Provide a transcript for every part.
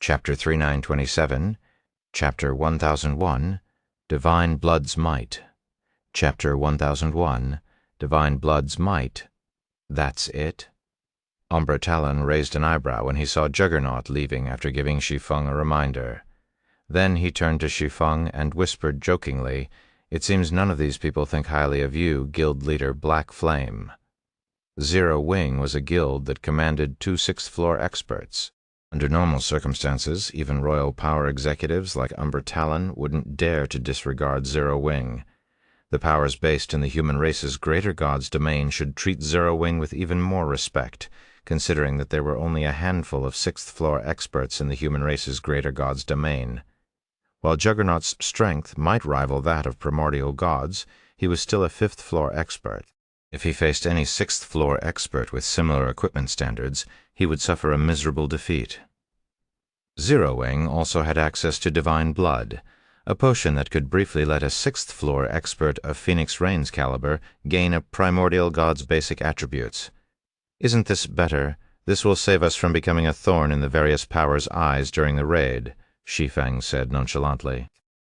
Chapter 3927, Chapter 1001, Divine Blood's Might. Chapter 1001, Divine Blood's Might. That's it? Umbra Talon raised an eyebrow when he saw Juggernaut leaving after giving Shi Feng a reminder. Then he turned to Shi Feng and whispered jokingly, "It seems none of these people think highly of you, guild leader Black Flame." Zero Wing was a guild that commanded 2 sixth-floor experts. Under normal circumstances, even royal power executives like Umbra Talon wouldn't dare to disregard Zero Wing. The powers based in the human race's greater god's domain should treat Zero Wing with even more respect, considering that there were only a handful of sixth-floor experts in the human race's greater god's domain. While Juggernaut's strength might rival that of primordial gods, he was still a fifth-floor expert. If he faced any sixth-floor expert with similar equipment standards, he would suffer a miserable defeat. Zero Wing also had access to Divine Blood, a potion that could briefly let a sixth-floor expert of Phoenix Rain's caliber gain a primordial god's basic attributes. "Isn't this better? This will save us from becoming a thorn in the various powers' eyes during the raid," Shi Feng said nonchalantly.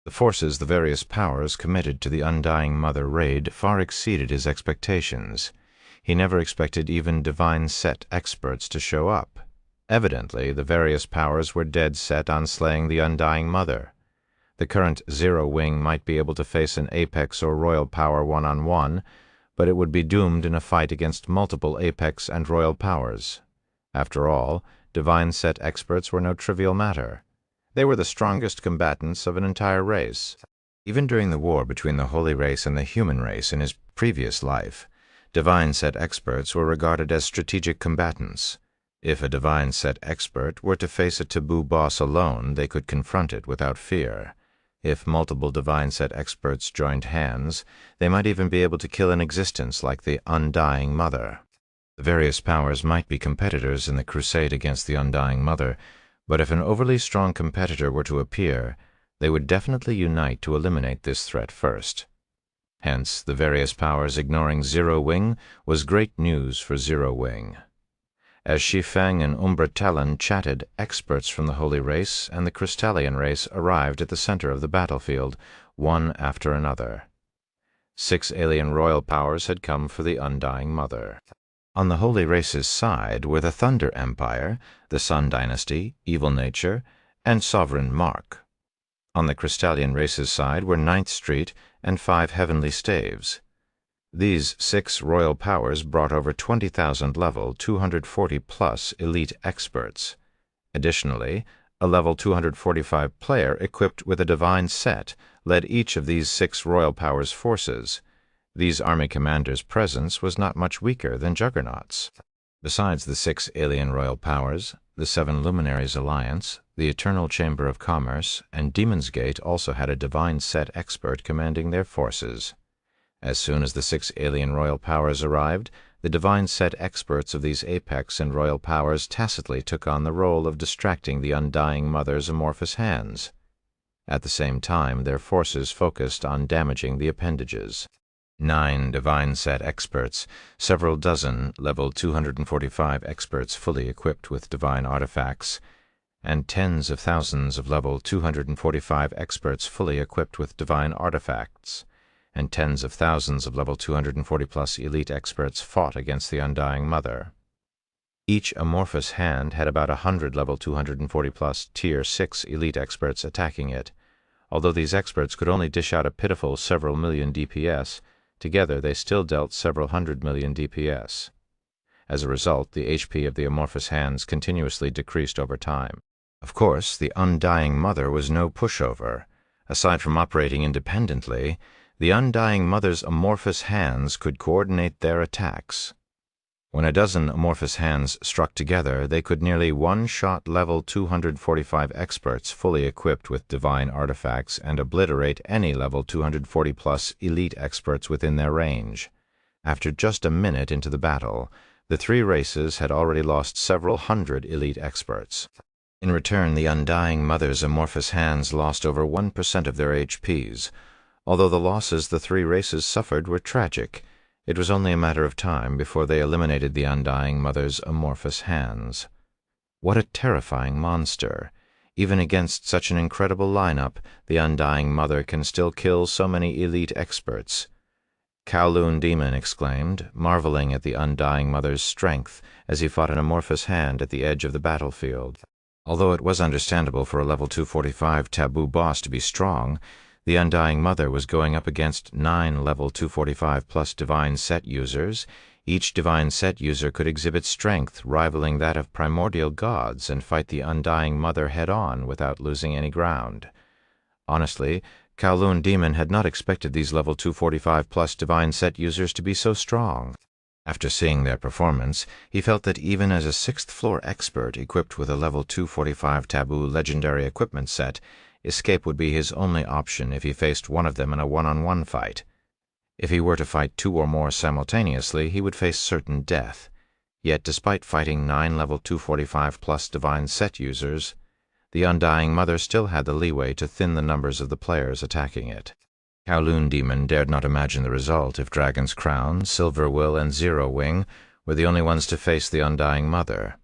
The forces the various powers committed to the Undying Mother raid far exceeded his expectations. He never expected even Divine Set experts to show up. Evidently, the various powers were dead set on slaying the Undying Mother. The current Zero Wing might be able to face an Apex or Royal Power one-on-one, but it would be doomed in a fight against multiple Apex and Royal Powers. After all, Divine Set experts were no trivial matter. They were the strongest combatants of an entire race. Even during the war between the Holy Race and the Human Race in his previous life, Divine Set experts were regarded as strategic combatants. If a Divine Set expert were to face a taboo boss alone, they could confront it without fear. If multiple Divine Set experts joined hands, they might even be able to kill an existence like the Undying Mother. The various powers might be competitors in the crusade against the Undying Mother, but if an overly strong competitor were to appear, they would definitely unite to eliminate this threat first. Hence, the various powers ignoring Zero Wing was great news for Zero Wing. As Shi Feng and Umbra Talon chatted, experts from the Holy Race and the Crystallian Race arrived at the center of the battlefield, one after another. 6 alien royal powers had come for the Undying Mother. On the Holy Race's side were the Thunder Empire, the Sun Dynasty, Evil Nature, and Sovereign Mark. On the Crystallian Race's side were 9th Street and 5 Heavenly Staves. These 6 royal powers brought over 20,000 level 240-plus elite experts. Additionally, a level 245 player equipped with a Divine Set led each of these 6 royal powers' forces. These army commanders' presence was not much weaker than Juggernaut's. Besides the 6 alien royal powers, the 7 Luminaries Alliance, the Eternal Chamber of Commerce, and Demon's Gate also had a Divine Set expert commanding their forces. As soon as the 6 alien royal powers arrived, the Divine Set experts of these Apex and royal powers tacitly took on the role of distracting the Undying Mother's amorphous hands. At the same time, their forces focused on damaging the appendages. 9 Divine Set experts, several dozen level 245 experts fully equipped with divine artifacts, and tens of thousands of level 245 experts fully equipped with divine artifacts, and tens of thousands of level 240-plus elite experts fought against the Undying Mother. Each amorphous hand had about 100 level 240-plus Tier 6 elite experts attacking it. Although these experts could only dish out a pitiful several million DPS, together they still dealt several hundred million DPS. As a result, the HP of the amorphous hands continuously decreased over time. Of course, the Undying Mother was no pushover. Aside from operating independently, the Undying Mother's amorphous hands could coordinate their attacks. When a dozen amorphous hands struck together, they could nearly one-shot level 245 experts fully equipped with divine artifacts and obliterate any level 240-plus elite experts within their range. After just a minute into the battle, the 3 races had already lost several hundred elite experts. In return, the Undying Mother's amorphous hands lost over 1% of their HPs. Although the losses the 3 races suffered were tragic, it was only a matter of time before they eliminated the Undying Mother's amorphous hands. What a terrifying monster! Even against such an incredible lineup, the Undying Mother can still kill so many elite experts. Kowloon Demon exclaimed, marveling at the Undying Mother's strength as he fought an amorphous hand at the edge of the battlefield. Although it was understandable for a level 245 taboo boss to be strong, the Undying Mother was going up against 9 level 245 plus divine set users. Each divine set user could exhibit strength rivaling that of primordial gods and fight the Undying Mother head-on without losing any ground. Honestly, Kowloon Demon had not expected these level 245 plus divine set users to be so strong. After seeing their performance, he felt that even as a 6th floor expert equipped with a level 245 taboo legendary equipment set, escape would be his only option if he faced one of them in a one-on-one fight. If he were to fight 2 or more simultaneously, he would face certain death. Yet despite fighting 9 level 245 plus divine set users, the Undying Mother still had the leeway to thin the numbers of the players attacking it. Kowloon Demon dared not imagine the result if Dragon's Crown, Silver Will, and Zero Wing were the only ones to face the Undying Mother.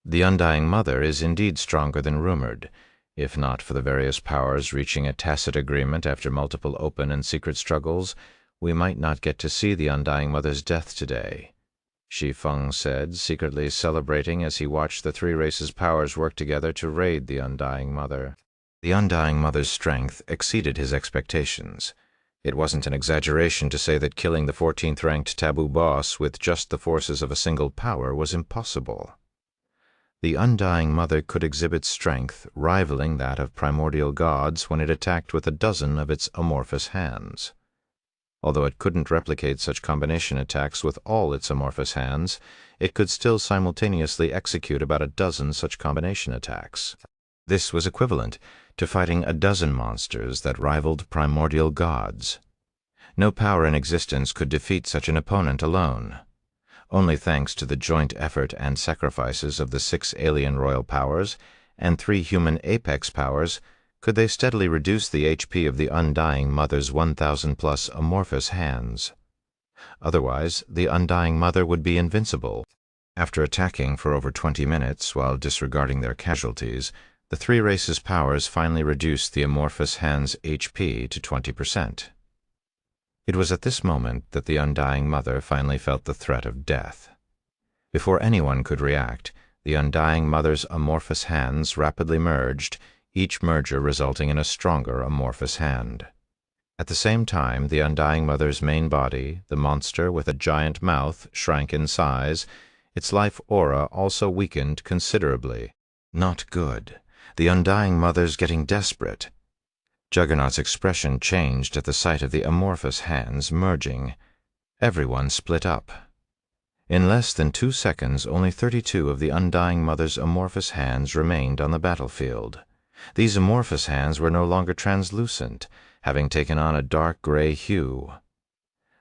The Undying Mother is indeed stronger than rumored. If not for the various powers reaching a tacit agreement after multiple open and secret struggles, we might not get to see the Undying Mother's death today, Shi Feng said, secretly celebrating as he watched the 3 races' powers work together to raid the Undying Mother. The Undying Mother's strength exceeded his expectations. It wasn't an exaggeration to say that killing the 14th-ranked taboo boss with just the forces of a single power was impossible. The Undying Mother could exhibit strength rivaling that of primordial gods when it attacked with a dozen of its amorphous hands. Although it couldn't replicate such combination attacks with all its amorphous hands, it could still simultaneously execute about a dozen such combination attacks. This was equivalent to fighting a dozen monsters that rivaled primordial gods. No power in existence could defeat such an opponent alone. Only thanks to the joint effort and sacrifices of the 6 alien royal powers and 3 human apex powers could they steadily reduce the HP of the Undying Mother's 1,000-plus amorphous hands. Otherwise, the Undying Mother would be invincible. After attacking for over 20 minutes while disregarding their casualties, the 3 races' powers finally reduced the amorphous hands' HP to 20%. It was at this moment that the Undying Mother finally felt the threat of death. Before anyone could react, the Undying Mother's amorphous hands rapidly merged, each merger resulting in a stronger amorphous hand. At the same time, the Undying Mother's main body, the monster with a giant mouth, shrank in size. Its life aura also weakened considerably. Not good. The Undying Mother's getting desperate. Juggernaut's expression changed at the sight of the amorphous hands merging. Everyone split up. In less than 2 seconds, only 32 of the Undying Mother's amorphous hands remained on the battlefield. These amorphous hands were no longer translucent, having taken on a dark gray hue.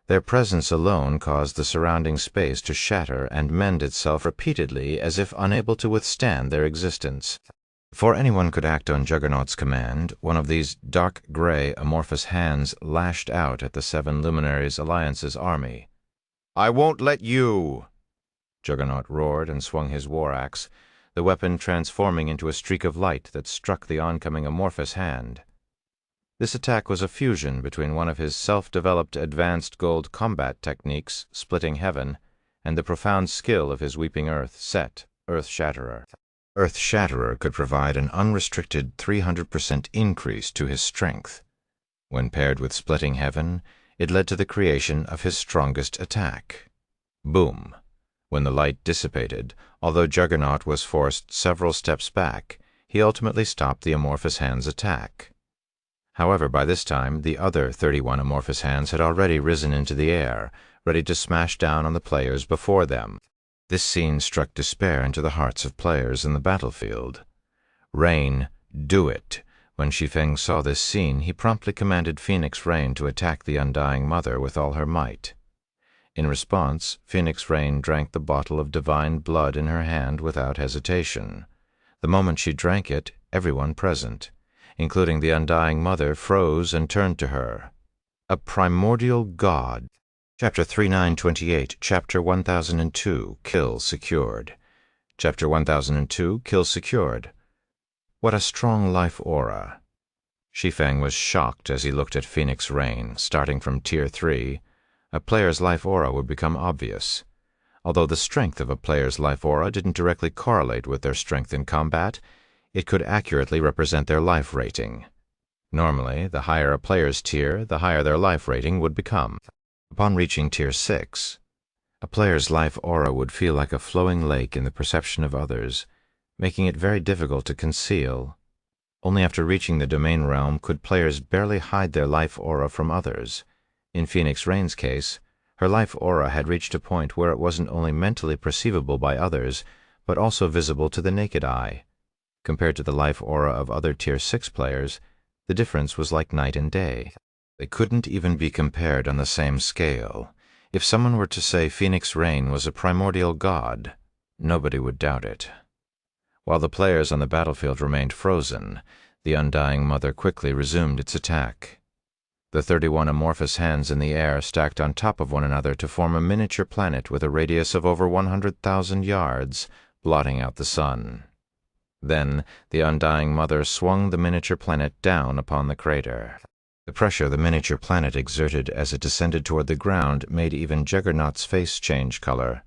Their presence alone caused the surrounding space to shatter and mend itself repeatedly as if unable to withstand their existence. Before anyone could act on Juggernaut's command, one of these dark gray amorphous hands lashed out at the 7 Luminaries Alliance's army. "I won't let you!" Juggernaut roared and swung his war axe, the weapon transforming into a streak of light that struck the oncoming amorphous hand. This attack was a fusion between one of his self-developed advanced gold combat techniques, Splitting Heaven, and the profound skill of his Weeping Earth set, Earth Shatterer. Earth Shatterer could provide an unrestricted 300% increase to his strength. When paired with Splitting Heaven, it led to the creation of his strongest attack. Boom! When the light dissipated, although Juggernaut was forced several steps back, he ultimately stopped the amorphous hand's attack. However, by this time, the other 31 amorphous hands had already risen into the air, ready to smash down on the players before them. This scene struck despair into the hearts of players in the battlefield. "Rain, do it!" When Shi Feng saw this scene, he promptly commanded Phoenix Rain to attack the Undying Mother with all her might. In response, Phoenix Rain drank the bottle of divine blood in her hand without hesitation. The moment she drank it, everyone present, including the Undying Mother, froze and turned to her. A primordial god. Chapter 3928, Chapter 1002, Kill Secured. Chapter 1002, Kill Secured. What a strong life aura. Shi Feng was shocked as he looked at Phoenix Rain. Starting from Tier 3, a player's life aura would become obvious. Although the strength of a player's life aura didn't directly correlate with their strength in combat, it could accurately represent their life rating. Normally, the higher a player's tier, the higher their life rating would become. Upon reaching Tier 6, a player's life aura would feel like a flowing lake in the perception of others, making it very difficult to conceal. Only after reaching the domain realm could players barely hide their life aura from others. In Phoenix Rain's case, her life aura had reached a point where it wasn't only mentally perceivable by others, but also visible to the naked eye. Compared to the life aura of other Tier 6 players, the difference was like night and day. They couldn't even be compared on the same scale. If someone were to say Phoenix Rain was a primordial god, nobody would doubt it. While the players on the battlefield remained frozen, the Undying Mother quickly resumed its attack. The 31 amorphous hands in the air stacked on top of one another to form a miniature planet with a radius of over 100,000 yards, blotting out the sun. Then the Undying Mother swung the miniature planet down upon the crater. The pressure the miniature planet exerted as it descended toward the ground made even Juggernaut's face change color.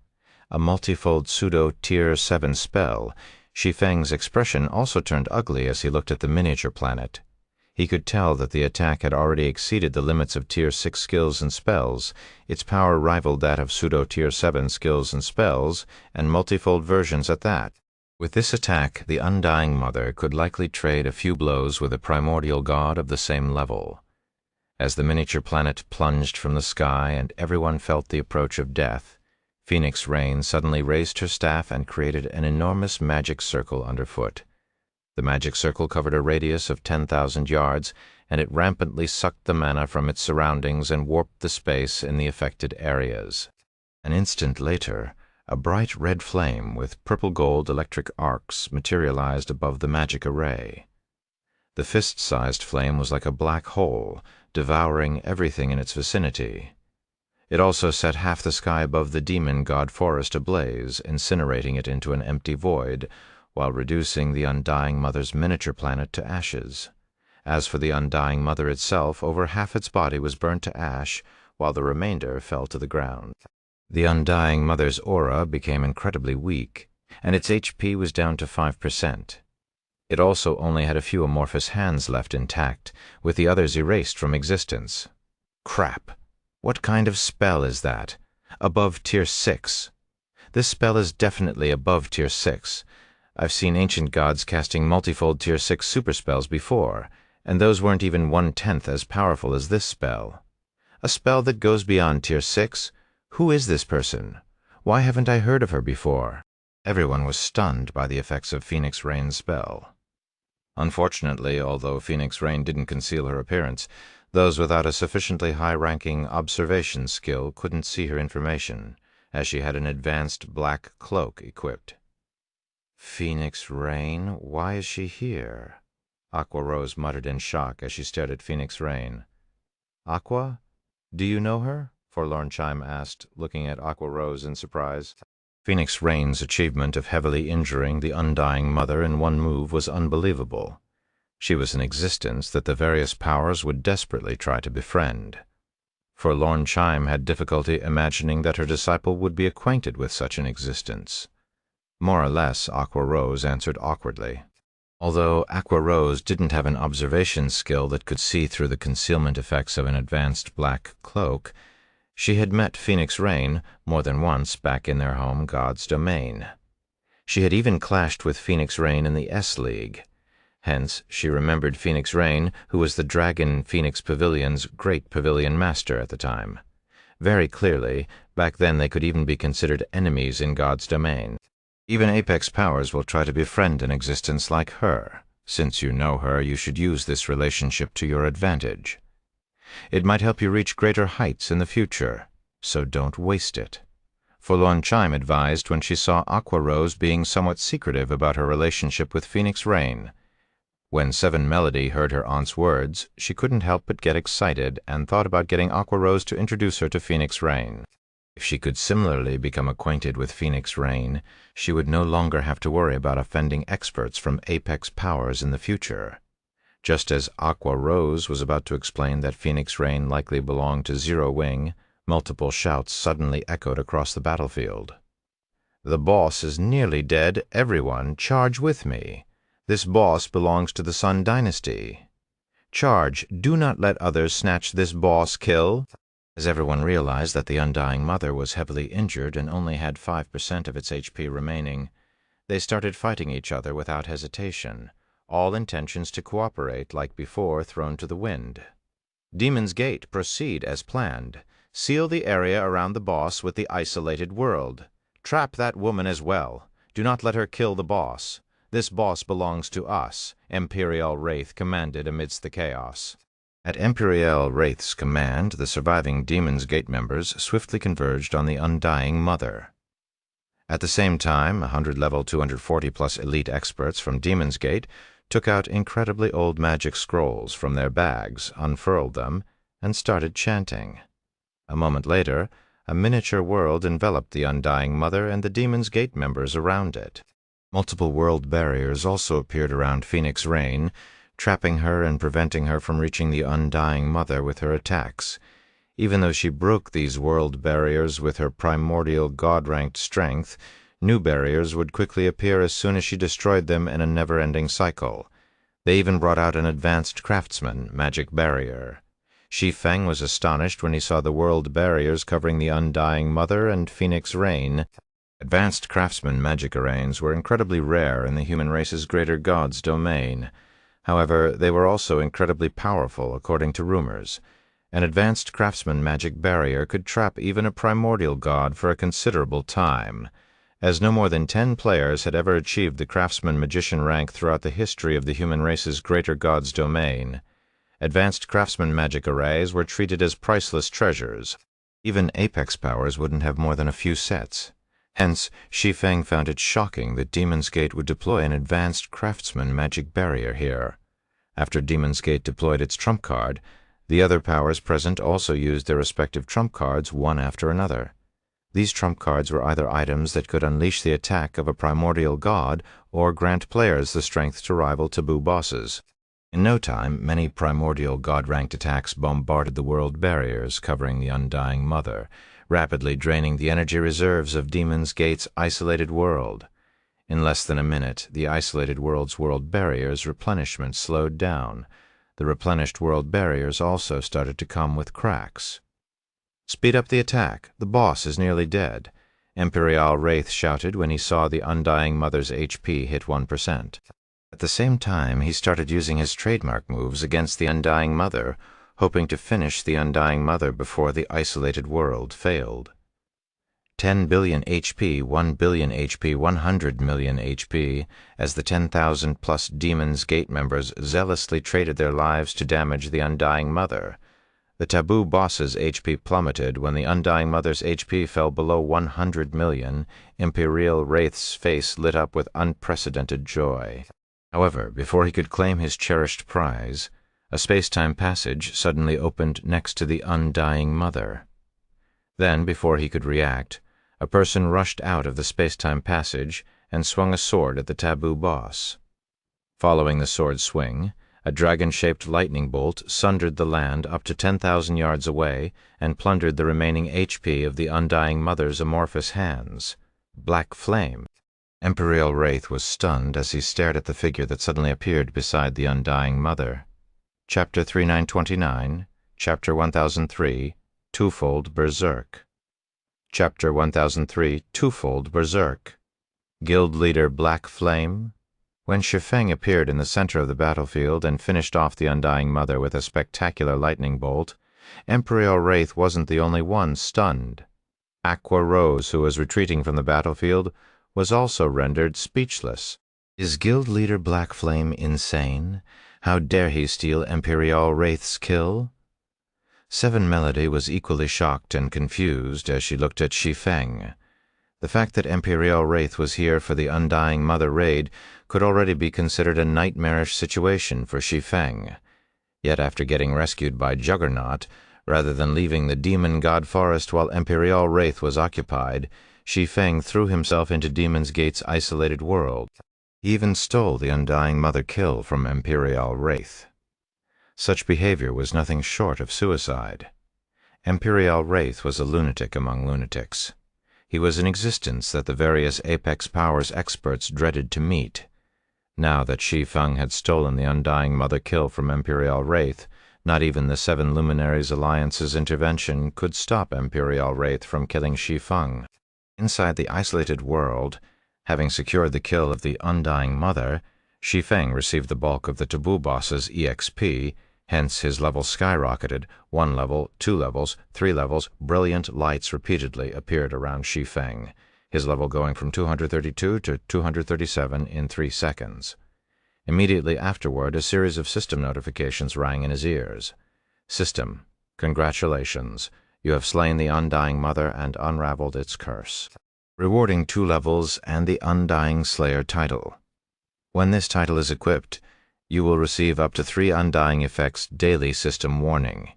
A multifold pseudo-Tier 7 spell, Shi Feng's expression also turned ugly as he looked at the miniature planet. He could tell that the attack had already exceeded the limits of Tier 6 skills and spells. Its power rivaled that of pseudo-Tier 7 skills and spells, and multifold versions at that. With this attack, the Undying Mother could likely trade a few blows with a primordial god of the same level. As the miniature planet plunged from the sky and everyone felt the approach of death, Phoenix Rain suddenly raised her staff and created an enormous magic circle underfoot. The magic circle covered a radius of 10,000 yards, and it rampantly sucked the mana from its surroundings and warped the space in the affected areas. An instant later, a bright red flame with purple-gold electric arcs materialized above the magic array. The fist-sized flame was like a black hole, devouring everything in its vicinity. It also set half the sky above the demon god forest ablaze, incinerating it into an empty void, while reducing the Undying Mother's miniature planet to ashes. As for the Undying Mother itself, over half its body was burnt to ash, while the remainder fell to the ground. The Undying Mother's aura became incredibly weak, and its HP was down to 5%. It also only had a few amorphous hands left intact, with the others erased from existence. Crap! What kind of spell is that? Above Tier 6. This spell is definitely above Tier 6. I've seen ancient gods casting multifold Tier 6 super spells before, and those weren't even 1/10 as powerful as this spell. A spell that goes beyond Tier 6? Who is this person? Why haven't I heard of her before? Everyone was stunned by the effects of Phoenix Rain's spell. Unfortunately, although Phoenix Rain didn't conceal her appearance, those without a sufficiently high-ranking observation skill couldn't see her information, as she had an advanced black cloak equipped. Phoenix Rain? Why is she here? Aqua Rose muttered in shock as she stared at Phoenix Rain. Aqua? Do you know her? Forlorn Chime asked, looking at Aqua Rose in surprise. Phoenix Rain's achievement of heavily injuring the Undying Mother in one move was unbelievable. She was an existence that the various powers would desperately try to befriend. Forlorn Chime had difficulty imagining that her disciple would be acquainted with such an existence. More or less, Aqua Rose answered awkwardly. Although Aqua Rose didn't have an observation skill that could see through the concealment effects of an advanced black cloak, she had met Phoenix Rain more than once back in their home god's domain. She had even clashed with Phoenix Rain in the S-League. Hence, she remembered Phoenix Rain, who was the Dragon Phoenix Pavilion's great pavilion master at the time. Very clearly, back then they could even be considered enemies in God's domain. Even Apex powers will try to befriend an existence like her. Since you know her, you should use this relationship to your advantage. It might help you reach greater heights in the future, so don't waste it. Forlorn Chime advised when she saw Aqua Rose being somewhat secretive about her relationship with Phoenix Rain. When Seven Melody heard her aunt's words, she couldn't help but get excited and thought about getting Aqua Rose to introduce her to Phoenix Rain. If she could similarly become acquainted with Phoenix Rain, she would no longer have to worry about offending experts from apex powers in the future. Just as Aqua Rose was about to explain that Phoenix Rain likely belonged to Zero Wing, multiple shouts suddenly echoed across the battlefield. "The boss is nearly dead. Everyone, charge with me. This boss belongs to the Sun Dynasty. Charge, do not let others snatch this boss kill." As everyone realized that the Undying Mother was heavily injured and only had 5% of its HP remaining, they started fighting each other without hesitation, all intentions to cooperate like before thrown to the wind. Demon's Gate, proceed as planned. Seal the area around the boss with the isolated world. Trap that woman as well. Do not let her kill the boss. This boss belongs to us, Imperial Wraith commanded amidst the chaos. At Imperial Wraith's command, the surviving Demon's Gate members swiftly converged on the Undying Mother. At the same time, 100-level 240-plus elite experts from Demon's Gate took out incredibly old magic scrolls from their bags, unfurled them, and started chanting. A moment later, a miniature world enveloped the Undying Mother and the Demon's Gate members around it. Multiple world barriers also appeared around Phoenix Rain, trapping her and preventing her from reaching the Undying Mother with her attacks. Even though she broke these world barriers with her primordial god-ranked strength, new barriers would quickly appear as soon as she destroyed them in a never-ending cycle. They even brought out an advanced craftsman magic barrier. Shi Feng was astonished when he saw the world barriers covering the Undying Mother and Phoenix Rain. Advanced craftsman magic arrays were incredibly rare in the human race's greater god's domain. However, they were also incredibly powerful, according to rumors. An advanced craftsman magic barrier could trap even a primordial god for a considerable time. As no more than 10 players had ever achieved the craftsman magician rank throughout the history of the human race's greater god's domain, advanced craftsman magic arrays were treated as priceless treasures. Even apex powers wouldn't have more than a few sets. Hence, Shi Feng found it shocking that Demon's Gate would deploy an advanced craftsman magic barrier here. After Demon's Gate deployed its trump card, the other powers present also used their respective trump cards one after another. These trump cards were either items that could unleash the attack of a primordial god or grant players the strength to rival taboo bosses. In no time, many primordial god-ranked attacks bombarded the world barriers covering the Undying Mother, rapidly draining the energy reserves of Demon's Gate's isolated world. In less than a minute, the isolated world's world barriers' replenishment slowed down. The replenished world barriers also started to come with cracks. "Speed up the attack. The boss is nearly dead," Imperial Wraith shouted when he saw the Undying Mother's HP hit 1%. At the same time, he started using his trademark moves against the Undying Mother, hoping to finish the Undying Mother before the isolated world failed. 10 billion HP, 1 billion HP, 100 million HP, as the 10,000-plus Demon's Gate members zealously traded their lives to damage the Undying Mother. The taboo boss's HP plummeted when the Undying Mother's HP fell below 100 million. Imperial Wraith's face lit up with unprecedented joy. However, before he could claim his cherished prize, a space-time passage suddenly opened next to the Undying Mother. Then, before he could react, a person rushed out of the space-time passage and swung a sword at the taboo boss. Following the sword swing, a dragon-shaped lightning bolt sundered the land up to 10,000 yards away and plundered the remaining HP of the Undying Mother's amorphous hands. Black flame. Imperial Wraith was stunned as he stared at the figure that suddenly appeared beside the Undying Mother. Chapter 3929, Chapter 1003, Twofold Berserk. Chapter 1003, Twofold Berserk. Guild Leader Black Flame. When Shi Feng appeared in the center of the battlefield and finished off the Undying Mother with a spectacular lightning bolt, Imperial Wraith wasn't the only one stunned. Aqua Rose, who was retreating from the battlefield, was also rendered speechless. Is Guild Leader Black Flame insane? How dare he steal Imperial Wraith's kill? Seven Melody was equally shocked and confused as she looked at Shi Feng. The fact that Imperial Wraith was here for the Undying Mother raid could already be considered a nightmarish situation for Shi Feng. Yet after getting rescued by Juggernaut, Rather than leaving the demon god forest while Imperial Wraith was occupied, Shi Feng threw himself into Demon's Gate's isolated world. He even stole the Undying Mother kill from Imperial Wraith. Such behavior was nothing short of suicide. Imperial Wraith was a lunatic among lunatics. He was an existence that the various Apex Powers experts dreaded to meet. Now that Shi Feng had stolen the Undying Mother kill from Imperial Wraith, not even the Seven Luminaries Alliance's intervention could stop Imperial Wraith from killing Shi Feng. Inside the isolated world, having secured the kill of the Undying Mother, Shi Feng received the bulk of the Taboo Boss's EXP, hence his level skyrocketed. 1 level, 2 levels, 3 levels, brilliant lights repeatedly appeared around Shi Feng, his level going from 232 to 237 in 3 seconds. Immediately afterward, a series of system notifications rang in his ears. System, congratulations. You have slain the Undying Mother and unraveled its curse. Rewarding 2 levels and the Undying Slayer title. When this title is equipped, you will receive up to 3 Undying Effects daily system warning.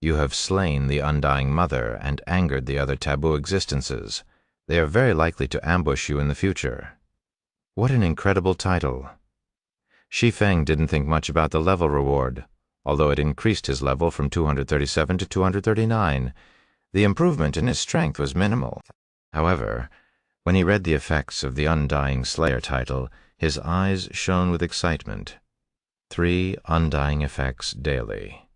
You have slain the Undying Mother and angered the other taboo existences. They are very likely to ambush you in the future. What an incredible title. Shi Feng didn't think much about the level reward, although it increased his level from 237 to 239. The improvement in his strength was minimal. However, when he read the effects of the Undying Slayer title, his eyes shone with excitement. 3 Undying Effects daily.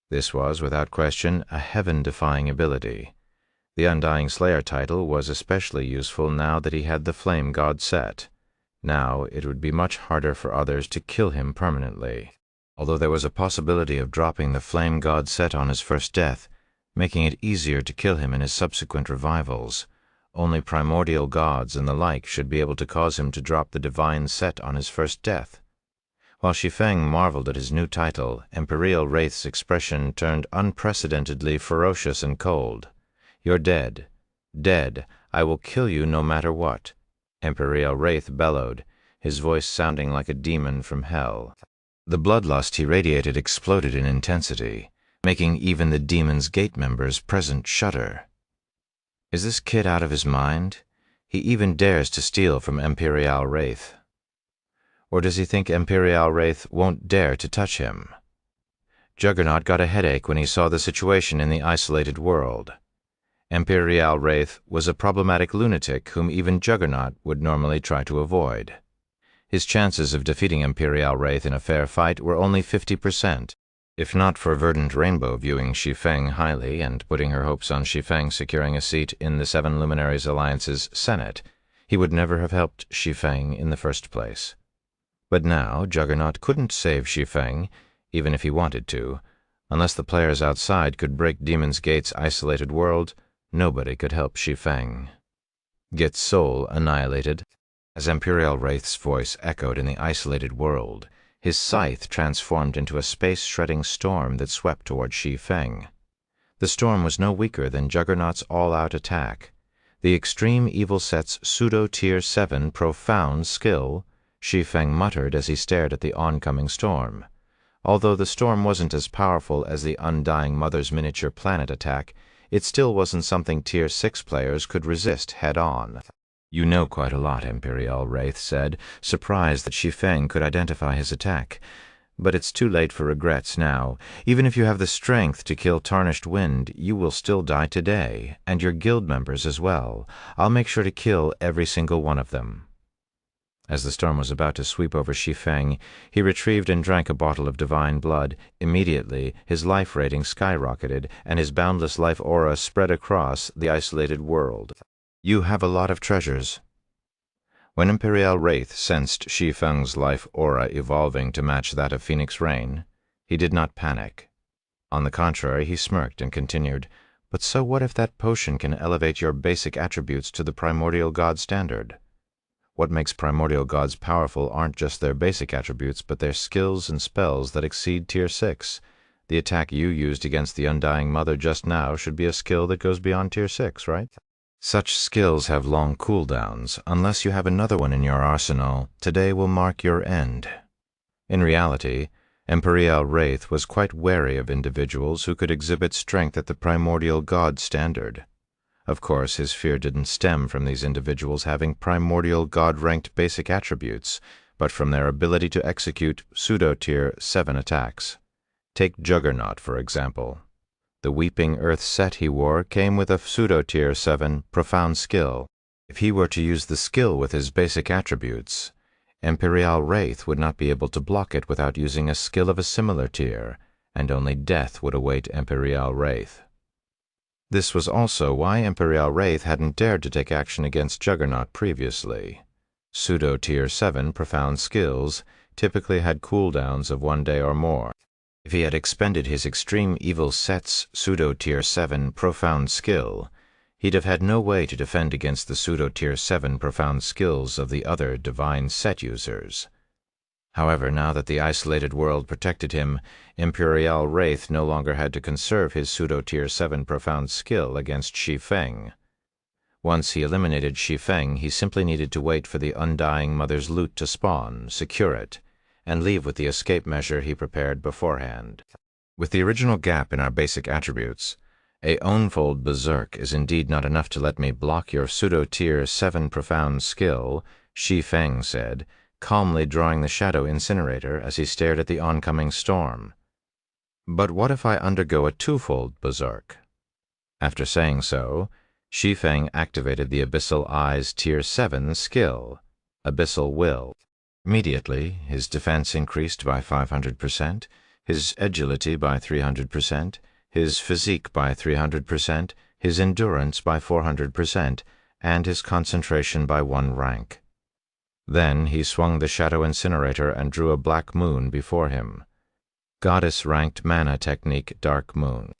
This was, without question, a heaven-defying ability. The Undying Slayer title was especially useful now that he had the Flame God set. Now it would be much harder for others to kill him permanently. Although there was a possibility of dropping the Flame God set on his first death, making it easier to kill him in his subsequent revivals, only primordial gods and the like should be able to cause him to drop the divine set on his first death. While Shi Feng marveled at his new title, Imperial Wraith's expression turned unprecedentedly ferocious and cold. You're dead. Dead. I will kill you no matter what. Imperial Wraith bellowed, his voice sounding like a demon from hell. The bloodlust he radiated exploded in intensity, making even the Demon's Gate members present shudder. Is this kid out of his mind? He even dares to steal from Imperial Wraith. Or does he think Imperial Wraith won't dare to touch him? Juggernaut got a headache when he saw the situation in the isolated world. Imperial Wraith was a problematic lunatic whom even Juggernaut would normally try to avoid. His chances of defeating Imperial Wraith in a fair fight were only 50%. If not for Verdant Rainbow viewing Shi Feng highly and putting her hopes on Shi Feng securing a seat in the Seven Luminaries Alliance's Senate, he would never have helped Shi Feng in the first place. But now Juggernaut couldn't save Shi Feng, even if he wanted to. Unless the players outside could break Demon's Gate's isolated world, nobody could help Shi Feng. Get soul annihilated. As Imperial Wraith's voice echoed in the isolated world, his scythe transformed into a space-shredding storm that swept toward Shi Feng. The storm was no weaker than Juggernaut's all-out attack. The Extreme Evil Set's pseudo-Tier 7 profound skill, Shi Feng muttered as he stared at the oncoming storm. Although the storm wasn't as powerful as the Undying Mother's miniature planet attack, it still wasn't something Tier 6 players could resist head-on. You know quite a lot, Imperial Wraith said, surprised that Shi Feng could identify his attack. But it's too late for regrets now. Even if you have the strength to kill Tarnished Wind, you will still die today, and your guild members as well. I'll make sure to kill every single one of them. As the storm was about to sweep over Shi Feng, he retrieved and drank a bottle of divine blood. Immediately, his life rating skyrocketed, and his boundless life aura spread across the isolated world. You have a lot of treasures. When Imperial Wraith sensed Shi Feng's life aura evolving to match that of Phoenix Rain, he did not panic. On the contrary, he smirked and continued, "But so what if that potion can elevate your basic attributes to the primordial god standard? What makes primordial gods powerful aren't just their basic attributes, but their skills and spells that exceed Tier 6. The attack you used against the Undying Mother just now should be a skill that goes beyond Tier 6, right? Such skills have long cooldowns. Unless you have another one in your arsenal, today will mark your end." In reality, Imperial Wraith was quite wary of individuals who could exhibit strength at the primordial god standard. Of course, his fear didn't stem from these individuals having primordial god-ranked basic attributes, but from their ability to execute pseudo-tier 7 attacks. Take Juggernaut, for example. The Weeping Earth set he wore came with a pseudo-tier 7 profound skill. If he were to use the skill with his basic attributes, Imperial Wraith would not be able to block it without using a skill of a similar tier, and only death would await Imperial Wraith. This was also why Imperial Wraith hadn't dared to take action against Juggernaut previously. Pseudo-tier 7 profound skills typically had cooldowns of 1 day or more. If he had expended his Extreme Evil set's pseudo-tier 7 profound skill, he'd have had no way to defend against the pseudo-tier 7 profound skills of the other divine set users. However, now that the isolated world protected him, Imperial Wraith no longer had to conserve his pseudo-tier 7 profound skill against Shi Feng. Once he eliminated Shi Feng, he simply needed to wait for the Undying Mother's loot to spawn, secure it, and leave with the escape measure he prepared beforehand. With the original gap in our basic attributes, a Ownfold Berserk is indeed not enough to let me block your pseudo-tier 7 profound skill, Shi Feng said, calmly drawing the Shadow Incinerator as he stared at the oncoming storm. But what if I undergo a twofold Berserk? After saying so, Shi Feng activated the Abyssal Eye's Tier 7 skill, Abyssal Will. Immediately, his defense increased by 500%, his agility by 300%, his physique by 300%, his endurance by 400%, and his concentration by 1 rank. Then he swung the Shadow Incinerator and drew a Black Moon before him. Goddess-ranked mana technique Dark Moon.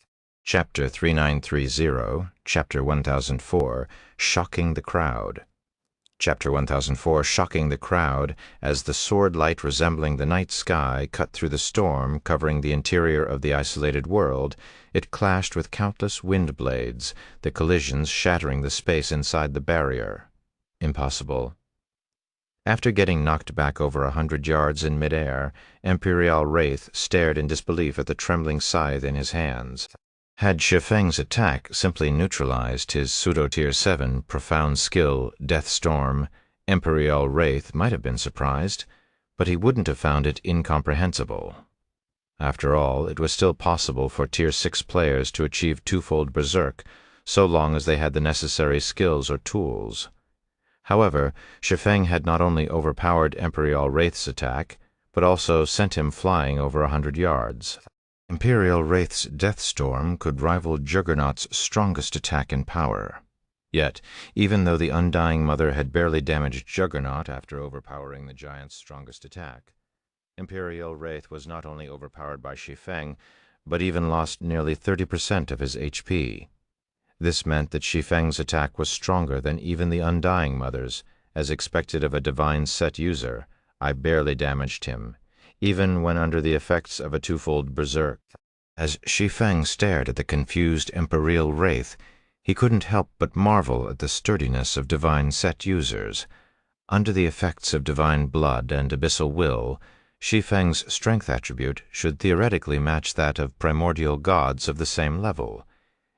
Chapter 3930, Chapter 1004, Shocking the Crowd. Chapter 1004, Shocking the Crowd, as the sword light resembling the night sky cut through the storm covering the interior of the isolated world, it clashed with countless wind blades, the collisions shattering the space inside the barrier. Impossible. After getting knocked back over 100 yards in midair, Imperial Wraith stared in disbelief at the trembling scythe in his hands. Had Shi Feng's attack simply neutralized his pseudo-tier 7 profound skill, Death Storm, Imperial Wraith might have been surprised, but he wouldn't have found it incomprehensible. After all, it was still possible for Tier 6 players to achieve twofold Berserk, so long as they had the necessary skills or tools. However, Shi Feng had not only overpowered Imperial Wraith's attack, but also sent him flying over 100 yards. Imperial Wraith's Death Storm could rival Juggernaut's strongest attack in power. Yet, even though the Undying Mother had barely damaged Juggernaut after overpowering the giant's strongest attack, Imperial Wraith was not only overpowered by Shi Feng, but even lost nearly 30% of his HP. This meant that Shi Feng's attack was stronger than even the Undying Mother's, as expected of a divine set user. I barely damaged him, even when under the effects of a twofold Berserk. As Shi Feng stared at the confused Imperial Wraith, he couldn't help but marvel at the sturdiness of divine set users. Under the effects of divine blood and abyssal will, Shi Feng's strength attribute should theoretically match that of primordial gods of the same level.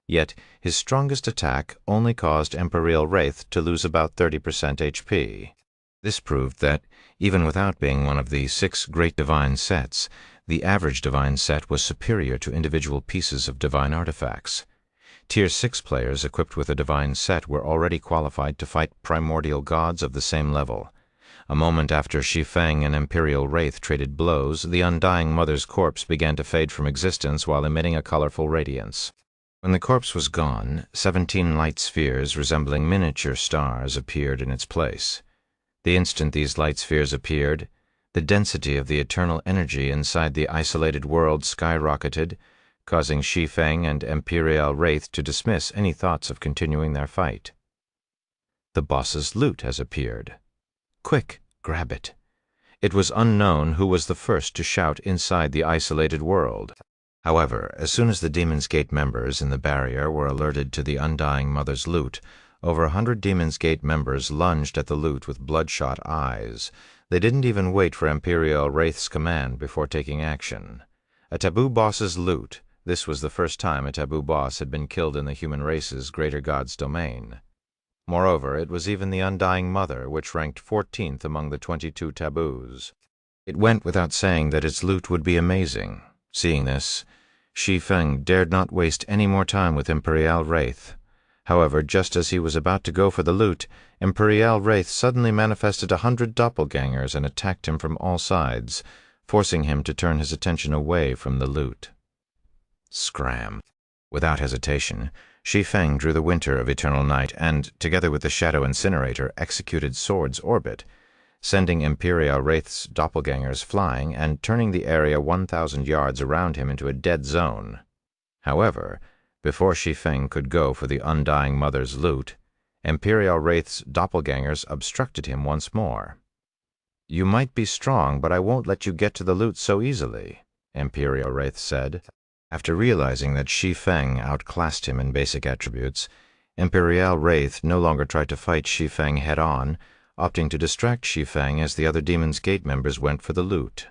Yet his strongest attack only caused Imperial Wraith to lose about 30% HP. This proved that, even without being one of the 6 great divine sets, the average divine set was superior to individual pieces of divine artifacts. Tier 6 players equipped with a divine set were already qualified to fight primordial gods of the same level. A moment after Shi Feng and Imperial Wraith traded blows, the Undying Mother's corpse began to fade from existence while emitting a colorful radiance. When the corpse was gone, 17 light spheres resembling miniature stars appeared in its place. The instant these light spheres appeared, the density of the eternal energy inside the isolated world skyrocketed, causing Shi Feng and Imperial Wraith to dismiss any thoughts of continuing their fight. The boss's loot has appeared. Quick, grab it. It was unknown who was the first to shout inside the isolated world. However, as soon as the Demon's Gate members in the barrier were alerted to the Undying Mother's loot, over 100 Demon's Gate members lunged at the loot with bloodshot eyes. They didn't even wait for Imperial Wraith's command before taking action. A taboo boss's loot. This was the first time a taboo boss had been killed in the human race's greater god's domain. Moreover, it was even the Undying Mother, which ranked 14th among the 22 taboos. It went without saying that its loot would be amazing. Seeing this, Shi Feng dared not waste any more time with Imperial Wraith. However, just as he was about to go for the loot, Imperial Wraith suddenly manifested 100 doppelgangers and attacked him from all sides, forcing him to turn his attention away from the loot. Scram. Without hesitation, Shi Feng drew the Winter of Eternal Night and, together with the Shadow Incinerator, executed Sword's Orbit, sending Imperial Wraith's doppelgangers flying and turning the area 1,000 yards around him into a dead zone. However, before Shi Feng could go for the Undying Mother's loot, Imperial Wraith's doppelgangers obstructed him once more. "You might be strong, but I won't let you get to the loot so easily," Imperial Wraith said. After realizing that Shi Feng outclassed him in basic attributes, Imperial Wraith no longer tried to fight Shi Feng head-on, opting to distract Shi Feng as the other Demon's Gate members went for the loot.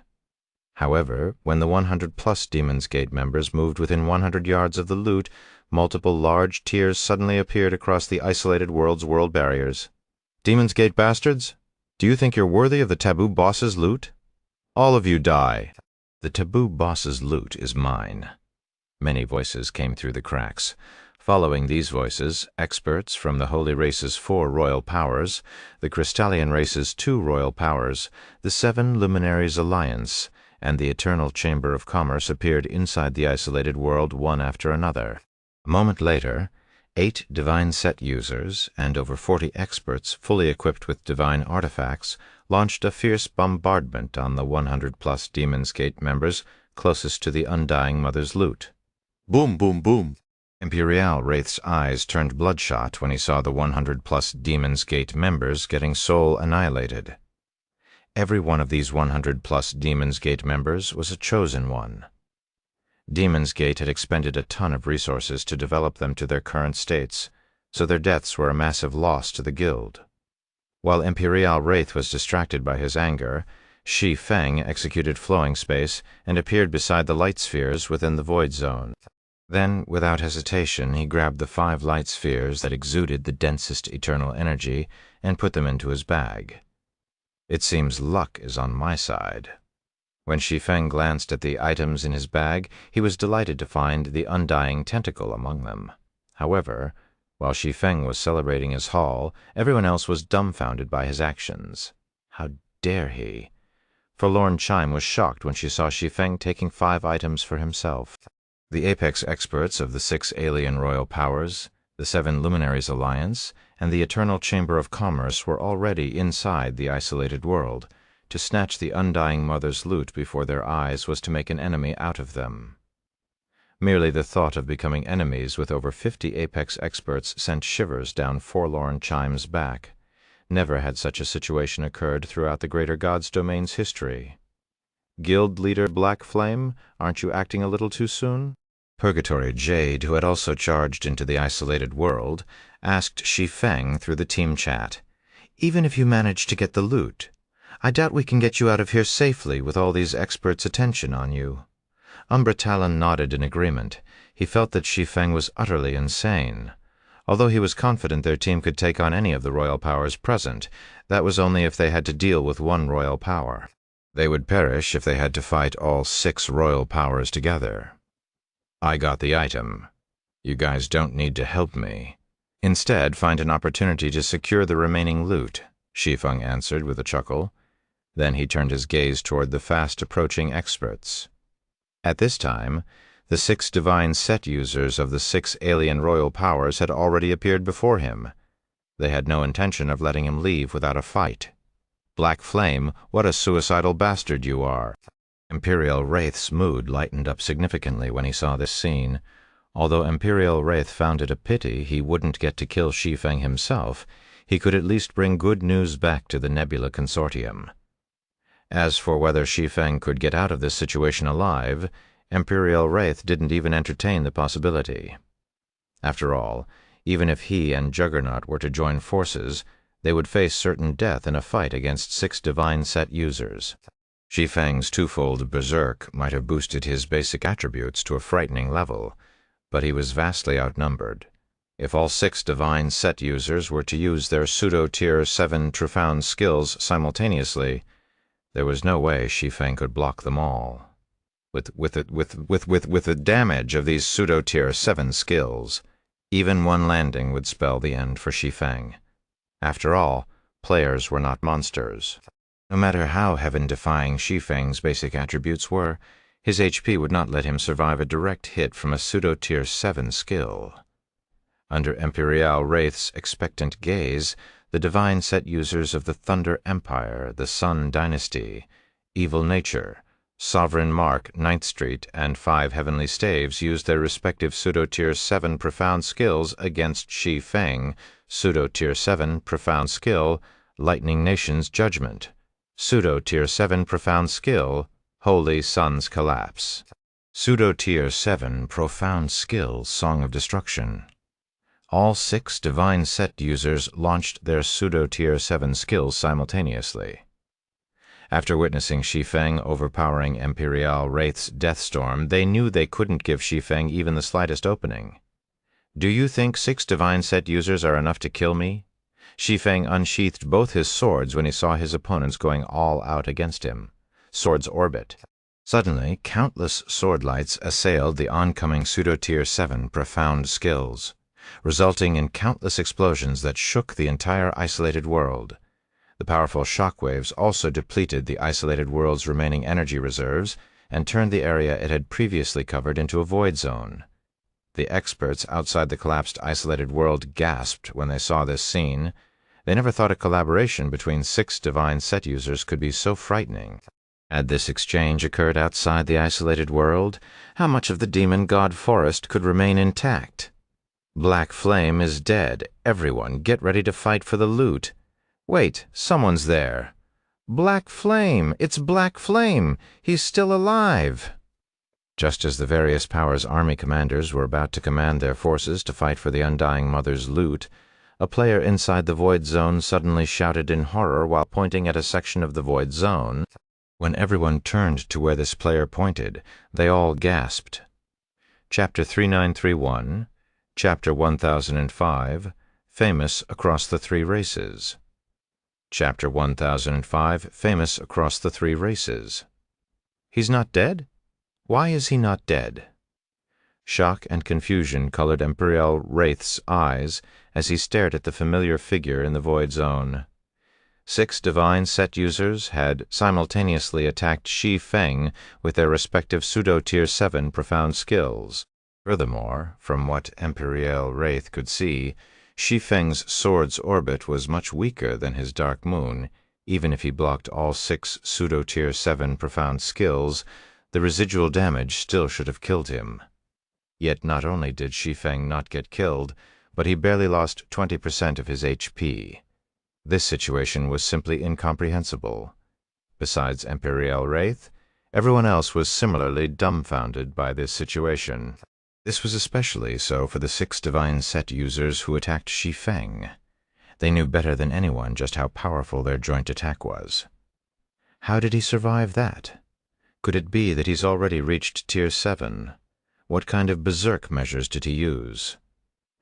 However, when the 100-plus Demon's Gate members moved within 100 yards of the loot, multiple large tiers suddenly appeared across the isolated world's world barriers. "Demon's Gate bastards? Do you think you're worthy of the taboo boss's loot? All of you die. The taboo boss's loot is mine." Many voices came through the cracks. Following these voices, experts from the Holy Race's 4 royal powers, the Crystallian Race's 2 royal powers, the 7 Luminaries Alliance, and the Eternal Chamber of Commerce appeared inside the isolated world one after another. A moment later, 8 Divine Set users and over 40 experts fully equipped with divine artifacts launched a fierce bombardment on the 100-plus Demon's Gate members closest to the Undying Mother's loot. Boom, boom, boom. Imperial Wraith's eyes turned bloodshot when he saw the 100-plus Demon's Gate members getting soul annihilated. Every one of these 100-plus Demon's Gate members was a chosen one. Demon's Gate had expended a ton of resources to develop them to their current states, so their deaths were a massive loss to the guild. While Imperial Wraith was distracted by his anger, Shi Feng executed Flowing Space and appeared beside the light spheres within the Void Zone. Then, without hesitation, he grabbed the 5 light spheres that exuded the densest eternal energy and put them into his bag. It seems luck is on my side. When Shi Feng glanced at the items in his bag, he was delighted to find the Undying Tentacle among them. However, while Shi Feng was celebrating his haul, everyone else was dumbfounded by his actions. How dare he? Forlorn Chime was shocked when she saw Shi Feng taking 5 items for himself. The apex experts of the 6 alien royal powers, the 7 Luminaries Alliance, and the Eternal Chamber of Commerce were already inside the isolated world. To snatch the Undying Mother's loot before their eyes was to make an enemy out of them. Merely the thought of becoming enemies with over 50 apex experts sent shivers down Forlorn Chime's back. Never had such a situation occurred throughout the Greater God's Domain's history. "Guild Leader Black Flame, aren't you acting a little too soon?" Purgatory Jade, who had also charged into the isolated world, asked Shi Feng through the team chat, "Even if you manage to get the loot, I doubt we can get you out of here safely with all these experts' attention on you." Umbra Talon nodded in agreement. He felt that Shi Feng was utterly insane. Although he was confident their team could take on any of the royal powers present, that was only if they had to deal with one royal power. They would perish if they had to fight all 6 royal powers together. "I got the item. You guys don't need to help me. Instead, find an opportunity to secure the remaining loot," Shi Feng answered with a chuckle. Then he turned his gaze toward the fast-approaching experts. At this time, the 6 divine set users of the 6 alien royal powers had already appeared before him. They had no intention of letting him leave without a fight. "Black Flame, what a suicidal bastard you are." Imperial Wraith's mood lightened up significantly when he saw this scene. Although Imperial Wraith found it a pity he wouldn't get to kill Shi Feng himself, he could at least bring good news back to the Nebula Consortium. As for whether Shi Feng could get out of this situation alive, Imperial Wraith didn't even entertain the possibility. After all, even if he and Juggernaut were to join forces, they would face certain death in a fight against 6 divine set users. Shi Feng's twofold berserk might have boosted his basic attributes to a frightening level, but he was vastly outnumbered. If all 6 divine set users were to use their pseudo-tier 7 profound skills simultaneously, there was no way Shi Feng could block them all. With the damage of these pseudo-tier 7 skills, even one landing would spell the end for Shi Feng. After all, players were not monsters. No matter how heaven-defying Shi Feng's basic attributes were, his HP would not let him survive a direct hit from a pseudo-tier 7 skill. Under Imperial Wraith's expectant gaze, the divine set users of the Thunder Empire, the Sun Dynasty, Evil Nature, Sovereign Mark, 9th Street, and 5 Heavenly Staves used their respective pseudo-tier 7 profound skills against Shi Feng, pseudo-tier 7 profound skill, Lightning Nation's Judgment, pseudo-tier 7 profound skill, Holy Sun's Collapse, pseudo-tier 7 profound skill, Song of Destruction. All 6 divine set users launched their pseudo-tier 7 skills simultaneously. After witnessing Shi Feng overpowering Imperial Wraith's death storm, they knew they couldn't give Shi Feng even the slightest opening. "Do you think 6 divine set users are enough to kill me?" Shi Feng unsheathed both his swords when he saw his opponents going all out against him. Swords orbit. Suddenly, countless sword lights assailed the oncoming pseudo-tier 7 profound skills, resulting in countless explosions that shook the entire isolated world. The powerful shockwaves also depleted the isolated world's remaining energy reserves and turned the area it had previously covered into a void zone. The experts outside the collapsed isolated world gasped when they saw this scene. They never thought a collaboration between 6 divine set users could be so frightening. Had this exchange occurred outside the isolated world, how much of the demon god forest could remain intact? Black Flame is dead. Everyone, get ready to fight for the loot. Wait, someone's there. Black Flame! It's Black Flame! He's still alive! Just as the various powers' army commanders were about to command their forces to fight for the Undying Mother's loot, a player inside the Void Zone suddenly shouted in horror while pointing at a section of the Void Zone. When everyone turned to where this player pointed, they all gasped. Chapter 3931, Chapter 1005, Famous Across the 3 Races. Chapter 1005, Famous Across the 3 Races. He's not dead? Why is he not dead? Shock and confusion colored Imperial Wraith's eyes as he stared at the familiar figure in the Void Zone. 6 divine set users had simultaneously attacked Shi Feng with their respective pseudo-tier 7 profound skills. Furthermore, from what Imperial Wraith could see, Shi Feng's sword's orbit was much weaker than his Dark Moon. Even if he blocked all 6 pseudo-tier 7 profound skills, the residual damage still should have killed him. Yet not only did Shi Feng not get killed, but he barely lost 20% of his HP. This situation was simply incomprehensible. Besides Imperial Wraith, everyone else was similarly dumbfounded by this situation. This was especially so for the 6 divine set users who attacked Shi Feng. They knew better than anyone just how powerful their joint attack was. How did he survive that? Could it be that he's already reached Tier 7? What kind of berserk measures did he use?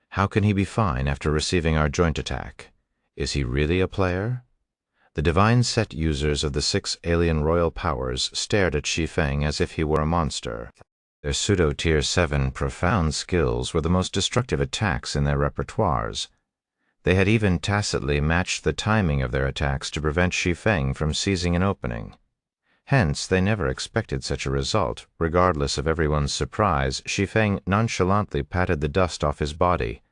How can he be fine after receiving our joint attack? Is he really a player? The divine set users of the 6 alien royal powers stared at Shi Feng as if he were a monster. Their pseudo-tier 7 profound skills were the most destructive attacks in their repertoires. They had even tacitly matched the timing of their attacks to prevent Shi Feng from seizing an opening. Hence, they never expected such a result. Regardless of everyone's surprise, Shi Feng nonchalantly patted the dust off his body.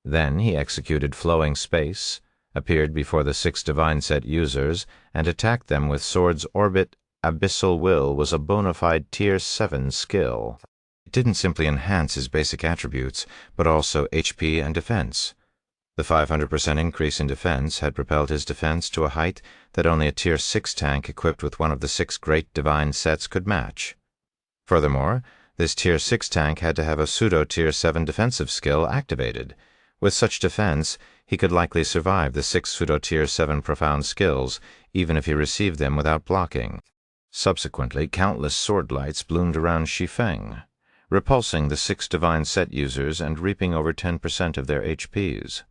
Then he executed Flowing Space, appeared before the 6 divine set users, and attacked them with Sword's Orbit. Abyssal Will was a bona fide Tier 7 skill. It didn't simply enhance his basic attributes, but also HP and defense. The 500% increase in defense had propelled his defense to a height that only a Tier 6 tank equipped with one of the 6 great divine sets could match. Furthermore, this Tier 6 tank had to have a pseudo-Tier 7 defensive skill activated, With such defense, he could likely survive the 6 pseudo-tier 7 profound skills, even if he received them without blocking. Subsequently, countless sword lights bloomed around Shi Feng, repulsing the 6 divine set users and reaping over 10% of their HPs.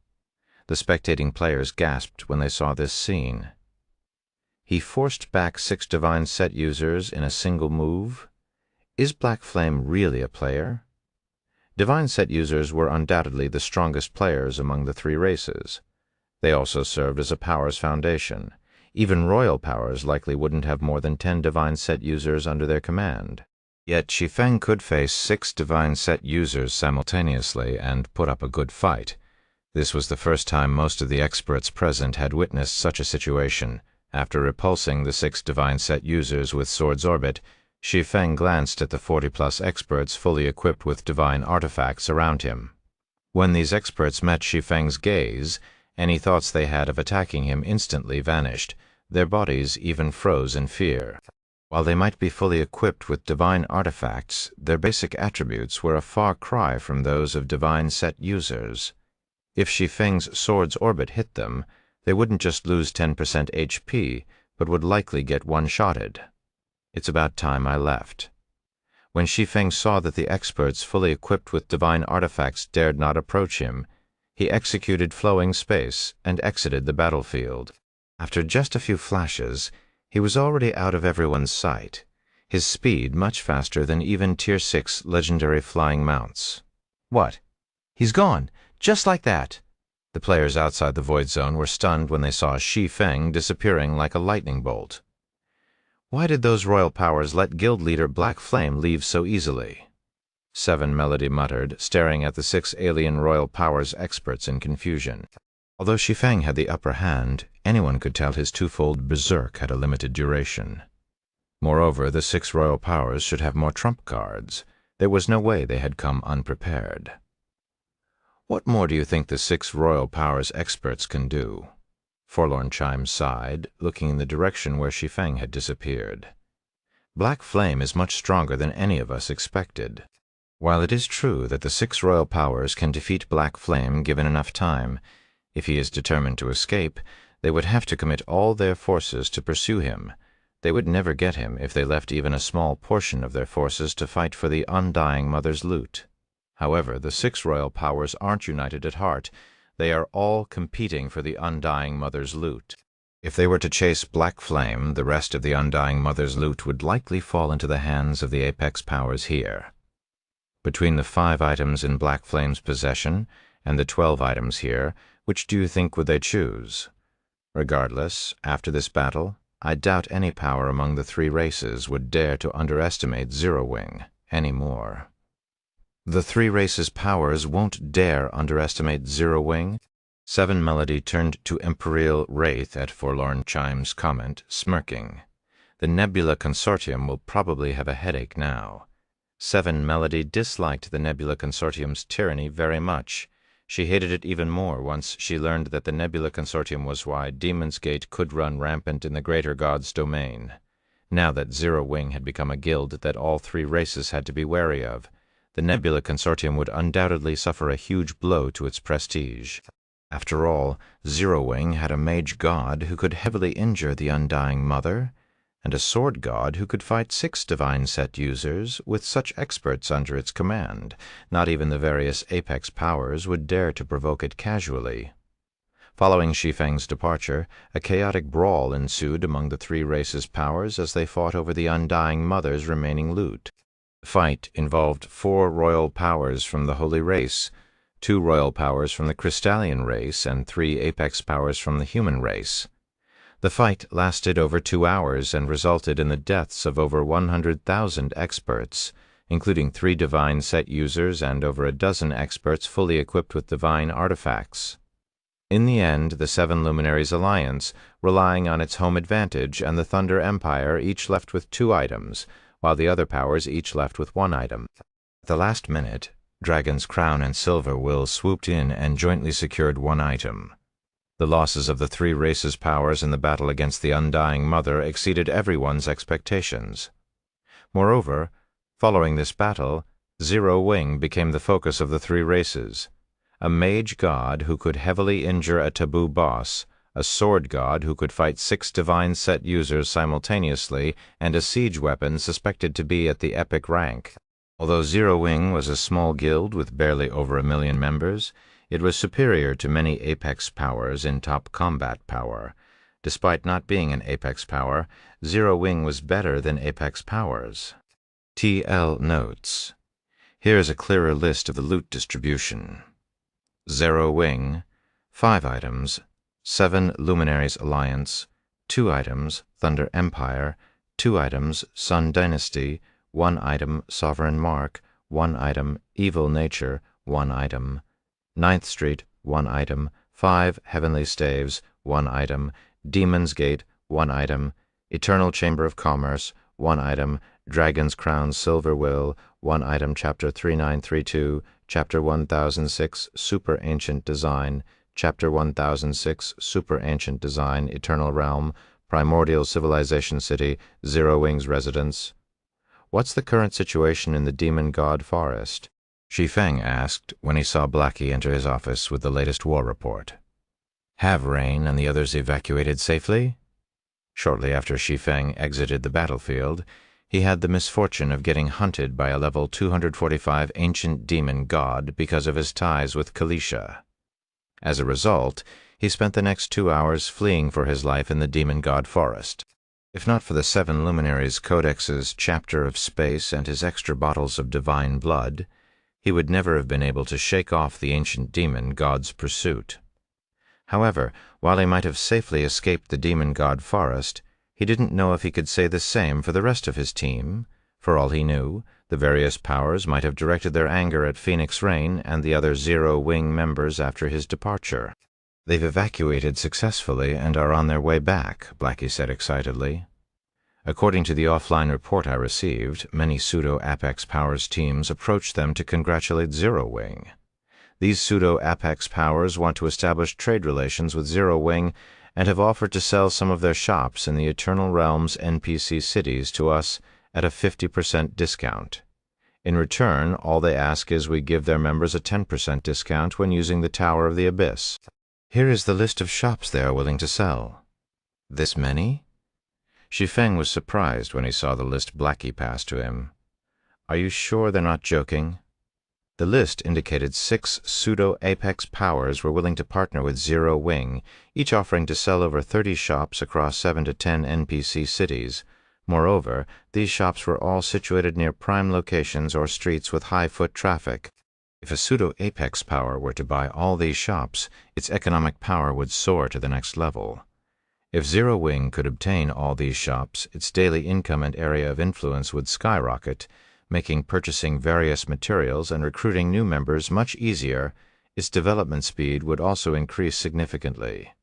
The spectating players gasped when they saw this scene. He forced back 6 divine set users in a single move? Is Black Flame really a player? Divine set users were undoubtedly the strongest players among the 3 races. They also served as a power's foundation. Even royal powers likely wouldn't have more than 10 divine set users under their command. Yet Shi Feng could face 6 divine set users simultaneously and put up a good fight. This was the first time most of the experts present had witnessed such a situation. After repulsing the 6 divine set users with Sword's Orbit, Shi Feng glanced at the 40-plus experts fully equipped with divine artifacts around him. When these experts met Shi Feng's gaze, any thoughts they had of attacking him instantly vanished. Their bodies even froze in fear. While they might be fully equipped with divine artifacts, their basic attributes were a far cry from those of divine set users. If Shi Feng's Sword's Orbit hit them, they wouldn't just lose 10% HP, but would likely get one-shotted. It's about time I left. When Shi Feng saw that the experts fully equipped with divine artifacts dared not approach him, he executed flowing space and exited the battlefield. After just a few flashes, he was already out of everyone's sight, his speed much faster than even Tier 6 legendary flying mounts. What? He's gone, just like that! The players outside the Void Zone were stunned when they saw Shi Feng disappearing like a lightning bolt. Why did those royal powers let guild leader Black Flame leave so easily? 7 Melody muttered, staring at the 6 alien royal powers experts in confusion. Although Shi Feng had the upper hand, anyone could tell his twofold berserk had a limited duration. Moreover, the 6 royal powers should have more trump cards. There was no way they had come unprepared. What more do you think the 6 royal powers experts can do? Forlorn Chimes sighed, looking in the direction where Shi Feng had disappeared. Black Flame is much stronger than any of us expected. While it is true that the 6 royal powers can defeat Black Flame given enough time, if he is determined to escape, they would have to commit all their forces to pursue him. They would never get him if they left even a small portion of their forces to fight for the Undying Mother's loot. However, the 6 royal powers aren't united at heart. They are all competing for the Undying Mother's loot. If they were to chase Black Flame, the rest of the Undying Mother's loot would likely fall into the hands of the Apex powers here. Between the 5 items in Black Flame's possession and the 12 items here, which do you think would they choose? Regardless, after this battle, I doubt any power among the 3 races would dare to underestimate Zero Wing any more. The 3 races' powers won't dare underestimate Zero Wing? 7 Melody turned to Imperial Wraith at Forlorn Chimes' comment, smirking. The Nebula Consortium will probably have a headache now. 7 Melody disliked the Nebula Consortium's tyranny very much. She hated it even more once she learned that the Nebula Consortium was why Demon's Gate could run rampant in the Greater God's domain. Now that Zero Wing had become a guild that all 3 races had to be wary of, the Nebula Consortium would undoubtedly suffer a huge blow to its prestige. After all, Zero Wing had a mage god who could heavily injure the Undying Mother, and a sword god who could fight 6 divine set users with such experts under its command. Not even the various Apex powers would dare to provoke it casually. Following Shi Feng's departure, a chaotic brawl ensued among the 3 races' powers as they fought over the Undying Mother's remaining loot. The fight involved 4 royal powers from the Holy Race, 2 royal powers from the Crystallian race, and 3 Apex powers from the human race. The fight lasted over 2 hours and resulted in the deaths of over 100,000 experts, including 3 divine set users and over a dozen experts fully equipped with divine artifacts. In the end, the 7 Luminaries Alliance, relying on its home advantage, and the Thunder Empire each left with 2 items, while the other powers each left with 1 item. At the last minute, Dragon's Crown and Silver Will swooped in and jointly secured 1 item. The losses of the 3 races' powers in the battle against the Undying Mother exceeded everyone's expectations. Moreover, following this battle, Zero Wing became the focus of the 3 races. a mage god who could heavily injure a taboo boss, a sword god who could fight 6 divine set users simultaneously, and a siege weapon suspected to be at the epic rank. Although Zero Wing was a small guild with barely over 1 million members, it was superior to many Apex powers in top combat power. Despite not being an Apex power, Zero Wing was better than Apex powers. TL Notes. Here is a clearer list of the loot distribution. Zero Wing, 5 items, 7 Luminaries Alliance, 2 items, Thunder Empire, 2 items, Sun Dynasty, 1 item, Sovereign Mark, 1 item, Evil Nature, 1 item, 9th Street, 1 item, 5 Heavenly Staves, 1 item, Demon's Gate, 1 item, Eternal Chamber of Commerce, 1 item, Dragon's Crown Silver Will, 1 item, Chapter 3932, Chapter 1006, Super Ancient Design, Chapter 1006, Super Ancient Design, Eternal Realm, Primordial Civilization City, Zero Wing's Residence. What's the current situation in the Demon God Forest? Shi Feng asked when he saw Blackie enter his office with the latest war report. Have Rain and the others evacuated safely? Shortly after Shi Feng exited the battlefield, he had the misfortune of getting hunted by a level 245 ancient demon god because of his ties with Kalisha. As a result, he spent the next 2 hours fleeing for his life in the demon god forest. If not for the 7 Luminaries Codex's chapter of space and his extra bottles of divine blood, he would never have been able to shake off the ancient demon god's pursuit. However, while he might have safely escaped the demon god forest, he didn't know if he could say the same for the rest of his team. For all he knew, the various powers might have directed their anger at Phoenix Rain and the other Zero Wing members after his departure. They've evacuated successfully and are on their way back, Blackie said excitedly. According to the offline report I received, many pseudo-Apex Powers teams approached them to congratulate Zero Wing. These pseudo-Apex Powers want to establish trade relations with Zero Wing and have offered to sell some of their shops in the Eternal Realms NPC cities to us at a 50% discount. In return, all they ask is we give their members a 10% discount when using the Tower of the Abyss. Here is the list of shops they are willing to sell. This many? Shi Feng was surprised when he saw the list Blackie passed to him. Are you sure they're not joking? The list indicated 6 pseudo-Apex powers were willing to partner with Zero Wing, each offering to sell over 30 shops across 7 to 10 NPC cities. Moreover, these shops were all situated near prime locations or streets with high foot traffic. If a pseudo-Apex power were to buy all these shops, its economic power would soar to the next level. If Zero Wing could obtain all these shops, its daily income and area of influence would skyrocket, making purchasing various materials and recruiting new members much easier. Its development speed would also increase significantly.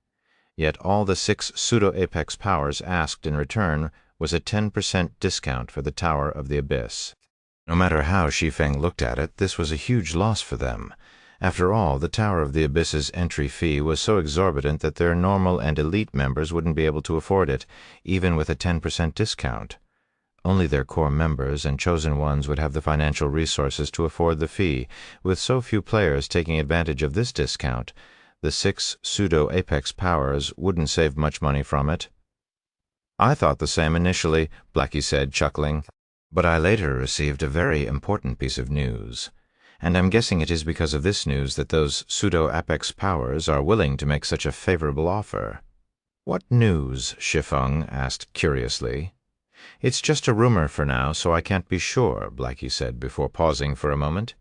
Yet all the 6 pseudo-Apex powers asked in return was a 10% discount for the Tower of the Abyss. No matter how Shi Feng looked at it, this was a huge loss for them. After all, the Tower of the Abyss's entry fee was so exorbitant that their normal and elite members wouldn't be able to afford it, even with a 10% discount. Only their core members and chosen ones would have the financial resources to afford the fee. With so few players taking advantage of this discount, the 6 pseudo-Apex powers wouldn't save much money from it. I thought the same initially, Blackie said, chuckling. But I later received a very important piece of news. And I'm guessing it is because of this news that those pseudo-Apex powers are willing to make such a favorable offer. What news? Shi Feng asked curiously. It's just a rumor for now, so I can't be sure, Blackie said before pausing for a moment.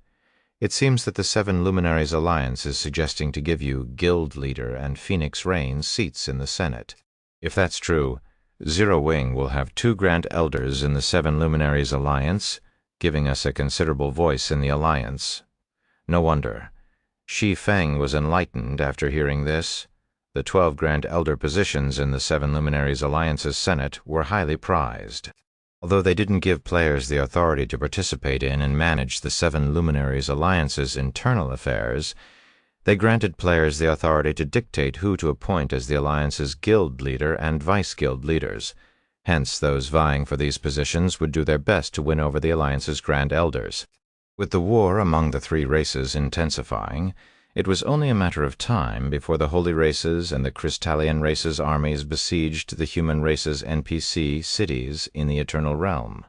It seems that the 7 Luminaries Alliance is suggesting to give you Guild Leader and Phoenix Rain seats in the Senate. If that's true, Zero Wing will have 2 Grand Elders in the 7 Luminaries Alliance, giving us a considerable voice in the Alliance. No wonder. Shi Feng was enlightened after hearing this. The 12 Grand Elder positions in the 7 Luminaries Alliance's Senate were highly prized. Although they didn't give players the authority to participate in and manage the 7 Luminaries Alliance's internal affairs, they granted players the authority to dictate who to appoint as the Alliance's guild leader and vice-guild leaders. Hence, those vying for these positions would do their best to win over the Alliance's Grand Elders. With the war among the 3 races intensifying, It was only a matter of time before the Holy Race's and the Crystallian Race's armies besieged the human race's NPC cities in the Eternal Realm.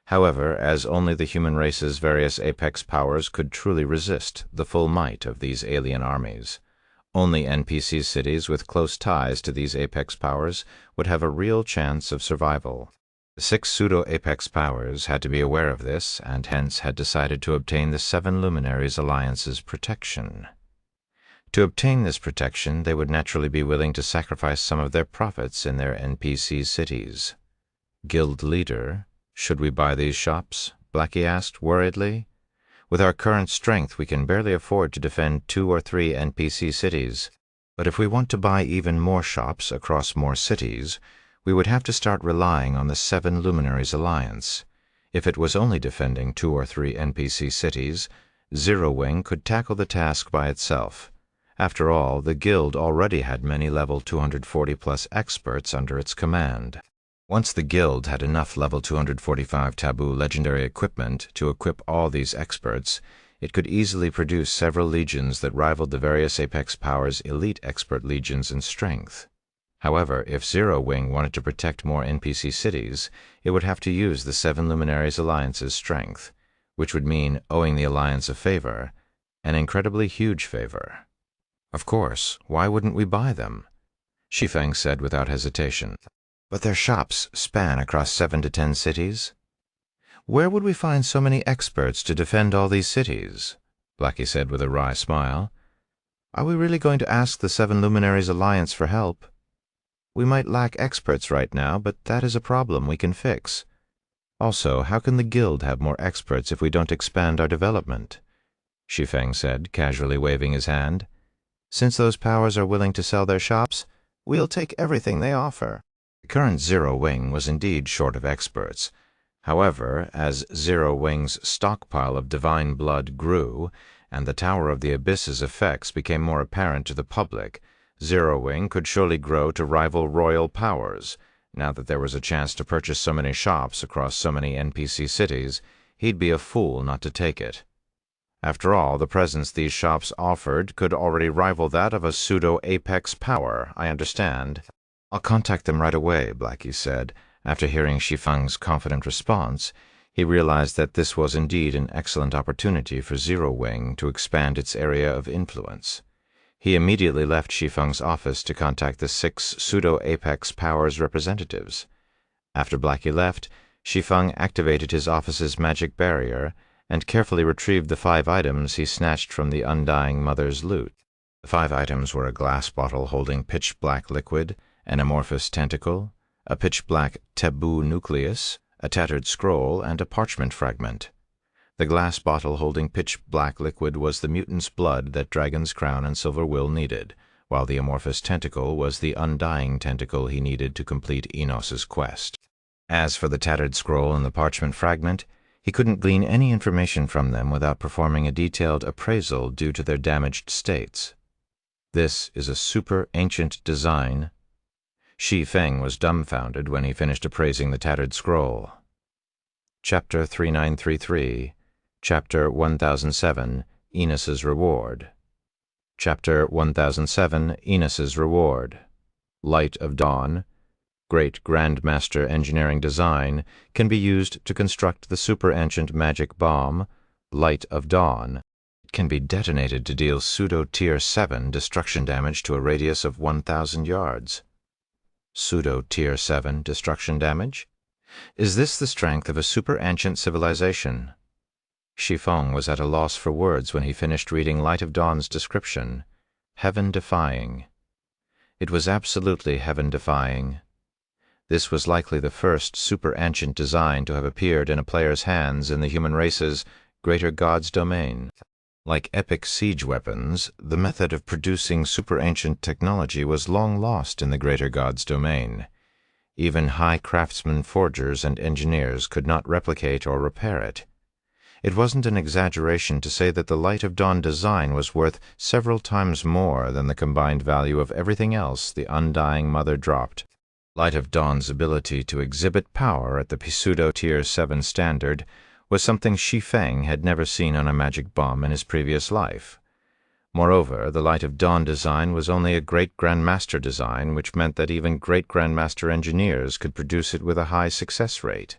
However, as only the human race's various apex powers could truly resist the full might of these alien armies, only NPC cities with close ties to these apex powers would have a real chance of survival. The 6 pseudo-apex powers had to be aware of this, and hence had decided to obtain the 7 Luminaries Alliance's protection. To obtain this protection, they would naturally be willing to sacrifice some of their profits in their NPC cities. Guild leader, should we buy these shops? Blackie asked worriedly. With our current strength, we can barely afford to defend 2 or 3 NPC cities. But if we want to buy even more shops across more cities, we would have to start relying on the 7 Luminaries Alliance. If it was only defending 2 or 3 NPC cities, Zero Wing could tackle the task by itself. After all, the Guild already had many level 240+ experts under its command. Once the Guild had enough level 245 taboo legendary equipment to equip all these experts, it could easily produce several legions that rivaled the various Apex Powers' elite expert legions in strength. However, if Zero Wing wanted to protect more NPC cities, it would have to use the 7 Luminaries Alliance's strength, which would mean owing the Alliance a favor, an incredibly huge favor. Of course, why wouldn't we buy them? Shi Feng said without hesitation. But their shops span across 7 to 10 cities. Where would we find so many experts to defend all these cities? Blackie said with a wry smile. Are we really going to ask the 7 Luminaries Alliance for help? We might lack experts right now, but that is a problem we can fix. Also, how can the Guild have more experts if we don't expand our development? Shi Feng said, casually waving his hand. Since those powers are willing to sell their shops, we'll take everything they offer. The current Zero Wing was indeed short of experts. However, as Zero Wing's stockpile of divine blood grew, and the Tower of the Abyss's effects became more apparent to the public, Zero Wing could surely grow to rival royal powers. Now that there was a chance to purchase so many shops across so many NPC cities, he'd be a fool not to take it. After all, the presence these shops offered could already rival that of a pseudo-apex power, I understand. I'll contact them right away, Blackie said. After hearing Shi Feng's confident response, he realized that this was indeed an excellent opportunity for Zero Wing to expand its area of influence. He immediately left Shi Feng's office to contact the 6 pseudo-apex powers representatives. After Blackie left, Shi Feng activated his office's magic barrier and carefully retrieved the 5 items he snatched from the Undying Mother's loot. The 5 items were a glass bottle holding pitch-black liquid, an amorphous tentacle, a pitch-black taboo nucleus, a tattered scroll, and a parchment fragment. The glass bottle holding pitch-black liquid was the mutant's blood that Dragon's Crown and Silver Will needed, while the amorphous tentacle was the undying tentacle he needed to complete Enos's quest. As for the tattered scroll and the parchment fragment, he couldn't glean any information from them without performing a detailed appraisal due to their damaged states. This is a super-ancient design. Shi Feng was dumbfounded when he finished appraising the tattered scroll. Chapter 3933, Chapter 1007, Enos's Reward. Chapter 1007, Enos's Reward. Light of Dawn, Great Grandmaster Engineering Design, can be used to construct the super-ancient magic bomb, Light of Dawn. It can be detonated to deal pseudo-tier 7 destruction damage to a radius of 1,000 yards. Pseudo-tier 7 destruction damage? Is this the strength of a super-ancient civilization? Shi Feng was at a loss for words when he finished reading Light of Dawn's description. Heaven-defying. It was absolutely heaven-defying. This was likely the first super-ancient design to have appeared in a player's hands in the human race's Greater God's domain. Like epic siege weapons, the method of producing super-ancient technology was long lost in the Greater God's domain. Even high craftsmen, forgers, and engineers could not replicate or repair it. It wasn't an exaggeration to say that the Light of Dawn design was worth several times more than the combined value of everything else the Undying Mother dropped. Light of Dawn's ability to exhibit power at the pseudo-tier 7 standard was something Shi Feng had never seen on a magic bomb in his previous life. Moreover, the Light of Dawn design was only a Great Grandmaster design, which meant that even Great Grandmaster engineers could produce it with a high success rate.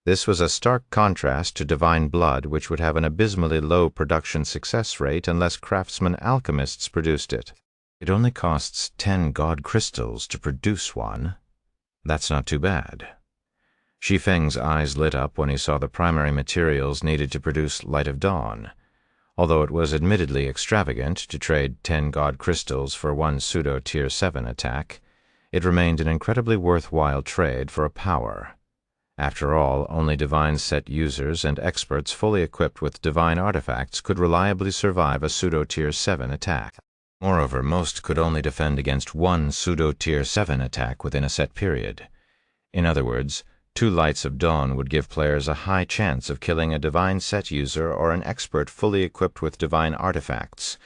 This was a stark contrast to Divine Blood, which would have an abysmally low production success rate unless craftsman alchemists produced it. It only costs 10 God crystals to produce one. That's not too bad. Shi Feng's eyes lit up when he saw the primary materials needed to produce Light of Dawn. Although it was admittedly extravagant to trade 10 God crystals for one pseudo Tier 7 attack, it remained an incredibly worthwhile trade for a power. After all, only Divine Set users and experts fully equipped with Divine artifacts could reliably survive a pseudo Tier 7 attack. Moreover, most could only defend against one pseudo Tier 7 attack within a set period. In other words, 2 Lights of Dawn would give players a high chance of killing a Divine Set user or an expert fully equipped with Divine artifacts.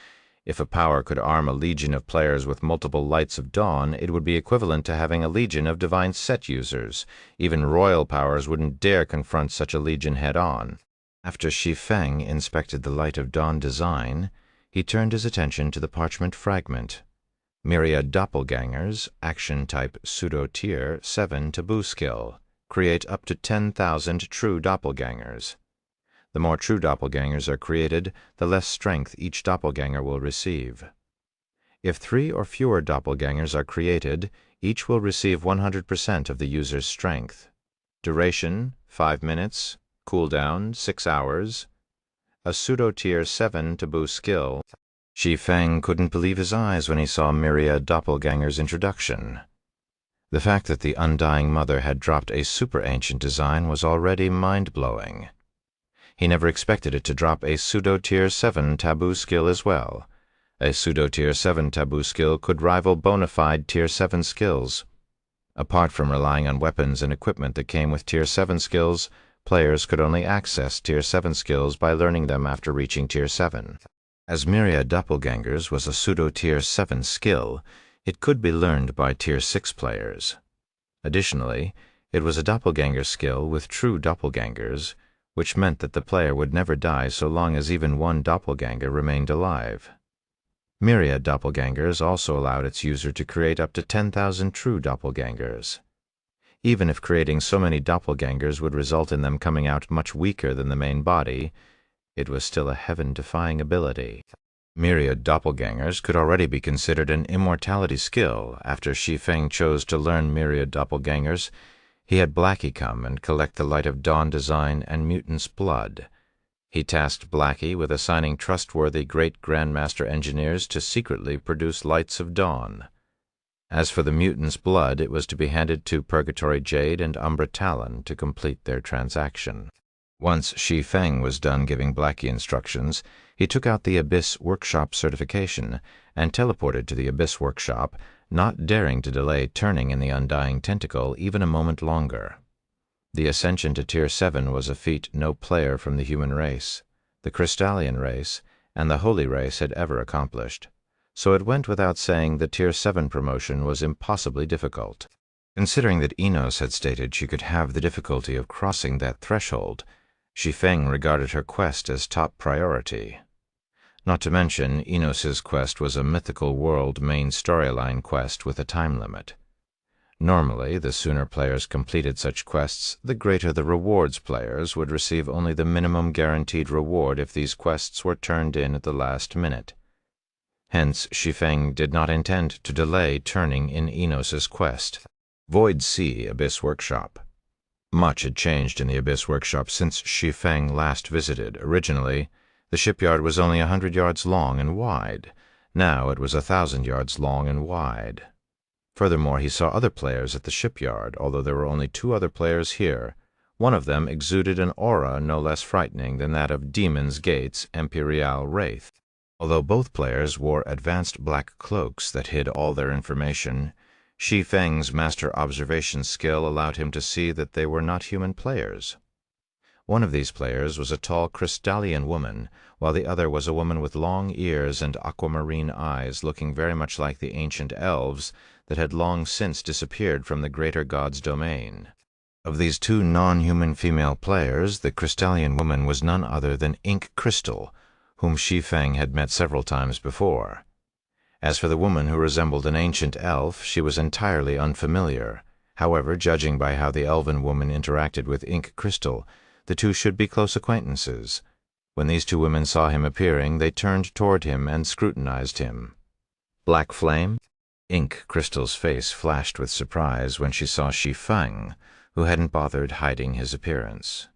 If a power could arm a legion of players with multiple Lights of Dawn, it would be equivalent to having a legion of Divine Set users. Even royal powers wouldn't dare confront such a legion head-on. After Shi Feng inspected the Light of Dawn design, he turned his attention to the parchment fragment. Myriad Doppelgangers, Action Type Pseudo Tier 7 Taboo Skill. Create up to 10,000 true doppelgangers. The more true doppelgangers are created, the less strength each doppelganger will receive. If 3 or fewer doppelgangers are created, each will receive 100% of the user's strength. Duration, 5 minutes. Cooldown, 6 hours. A pseudo-tier 7 taboo skill. Shi Feng couldn't believe his eyes when he saw Myriad Doppelganger's introduction. The fact that the Undying Mother had dropped a super-ancient design was already mind-blowing. He never expected it to drop a pseudo-tier 7 taboo skill as well. A pseudo-tier 7 taboo skill could rival bona fide tier 7 skills. Apart from relying on weapons and equipment that came with tier 7 skills, players could only access tier 7 skills by learning them after reaching tier 7. As Myriad Doppelgangers was a pseudo-tier 7 skill, it could be learned by tier 6 players. Additionally, it was a doppelganger skill with true doppelgangers, which meant that the player would never die so long as even one doppelganger remained alive. Myriad Doppelgangers also allowed its user to create up to 10,000 true doppelgangers. Even if creating so many doppelgangers would result in them coming out much weaker than the main body, it was still a heaven-defying ability. Myriad Doppelgangers could already be considered an immortality skill. After Shi Feng chose to learn Myriad Doppelgangers, he had Blackie come and collect the Light of Dawn design and Mutant's Blood. He tasked Blackie with assigning trustworthy Great Grandmaster engineers to secretly produce Lights of Dawn. As for the Mutant's Blood, it was to be handed to Purgatory Jade and Umbra Talon to complete their transaction. Once Shi Feng was done giving Blackie instructions, he took out the Abyss Workshop certification and teleported to the Abyss Workshop, not daring to delay turning in the Undying Tentacle even a moment longer. The ascension to Tier 7 was a feat no player from the human race, the Crystallian race, and the Holy race had ever accomplished, so it went without saying that Tier 7 promotion was impossibly difficult. Considering that Enos had stated she could have the difficulty of crossing that threshold, Shi Feng regarded her quest as top priority. Not to mention, Enos's quest was a mythical world main storyline quest with a time limit. Normally, the sooner players completed such quests, the greater the rewards. Players would receive only the minimum guaranteed reward if these quests were turned in at the last minute. Hence, Shi Feng did not intend to delay turning in Enos's quest. Void Sea Abyss Workshop. Much had changed in the Abyss Workshop since Shi Feng last visited. Originally, the shipyard was only 100 yards long and wide. Now it was 1,000 yards long and wide. Furthermore, he saw other players at the shipyard, although there were only 2 other players here. One of them exuded an aura no less frightening than that of Demon's Gate's Imperial Wraith. Although both players wore advanced black cloaks that hid all their information, Shi Feng's master observation skill allowed him to see that they were not human players. One of these players was a tall Crystallian woman, while the other was a woman with long ears and aquamarine eyes looking very much like the ancient elves that had long since disappeared from the greater god's domain. Of these 2 non-human female players, the Crystallian woman was none other than Ink Crystal, whom Shi Feng had met several times before. As for the woman who resembled an ancient elf, she was entirely unfamiliar. However, judging by how the elven woman interacted with Ink Crystal, the two should be close acquaintances. When these two women saw him appearing, they turned toward him and scrutinized him. Black Flame? Ink Crystal's face flashed with surprise when she saw Shi Feng, who hadn't bothered hiding his appearance.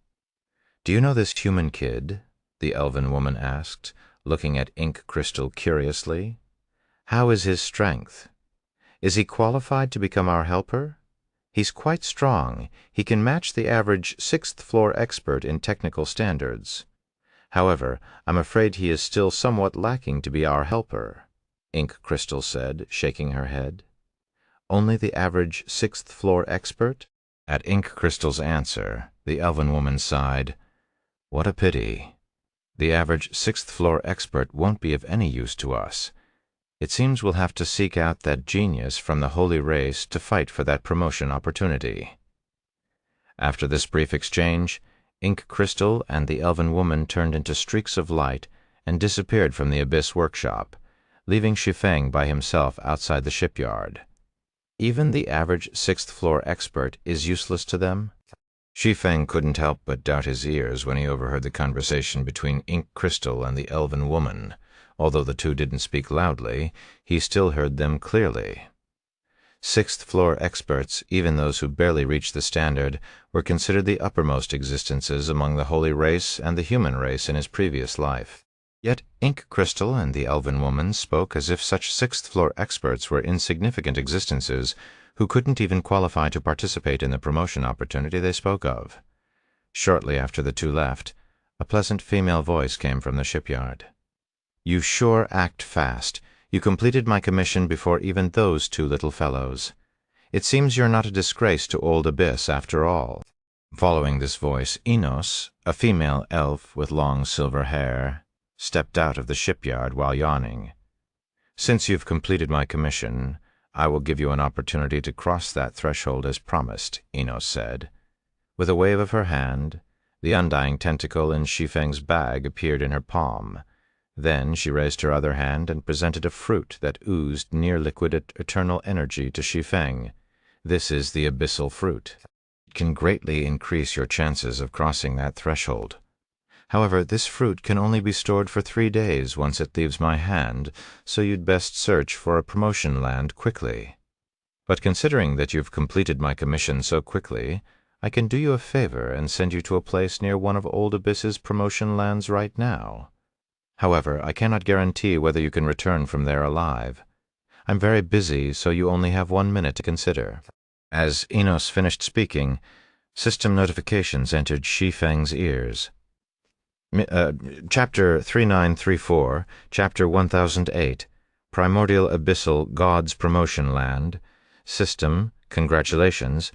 "Do you know this human kid?" the elven woman asked, looking at Ink Crystal curiously. "How is his strength? Is he qualified to become our helper? He's quite strong. He can match the average sixth-floor expert in technical standards. However, I'm afraid he is still somewhat lacking to be our helper," Ink Crystal said, shaking her head. "Only the average sixth-floor expert?" At Ink Crystal's answer, the elven woman sighed. "What a pity. The average sixth-floor expert won't be of any use to us. It seems we'll have to seek out that genius from the holy race to fight for that promotion opportunity." After this brief exchange, Ink Crystal and the elven woman turned into streaks of light and disappeared from the Abyss workshop, leaving Shi Feng by himself outside the shipyard. Even the average sixth-floor expert is useless to them? Shi Feng couldn't help but doubt his ears when he overheard the conversation between Ink Crystal and the elven woman. Although the two didn't speak loudly, he still heard them clearly. Sixth-floor experts, even those who barely reached the standard, were considered the uppermost existences among the holy race and the human race in his previous life. Yet Ink Crystal and the elven woman spoke as if such sixth-floor experts were insignificant existences who couldn't even qualify to participate in the promotion opportunity they spoke of. Shortly after the two left, a pleasant female voice came from the shipyard. "You sure act fast. You completed my commission before even those two little fellows. It seems you're not a disgrace to old Abyss after all." Following this voice, Enos, a female elf with long silver hair, stepped out of the shipyard while yawning. "Since you've completed my commission, I will give you an opportunity to cross that threshold as promised," Enos said. With a wave of her hand, the undying tentacle in Shi Feng's bag appeared in her palm. Then she raised her other hand and presented a fruit that oozed near-liquid eternal energy to Shi Feng. "This is the abyssal fruit. It can greatly increase your chances of crossing that threshold. However, this fruit can only be stored for 3 days once it leaves my hand, so you'd best search for a promotion land quickly. But considering that you've completed my commission so quickly, I can do you a favor and send you to a place near one of Old Abyss's promotion lands right now. However, I cannot guarantee whether you can return from there alive. I'm very busy, so you only have 1 minute to consider." As Enos finished speaking, system notifications entered Shi Feng's ears. Chapter 3934, Chapter 1008, Primordial Abyssal Gods Promotion Land. System, congratulations.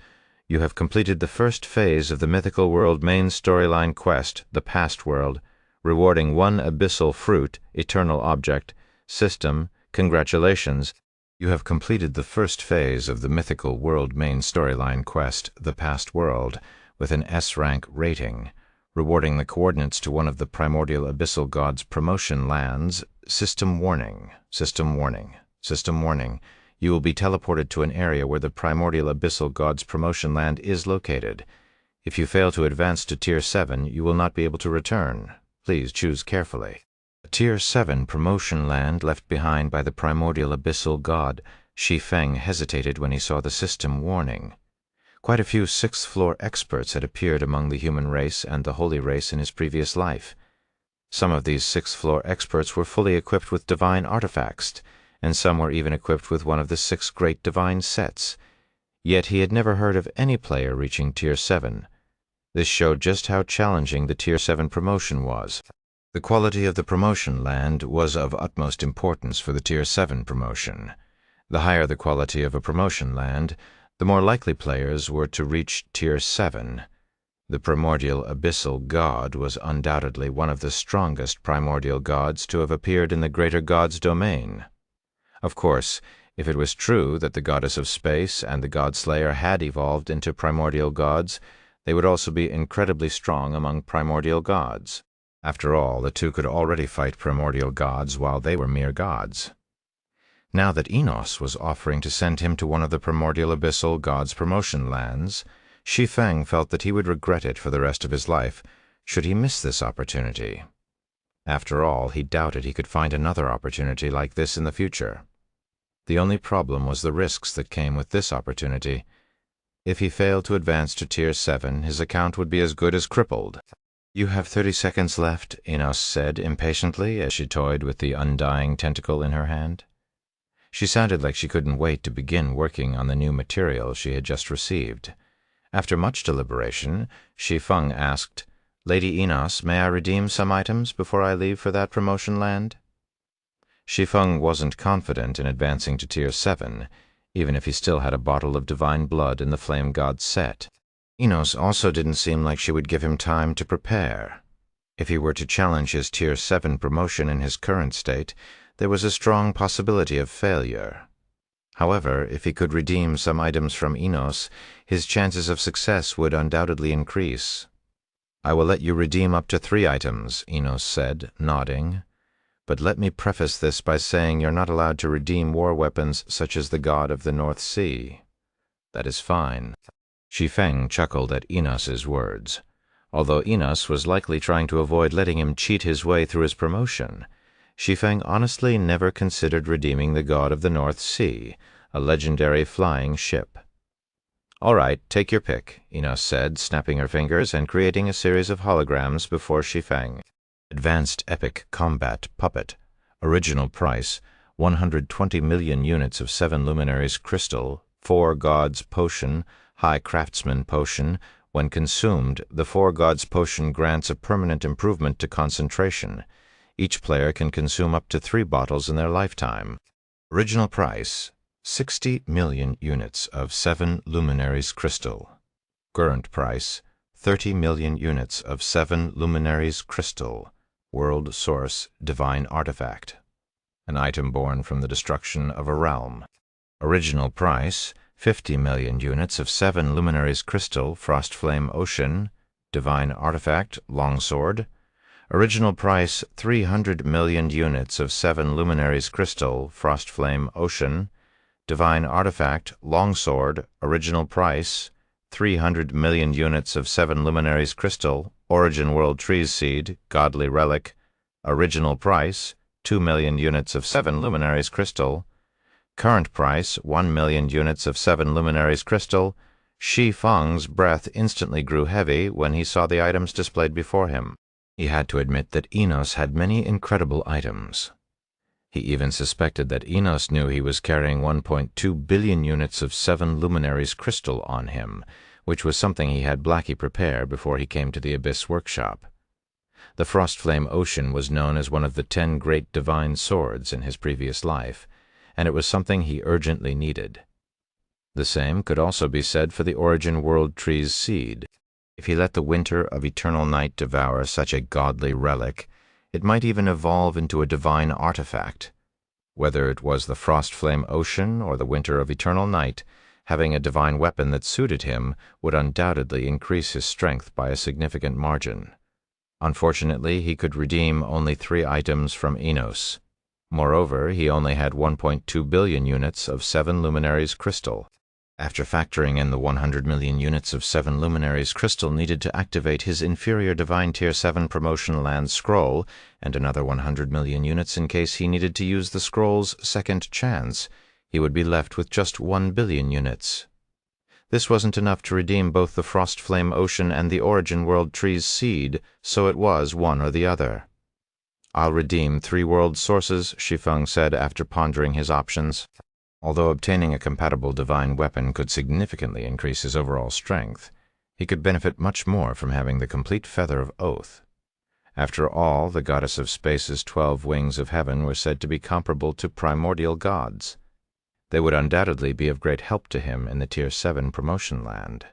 You have completed the first phase of the Mythical World main storyline quest, The Past World, rewarding 1 abyssal fruit, eternal object. System, congratulations. You have completed the first phase of the Mythical World main storyline quest, The Past World, with an S-rank rating, rewarding the coordinates to one of the Primordial Abyssal Gods promotion lands. System warning. System warning. System warning. You will be teleported to an area where the Primordial Abyssal Gods promotion land is located. If you fail to advance to Tier 7, you will not be able to return. Please choose carefully. A Tier 7 promotion land left behind by the Primordial Abyssal God. Shi Feng hesitated when he saw the system warning. Quite a few sixth-floor experts had appeared among the human race and the holy race in his previous life. Some of these sixth-floor experts were fully equipped with divine artifacts, and some were even equipped with one of the 6 great divine sets. Yet he had never heard of any player reaching Tier 7. This showed just how challenging the Tier 7 promotion was. The quality of the promotion land was of utmost importance for the Tier 7 promotion. The higher the quality of a promotion land, the more likely players were to reach Tier 7. The Primordial Abyssal God was undoubtedly one of the strongest primordial gods to have appeared in the Greater God's domain. Of course, if it was true that the Goddess of Space and the God-Slayer had evolved into primordial gods, they would also be incredibly strong among primordial gods. After all, the two could already fight primordial gods while they were mere gods. Now that Enos was offering to send him to one of the primordial abyssal gods' promotion lands, Shi Feng felt that he would regret it for the rest of his life should he miss this opportunity. After all, he doubted he could find another opportunity like this in the future. The only problem was the risks that came with this opportunity. If he failed to advance to Tier 7, his account would be as good as crippled. "You have 30 seconds left," Enos said impatiently as she toyed with the undying tentacle in her hand. She sounded like she couldn't wait to begin working on the new material she had just received. After much deliberation, Shi Feng asked, "Lady Enos, may I redeem some items before I leave for that promotion land?" Shi Feng wasn't confident in advancing to Tier 7, even if he still had a bottle of divine blood in the Flame God's set. Enos also didn't seem like she would give him time to prepare. If he were to challenge his Tier 7 promotion in his current state, there was a strong possibility of failure. However, if he could redeem some items from Enos, his chances of success would undoubtedly increase. "I will let you redeem up to 3 items," Enos said, nodding. "But let me preface this by saying you're not allowed to redeem war weapons such as the God of the North Sea." "That is fine." Shi Feng chuckled at Enos's words. Although Enos was likely trying to avoid letting him cheat his way through his promotion, Shi Feng honestly never considered redeeming the God of the North Sea, a legendary flying ship. "All right, take your pick," Enos said, snapping her fingers and creating a series of holograms before Shi Feng. Advanced Epic Combat Puppet. Original price, 120 million units of 7 luminaries crystal, 4 gods potion, High Craftsman potion. When consumed, the 4 gods potion grants a permanent improvement to concentration. Each player can consume up to 3 bottles in their lifetime. Original price, 60 million units of 7 luminaries crystal. Current price, 30 million units of 7 luminaries crystal. World source, divine artifact. An item born from the destruction of a realm. Original price, 50 million units of 7 luminaries crystal, Frostflame Ocean. Divine artifact, longsword. Original price, 300 million units of 7 luminaries crystal, Frostflame Ocean. Divine artifact, longsword. Original price, 300 million units of 7 luminaries crystal, Origin World Trees Seed, godly relic. Original price, 2 million units of 7 luminaries crystal. Current price, 1 million units of 7 luminaries crystal. Shi Feng's breath instantly grew heavy when he saw the items displayed before him. He had to admit that Enos had many incredible items. He even suspected that Enos knew he was carrying 1.2 billion units of 7 luminaries crystal on him, which was something he had Blackie prepare before he came to the Abyss Workshop. The Frostflame Ocean was known as one of the 10 great divine swords in his previous life, and it was something he urgently needed. The same could also be said for the Origin World Trees Seed. If he let the winter of eternal night devour such a godly relic, it might even evolve into a divine artifact. Whether it was the Frostflame Ocean or the winter of eternal night, having a divine weapon that suited him would undoubtedly increase his strength by a significant margin. Unfortunately, he could redeem only 3 items from Enos. Moreover, he only had 1.2 billion units of 7 luminaries crystal. After factoring in the 100 million units of 7 luminaries crystal needed to activate his inferior divine Tier 7 promotion land scroll, and another 100 million units in case he needed to use the scroll's second chance, he would be left with just 1 billion units. This wasn't enough to redeem both the Frostflame Ocean and the Origin World Trees Seed, so it was one or the other. "I'll redeem 3 world sources," Shi Feng said after pondering his options. Although obtaining a compatible divine weapon could significantly increase his overall strength, he could benefit much more from having the complete Feather of Oath. After all, the goddess of space's 12 wings of heaven were said to be comparable to primordial gods. They would undoubtedly be of great help to him in the Tier 7 promotion land.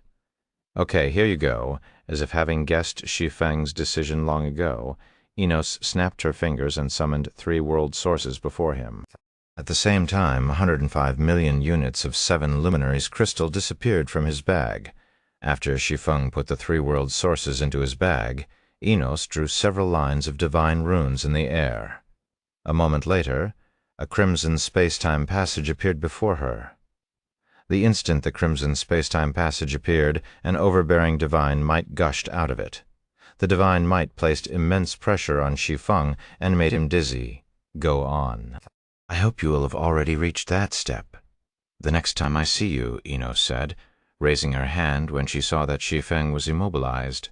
"Okay, here you go." As if having guessed Shi Feng's decision long ago, Enos snapped her fingers and summoned 3 world sources before him. At the same time, 105 million units of 7 luminaries crystal disappeared from his bag. After Shi Feng put the 3 world sources into his bag, Enos drew several lines of divine runes in the air. A moment later, a crimson space-time passage appeared before her. The instant the crimson space-time passage appeared, an overbearing divine might gushed out of it. The divine might placed immense pressure on Shi Feng and made him dizzy. Go on. I hope you will have already reached that step. The next time I see you, Enos said, raising her hand when she saw that Shi Feng was immobilized.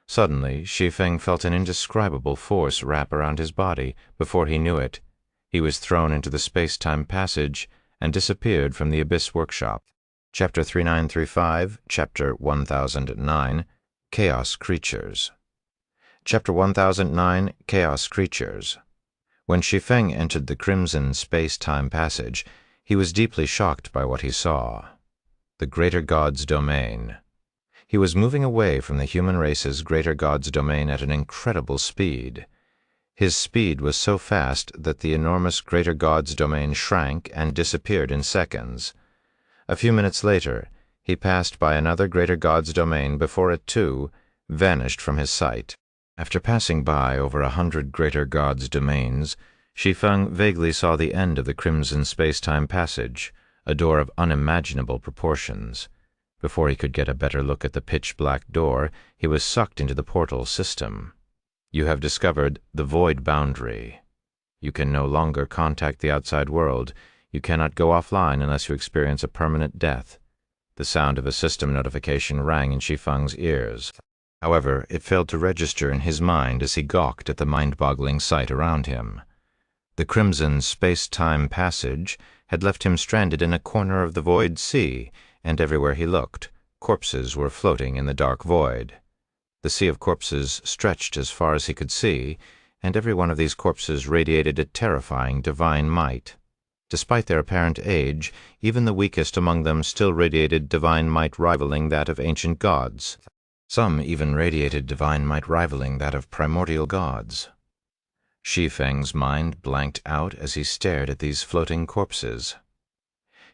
Suddenly, Shi Feng felt an indescribable force wrap around his body. Before he knew it, he was thrown into the space-time passage and disappeared from the Abyss Workshop. Chapter 3935, Chapter 1009, Chaos Creatures. Chapter 1009, Chaos Creatures. When Shi Feng entered the crimson space-time passage, he was deeply shocked by what he saw. The Greater God's domain. He was moving away from the human race's Greater God's domain at an incredible speed. His speed was so fast that the enormous Greater God's domain shrank and disappeared in seconds. A few minutes later, he passed by another Greater God's domain before it, too, vanished from his sight. After passing by over 100 Greater God's domains, Shi Feng vaguely saw the end of the crimson space-time passage, a door of unimaginable proportions. Before he could get a better look at the pitch-black door, he was sucked into the portal system. You have discovered the void boundary. You can no longer contact the outside world. You cannot go offline unless you experience a permanent death. The sound of a system notification rang in Shi Feng's ears. However, it failed to register in his mind as he gawked at the mind-boggling sight around him. The crimson space-time passage had left him stranded in a corner of the void sea, and everywhere he looked, corpses were floating in the dark void. The sea of corpses stretched as far as he could see, and every one of these corpses radiated a terrifying divine might. Despite their apparent age, even the weakest among them still radiated divine might rivaling that of ancient gods. Some even radiated divine might rivaling that of primordial gods. Shi Feng's mind blanked out as he stared at these floating corpses.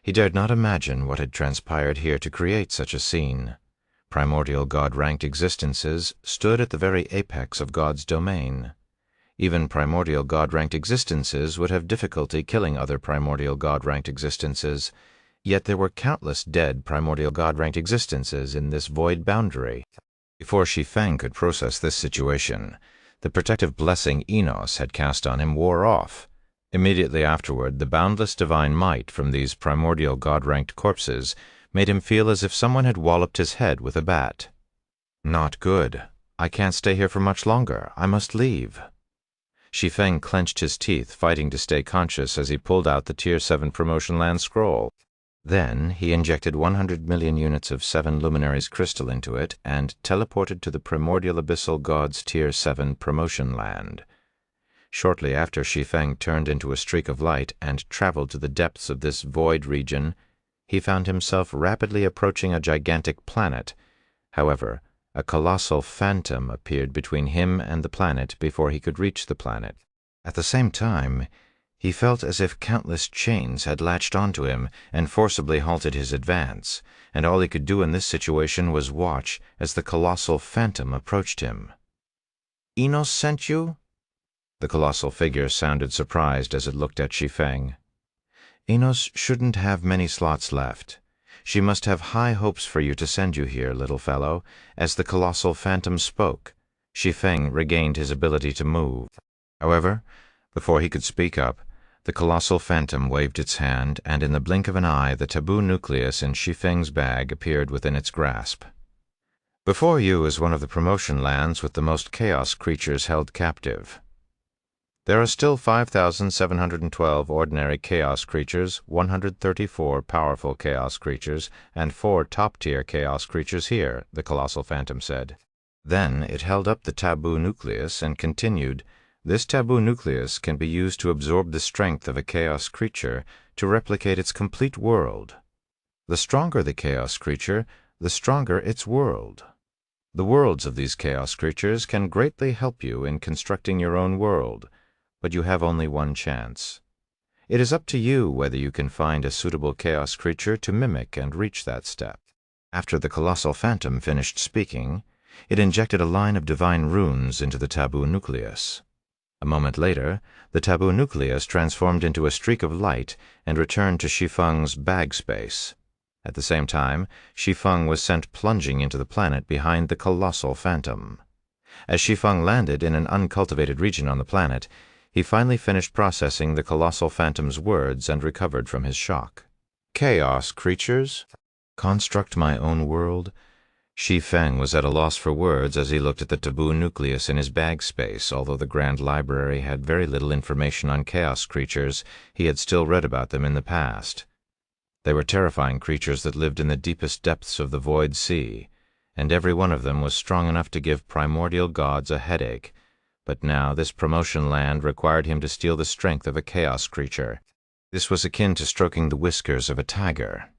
He dared not imagine what had transpired here to create such a scene. Primordial god-ranked existences stood at the very apex of God's domain. Even primordial god-ranked existences would have difficulty killing other primordial god-ranked existences, yet there were countless dead primordial god-ranked existences in this void boundary. Before Shi Feng could process this situation, the protective blessing Enos had cast on him wore off. Immediately afterward, the boundless divine might from these primordial god-ranked corpses made him feel as if someone had walloped his head with a bat. Not good. I can't stay here for much longer. I must leave. Shi Feng clenched his teeth, fighting to stay conscious as he pulled out the Tier 7 Promotion Land scroll. Then he injected 100 million units of 7 Luminaries crystal into it and teleported to the primordial abyssal god's Tier 7 Promotion Land. Shortly after Shi Feng turned into a streak of light and traveled to the depths of this void region, he found himself rapidly approaching a gigantic planet. However, a colossal phantom appeared between him and the planet before he could reach the planet. At the same time, he felt as if countless chains had latched onto him and forcibly halted his advance, and all he could do in this situation was watch as the colossal phantom approached him. "Enos sent you?" The colossal figure sounded surprised as it looked at Shi Feng. "Enos shouldn't have many slots left. She must have high hopes for you to send you here, little fellow." As the colossal phantom spoke, Shi Feng regained his ability to move. However, before he could speak up, the colossal phantom waved its hand, and in the blink of an eye the taboo nucleus in Shi Feng's bag appeared within its grasp. "Before you is one of the promotion lands with the most chaos creatures held captive. There are still 5,712 ordinary chaos creatures, 134 powerful chaos creatures, and 4 top-tier chaos creatures here," the colossal phantom said. Then it held up the taboo nucleus and continued, "This taboo nucleus can be used to absorb the strength of a chaos creature to replicate its complete world. The stronger the chaos creature, the stronger its world. The worlds of these chaos creatures can greatly help you in constructing your own world, but you have only one chance. It is up to you whether you can find a suitable chaos creature to mimic and reach that step." After the colossal phantom finished speaking, It injected a line of divine runes into the taboo nucleus. A moment later, the taboo nucleus transformed into a streak of light and returned to Shi Feng's bag space. At the same time, Shi Feng was sent plunging into the planet behind the colossal phantom. As Shi Feng landed in an uncultivated region on the planet, he finally finished processing the colossal phantom's words and recovered from his shock. Chaos creatures? Construct my own world? Shi Feng was at a loss for words as he looked at the taboo nucleus in his bag space. Although the Grand Library had very little information on chaos creatures, he had still read about them in the past. They were terrifying creatures that lived in the deepest depths of the void sea, and every one of them was strong enough to give primordial gods a headache. But now this promotion land required him to steal the strength of a chaos creature. This was akin to stroking the whiskers of a tiger.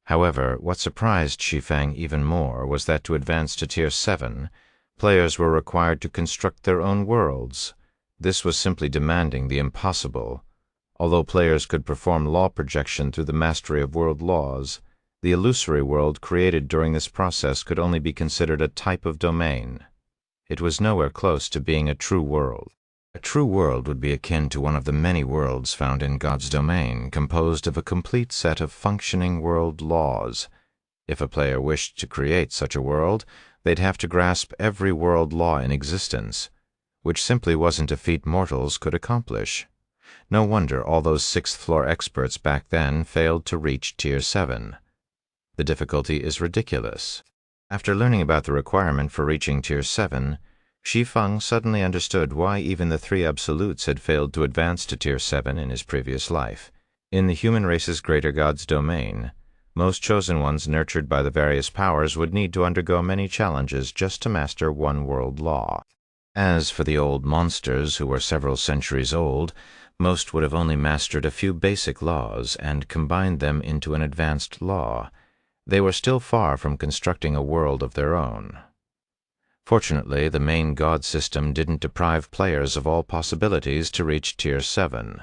However, what surprised Shi Feng even more was that to advance to Tier 7, players were required to construct their own worlds. This was simply demanding the impossible. Although players could perform law projection through the mastery of world laws, the illusory world created during this process could only be considered a type of domain. It was nowhere close to being a true world. A true world would be akin to one of the many worlds found in God's domain, composed of a complete set of functioning world laws. If a player wished to create such a world, they'd have to grasp every world law in existence, which simply wasn't a feat mortals could accomplish. No wonder all those sixth-floor experts back then failed to reach Tier 7. The difficulty is ridiculous. After learning about the requirement for reaching Tier 7, Shi Feng suddenly understood why even the three absolutes had failed to advance to Tier 7 in his previous life. In the human race's greater god's domain, most chosen ones nurtured by the various powers would need to undergo many challenges just to master one world law. As for the old monsters who were several centuries old, most would have only mastered a few basic laws and combined them into an advanced law. They were still far from constructing a world of their own. Fortunately, the main god system didn't deprive players of all possibilities to reach Tier 7.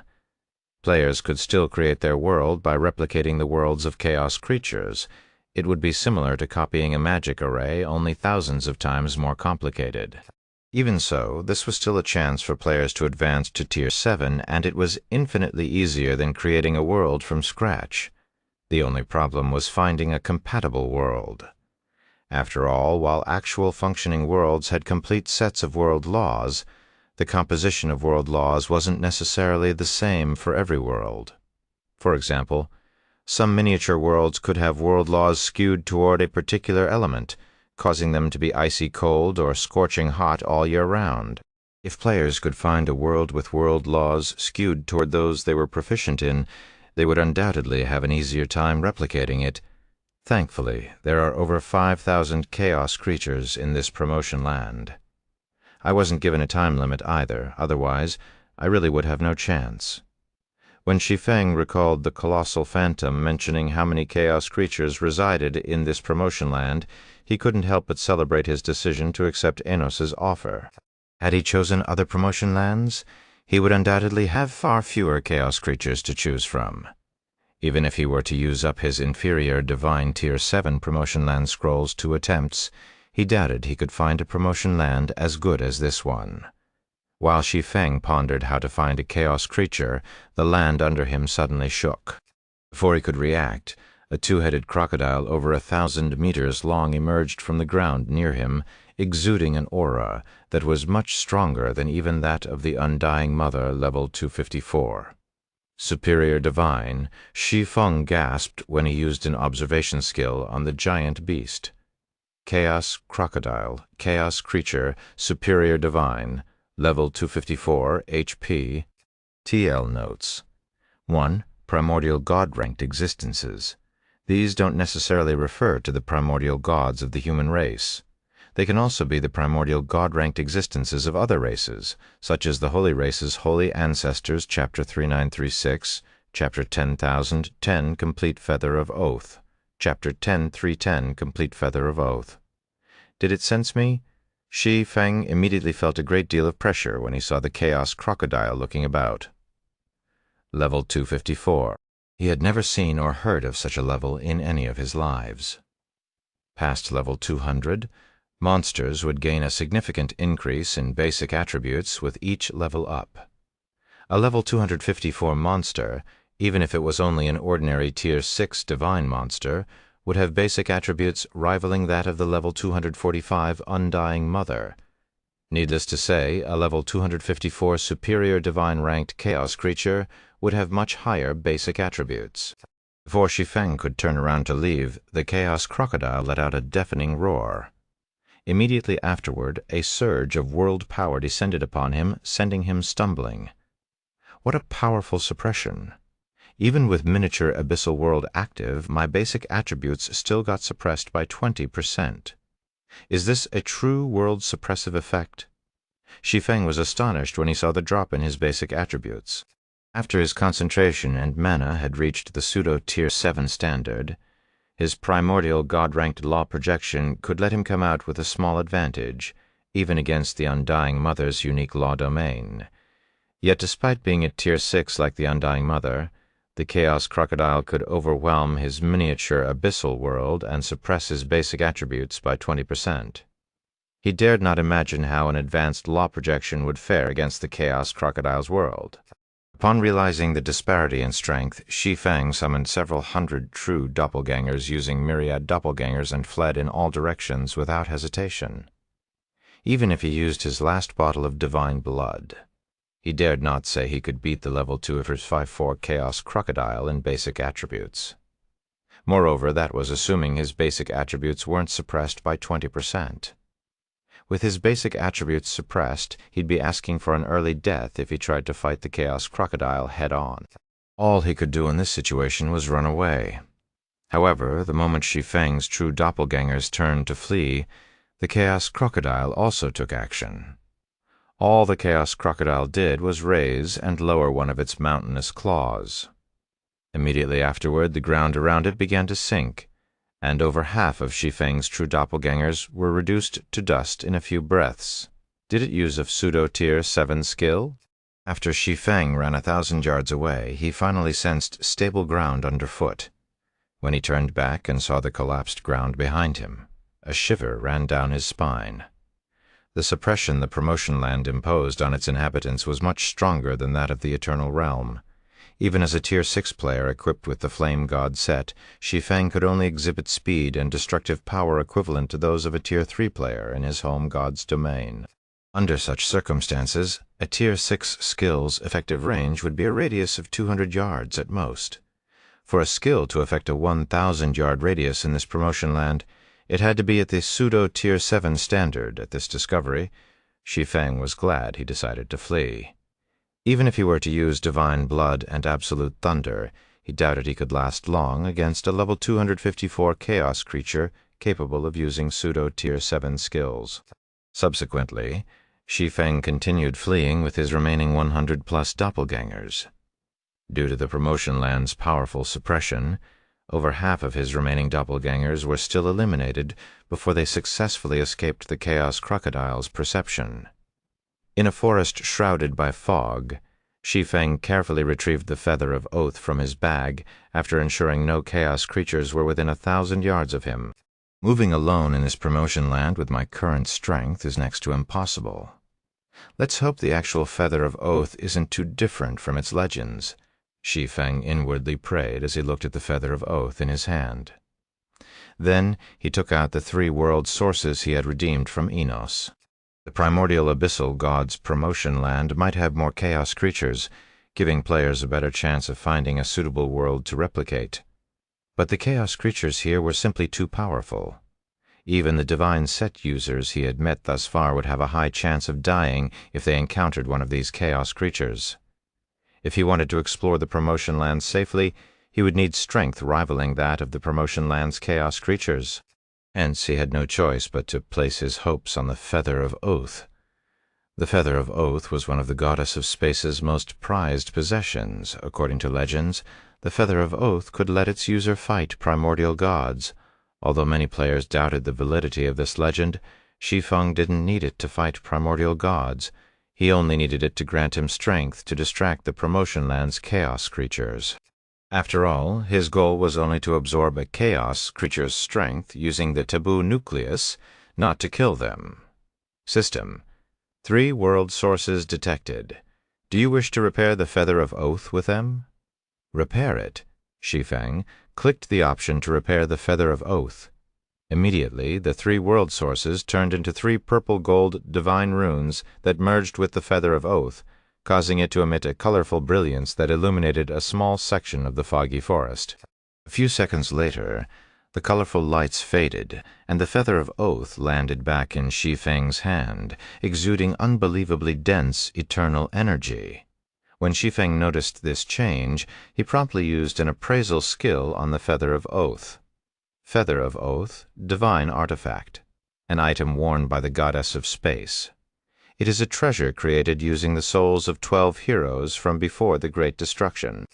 Players could still create their world by replicating the worlds of chaos creatures. It would be similar to copying a magic array, only thousands of times more complicated. Even so, this was still a chance for players to advance to Tier 7, and it was infinitely easier than creating a world from scratch. The only problem was finding a compatible world. After all, while actual functioning worlds had complete sets of world laws, the composition of world laws wasn't necessarily the same for every world. For example, some miniature worlds could have world laws skewed toward a particular element, causing them to be icy cold or scorching hot all year round. If players could find a world with world laws skewed toward those they were proficient in, they would undoubtedly have an easier time replicating it. Thankfully, there are over 5,000 chaos creatures in this promotion land. I wasn't given a time limit either, otherwise I really would have no chance. When Shi Feng recalled the colossal phantom mentioning how many chaos creatures resided in this promotion land, he couldn't help but celebrate his decision to accept Enos's offer. Had he chosen other promotion lands, he would undoubtedly have far fewer chaos creatures to choose from. Even if he were to use up his inferior Divine Tier 7 promotion land scrolls 2 attempts, he doubted he could find a promotion land as good as this one. While Shi Feng pondered how to find a chaos creature, the land under him suddenly shook. Before he could react, a two-headed crocodile over 1,000 meters long emerged from the ground near him, exuding an aura that was much stronger than even that of the Undying Mother level 254. Superior Divine, Shi Feng gasped when he used an observation skill on the giant beast. Chaos Crocodile, Chaos Creature, Superior Divine, level 254, HP. TL Notes. 1. Primordial God-ranked existences. These don't necessarily refer to the primordial gods of the human race. They can also be the primordial God-ranked existences of other races, such as the Holy Race's Holy Ancestors, Chapter 3936, Chapter 10,010, Complete Feather of Oath, Chapter 10,310, Complete Feather of Oath. Did it sense me? Shi Feng immediately felt a great deal of pressure when he saw the Chaos Crocodile looking about. Level 254. He had never seen or heard of such a level in any of his lives. Past level 200, Monsters would gain a significant increase in basic attributes with each level up. A level 254 monster, even if it was only an ordinary Tier 6 divine monster, would have basic attributes rivaling that of the level 245 Undying Mother. Needless to say, a level 254 superior divine-ranked chaos creature would have much higher basic attributes. Before Shi Feng could turn around to leave, the chaos crocodile let out a deafening roar. Immediately afterward, a surge of world power descended upon him, sending him stumbling. What a powerful suppression! Even with miniature abyssal world active, my basic attributes still got suppressed by 20%. Is this a true world suppressive effect? Shi Feng was astonished when he saw the drop in his basic attributes. After his concentration and mana had reached the pseudo-Tier 7 standard, his primordial god-ranked law projection could let him come out with a small advantage, even against the Undying Mother's unique law domain. Yet despite being at Tier 6 like the Undying Mother, the Chaos Crocodile could overwhelm his miniature abyssal world and suppress his basic attributes by 20%. He dared not imagine how an advanced law projection would fare against the Chaos Crocodile's world. Upon realizing the disparity in strength, Shi Feng summoned several hundred true doppelgangers using myriad doppelgangers and fled in all directions without hesitation. Even if he used his last bottle of divine blood, he dared not say he could beat the level 254 Chaos Crocodile in basic attributes. Moreover, that was assuming his basic attributes weren't suppressed by 20%. With his basic attributes suppressed, he'd be asking for an early death if he tried to fight the Chaos Crocodile head-on. All he could do in this situation was run away. However, the moment Shi Feng's true doppelgangers turned to flee, the Chaos Crocodile also took action. All the Chaos Crocodile did was raise and lower one of its mountainous claws. Immediately afterward, the ground around it began to sink, and over half of Shi Feng's true doppelgangers were reduced to dust in a few breaths. Did it use a pseudo-Tier 7 skill? After Shi Feng ran 1,000 yards away, he finally sensed stable ground underfoot. When he turned back and saw the collapsed ground behind him, a shiver ran down his spine. The suppression the promotion land imposed on its inhabitants was much stronger than that of the Eternal Realm. Even as a Tier 6 player equipped with the Flame God set, Shi Feng could only exhibit speed and destructive power equivalent to those of a Tier 3 player in his home god's domain. Under such circumstances, a Tier 6 skill's effective range would be a radius of 200 yards at most. For a skill to affect a 1,000-yard radius in this promotion land, it had to be at the pseudo-Tier 7 standard. At this discovery, Shi Feng was glad he decided to flee. Even if he were to use Divine Blood and Absolute Thunder, he doubted he could last long against a level 254 Chaos creature capable of using pseudo-Tier 7 skills. Subsequently, Shi Feng continued fleeing with his remaining 100-plus doppelgangers. Due to the promotion land's powerful suppression, over half of his remaining doppelgangers were still eliminated before they successfully escaped the Chaos Crocodile's perception. In a forest shrouded by fog, Shi Feng carefully retrieved the Feather of Oath from his bag after ensuring no Chaos creatures were within 1,000 yards of him. Moving alone in this promotion land with my current strength is next to impossible. Let's hope the actual Feather of Oath isn't too different from its legends, Shi Feng inwardly prayed as he looked at the Feather of Oath in his hand. Then he took out the 3 world sources he had redeemed from Enos. The primordial abyssal god's promotion land might have more chaos creatures, giving players a better chance of finding a suitable world to replicate. But the chaos creatures here were simply too powerful. Even the divine set users he had met thus far would have a high chance of dying if they encountered one of these chaos creatures. If he wanted to explore the promotion lands safely, he would need strength rivaling that of the promotion land's chaos creatures. Hence he had no choice but to place his hopes on the Feather of Oath. The Feather of Oath was one of the Goddess of Space's most prized possessions. According to legends, the Feather of Oath could let its user fight primordial gods. Although many players doubted the validity of this legend, Shi Feng didn't need it to fight primordial gods. He only needed it to grant him strength to distract the promotion land's chaos creatures. After all, his goal was only to absorb a chaos creature's strength using the taboo nucleus, not to kill them. System: 3 world sources detected. Do you wish to repair the Feather of Oath with them? Repair it. Shi Feng clicked the option to repair the Feather of Oath. Immediately, the 3 world sources turned into 3 purple-gold divine runes that merged with the Feather of Oath, causing it to emit a colorful brilliance that illuminated a small section of the foggy forest. A few seconds later, the colorful lights faded, and the Feather of Oath landed back in Shi Feng's hand, exuding unbelievably dense, eternal energy. When Shi Feng noticed this change, he promptly used an appraisal skill on the Feather of Oath. Feather of Oath, divine artifact, an item worn by the goddess of space. It is a treasure created using the souls of 12 heroes from before the Great Destruction.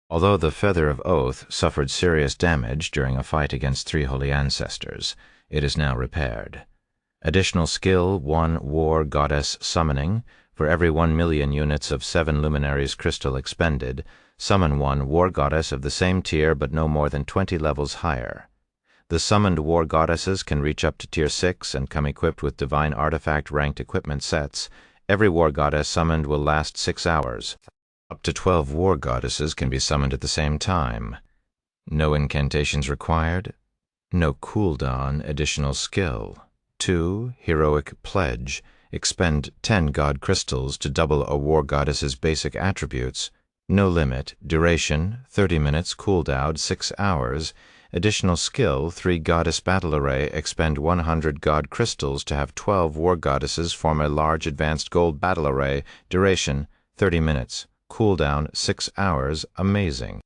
Although the Feather of Oath suffered serious damage during a fight against 3 holy ancestors, it is now repaired. Additional skill 1 War Goddess Summoning. For every 1 million units of 7 luminaries crystal expended, summon 1 War Goddess of the same tier but no more than 20 levels higher. The summoned War Goddesses can reach up to Tier 6 and come equipped with Divine Artifact ranked equipment sets. Every War Goddess summoned will last 6 hours. Up to 12 War Goddesses can be summoned at the same time. No incantations required. No cooldown additional skill. 2 Heroic Pledge. Expend 10 God Crystals to double a War Goddess's basic attributes. No limit. Duration 30 minutes. Cooldown 6 hours. Additional skill 3 Goddess Battle Array. Expend 100 God Crystals to have 12 War Goddesses form a large advanced gold battle array. Duration 30 minutes. Cooldown 6 hours. Amazing.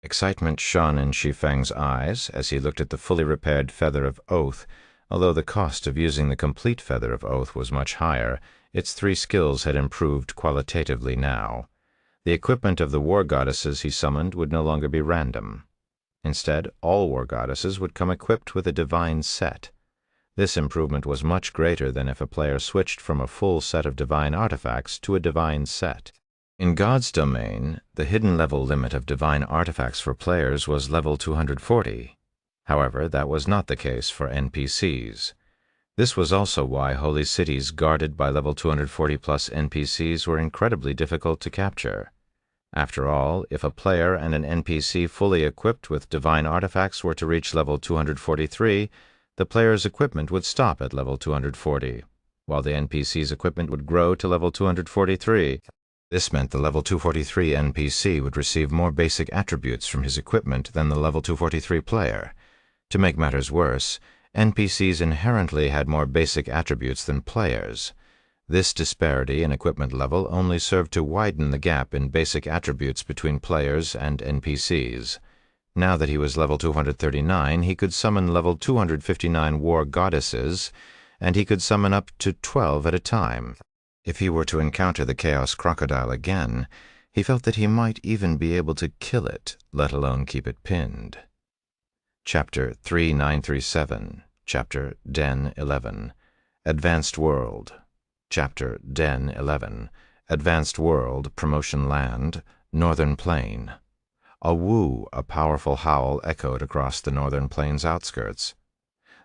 Excitement shone in Shi Feng's eyes as he looked at the fully repaired Feather of Oath. Although the cost of using the complete Feather of Oath was much higher, its 3 skills had improved qualitatively now. The equipment of the War Goddesses he summoned would no longer be random. Instead, all War Goddesses would come equipped with a divine set. This improvement was much greater than if a player switched from a full set of divine artifacts to a divine set. In God's domain, the hidden level limit of divine artifacts for players was level 240. However, that was not the case for NPCs. This was also why holy cities guarded by level 240+ NPCs were incredibly difficult to capture. After all, if a player and an NPC fully equipped with divine artifacts were to reach level 243, the player's equipment would stop at level 240, while the NPC's equipment would grow to level 243. This meant the level 243 NPC would receive more basic attributes from his equipment than the level 243 player. To make matters worse, NPCs inherently had more basic attributes than players. This disparity in equipment level only served to widen the gap in basic attributes between players and NPCs. Now that he was level 239, he could summon level 259 War Goddesses, and he could summon up to 12 at a time. If he were to encounter the Chaos Crocodile again, he felt that he might even be able to kill it, let alone keep it pinned. Chapter 3937, Chapter Den 11, Advanced World. Chapter Den 11, Advanced World, Promotion Land, Northern Plain. A woo, a powerful howl echoed across the Northern Plain's outskirts.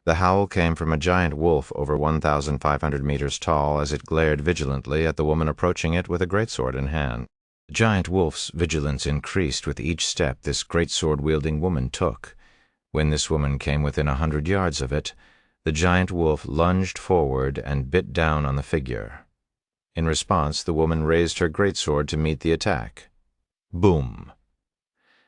The howl came from a giant wolf over 1,500 meters tall as it glared vigilantly at the woman approaching it with a greatsword in hand. The giant wolf's vigilance increased with each step this greatsword-wielding woman took. When this woman came within 100 yards of it, the giant wolf lunged forward and bit down on the figure. In response, the woman raised her greatsword to meet the attack. Boom!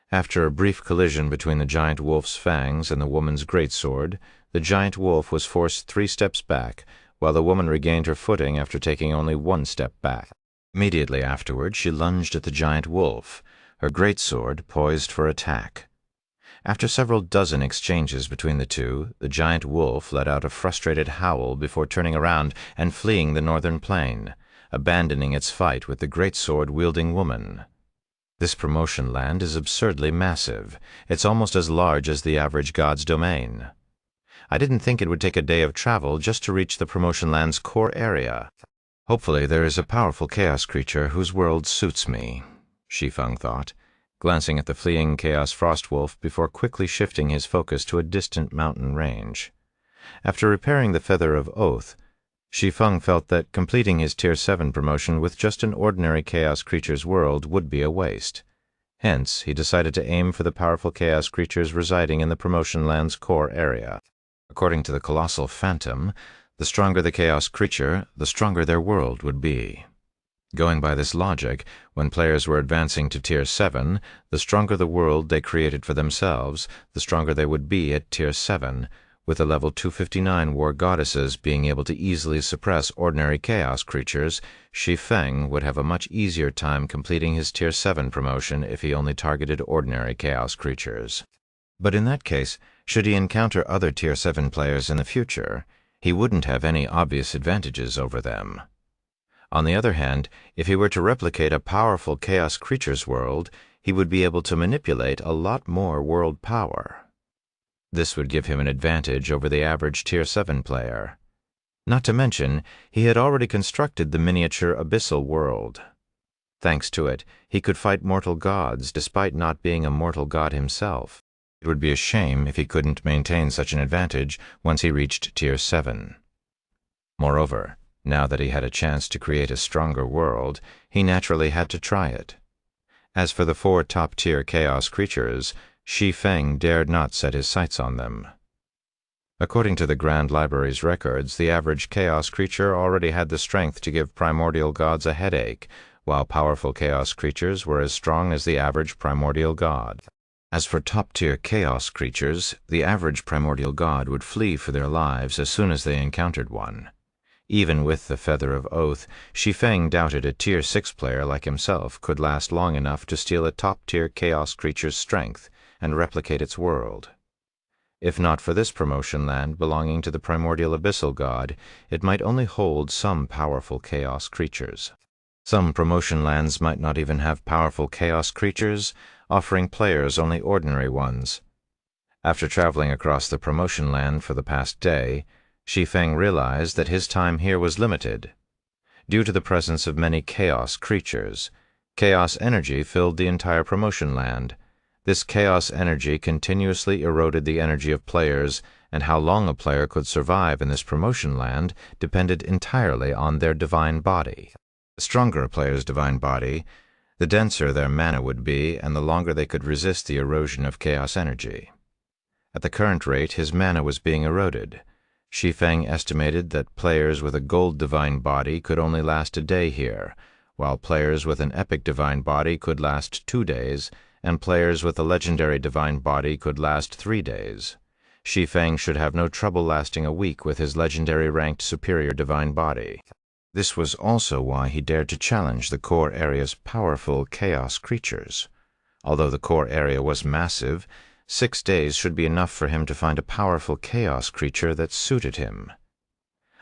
After a brief collision between the giant wolf's fangs and the woman's greatsword, the giant wolf was forced 3 steps back, while the woman regained her footing after taking only 1 step back. Immediately afterward, she lunged at the giant wolf, her greatsword poised for attack. After several dozen exchanges between the two, the giant wolf let out a frustrated howl before turning around and fleeing the Northern Plain, abandoning its fight with the greatsword-wielding woman. This promotion land is absurdly massive. It's almost as large as the average god's domain. I didn't think it would take a day of travel just to reach the promotion land's core area. Hopefully there is a powerful chaos creature whose world suits me, Shi Feng thought, glancing at the fleeing Chaos Frostwolf before quickly shifting his focus to a distant mountain range. After repairing the Feather of Oath, Shi Feng felt that completing his Tier 7 promotion with just an ordinary Chaos Creatures world would be a waste. Hence, he decided to aim for the powerful Chaos Creatures residing in the Promotion Land's core area. According to the Colossal Phantom, the stronger the Chaos Creature, the stronger their world would be. Going by this logic, when players were advancing to Tier 7, the stronger the world they created for themselves, the stronger they would be at Tier 7, with the level 259 war goddesses being able to easily suppress ordinary chaos creatures. Shi Feng would have a much easier time completing his Tier 7 promotion if he only targeted ordinary chaos creatures. But in that case, should he encounter other Tier 7 players in the future, he wouldn't have any obvious advantages over them. On the other hand, if he were to replicate a powerful Chaos Creatures world, he would be able to manipulate a lot more world power. This would give him an advantage over the average Tier 7 player. Not to mention, he had already constructed the miniature Abyssal world. Thanks to it, he could fight mortal gods despite not being a mortal god himself. It would be a shame if he couldn't maintain such an advantage once he reached Tier 7. Moreover, now that he had a chance to create a stronger world, he naturally had to try it. As for the 4 top-tier Chaos Creatures, Shi Feng dared not set his sights on them. According to the Grand Library's records, the average Chaos Creature already had the strength to give primordial gods a headache, while powerful Chaos Creatures were as strong as the average primordial god. As for top-tier Chaos Creatures, the average primordial god would flee for their lives as soon as they encountered one. Even with the Feather of Oath, Shi Feng doubted a Tier 6 player like himself could last long enough to steal a top-tier Chaos Creature's strength and replicate its world. If not for this promotion land belonging to the primordial Abyssal God, it might only hold some powerful Chaos Creatures. Some promotion lands might not even have powerful Chaos Creatures, offering players only ordinary ones. After traveling across the promotion land for the past day, Shi Feng realized that his time here was limited. Due to the presence of many Chaos Creatures, Chaos energy filled the entire promotion land. This Chaos energy continuously eroded the energy of players, and how long a player could survive in this promotion land depended entirely on their divine body. The stronger a player's divine body, the denser their mana would be, and the longer they could resist the erosion of Chaos energy. At the current rate, his mana was being eroded. Shi Feng estimated that players with a gold divine body could only last a day here, while players with an epic divine body could last 2 days, and players with a legendary divine body could last 3 days. Shi Feng should have no trouble lasting a week with his legendary ranked superior divine body. This was also why he dared to challenge the core area's powerful Chaos Creatures. Although the core area was massive, 6 days should be enough for him to find a powerful Chaos Creature that suited him.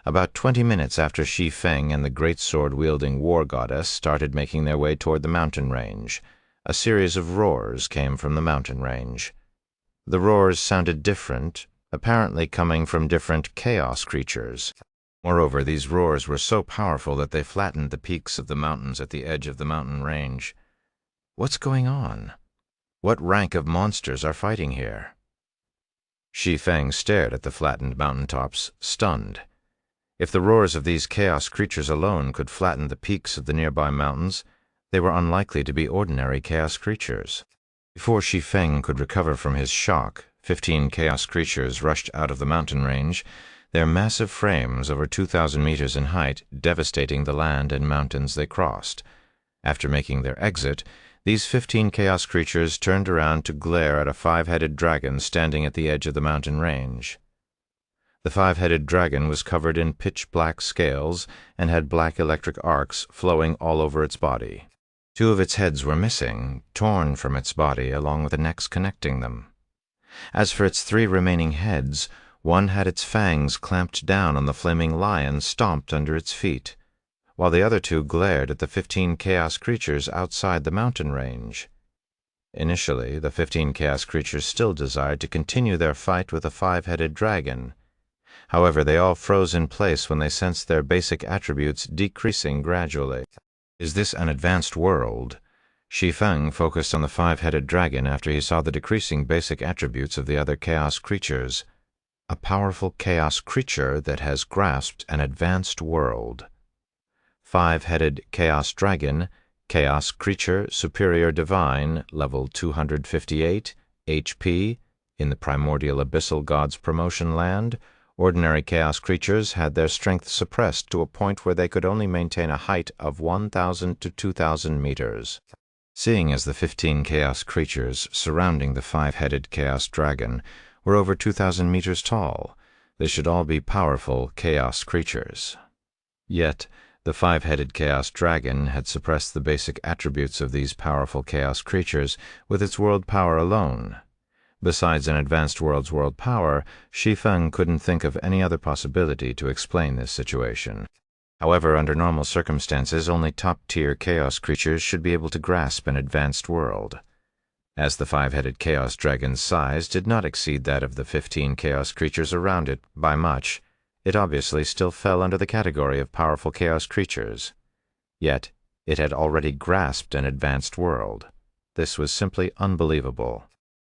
About 20 minutes after Shi Feng and the great sword-wielding war goddess started making their way toward the mountain range, a series of roars came from the mountain range. The roars sounded different, apparently coming from different Chaos Creatures. Moreover, these roars were so powerful that they flattened the peaks of the mountains at the edge of the mountain range. What's going on? What rank of monsters are fighting here? Shi Feng stared at the flattened mountaintops, stunned. If the roars of these Chaos Creatures alone could flatten the peaks of the nearby mountains, they were unlikely to be ordinary Chaos Creatures. Before Shi Feng could recover from his shock, 15 Chaos Creatures rushed out of the mountain range, their massive frames over 2,000 meters in height devastating the land and mountains they crossed. After making their exit, these 15 Chaos Creatures turned around to glare at a 5-headed dragon standing at the edge of the mountain range. The 5-headed dragon was covered in pitch-black scales and had black electric arcs flowing all over its body. 2 of its heads were missing, torn from its body along with the necks connecting them. As for its 3 remaining heads, one had its fangs clamped down on the flaming lion stomped under its feet, while the other 2 glared at the 15 Chaos Creatures outside the mountain range. Initially, the 15 Chaos Creatures still desired to continue their fight with the 5-headed dragon. However, they all froze in place when they sensed their basic attributes decreasing gradually. Is this an advanced world? Shi Feng focused on the 5-headed dragon after he saw the decreasing basic attributes of the other Chaos Creatures. a powerful chaos creature that has grasped an advanced world. Five-headed chaos dragon, chaos creature, superior divine, level 258, HP, in the primordial abyssal gods promotion land. Ordinary chaos creatures had their strength suppressed to a point where they could only maintain a height of 1,000 to 2,000 meters. Seeing as the 15 chaos creatures surrounding the five-headed chaos dragon were over 2,000 meters tall, they should all be powerful chaos creatures. Yet, the five-headed chaos dragon had suppressed the basic attributes of these powerful chaos creatures with its world power alone. Besides an advanced world's world power, Shi Feng couldn't think of any other possibility to explain this situation. However, under normal circumstances, only top-tier chaos creatures should be able to grasp an advanced world. As the five-headed chaos dragon's size did not exceed that of the 15 chaos creatures around it by much, it obviously still fell under the category of powerful chaos creatures. Yet, it had already grasped an advanced world. This was simply unbelievable.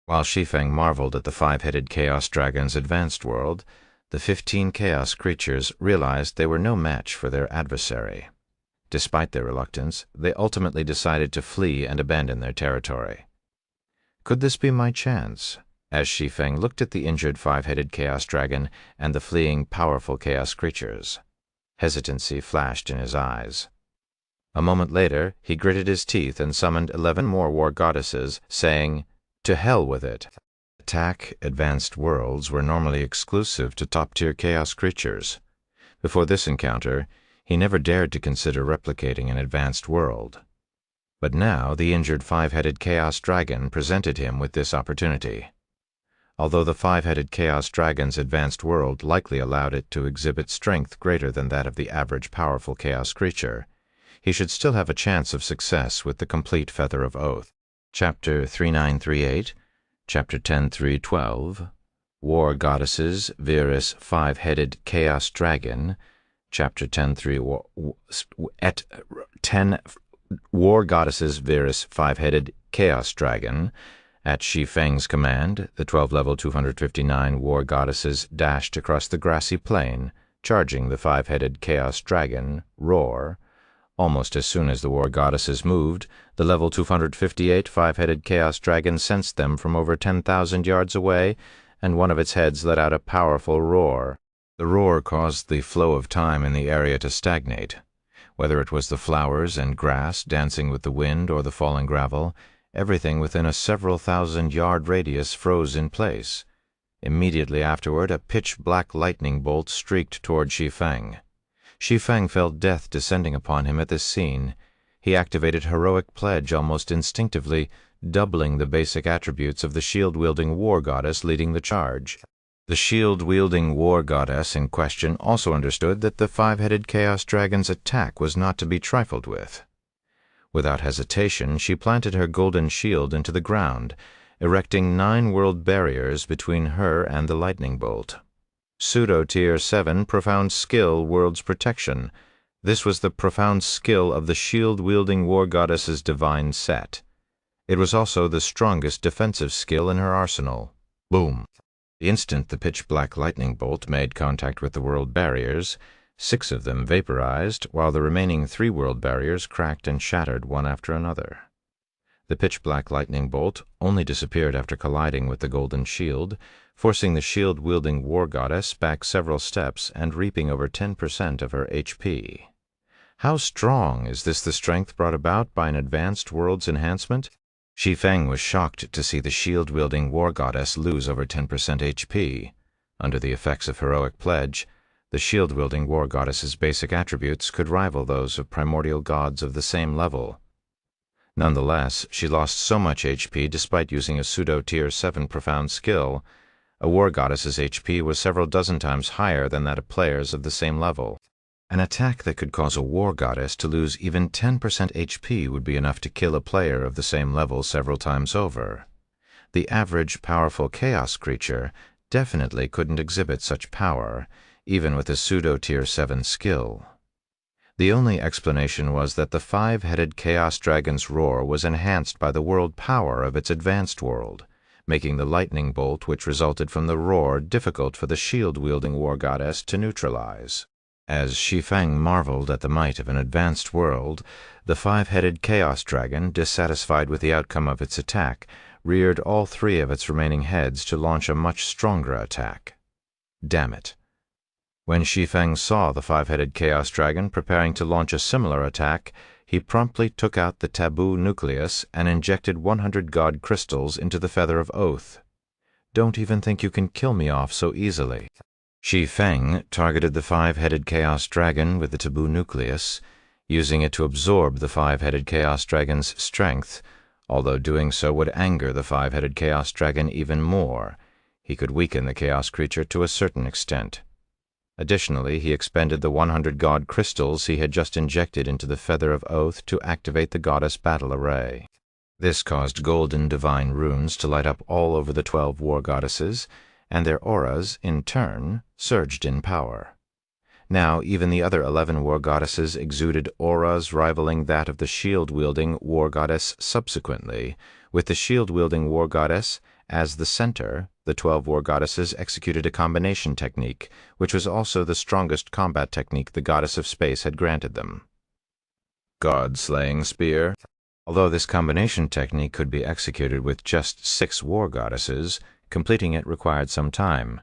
While Shi Feng marveled at the five-headed chaos dragon's advanced world, the 15 chaos creatures realized they were no match for their adversary. Despite their reluctance, they ultimately decided to flee and abandon their territory. Could this be my chance? As Shi Feng looked at the injured five-headed chaos dragon and the fleeing powerful chaos creatures, hesitancy flashed in his eyes. A moment later, he gritted his teeth and summoned 11 more war goddesses, saying, "To hell with it." Attack advanced worlds were normally exclusive to top-tier chaos creatures. Before this encounter, he never dared to consider replicating an advanced world. But now the injured five-headed chaos dragon presented him with this opportunity. Although the five-headed chaos dragon's advanced world likely allowed it to exhibit strength greater than that of the average powerful chaos creature, he should still have a chance of success with the complete Feather of Oath. Chapter 3938, Chapter 10312, War Goddesses Virus Five-Headed Chaos Dragon, Chapter 10 War Goddesses Virus Five-Headed Chaos Dragon. At Shi Feng's command, the 12-level 259 War Goddesses dashed across the grassy plain, charging the five-headed Chaos Dragon, Roar. Almost as soon as the War Goddesses moved, the level 258 five-headed Chaos Dragon sensed them from over 10,000 yards away, and one of its heads let out a powerful roar. The roar caused the flow of time in the area to stagnate. Whether it was the flowers and grass dancing with the wind or the falling gravel, everything within a several-thousand-yard radius froze in place. Immediately afterward, a pitch-black lightning bolt streaked toward Shi Feng. Shi Feng felt death descending upon him at this scene. He activated Heroic Pledge almost instinctively, doubling the basic attributes of the shield-wielding war goddess leading the charge. The shield-wielding war goddess in question also understood that the five-headed chaos dragon's attack was not to be trifled with. Without hesitation, she planted her golden shield into the ground, erecting 9 world barriers between her and the lightning bolt. Pseudo-Tier 7 Profound Skill World's Protection. This was the profound skill of the shield-wielding war goddess's divine set. It was also the strongest defensive skill in her arsenal. Boom! The instant the pitch-black lightning bolt made contact with the world barriers, 6 of them vaporized, while the remaining 3 world barriers cracked and shattered one after another. The pitch-black lightning bolt only disappeared after colliding with the golden shield, forcing the shield-wielding war goddess back several steps and reaping over 10% of her HP. How strong is this the strength brought about by an advanced world's enhancement? Shi Feng was shocked to see the shield-wielding war goddess lose over 10% HP. Under the effects of Heroic Pledge, the shield-wielding war goddess's basic attributes could rival those of primordial gods of the same level. Nonetheless, she lost so much HP despite using a pseudo-Tier 7 profound skill. A war goddess's HP was several dozen times higher than that of players of the same level. An attack that could cause a war goddess to lose even 10% HP would be enough to kill a player of the same level several times over. The average powerful chaos creature definitely couldn't exhibit such power, even with a pseudo-Tier 7 skill. The only explanation was that the five-headed chaos dragon's roar was enhanced by the world power of its advanced world, making the lightning bolt which resulted from the roar difficult for the shield-wielding war goddess to neutralize. As Shi Feng marveled at the might of an advanced world, the five-headed chaos dragon, dissatisfied with the outcome of its attack, reared all three of its remaining heads to launch a much stronger attack. Damn it! When Shi Feng saw the five-headed chaos dragon preparing to launch a similar attack, he promptly took out the taboo nucleus and injected 100 god crystals into the Feather of Oath. Don't even think you can kill me off so easily. Shi Feng targeted the five-headed chaos dragon with the taboo nucleus, using it to absorb the five-headed chaos dragon's strength. Although doing so would anger the five-headed chaos dragon even more, he could weaken the chaos creature to a certain extent. Additionally, he expended the 100 god crystals he had just injected into the Feather of Oath to activate the goddess battle array. This caused golden divine runes to light up all over the 12 war goddesses, and their auras, in turn, surged in power. Now even the other 11 war goddesses exuded auras rivaling that of the shield-wielding war goddess subsequently. With the shield-wielding war goddess as the center, the 12 war goddesses executed a combination technique, which was also the strongest combat technique the goddess of space had granted them. God-slaying spear. Although this combination technique could be executed with just 6 war goddesses, completing it required some time.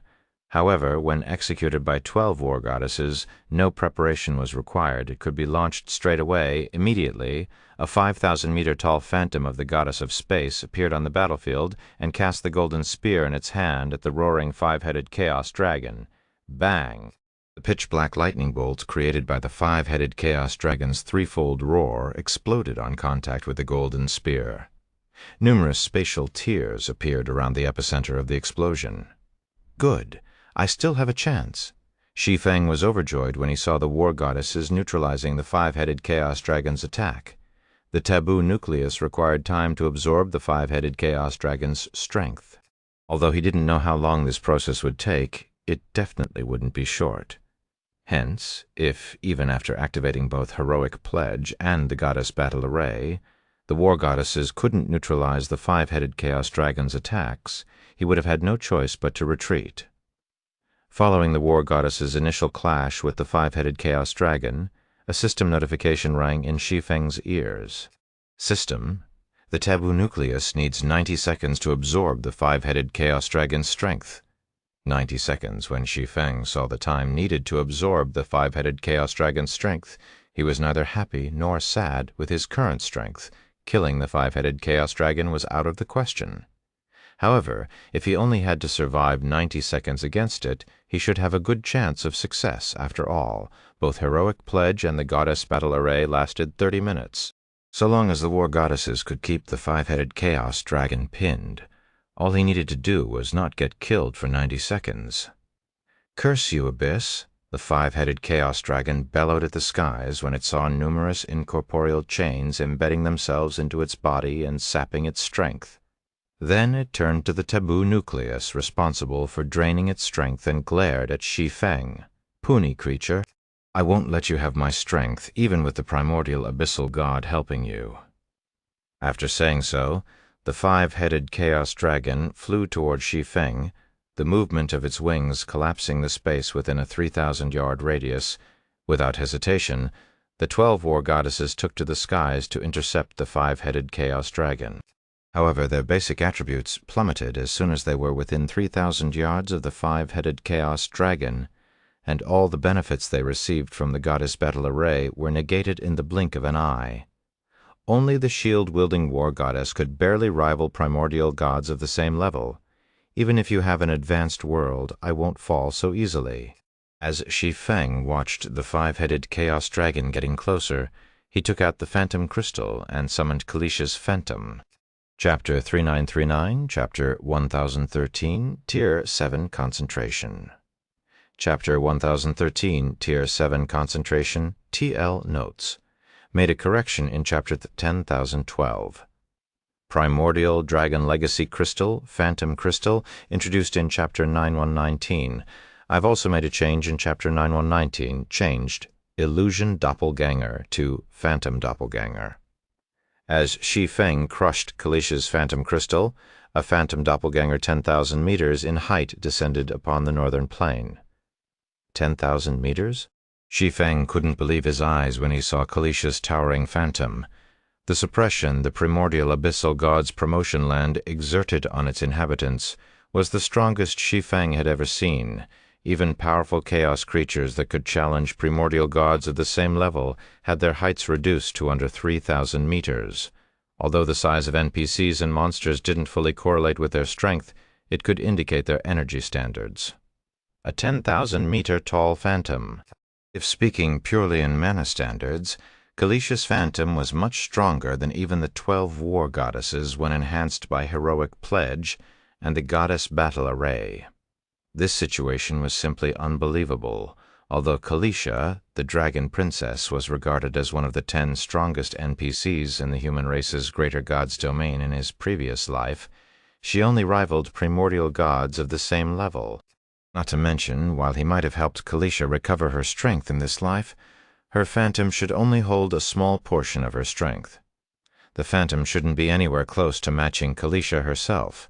However, when executed by 12 war goddesses, no preparation was required. It could be launched straight away, immediately. A 5,000-meter tall phantom of the goddess of space appeared on the battlefield and cast the golden spear in its hand at the roaring five-headed chaos dragon. Bang! The pitch-black lightning bolt created by the five-headed chaos dragon's threefold roar exploded on contact with the golden spear. Numerous spatial tears appeared around the epicenter of the explosion. Good! I still have a chance. Shi Feng was overjoyed when he saw the war goddesses neutralizing the five-headed chaos dragon's attack. The taboo nucleus required time to absorb the five-headed chaos dragon's strength. Although he didn't know how long this process would take, it definitely wouldn't be short. Hence, if, even after activating both Heroic Pledge and the Goddess Battle Array, the war goddesses couldn't neutralize the five-headed chaos dragon's attacks, he would have had no choice but to retreat. Following the war goddess's initial clash with the five-headed chaos dragon, a system notification rang in Shi Feng's ears. System: the taboo nucleus needs 90 seconds to absorb the five-headed chaos dragon's strength. 90 seconds. When Shi Feng saw the time needed to absorb the five-headed chaos dragon's strength, he was neither happy nor sad with his current strength. Killing the five-headed chaos dragon was out of the question. However, if he only had to survive 90 seconds against it, he should have a good chance of success after all. Both Heroic Pledge and the Goddess Battle Array lasted 30 minutes. So long as the war goddesses could keep the five-headed chaos dragon pinned, all he needed to do was not get killed for 90 seconds. Curse you, Abyss! The five-headed chaos dragon bellowed at the skies when it saw numerous incorporeal chains embedding themselves into its body and sapping its strength. Then it turned to the taboo nucleus responsible for draining its strength and glared at Shi Feng. Puny creature, I won't let you have my strength, even with the primordial abyssal god helping you. After saying so, the five-headed chaos dragon flew toward Shi Feng, the movement of its wings collapsing the space within a 3,000-yard radius. Without hesitation, the 12 war goddesses took to the skies to intercept the five-headed chaos dragon. However, their basic attributes plummeted as soon as they were within 3,000 yards of the five-headed chaos dragon, and all the benefits they received from the Goddess Battle Array were negated in the blink of an eye. Only the shield-wielding war goddess could barely rival primordial gods of the same level. Even if you have an advanced world, I won't fall so easily. As Shi Feng watched the five-headed chaos dragon getting closer, he took out the phantom crystal and summoned Kalish's phantom. Chapter 3939, Chapter 1013, Tier 7 Concentration. Chapter 1013, Tier 7 Concentration, TL Notes. Made a correction in Chapter 10,012. Primordial Dragon Legacy Crystal, Phantom Crystal, introduced in Chapter 9119. I've also made a change in Chapter 9119, changed Illusion Doppelganger to Phantom Doppelganger. As Shi Feng crushed Kalish's phantom crystal, a phantom doppelganger 10,000 meters in height descended upon the northern plain. 10,000 meters? Shi Feng couldn't believe his eyes when he saw Kalish's towering phantom. The suppression the primordial abyssal god's promotion land exerted on its inhabitants was the strongest Shi Feng had ever seen. Even powerful chaos creatures that could challenge primordial gods of the same level had their heights reduced to under 3,000 meters. Although the size of NPCs and monsters didn't fully correlate with their strength, it could indicate their energy standards. A 10,000-meter tall phantom. If speaking purely in mana standards, Kalish's phantom was much stronger than even the 12 war goddesses when enhanced by heroic pledge and the goddess battle array. This situation was simply unbelievable. Although Kalisha, the dragon princess, was regarded as one of the 10 strongest NPCs in the human race's greater god's domain in his previous life, she only rivaled primordial gods of the same level. Not to mention, while he might have helped Kalisha recover her strength in this life, her phantom should only hold a small portion of her strength. The phantom shouldn't be anywhere close to matching Kalisha herself.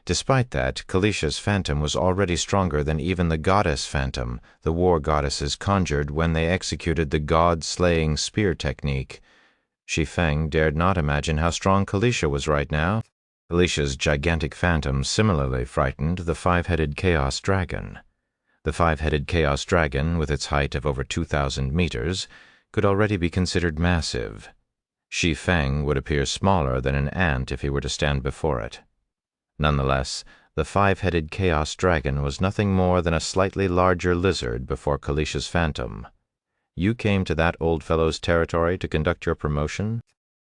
Despite that, Kalisha's phantom was already stronger than even the goddess phantom the war goddesses conjured when they executed the god-slaying spear technique. Shi Feng dared not imagine how strong Kalisha was right now. Kalisha's gigantic phantom similarly frightened the five-headed chaos dragon. The five-headed chaos dragon, with its height of over 2,000 meters, could already be considered massive. Shi Feng would appear smaller than an ant if he were to stand before it. Nonetheless, the five-headed chaos dragon was nothing more than a slightly larger lizard before Kalisha's phantom. You came to that old fellow's territory to conduct your promotion?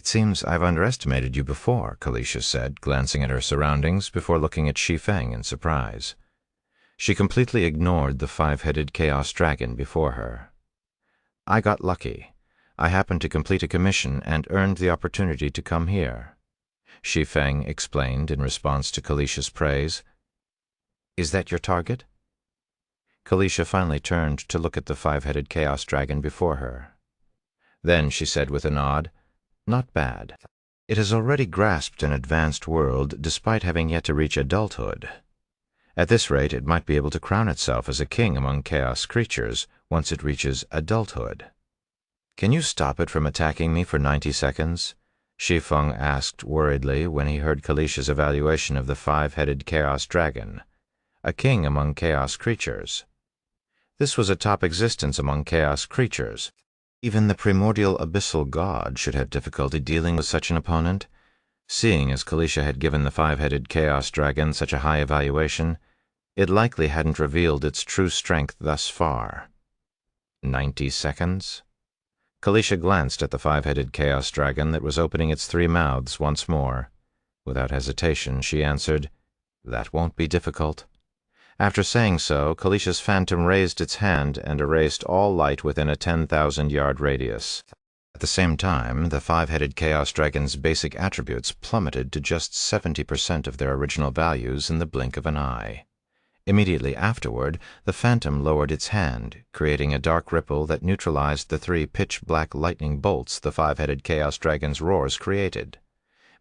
It seems I've underestimated you before, Kalisha said, glancing at her surroundings before looking at Shi Feng in surprise. She completely ignored the five-headed chaos dragon before her. I got lucky. I happened to complete a commission and earned the opportunity to come here. Shi Feng explained in response to Kalisha's praise. Is that your target? Kalisha finally turned to look at the five-headed chaos dragon before her. Then she said with a nod, Not bad. It has already grasped an advanced world despite having yet to reach adulthood. At this rate, it might be able to crown itself as a king among chaos creatures once it reaches adulthood. Can you stop it from attacking me for 90 seconds? Shi Feng asked worriedly when he heard Kalisha's evaluation of the five-headed chaos dragon, a king among chaos creatures. This was a top existence among chaos creatures. Even the primordial abyssal god should have difficulty dealing with such an opponent. Seeing as Kalisha had given the five-headed chaos dragon such a high evaluation, it likely hadn't revealed its true strength thus far. 90 seconds? Kalisha glanced at the five-headed chaos dragon that was opening its 3 mouths once more. Without hesitation, she answered, That won't be difficult. After saying so, Kalisha's phantom raised its hand and erased all light within a 10,000-yard radius. At the same time, the five-headed chaos dragon's basic attributes plummeted to just 70% of their original values in the blink of an eye. Immediately afterward, the phantom lowered its hand, creating a dark ripple that neutralized the 3 pitch-black lightning bolts the five-headed chaos dragon's roars created.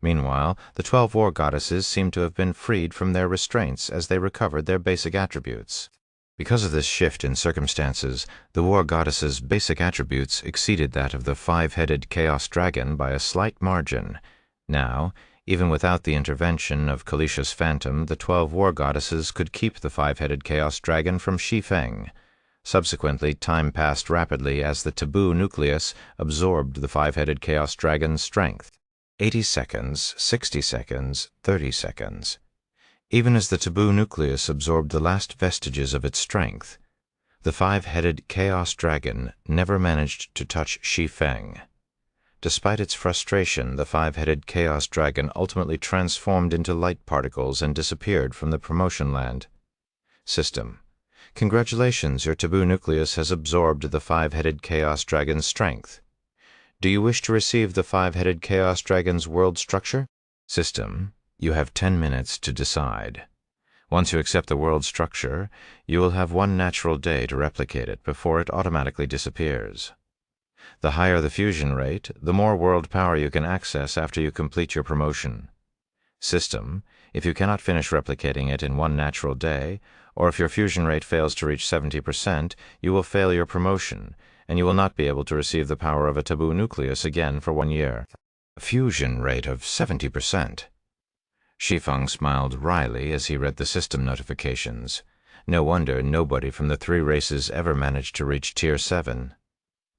Meanwhile, the 12 war goddesses seemed to have been freed from their restraints as they recovered their basic attributes. Because of this shift in circumstances, the war goddesses' basic attributes exceeded that of the five-headed chaos dragon by a slight margin. Now, even without the intervention of Kalisha's phantom, the 12 war goddesses could keep the five-headed chaos dragon from Shi Feng. Subsequently, time passed rapidly as the taboo nucleus absorbed the five-headed chaos dragon's strength. 80 seconds, 60 seconds, 30 seconds. Even as the taboo nucleus absorbed the last vestiges of its strength, the five-headed chaos dragon never managed to touch Shi Feng. Despite its frustration, the five-headed chaos dragon ultimately transformed into light particles and disappeared from the promotion land. System. Congratulations, your taboo nucleus has absorbed the five-headed chaos dragon's strength. Do you wish to receive the five-headed chaos dragon's world structure? System. You have 10 minutes to decide. Once you accept the world structure, you will have 1 natural day to replicate it before it automatically disappears. The higher the fusion rate, the more world power you can access after you complete your promotion. System: if you cannot finish replicating it in one natural day, or if your fusion rate fails to reach 70%, you will fail your promotion, and you will not be able to receive the power of a taboo nucleus again for 1 year. A fusion rate of 70%. Shi Feng smiled wryly as he read the system notifications. No wonder nobody from the 3 races ever managed to reach Tier 7.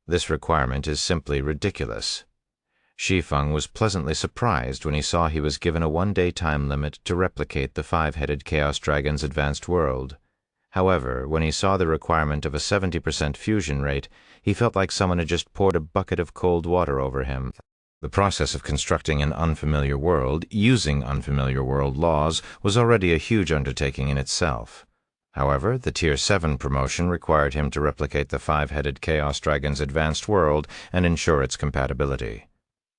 This requirement is simply ridiculous. Shi Feng was pleasantly surprised when he saw he was given a 1-day time limit to replicate the 5-headed Chaos Dragon's advanced world. However, when he saw the requirement of a 70% fusion rate, he felt like someone had just poured a bucket of cold water over him. The process of constructing an unfamiliar world, using unfamiliar world laws, was already a huge undertaking in itself. However, the Tier 7 promotion required him to replicate the 5-headed Chaos Dragon's advanced world and ensure its compatibility.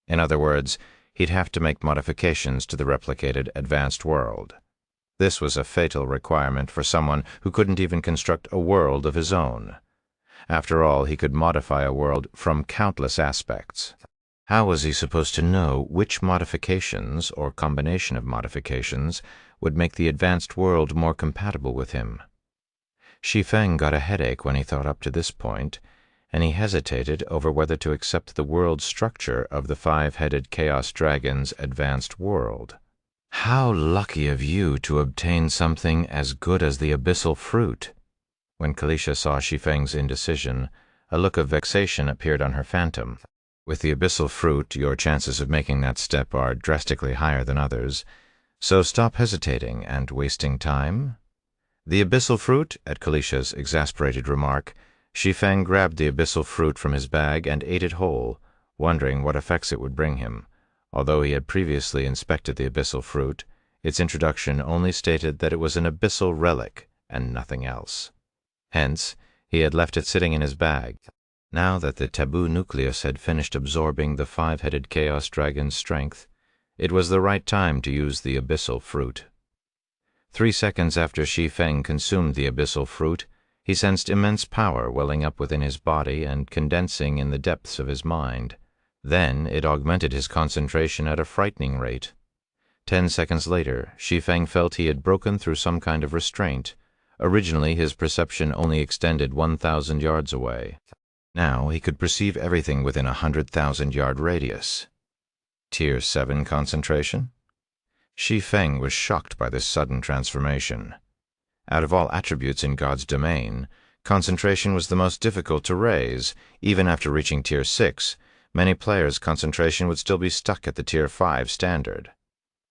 In other words, he'd have to make modifications to the replicated advanced world. This was a fatal requirement for someone who couldn't even construct a world of his own. After all, he could modify a world from countless aspects. How was he supposed to know which modifications, or combination of modifications, would make the advanced world more compatible with him? Shi Feng got a headache when he thought up to this point, and he hesitated over whether to accept the world structure of the 5-headed Chaos Dragon's advanced world. How lucky of you to obtain something as good as the abyssal fruit! When Kalisha saw Shi Feng's indecision, a look of vexation appeared on her phantom. With the abyssal fruit, your chances of making that step are drastically higher than others, so stop hesitating and wasting time. The abyssal fruit, at Kalisha's exasperated remark, Shi Feng grabbed the abyssal fruit from his bag and ate it whole, wondering what effects it would bring him. Although he had previously inspected the abyssal fruit, its introduction only stated that it was an abyssal relic and nothing else. Hence, he had left it sitting in his bag. Now that the taboo nucleus had finished absorbing the 5-headed Chaos Dragon's strength, it was the right time to use the abyssal fruit. 3 seconds after Shi Feng consumed the abyssal fruit, he sensed immense power welling up within his body and condensing in the depths of his mind. Then it augmented his concentration at a frightening rate. 10 seconds later, Shi Feng felt he had broken through some kind of restraint. Originally, his perception only extended 1,000 yards away. Now he could perceive everything within a 100,000-yard radius. Tier 7 concentration? Shi Feng was shocked by this sudden transformation. Out of all attributes in God's domain, concentration was the most difficult to raise. Even after reaching Tier 6, many players' concentration would still be stuck at the Tier 5 standard.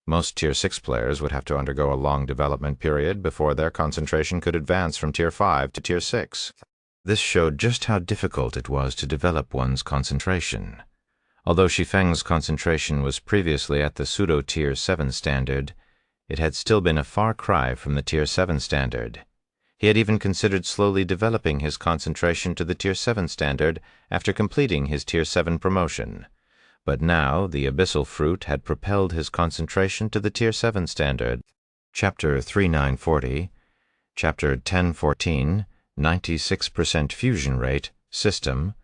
Most Tier 6 players would have to undergo a long development period before their concentration could advance from Tier 5 to Tier 6. This showed just how difficult it was to develop one's concentration. Although Shi Feng's concentration was previously at the pseudo-Tier 7 standard, it had still been a far cry from the Tier 7 standard. He had even considered slowly developing his concentration to the Tier 7 standard after completing his Tier 7 promotion. But now the abyssal fruit had propelled his concentration to the Tier 7 standard. Chapter 3940, Chapter 1014, 96% fusion rate, system.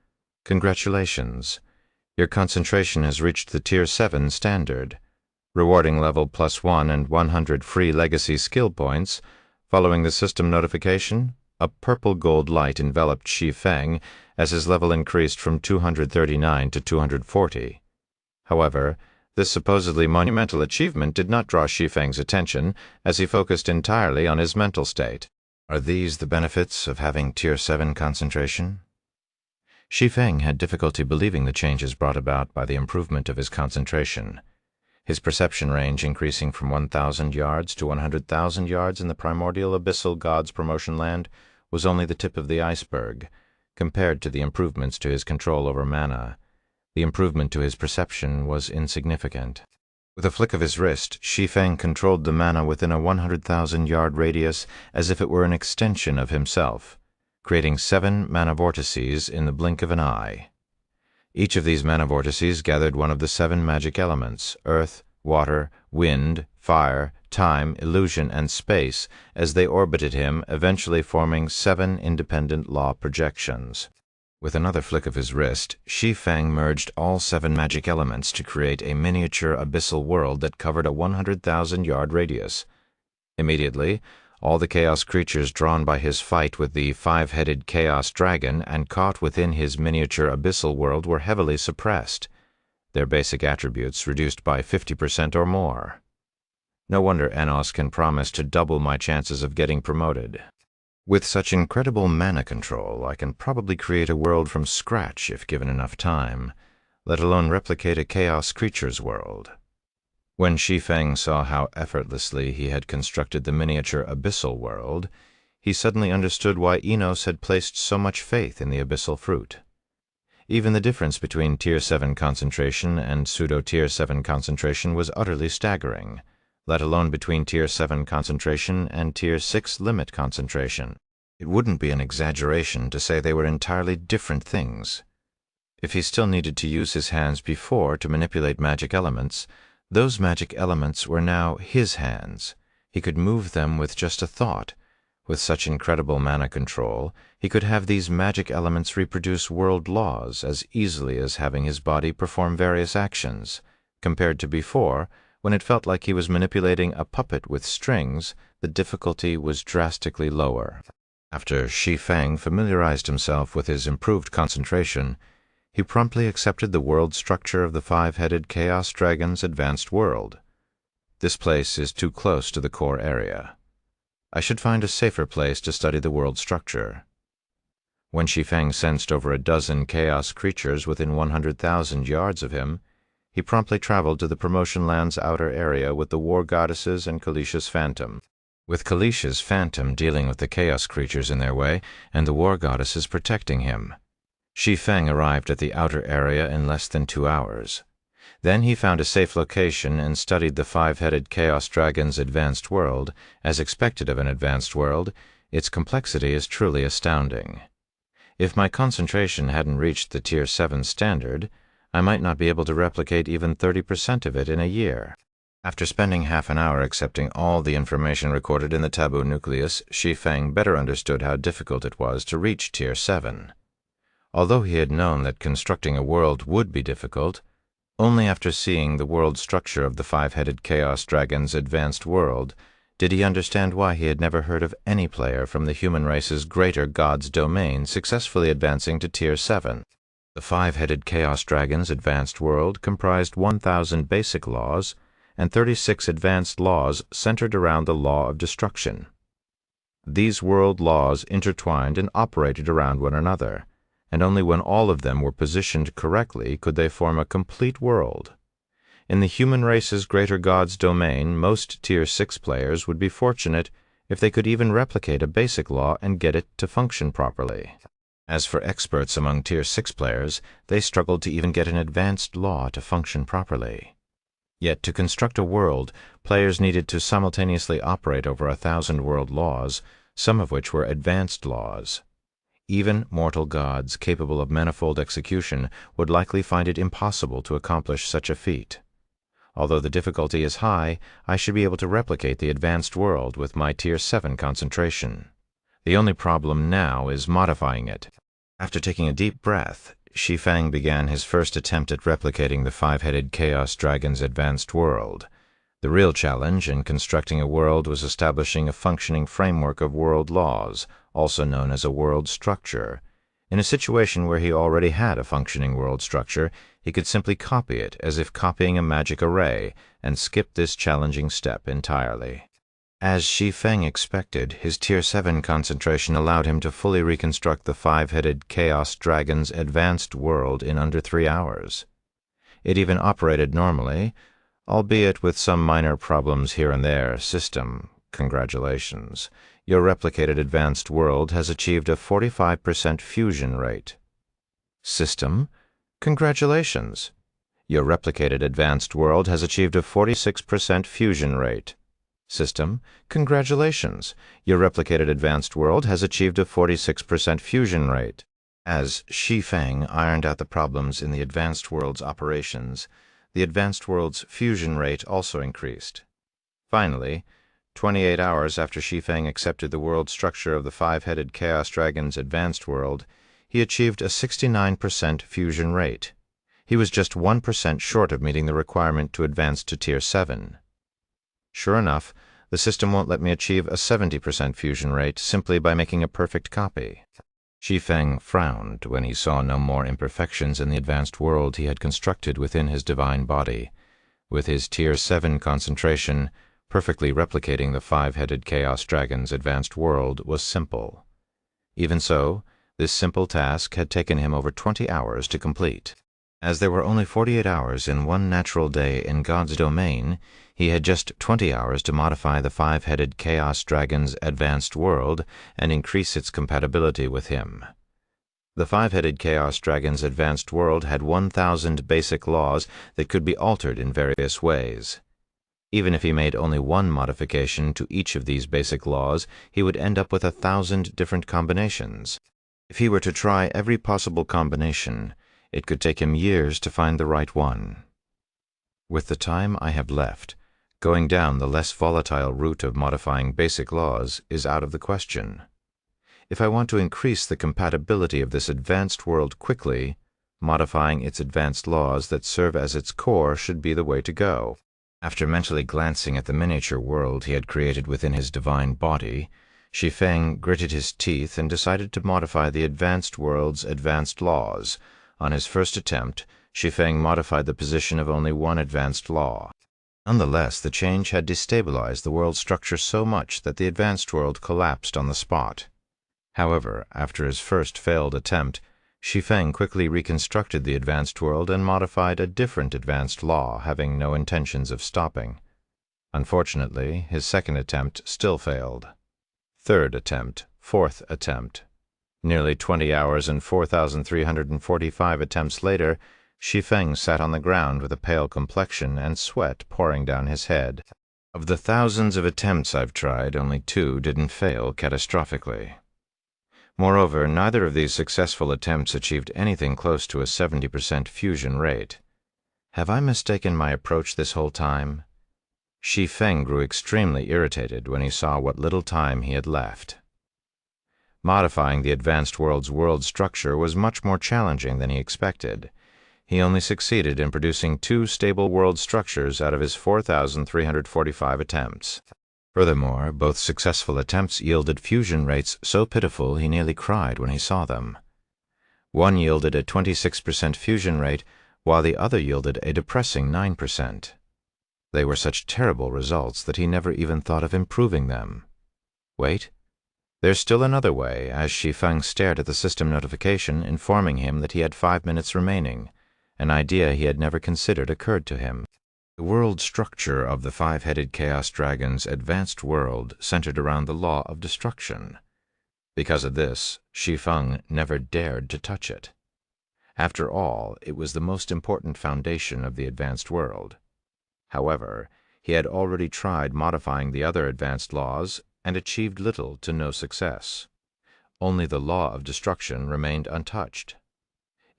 Congratulations. Your concentration has reached the Tier 7 standard. Rewarding level +1 and 100 free legacy skill points. Following the system notification, a purple-gold light enveloped Shi Feng as his level increased from 239 to 240. However, this supposedly monumental achievement did not draw Shi Feng's attention, as he focused entirely on his mental state. Are these the benefits of having Tier 7 concentration? Shi Feng had difficulty believing the changes brought about by the improvement of his concentration. His perception range increasing from 1,000 yards to 100,000 yards in the primordial abyssal gods promotion land was only the tip of the iceberg, compared to the improvements to his control over mana. The improvement to his perception was insignificant. With a flick of his wrist, Shi Feng controlled the mana within a 100,000-yard radius as if it were an extension of himself, creating 7 mana vortices in the blink of an eye. Each of these mana vortices gathered one of the 7 magic elements, earth, water, wind, fire, time, illusion, and space, as they orbited him, eventually forming 7 independent law projections. With another flick of his wrist, Shi Feng merged all 7 magic elements to create a miniature abyssal world that covered a 100,000-yard radius. Immediately, all the chaos creatures drawn by his fight with the 5-headed chaos dragon and caught within his miniature abyssal world were heavily suppressed, their basic attributes reduced by 50% or more. No wonder Enos can promise to double my chances of getting promoted. With such incredible mana control, I can probably create a world from scratch if given enough time, let alone replicate a chaos creature's world. When Shi Feng saw how effortlessly he had constructed the miniature abyssal world, he suddenly understood why Enos had placed so much faith in the abyssal fruit. Even the difference between Tier 7 concentration and pseudo-Tier 7 concentration was utterly staggering, let alone between Tier 7 concentration and Tier 6 limit concentration. It wouldn't be an exaggeration to say they were entirely different things. If he still needed to use his hands before to manipulate magic elements, those magic elements were now his hands. He could move them with just a thought. With such incredible mana control, he could have these magic elements reproduce world laws as easily as having his body perform various actions. Compared to before, when it felt like he was manipulating a puppet with strings, the difficulty was drastically lower. After Shi Feng familiarized himself with his improved concentration, he promptly accepted the world structure of the 5-headed Chaos Dragon's advanced world. This place is too close to the core area. I should find a safer place to study the world structure. When Shi Feng sensed over a dozen chaos creatures within 100,000 yards of him, he promptly traveled to the Promotion Land's outer area with the War Goddesses and Kalish's Phantom. With Kalish's Phantom dealing with the chaos creatures in their way and the War Goddesses protecting him, Shi Feng arrived at the outer area in less than 2 hours. Then he found a safe location and studied the 5-headed Chaos Dragon's advanced world. As expected of an advanced world, its complexity is truly astounding. If my concentration hadn't reached the Tier 7 standard, I might not be able to replicate even 30% of it in a year. After spending half an hour accepting all the information recorded in the taboo nucleus, Shi Feng better understood how difficult it was to reach Tier 7. Although he had known that constructing a world would be difficult, only after seeing the world structure of the 5-headed Chaos Dragon's advanced world did he understand why he had never heard of any player from the human race's greater god's domain successfully advancing to Tier 7. The 5-headed Chaos Dragon's advanced world comprised 1,000 basic laws and 36 advanced laws centered around the law of destruction. These world laws intertwined and operated around one another, and only when all of them were positioned correctly could they form a complete world. In the human race's greater god's domain, most Tier 6 players would be fortunate if they could even replicate a basic law and get it to function properly. As for experts among Tier 6 players, they struggled to even get an advanced law to function properly. Yet to construct a world, players needed to simultaneously operate over 1,000 world laws, some of which were advanced laws. Even mortal gods capable of manifold execution would likely find it impossible to accomplish such a feat. Although the difficulty is high, I should be able to replicate the advanced world with my Tier 7 concentration. The only problem now is modifying it. After taking a deep breath, Shi Feng began his first attempt at replicating the 5-headed Chaos Dragon's advanced world. The real challenge in constructing a world was establishing a functioning framework of world laws, also known as a world structure. In a situation where he already had a functioning world structure, he could simply copy it as if copying a magic array and skip this challenging step entirely. As Shi Feng expected, his Tier 7 concentration allowed him to fully reconstruct the 5-headed Chaos Dragon's advanced world in under 3 hours. It even operated normally, albeit with some minor problems here and there. System, congratulations. Your replicated advanced world has achieved a 45% fusion rate. System, congratulations. Your replicated advanced world has achieved a 46% fusion rate. System, congratulations. Your replicated advanced world has achieved a 46% fusion rate. As Shi Feng ironed out the problems in the advanced world's operations, the advanced world's fusion rate also increased. Finally, 28 hours after Shi Feng accepted the world structure of the 5-headed Chaos Dragon's advanced world, he achieved a 69% fusion rate. He was just 1% short of meeting the requirement to advance to Tier 7. Sure enough, the system won't let me achieve a 70% fusion rate simply by making a perfect copy. Shi Feng frowned when he saw no more imperfections in the advanced world he had constructed within his divine body. With his Tier 7 concentration, perfectly replicating the five-headed Chaos Dragon's advanced world was simple. Even so, this simple task had taken him over 20 hours to complete. As there were only 48 hours in one natural day in God's domain, he had just 20 hours to modify the five-headed Chaos Dragon's advanced world and increase its compatibility with him. The five-headed Chaos Dragon's advanced world had 1,000 basic laws that could be altered in various ways. Even if he made only one modification to each of these basic laws, he would end up with 1,000 different combinations. If he were to try every possible combination, it could take him years to find the right one. With the time I have left, going down the less volatile route of modifying basic laws is out of the question. If I want to increase the compatibility of this advanced world quickly, modifying its advanced laws that serve as its core should be the way to go. After mentally glancing at the miniature world he had created within his divine body, Shi Feng gritted his teeth and decided to modify the advanced world's advanced laws. On his first attempt, Shi Feng modified the position of only one advanced law. Nonetheless, the change had destabilized the world structure so much that the advanced world collapsed on the spot. However, after his first failed attempt, Shi Feng quickly reconstructed the advanced world and modified a different advanced law, having no intentions of stopping. Unfortunately, his second attempt still failed. Third attempt, fourth attempt. Nearly 20 hours and 4,345 attempts later, Shi Feng sat on the ground with a pale complexion and sweat pouring down his head. Of the thousands of attempts I've tried, only 2 didn't fail catastrophically. Moreover, neither of these successful attempts achieved anything close to a 70% fusion rate. Have I mistaken my approach this whole time? Shi Feng grew extremely irritated when he saw what little time he had left. Modifying the advanced world's world structure was much more challenging than he expected. He only succeeded in producing 2 stable world structures out of his 4,345 attempts. Furthermore, both successful attempts yielded fusion rates so pitiful he nearly cried when he saw them. One yielded a 26% fusion rate, while the other yielded a depressing 9%. They were such terrible results that he never even thought of improving them. Wait. There's still another way, as Shi Feng stared at the system notification informing him that he had 5 minutes remaining. An idea he had never considered occurred to him. The world structure of the five-headed Chaos Dragon's advanced world centered around the law of destruction. Because of this, Shi Feng never dared to touch it. After all, it was the most important foundation of the advanced world. However, he had already tried modifying the other advanced laws and achieved little to no success. Only the law of destruction remained untouched.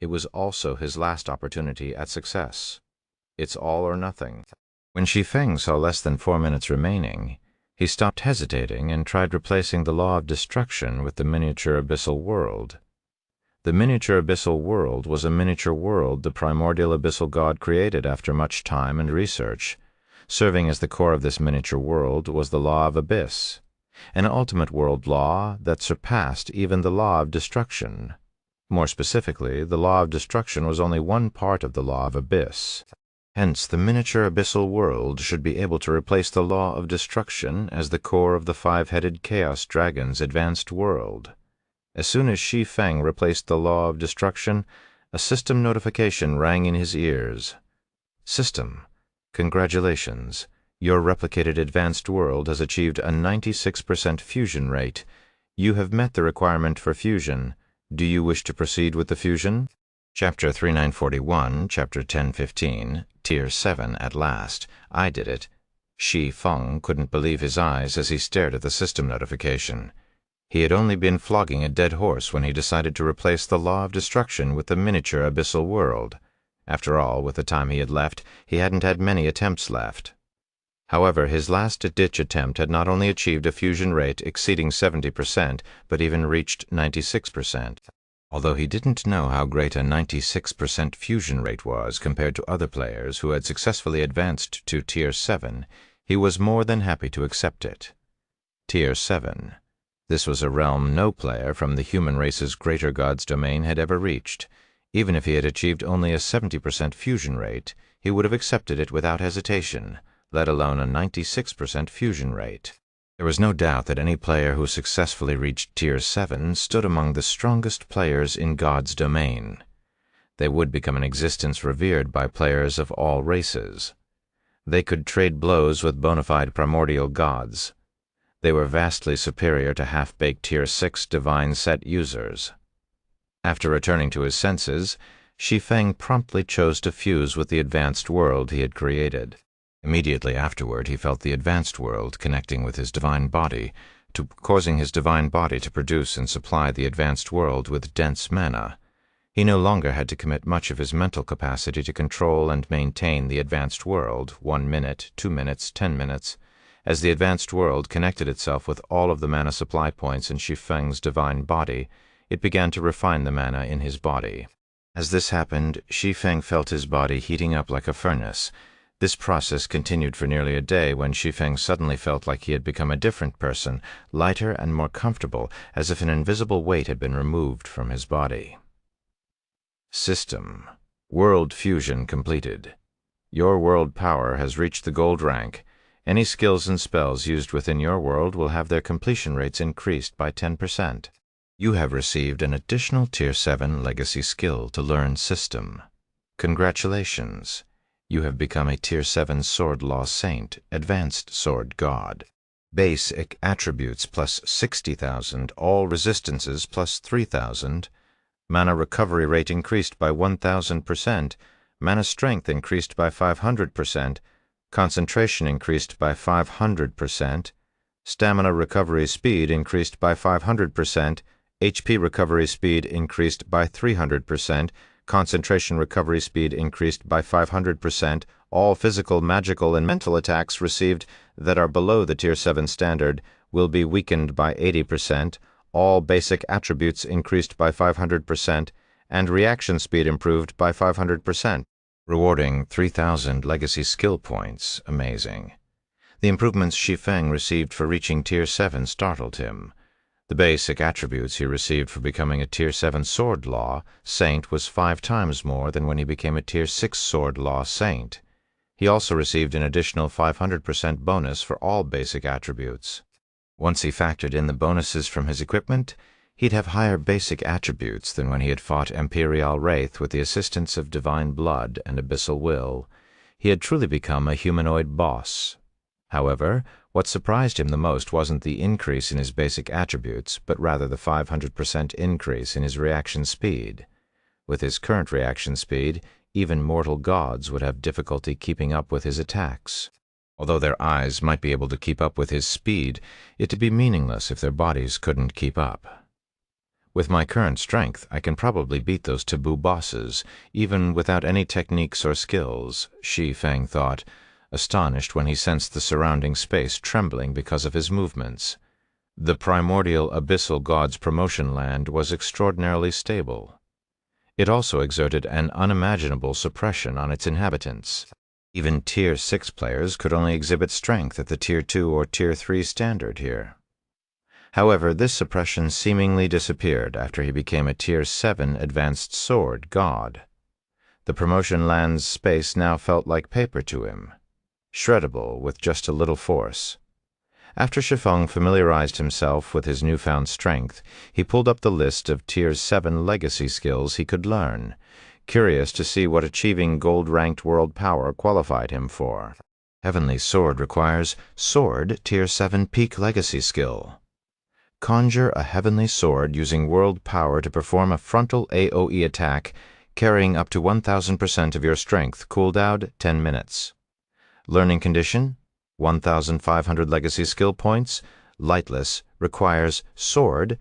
It was also his last opportunity at success. It's all or nothing. When Shi Feng saw less than 4 minutes remaining, he stopped hesitating and tried replacing the law of destruction with the miniature abyssal world. The miniature abyssal world was a miniature world the primordial abyssal god created after much time and research. Serving as the core of this miniature world was the law of abyss, an ultimate world law that surpassed even the law of destruction. More specifically, the law of destruction was only one part of the law of abyss. Hence, the miniature abyssal world should be able to replace the law of destruction as the core of the five-headed Chaos Dragon's advanced world. As soon as Shi Feng replaced the law of destruction, a system notification rang in his ears. System, congratulations. Your replicated advanced world has achieved a 96% fusion rate. You have met the requirement for fusion. Do you wish to proceed with the fusion? Chapter 3941, Chapter 1015, Tier 7 at last. I did it. Shi Feng couldn't believe his eyes as he stared at the system notification. He had only been flogging a dead horse when he decided to replace the law of destruction with the miniature abyssal world. After all, with the time he had left, he hadn't had many attempts left. However, his last-ditch attempt had not only achieved a fusion rate exceeding 70%, but even reached 96%. Although he didn't know how great a 96% fusion rate was compared to other players who had successfully advanced to Tier 7, he was more than happy to accept it. Tier 7. This was a realm no player from the human race's greater god's domain had ever reached. Even if he had achieved only a 70% fusion rate, he would have accepted it without hesitation, let alone a 96% fusion rate. There was no doubt that any player who successfully reached Tier 7 stood among the strongest players in God's domain. They would become an existence revered by players of all races. They could trade blows with bona fide primordial gods. They were vastly superior to half-baked Tier 6 divine set users. After returning to his senses, Shi Feng promptly chose to fuse with the advanced world he had created. Immediately afterward, he felt the advanced world connecting with his divine body, causing his divine body to produce and supply the advanced world with dense mana. He no longer had to commit much of his mental capacity to control and maintain the advanced world, 1 minute, 2 minutes, 10 minutes. As the advanced world connected itself with all of the mana supply points in Shi Feng's divine body, it began to refine the mana in his body. As this happened, Shi Feng felt his body heating up like a furnace. This process continued for nearly a day when Shi Feng suddenly felt like he had become a different person, lighter and more comfortable, as if an invisible weight had been removed from his body. System. World fusion completed. Your world power has reached the gold rank. Any skills and spells used within your world will have their completion rates increased by 10%. You have received an additional Tier 7 legacy skill to learn System. Congratulations! You have become a Tier 7 Sword Law Saint, Advanced Sword God. Basic attributes plus 60,000, all resistances plus 3,000. Mana recovery rate increased by 1,000%. Mana strength increased by 500%. Concentration increased by 500%. Stamina recovery speed increased by 500%. HP recovery speed increased by 300%. Concentration recovery speed increased by 500%. All physical, magical, and mental attacks received that are below the Tier 7 standard will be weakened by 80%. All basic attributes increased by 500%, and reaction speed improved by 500%. Rewarding 3,000 legacy skill points. Amazing. The improvements Shi Feng received for reaching Tier 7 startled him. The basic attributes he received for becoming a Tier 7 Sword Law Saint was 5 times more than when he became a Tier 6 Sword Law Saint. He also received an additional 500% bonus for all basic attributes. Once he factored in the bonuses from his equipment, he'd have higher basic attributes than when he had fought Imperial Wraith with the assistance of Divine Blood and Abyssal Will. He had truly become a humanoid boss. However, what surprised him the most wasn't the increase in his basic attributes, but rather the 500% increase in his reaction speed. With his current reaction speed, even mortal gods would have difficulty keeping up with his attacks. Although their eyes might be able to keep up with his speed, it'd be meaningless if their bodies couldn't keep up. With my current strength, I can probably beat those taboo bosses, even without any techniques or skills, Shi Feng thought, astonished when he sensed the surrounding space trembling because of his movements. The primordial abyssal god's promotion land was extraordinarily stable. It also exerted an unimaginable suppression on its inhabitants. Even Tier 6 players could only exhibit strength at the Tier 2 or Tier 3 standard here. However, this suppression seemingly disappeared after he became a Tier 7 Advanced Sword God. The promotion land's space now felt like paper to him, shreddable with just a little force. After Shi Feng familiarized himself with his newfound strength, he pulled up the list of Tier 7 legacy skills he could learn, curious to see what achieving gold-ranked world power qualified him for. Heavenly Sword requires Sword Tier 7 Peak Legacy Skill. Conjure a Heavenly Sword using world power to perform a frontal AoE attack carrying up to 1,000% of your strength, cooldown 10 minutes. Learning condition, 1,500 legacy skill points, lightless, requires Sword,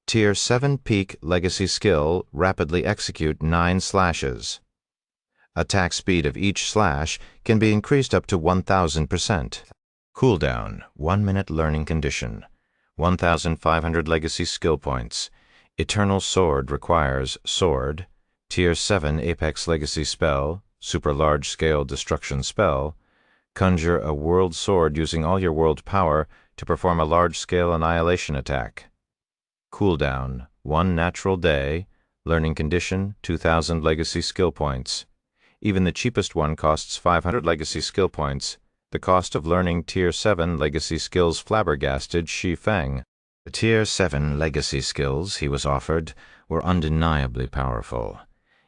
Tier 7 Peak Legacy Skill, rapidly execute 9 slashes. Attack speed of each slash can be increased up to 1,000%. Cooldown, 1 minute learning condition, 1,500 legacy skill points. Eternal Sword requires Sword, Tier 7 Apex Legacy Spell, Super Large Scale Destruction Spell. Conjure a World Sword using all your world power to perform a large-scale annihilation attack. Cooldown, 1 natural day. Learning condition, 2,000 legacy skill points. Even the cheapest one costs 500 legacy skill points. The cost of learning Tier 7 legacy skills flabbergasted Shi Feng. The Tier 7 legacy skills he was offered were undeniably powerful.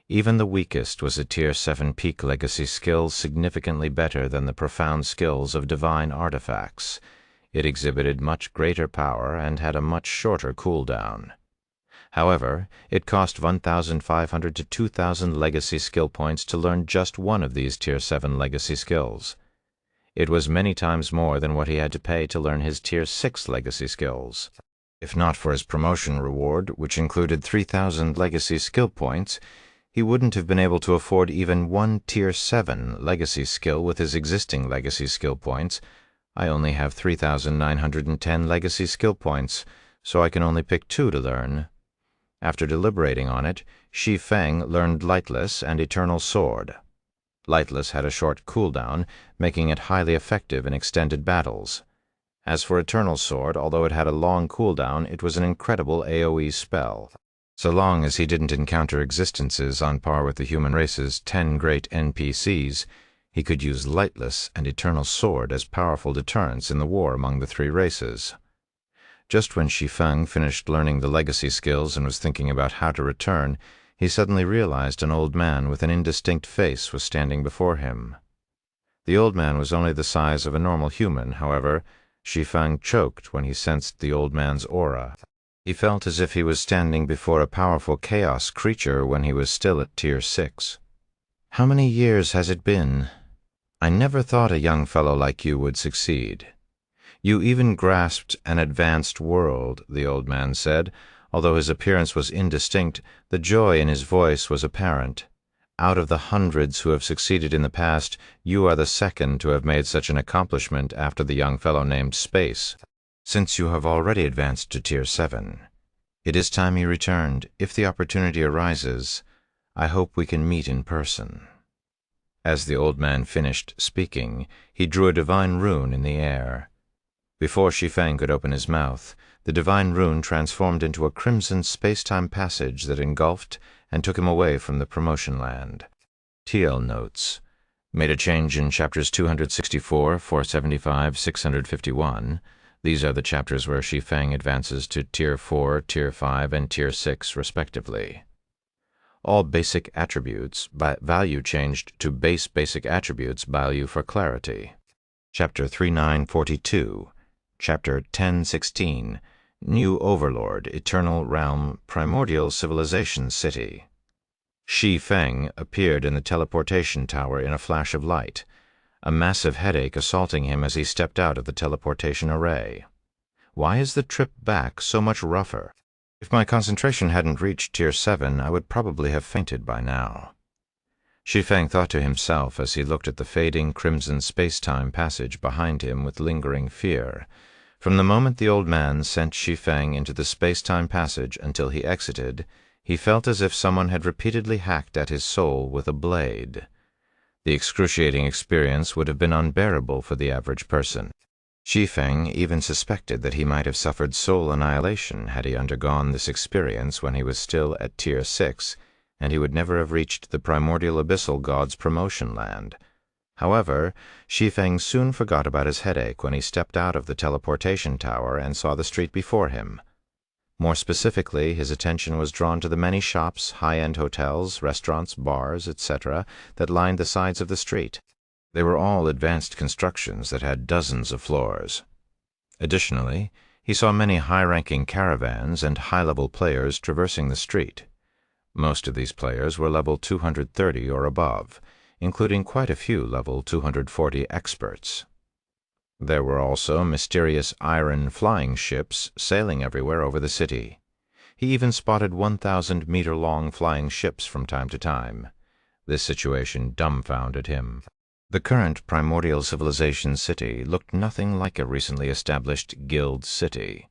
Even the weakest was a Tier 7 peak legacy skill significantly better than the profound skills of divine artifacts. It exhibited much greater power and had a much shorter cooldown. However, it cost 1,500 to 2,000 legacy skill points to learn just one of these Tier 7 legacy skills. It was many times more than what he had to pay to learn his Tier 6 legacy skills. If not for his promotion reward, which included 3,000 legacy skill points, he wouldn't have been able to afford even one Tier 7 legacy skill with his existing legacy skill points. I only have 3,910 legacy skill points, so I can only pick 2 to learn. After deliberating on it, Shi Feng learned Lightless and Eternal Sword. Lightless had a short cooldown, making it highly effective in extended battles. As for Eternal Sword, although it had a long cooldown, it was an incredible AoE spell. So long as he didn't encounter existences on par with the human race's 10 great NPCs, he could use Lightless and Eternal Sword as powerful deterrents in the war among the 3 races. Just when Shi Feng finished learning the legacy skills and was thinking about how to return, he suddenly realized an old man with an indistinct face was standing before him. The old man was only the size of a normal human, however. Shi Feng choked when he sensed the old man's aura. He felt as if he was standing before a powerful chaos creature when he was still at Tier 6. "How many years has it been? I never thought a young fellow like you would succeed. You even grasped an advanced world," the old man said. Although his appearance was indistinct, the joy in his voice was apparent. "Out of the hundreds who have succeeded in the past, you are the second to have made such an accomplishment after the young fellow named Space. Since you have already advanced to Tier 7, it is time you returned. If the opportunity arises, I hope we can meet in person." As the old man finished speaking, he drew a divine rune in the air. Before Shi Feng could open his mouth, the divine rune transformed into a crimson space-time passage that engulfed and took him away from the promotion land. TL notes. Made a change in chapters 264, 475, 651. These are the chapters where Shi Feng advances to Tier 4, Tier 5, and Tier 6, respectively. All basic attributes, value changed to base basic attributes value for clarity. Chapter 3942. Chapter 1016. New Overlord, Eternal Realm, Primordial Civilization City. Shi Feng appeared in the teleportation tower in a flash of light, a massive headache assaulting him as he stepped out of the teleportation array. Why is the trip back so much rougher? If my concentration hadn't reached Tier 7, I would probably have fainted by now. Shi Feng thought to himself as he looked at the fading crimson space-time passage behind him with lingering fear. From the moment the old man sent Shi Feng into the space-time passage until he exited, he felt as if someone had repeatedly hacked at his soul with a blade. The excruciating experience would have been unbearable for the average person. Shi Feng even suspected that he might have suffered soul annihilation had he undergone this experience when he was still at Tier 6, and he would never have reached the primordial abyssal god's promotion land. However, Shi Feng soon forgot about his headache when he stepped out of the teleportation tower and saw the street before him. More specifically, his attention was drawn to the many shops, high-end hotels, restaurants, bars, etc. that lined the sides of the street. They were all advanced constructions that had dozens of floors. Additionally, he saw many high-ranking caravans and high-level players traversing the street. Most of these players were level 230 or above, including quite a few level 240 experts. There were also mysterious iron flying ships sailing everywhere over the city. He even spotted 1,000-meter-long flying ships from time to time. This situation dumbfounded him. The current primordial civilization city looked nothing like a recently established guild city.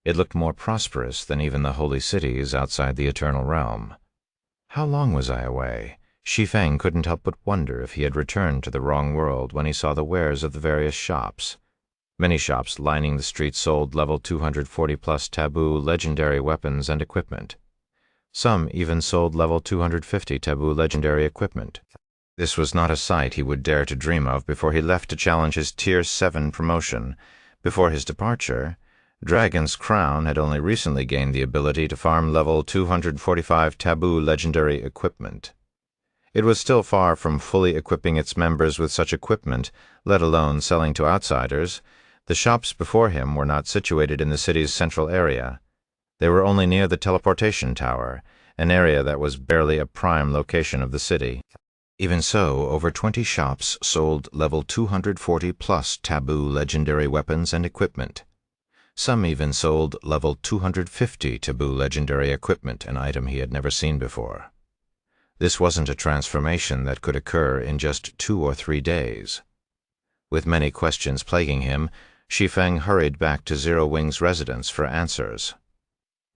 It looked more prosperous than even the holy cities outside the eternal realm. How long was I away? Shi Feng couldn't help but wonder if he had returned to the wrong world when he saw the wares of the various shops. Many shops lining the street sold level 240+ taboo legendary weapons and equipment. Some even sold level 250 taboo legendary equipment. This was not a sight he would dare to dream of before he left to challenge his Tier 7 promotion. Before his departure, Dragon's Crown had only recently gained the ability to farm level 245 taboo legendary equipment. It was still far from fully equipping its members with such equipment, let alone selling to outsiders. The shops before him were not situated in the city's central area. They were only near the teleportation tower, an area that was barely a prime location of the city. Even so, over 20 shops sold level 240+ taboo legendary weapons and equipment. Some even sold level 250 taboo legendary equipment, an item he had never seen before. This wasn't a transformation that could occur in just 2 or 3 days. With many questions plaguing him, Shi Feng hurried back to Zero Wing's residence for answers.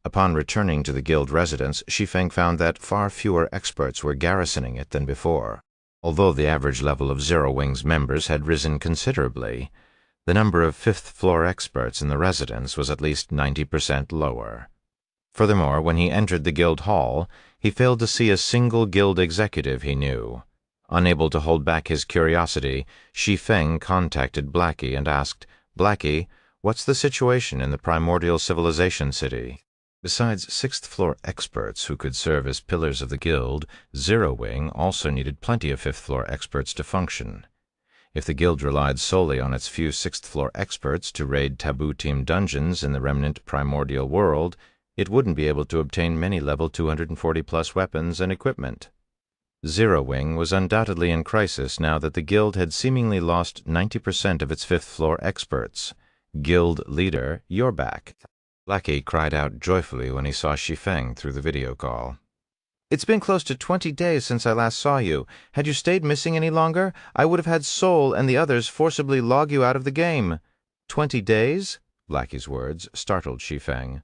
Upon returning to the guild residence, Shi Feng found that far fewer experts were garrisoning it than before. Although the average level of Zero Wing's members had risen considerably, the number of fifth-floor experts in the residence was at least 90% lower. Furthermore, when he entered the guild hall, he failed to see a single guild executive he knew. Unable to hold back his curiosity, Shi Feng contacted Blackie and asked, "Blackie, what's the situation in the primordial civilization city?" Besides sixth-floor experts who could serve as pillars of the guild, Zero Wing also needed plenty of fifth-floor experts to function. If the guild relied solely on its few sixth-floor experts to raid taboo team dungeons in the remnant primordial world, it wouldn't be able to obtain many level 240+ weapons and equipment. Zero Wing was undoubtedly in crisis now that the guild had seemingly lost 90% of its fifth-floor experts. Guild leader, you're back. Blackie cried out joyfully when he saw Shi Feng through the video call. "It's been close to 20 days since I last saw you. Had you stayed missing any longer, I would have had Soul and the others forcibly log you out of the game." 20 days? Blackie's words startled Shi Feng.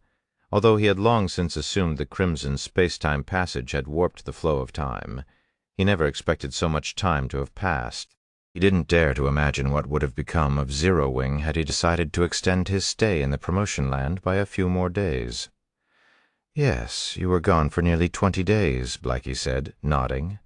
Although he had long since assumed the Crimson space-time passage had warped the flow of time, he never expected so much time to have passed. He didn't dare to imagine what would have become of Zero Wing had he decided to extend his stay in the promotion land by a few more days. "Yes, you were gone for nearly 20 days, Blackie said, nodding.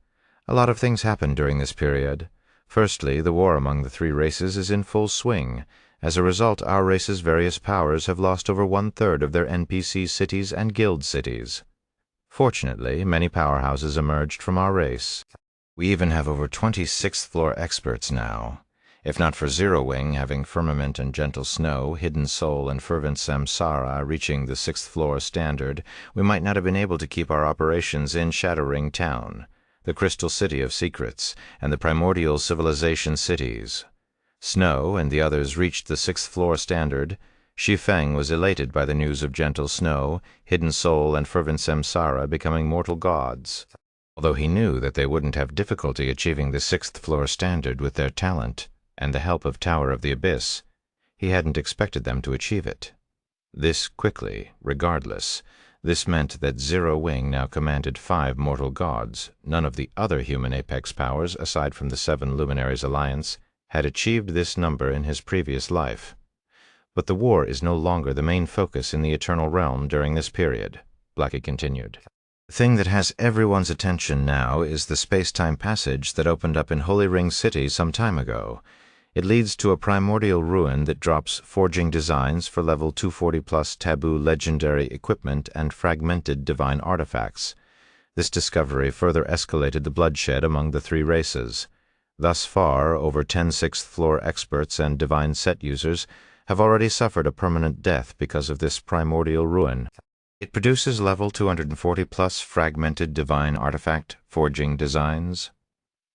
"A lot of things happened during this period. Firstly, the war among the 3 races is in full swing. As a result, our race's various powers have lost over 1/3 of their NPC cities and guild cities. Fortunately, many powerhouses emerged from our race. We even have over 20 sixth-floor experts now. If not for Zero Wing having Firmament and Gentle Snow, Hidden Soul, and Fervent Samsara reaching the 6th-floor standard, we might not have been able to keep our operations in Shadowring Town, the Crystal City of Secrets, and the Primordial Civilization cities. Snow and the others reached the 6th-floor standard. Shi Feng was elated by the news of Gentle Snow, Hidden Soul, and Fervent Samsara becoming mortal gods. Although he knew that they wouldn't have difficulty achieving the 6th-floor standard with their talent and the help of Tower of the Abyss, he hadn't expected them to achieve it. This quickly, regardless. This meant that Zero Wing now commanded 5 mortal gods. None of the other human apex powers, aside from the 7 Luminaries Alliance, had achieved this number in his previous life. But the war is no longer the main focus in the Eternal Realm during this period, Blackie continued. The thing that has everyone's attention now is the space-time passage that opened up in Holy Ring City some time ago. It leads to a primordial ruin that drops forging designs for level 240+ taboo legendary equipment and fragmented divine artifacts. This discovery further escalated the bloodshed among the 3 races. Thus far, over 10 6th-floor experts and divine set users have already suffered a permanent death because of this primordial ruin. It produces level 240+ fragmented divine artifact forging designs.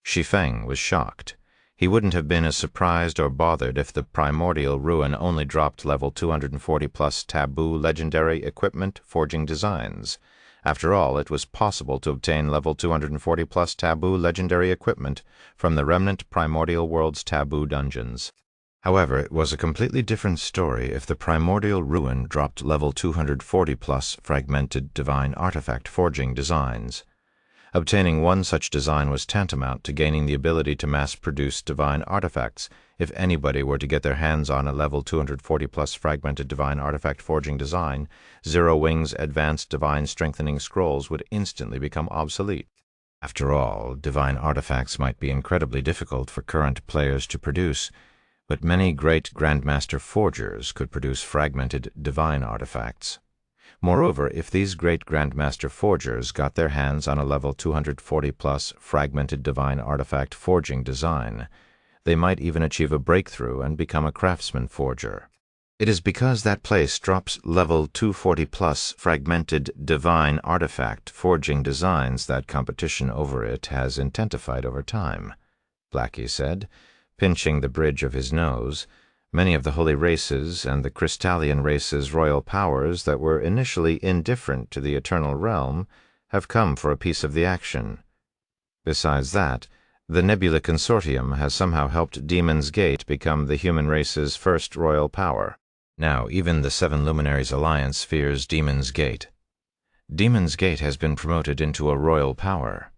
Shi Feng was shocked. He wouldn't have been as surprised or bothered if the primordial ruin only dropped level 240+ taboo legendary equipment forging designs. After all, it was possible to obtain level 240+ taboo legendary equipment from the remnant primordial world's taboo dungeons. However, it was a completely different story if the primordial ruin dropped level 240+ fragmented divine artifact forging designs. Obtaining one such design was tantamount to gaining the ability to mass-produce divine artifacts. If anybody were to get their hands on a level 240+ fragmented divine artifact forging design, Zero Wing's advanced divine strengthening scrolls would instantly become obsolete. After all, divine artifacts might be incredibly difficult for current players to produce, but many great Grandmaster forgers could produce fragmented divine artifacts. Moreover, if these great Grandmaster forgers got their hands on a level 240+ fragmented divine artifact forging design, they might even achieve a breakthrough and become a craftsman forger. It is because that place drops level 240+ fragmented divine artifact forging designs that competition over it has intensified over time, Blackie said, pinching the bridge of his nose. Many of the holy races and the Crystallian race's royal powers that were initially indifferent to the eternal realm have come for a piece of the action. Besides that, the Nebula Consortium has somehow helped Demon's Gate become the human race's first royal power. Now even the Seven Luminaries Alliance fears Demon's Gate. Demon's Gate has been promoted into a royal power.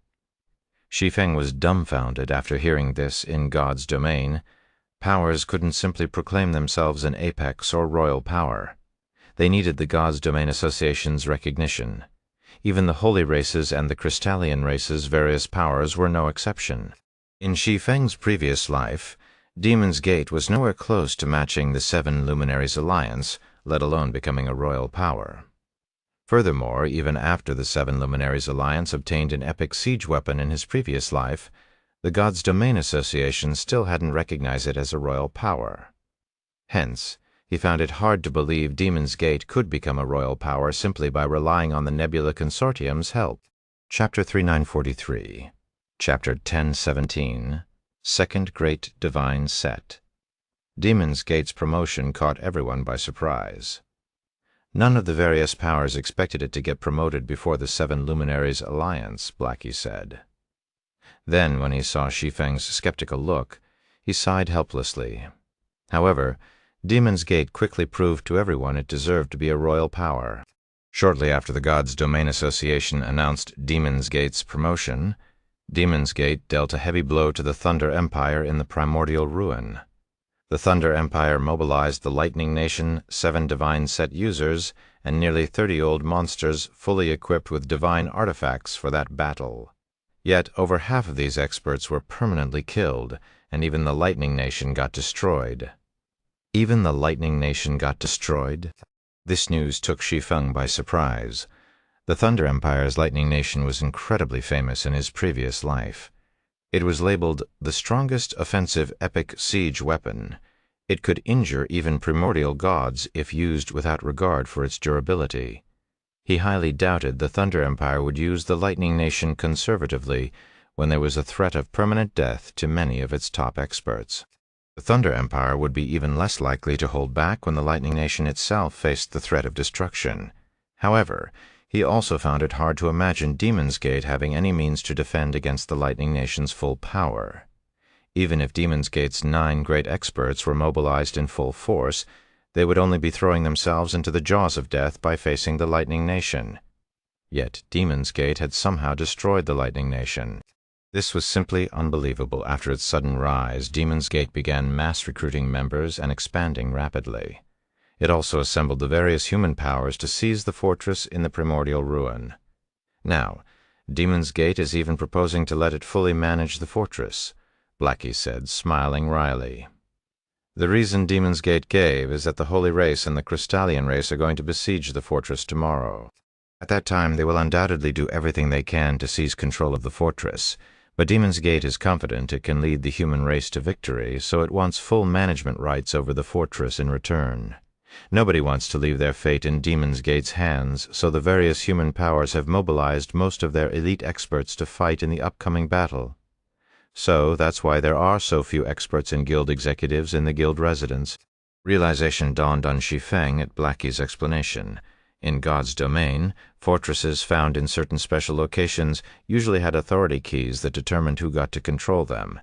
Shi Feng was dumbfounded after hearing this in God's domain. Powers couldn't simply proclaim themselves an apex or royal power. They needed the God's Domain Association's recognition. Even the holy races and the Crystallian race's various powers were no exception. In Shi Feng's previous life, Demon's Gate was nowhere close to matching the Seven Luminaries Alliance, let alone becoming a royal power. Furthermore, even after the Seven Luminaries Alliance obtained an epic siege weapon in his previous life, the God's Domain Association still hadn't recognized it as a royal power. Hence, he found it hard to believe Demon's Gate could become a royal power simply by relying on the Nebula Consortium's help. Chapter 3943, Chapter 1017, Second Great Divine Set. Demon's Gate's promotion caught everyone by surprise. None of the various powers expected it to get promoted before the Seven Luminaries Alliance, Blackie said. Then, when he saw Shi Feng's skeptical look, he sighed helplessly. However, Demon's Gate quickly proved to everyone it deserved to be a royal power. Shortly after the God's Domain Association announced Demon's Gate's promotion, Demon's Gate dealt a heavy blow to the Thunder Empire in the primordial ruin. The Thunder Empire mobilized the Lightning Nation, 7 divine set users, and nearly 30 old monsters fully equipped with divine artifacts for that battle. Yet over half of these experts were permanently killed, and even the Lightning Nation got destroyed. Even the Lightning Nation got destroyed? This news took Shi Feng by surprise. The Thunder Empire's Lightning Nation was incredibly famous in his previous life. It was labeled the strongest offensive epic siege weapon. It could injure even primordial gods if used without regard for its durability. He highly doubted the Thunder Empire would use the Lightning Nation conservatively when there was a threat of permanent death to many of its top experts. The Thunder Empire would be even less likely to hold back when the Lightning Nation itself faced the threat of destruction. However, he also found it hard to imagine Demon's Gate having any means to defend against the Lightning Nation's full power. Even if Demon's Gate's 9 great experts were mobilized in full force, they would only be throwing themselves into the jaws of death by facing the Lightning Nation. Yet Demon's Gate had somehow destroyed the Lightning Nation. This was simply unbelievable. After its sudden rise, Demon's Gate began mass recruiting members and expanding rapidly. It also assembled the various human powers to seize the fortress in the primordial ruin. Now, Demon's Gate is even proposing to let it fully manage the fortress, Blackie said, smiling wryly. The reason Demon's Gate gave is that the Holy Race and the Crystallian race are going to besiege the fortress tomorrow. At that time, they will undoubtedly do everything they can to seize control of the fortress, but Demon's Gate is confident it can lead the human race to victory, so it wants full management rights over the fortress in return. Nobody wants to leave their fate in Demon's Gate's hands, so the various human powers have mobilized most of their elite experts to fight in the upcoming battle. So that's why there are so few experts and guild executives in the guild residence. Realization dawned on Shi Feng at Blackie's explanation. In God's domain, fortresses found in certain special locations usually had authority keys that determined who got to control them.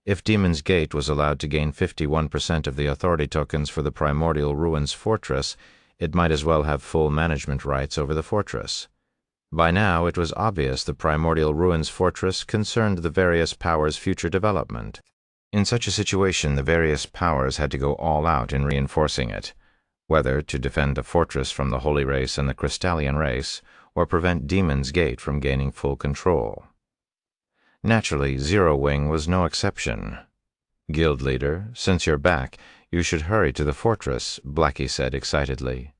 If Demon's Gate was allowed to gain 51% of the authority tokens for the Primordial Ruins Fortress, it might as well have full management rights over the fortress. By now, it was obvious the Primordial Ruins Fortress concerned the various powers' future development. In such a situation, the various powers had to go all out in reinforcing it, whether to defend the fortress from the Holy Race and the Crystallian Race, or prevent Demon's Gate from gaining full control. Naturally, Zero Wing was no exception. "Guild leader, since you're back, you should hurry to the fortress," Blackie said excitedly.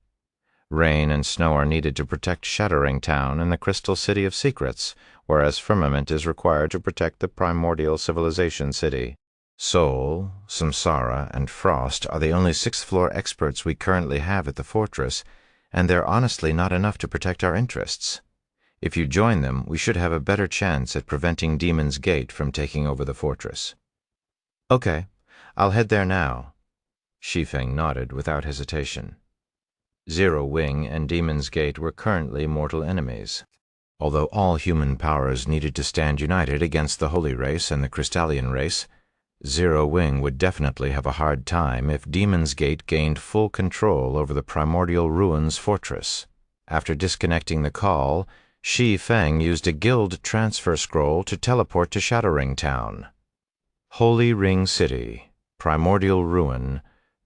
"Rain and snow are needed to protect Shattering Town and the Crystal City of Secrets, whereas Firmament is required to protect the Primordial Civilization City. Soul, Samsara, and Frost are the only sixth-floor experts we currently have at the fortress, and they're honestly not enough to protect our interests. If you join them, we should have a better chance at preventing Demon's Gate from taking over the fortress." "Okay, I'll head there now." Shi Feng nodded without hesitation. Zero Wing and Demon's Gate were currently mortal enemies. Although all human powers needed to stand united against the Holy Race and the Crystallian Race, Zero Wing would definitely have a hard time if Demon's Gate gained full control over the Primordial Ruins Fortress. After disconnecting the call, Shi Feng used a guild transfer scroll to teleport to Shattering Town. Holy Ring City, Primordial Ruin,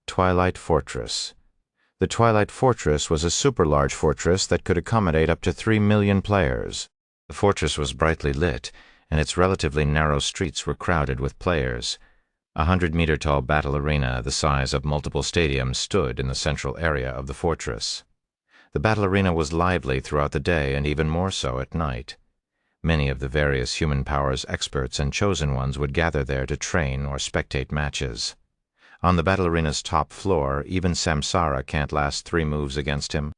Twilight Fortress. The Twilight Fortress was a super-large fortress that could accommodate up to 3 million players. The fortress was brightly lit, and its relatively narrow streets were crowded with players. A 100-meter-tall battle arena the size of multiple stadiums stood in the central area of the fortress. The battle arena was lively throughout the day and even more so at night. Many of the various human powers experts and chosen ones would gather there to train or spectate matches. On the battle arena's top floor, even Samsara can't last 3 moves against him.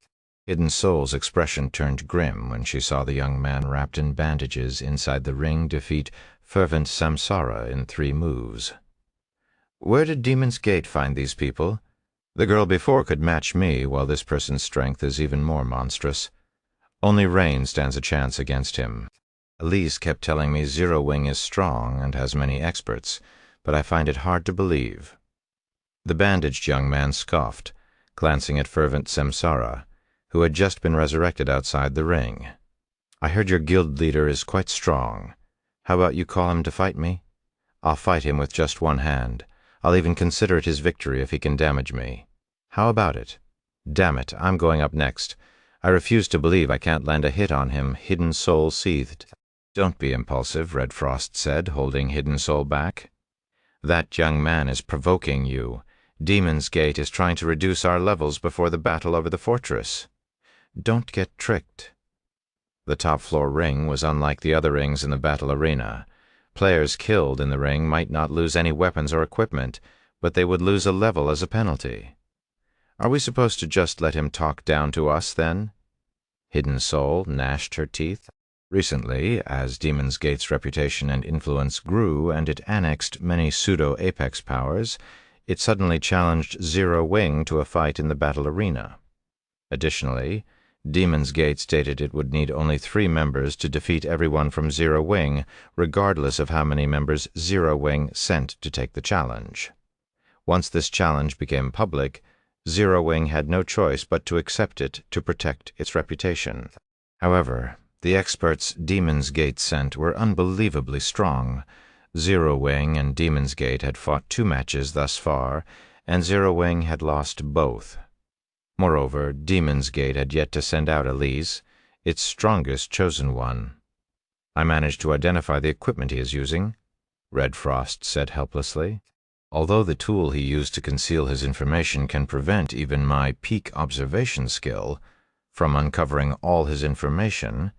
Hidden Soul's expression turned grim when she saw the young man wrapped in bandages inside the ring defeat Fervent Samsara in 3 moves. "Where did Demon's Gate find these people? The girl before could match me, while this person's strength is even more monstrous. Only Rain stands a chance against him. Elise kept telling me Zero Wing is strong and has many experts, but I find it hard to believe." The bandaged young man scoffed, glancing at Fervent Samsara, who had just been resurrected outside the ring. "I heard your guild leader is quite strong. How about you call him to fight me? I'll fight him with just one hand. I'll even consider it his victory if he can damage me. How about it? Damn it, I'm going up next. I refuse to believe I can't land a hit on him," Hidden Soul seethed. "Don't be impulsive," Red Frost said, holding Hidden Soul back. "That young man is provoking you. Demon's Gate is trying to reduce our levels before the battle over the fortress. Don't get tricked." The top-floor ring was unlike the other rings in the battle arena. Players killed in the ring might not lose any weapons or equipment, but they would lose a level as a penalty. "Are we supposed to just let him talk down to us, then?" Hidden Soul gnashed her teeth. Recently, as Demon's Gate's reputation and influence grew and it annexed many pseudo-apex powers, it suddenly challenged Zero Wing to a fight in the battle arena. Additionally, Demon's Gate stated it would need only 3 members to defeat everyone from Zero Wing, regardless of how many members Zero Wing sent to take the challenge. Once this challenge became public, Zero Wing had no choice but to accept it to protect its reputation. However, the experts Demon's Gate sent were unbelievably strong. Zero Wing and Demon's Gate had fought 2 matches thus far, and Zero Wing had lost both. Moreover, Demon's Gate had yet to send out Elise, its strongest chosen one. "I managed to identify the equipment he is using," Red Frost said helplessly. "Although the tool he used to conceal his information can prevent even my peak observation skill from uncovering all his information,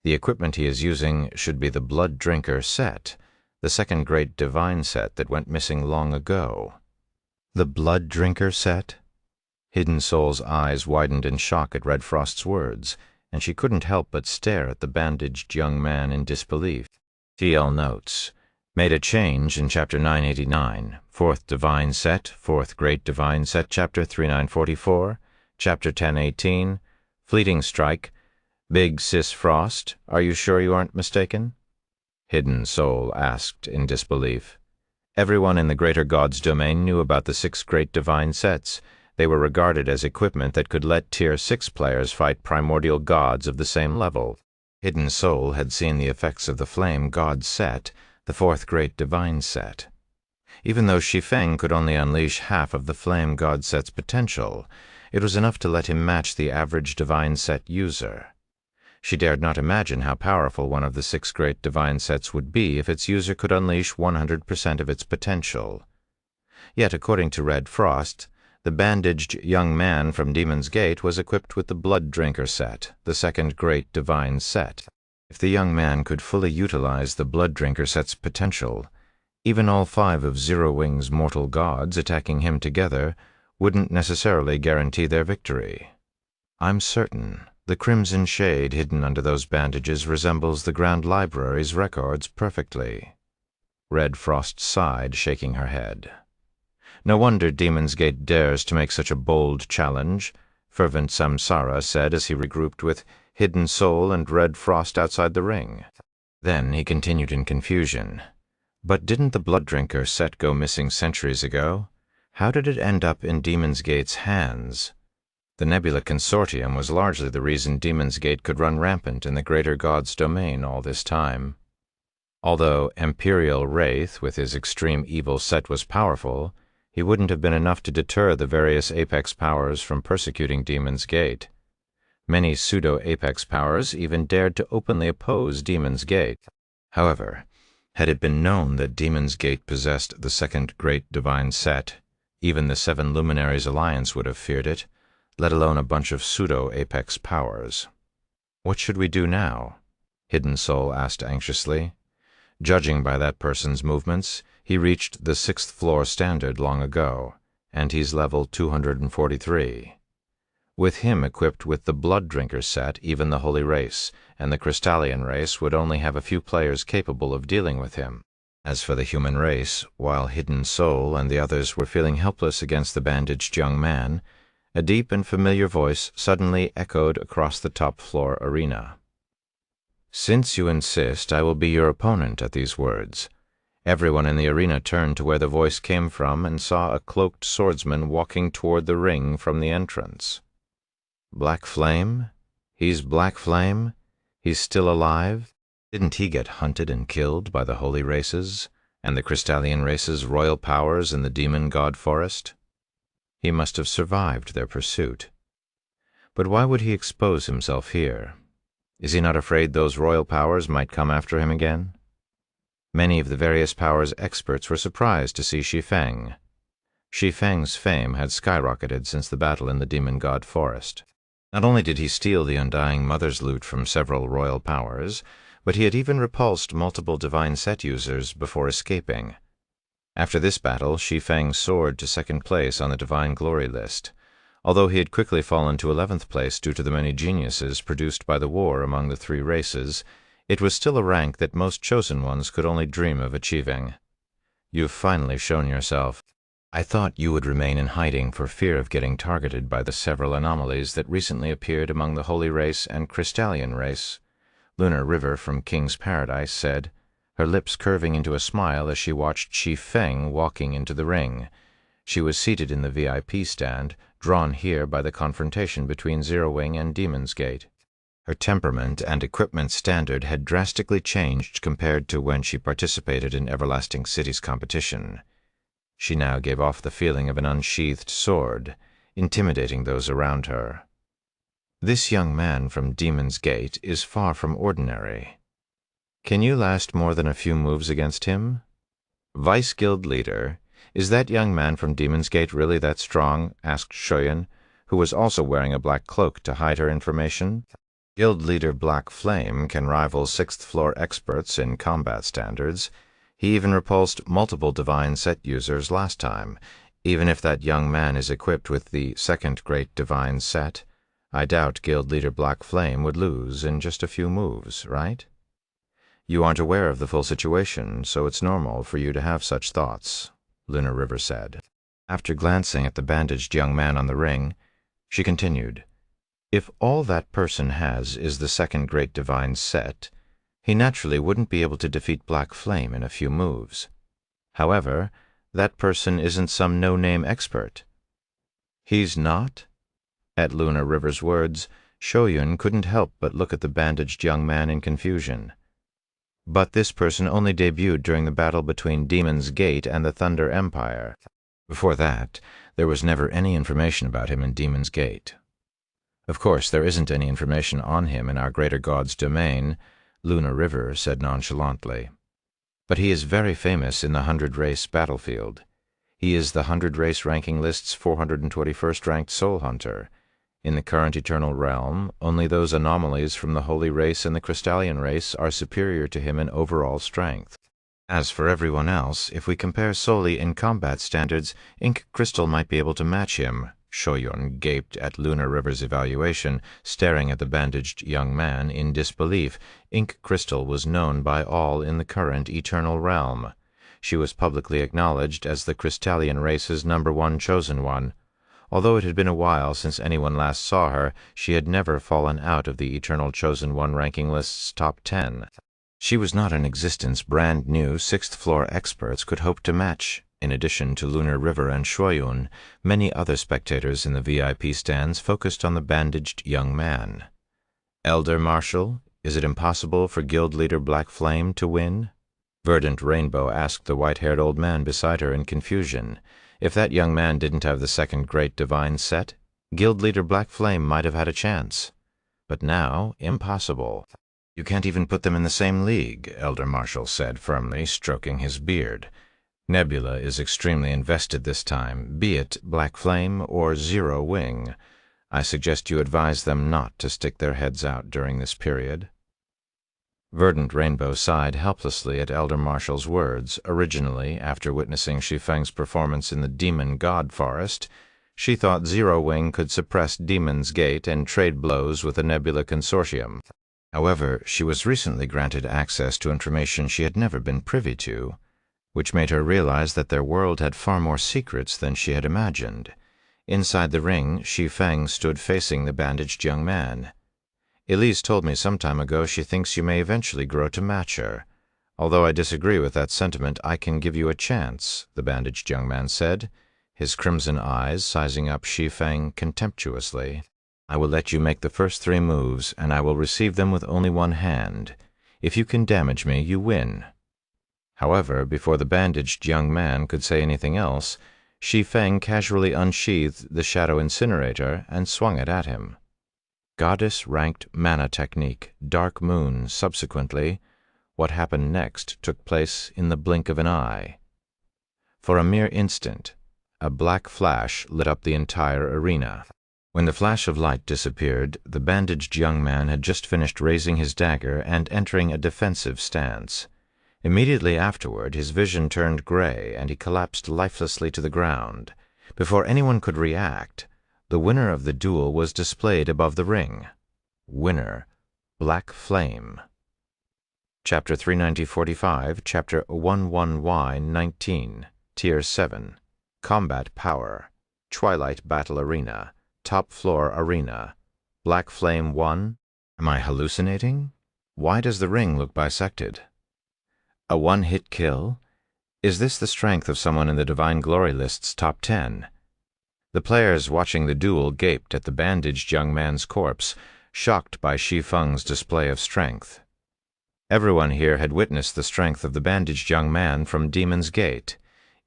the equipment he is using should be the Blood Drinker set, the second great divine set that went missing long ago." "The Blood Drinker set?" Hidden Soul's eyes widened in shock at Red Frost's words, and she couldn't help but stare at the bandaged young man in disbelief. TL notes. Made a change in Chapter 989, 4th Divine Set, 4th Great Divine Set, Chapter 3944, Chapter 1018, Fleeting Strike. Big Sis Frost, are you sure you aren't mistaken? Hidden Soul asked in disbelief. Everyone in the greater god's domain knew about the 6 great divine sets. They were regarded as equipment that could let Tier 6 players fight primordial gods of the same level. Hidden Soul had seen the effects of the Flame God set, the 4th great divine set. Even though Shi Feng could only unleash half of the Flame God set's potential, it was enough to let him match the average divine set user. She dared not imagine how powerful one of the 6 great divine sets would be if its user could unleash 100% of its potential. Yet, according to Red Frost, the bandaged young man from Demon's Gate was equipped with the Blood Drinker set, the 2nd great divine set. If the young man could fully utilize the Blood Drinker set's potential, even all 5 of Zero Wing's mortal gods attacking him together wouldn't necessarily guarantee their victory. I'm certain the crimson shade hidden under those bandages resembles the Grand Library's records perfectly. Red Frost sighed, shaking her head. No wonder Demon's Gate dares to make such a bold challenge, fervent Samsara said as he regrouped with Hidden Soul and Red Frost outside the ring. Then he continued in confusion. But didn't the Blood Drinker set go missing centuries ago? How did it end up in Demon's Gate's hands? The Nebula Consortium was largely the reason Demon's Gate could run rampant in the greater god's domain all this time. Although Imperial Wraith with his extreme evil set was powerful, he wouldn't have been enough to deter the various Apex powers from persecuting Demon's Gate. Many pseudo-Apex powers even dared to openly oppose Demon's Gate. However, had it been known that Demon's Gate possessed the 2nd great divine set, even the 7 Luminaries Alliance would have feared it, let alone a bunch of pseudo-Apex powers. What should we do now? Hidden Soul asked anxiously. Judging by that person's movements, he reached the 6th floor standard long ago, and he's level 243. With him equipped with the Blood Drinker set, even the Holy Race and the Crystallian race would only have a few players capable of dealing with him. As for the human race, while Hidden Soul and the others were feeling helpless against the bandaged young man, a deep and familiar voice suddenly echoed across the top-floor arena. "Since you insist, I will be your opponent," at these words. Everyone in the arena turned to where the voice came from and saw a cloaked swordsman walking toward the ring from the entrance. Black Flame? He's Black Flame? He's still alive? Didn't he get hunted and killed by the Holy Races and the Crystallian Race's royal powers in the Demon God Forest? He must have survived their pursuit. But why would he expose himself here? Is he not afraid those royal powers might come after him again? Many of the various powers' experts were surprised to see Shi Feng. Shi Feng's fame had skyrocketed since the battle in the Demon God Forest. Not only did he steal the Undying Mother's loot from several royal powers, but he had even repulsed multiple divine set users before escaping. After this battle, Shi Feng soared to 2nd place on the Divine Glory list, although he had quickly fallen to 11th place due to the many geniuses produced by the war among the 3 races. It was still a rank that most chosen ones could only dream of achieving. "You've finally shown yourself. I thought you would remain in hiding for fear of getting targeted by the several anomalies that recently appeared among the Holy Race and Crystallian Race," Lunar River from King's Paradise said, her lips curving into a smile as she watched Shi Feng walking into the ring. She was seated in the VIP stand, drawn here by the confrontation between Zero Wing and Demon's Gate. Her temperament and equipment standard had drastically changed compared to when she participated in Everlasting City's competition. She now gave off the feeling of an unsheathed sword, intimidating those around her. This young man from Demon's Gate is far from ordinary. Can you last more than a few moves against him? Vice Guild Leader, is that young man from Demon's Gate really that strong? Asked Shoyan, who was also wearing a black cloak to hide her information. Guild Leader Black Flame can rival 6th floor experts in combat standards. He even repulsed multiple divine set users last time. Even if that young man is equipped with the 2nd great divine set, I doubt Guild Leader Black Flame would lose in just a few moves, right? You aren't aware of the full situation, so it's normal for you to have such thoughts, Lunar River said. After glancing at the bandaged young man on the ring, she continued, "If all that person has is the 2nd great divine set, he naturally wouldn't be able to defeat Black Flame in a few moves. However, that person isn't some no-name expert. He's not? At Lunar River's words, Shoyun couldn't help but look at the bandaged young man in confusion. But this person only debuted during the battle between Demon's Gate and the Thunder Empire. Before that, there was never any information about him in Demon's Gate. Of course, there isn't any information on him in our Greater God's domain, Lunar River said nonchalantly. But he is very famous in the 100-race battlefield. He is the 100-race ranking list's 421st ranked soul hunter. In the current eternal realm, only those anomalies from the Holy Race and the Crystallian race are superior to him in overall strength. As for everyone else, if we compare solely in combat standards, Ink Crystal might be able to match him. Shoyun gaped at Lunar River's evaluation, staring at the bandaged young man in disbelief. Ink Crystal was known by all in the current eternal realm. She was publicly acknowledged as the Crystallian race's #1 chosen one. Although it had been a while since anyone last saw her, she had never fallen out of the Eternal Chosen One ranking list's top 10. She was not an existence brand new sixth-floor experts could hope to match. In addition to Lunar River and Shoyun, many other spectators in the VIP stands focused on the bandaged young man. Elder Marshal, is it impossible for Guild Leader Black Flame to win? Verdant Rainbow asked the white-haired old man beside her in confusion. If that young man didn't have the second great divine set, Guild Leader Black Flame might have had a chance. But now, impossible. You can't even put them in the same league, Elder Marshal said firmly, stroking his beard. Nebula is extremely invested this time, be it Black Flame or Zero Wing. I suggest you advise them not to stick their heads out during this period. Verdant Rainbow sighed helplessly at Elder Marshal's words. Originally, after witnessing Shi Feng's performance in the Demon God Forest, she thought Zero Wing could suppress Demon's Gate and trade blows with the Nebula Consortium. However, she was recently granted access to information she had never been privy to, which made her realize that their world had far more secrets than she had imagined. Inside the ring, Shi Feng stood facing the bandaged young man. Elise told me some time ago she thinks you may eventually grow to match her. Although I disagree with that sentiment, I can give you a chance, the bandaged young man said, his crimson eyes sizing up Shi Feng contemptuously. I will let you make the first 3 moves, and I will receive them with only one hand. If you can damage me, you win. However, before the bandaged young man could say anything else, Shi Feng casually unsheathed the Shadow Incinerator and swung it at him. Goddess-ranked mana technique, Dark Moon, subsequently. What happened next took place in the blink of an eye. For a mere instant, a black flash lit up the entire arena. When the flash of light disappeared, the bandaged young man had just finished raising his dagger and entering a defensive stance. Immediately afterward, his vision turned gray, and he collapsed lifelessly to the ground. Before anyone could react, the winner of the duel was displayed above the ring. Winner, Black Flame. Chapter 390-45, Chapter 11Y-19, Tier 7, Combat Power, Twilight Battle Arena, Top Floor Arena, Black Flame 1. Am I hallucinating? Why does the ring look bisected? A one-hit kill? Is this the strength of someone in the Divine Glory list's top 10? The players watching the duel gaped at the bandaged young man's corpse, shocked by Shi Feng's display of strength. Everyone here had witnessed the strength of the bandaged young man from Demon's Gate.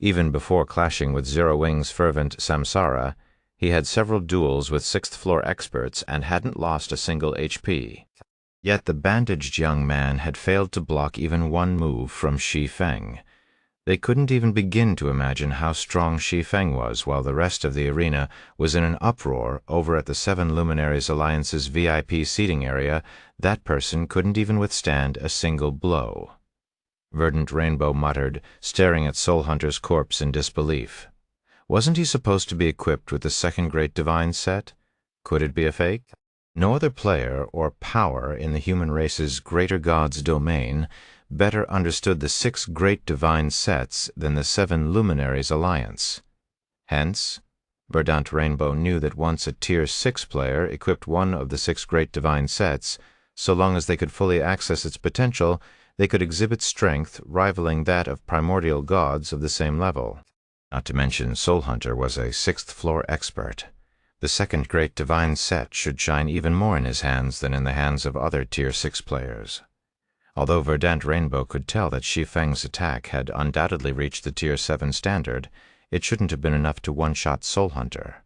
Even before clashing with Zero Wing's fervent Samsara, he had several duels with sixth-floor experts and hadn't lost a single HP. Yet the bandaged young man had failed to block even one move from Shi Feng. They couldn't even begin to imagine how strong Shi Feng was while the rest of the arena was in an uproar over at the Seven Luminaries Alliance's VIP seating area. That person couldn't even withstand a single blow. Verdant Rainbow muttered, staring at Soul Hunter's corpse in disbelief. Wasn't he supposed to be equipped with the second great divine set? Could it be a fake? No other player or power in the human race's greater god's domain better understood the 6 great divine sets than the Seven Luminaries Alliance. Hence, Verdant Rainbow knew that once a Tier 6 player equipped one of the 6 great divine sets, so long as they could fully access its potential, they could exhibit strength rivaling that of primordial gods of the same level. Not to mention, Soul Hunter was a sixth-floor expert. The second great divine set should shine even more in his hands than in the hands of other Tier 6 players. Although Verdant Rainbow could tell that Shi Feng's attack had undoubtedly reached the Tier 7 standard, it shouldn't have been enough to one-shot Soul Hunter.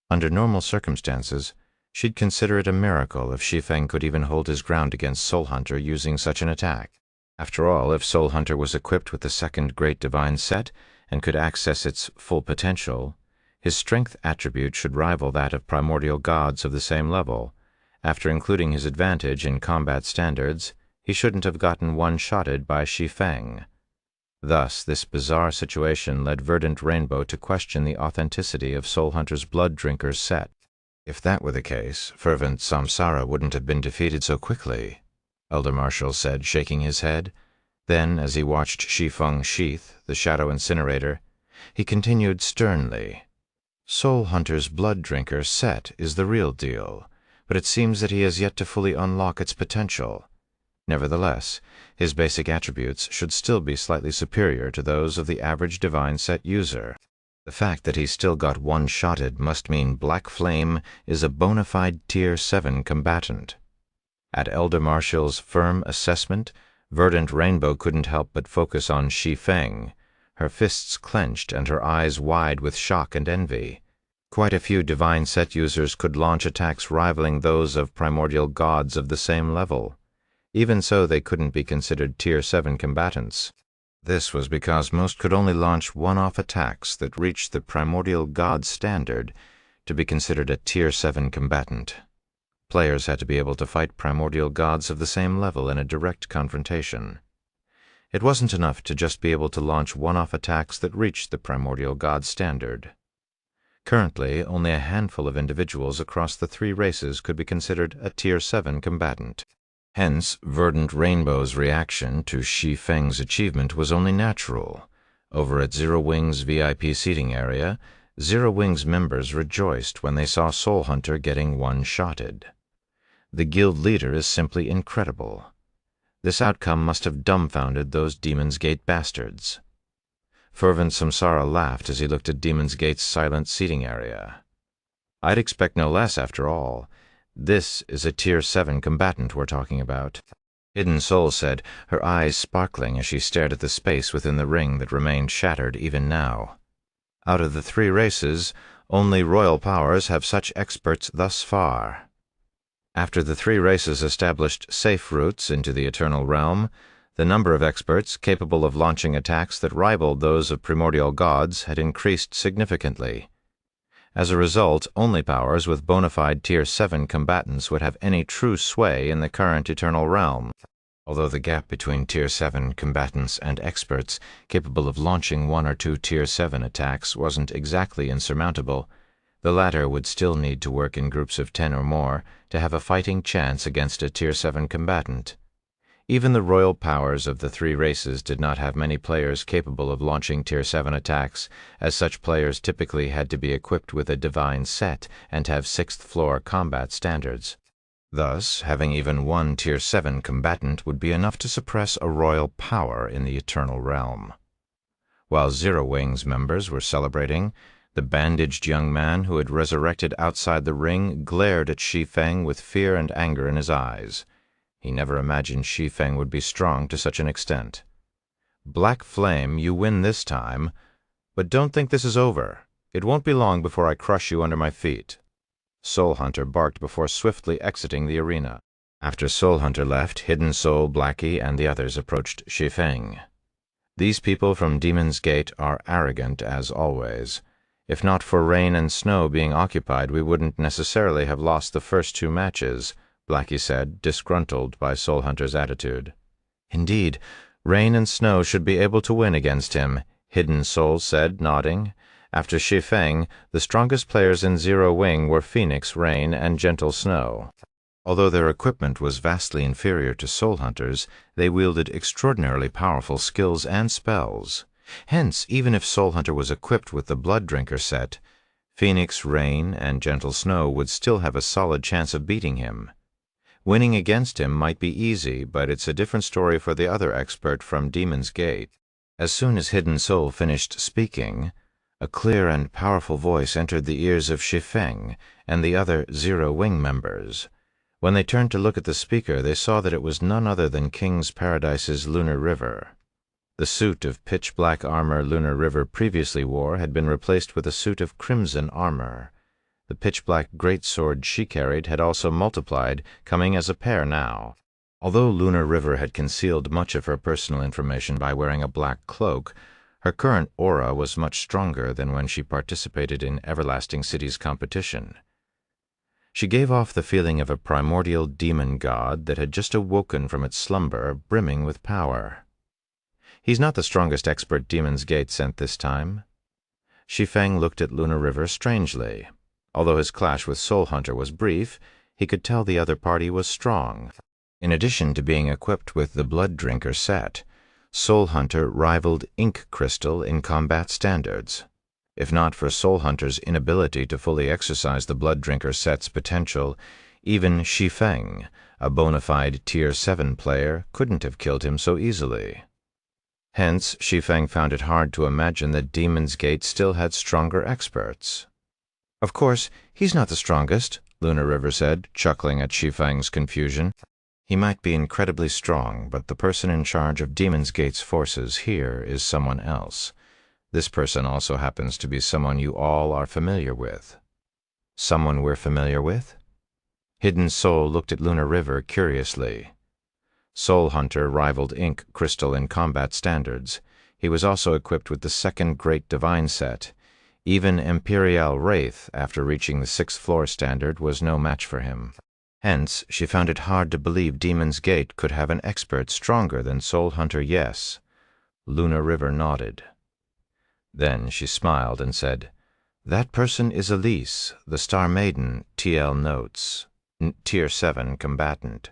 Under normal circumstances, she'd consider it a miracle if Shi Feng could even hold his ground against Soul Hunter using such an attack. After all, if Soul Hunter was equipped with the second great divine set and could access its full potential, his strength attribute should rival that of primordial gods of the same level. After including his advantage in combat standards, he shouldn't have gotten one-shotted by Shi Feng. Thus, this bizarre situation led Verdant Rainbow to question the authenticity of Soul Hunter's Blood Drinker's set. If that were the case, Fervent Samsara wouldn't have been defeated so quickly, Elder Marshall said, shaking his head. Then, as he watched Shi Feng sheath the Shadow Incinerator, he continued sternly, "Soul Hunter's Blood Drinker set is the real deal, but it seems that he has yet to fully unlock its potential. Nevertheless, his basic attributes should still be slightly superior to those of the average divine set user. The fact that he still got one-shotted must mean Black Flame is a bona fide Tier 7 combatant." At Elder Marshall's firm assessment, Verdant Rainbow couldn't help but focus on Shi Feng, her fists clenched and her eyes wide with shock and envy. Quite a few divine set users could launch attacks rivaling those of primordial gods of the same level. Even so, they couldn't be considered Tier 7 combatants. This was because most could only launch one-off attacks that reached the primordial god standard to be considered a Tier 7 combatant. Players had to be able to fight primordial gods of the same level in a direct confrontation. It wasn't enough to just be able to launch one-off attacks that reached the primordial god standard. Currently, only a handful of individuals across the three races could be considered a Tier 7 combatant. Hence, Verdant Rainbow's reaction to Shi Feng's achievement was only natural. Over at Zero Wing's VIP seating area, Zero Wing's members rejoiced when they saw Soul Hunter getting one-shotted. The guild leader is simply incredible. This outcome must have dumbfounded those Demon's Gate bastards. Fervent Samsara laughed as he looked at Demon's Gate's silent seating area. "I'd expect no less, after all. This is a Tier 7 combatant we're talking about," Hidden Soul said, her eyes sparkling as she stared at the space within the ring that remained shattered even now. "Out of the three races, only royal powers have such experts thus far. After the three races established safe routes into the Eternal Realm, the number of experts capable of launching attacks that rivaled those of primordial gods had increased significantly. As a result, only powers with bona fide Tier 7 combatants would have any true sway in the current Eternal Realm. Although the gap between Tier 7 combatants and experts capable of launching one or two Tier 7 attacks wasn't exactly insurmountable, the latter would still need to work in groups of 10 or more to have a fighting chance against a Tier 7 combatant. Even the royal powers of the three races did not have many players capable of launching Tier 7 attacks, as such players typically had to be equipped with a divine set and have 6th-floor combat standards. Thus, having even one Tier 7 combatant would be enough to suppress a royal power in the Eternal Realm. While Zero Wing's members were celebrating, the bandaged young man who had resurrected outside the ring glared at Shi Feng with fear and anger in his eyes. He never imagined Shi Feng would be strong to such an extent. "Black Flame, you win this time, but don't think this is over. It won't be long before I crush you under my feet," Soul Hunter barked before swiftly exiting the arena. After Soul Hunter left, Hidden Soul, Blackie, and the others approached Shi Feng. "These people from Demon's Gate are arrogant as always. If not for Rain and Snow being occupied, we wouldn't necessarily have lost the first two matches," Blackie said, disgruntled by Soul Hunter's attitude. "Indeed, Rain and Snow should be able to win against him," Hidden Soul said, nodding. After Shi Feng, the strongest players in Zero Wing were Phoenix, Rain, and Gentle Snow. Although their equipment was vastly inferior to Soul Hunter's, they wielded extraordinarily powerful skills and spells. Hence, even if Soul Hunter was equipped with the Blood Drinker set, Phoenix, Rain, and Gentle Snow would still have a solid chance of beating him. Winning against him might be easy, but it's a different story for the other expert from Demon's Gate. As soon as Hidden Soul finished speaking, a clear and powerful voice entered the ears of Shi Feng and the other Zero Wing members. When they turned to look at the speaker, they saw that it was none other than King's Paradise's Lunar River. The suit of pitch-black armor Lunar River previously wore had been replaced with a suit of crimson armor. The pitch-black greatsword she carried had also multiplied, coming as a pair now. Although Lunar River had concealed much of her personal information by wearing a black cloak, her current aura was much stronger than when she participated in Everlasting City's competition. She gave off the feeling of a primordial demon god that had just awoken from its slumber, brimming with power. He's not the strongest expert Demon's Gate sent this time. Shi Feng looked at Lunar River strangely. Although his clash with Soul Hunter was brief, he could tell the other party was strong. In addition to being equipped with the Blood Drinker set, Soul Hunter rivaled Ink Crystal in combat standards. If not for Soul Hunter's inability to fully exercise the Blood Drinker set's potential, even Shi Feng, a bona fide Tier 7 player, couldn't have killed him so easily. Hence, Shi Feng found it hard to imagine that Demon's Gate still had stronger experts. "Of course, he's not the strongest," Lunar River said, chuckling at Shi Feng's confusion. "He might be incredibly strong, but the person in charge of Demon's Gate's forces here is someone else. This person also happens to be someone you all are familiar with." "Someone we're familiar with?" Hidden Soul looked at Lunar River curiously. Soul Hunter rivaled Ink Crystal in combat standards. He was also equipped with the second Great Divine set. Even Imperial Wraith, after reaching the 6th floor standard, was no match for him. Hence, she found it hard to believe Demon's Gate could have an expert stronger than Soul Hunter. Yes. Lunar River nodded. Then she smiled and said, "That person is Elise, the Star Maiden, TL notes, Tier 7 combatant.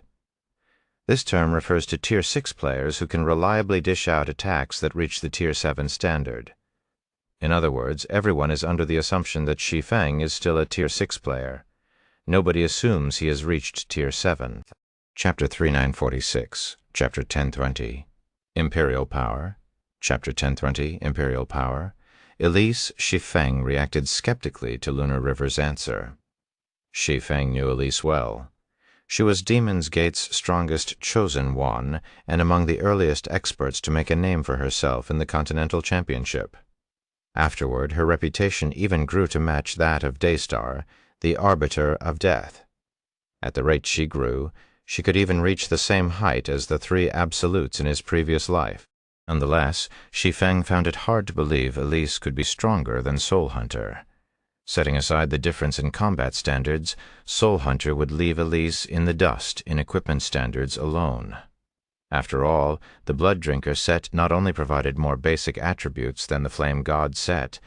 This term refers to Tier 6 players who can reliably dish out attacks that reach the Tier 7 standard. In other words, everyone is under the assumption that Shi Feng is still a Tier 6 player. Nobody assumes he has reached Tier 7. Chapter 3946, Chapter 1020, Imperial Power. Chapter 1020, Imperial Power. Elise Shi Feng reacted skeptically to Lunar River's answer. Shi Feng knew Elise well. She was Demon's Gate's strongest chosen one, and among the earliest experts to make a name for herself in the Continental Championship. Afterward, her reputation even grew to match that of Daystar, the Arbiter of Death. At the rate she grew, she could even reach the same height as the 3 absolutes in his previous life. Nonetheless, Shi Feng found it hard to believe Elise could be stronger than Soul Hunter. Setting aside the difference in combat standards, Soul Hunter would leave Elise in the dust in equipment standards alone. After all, the Blood Drinker set not only provided more basic attributes than the Flame God set,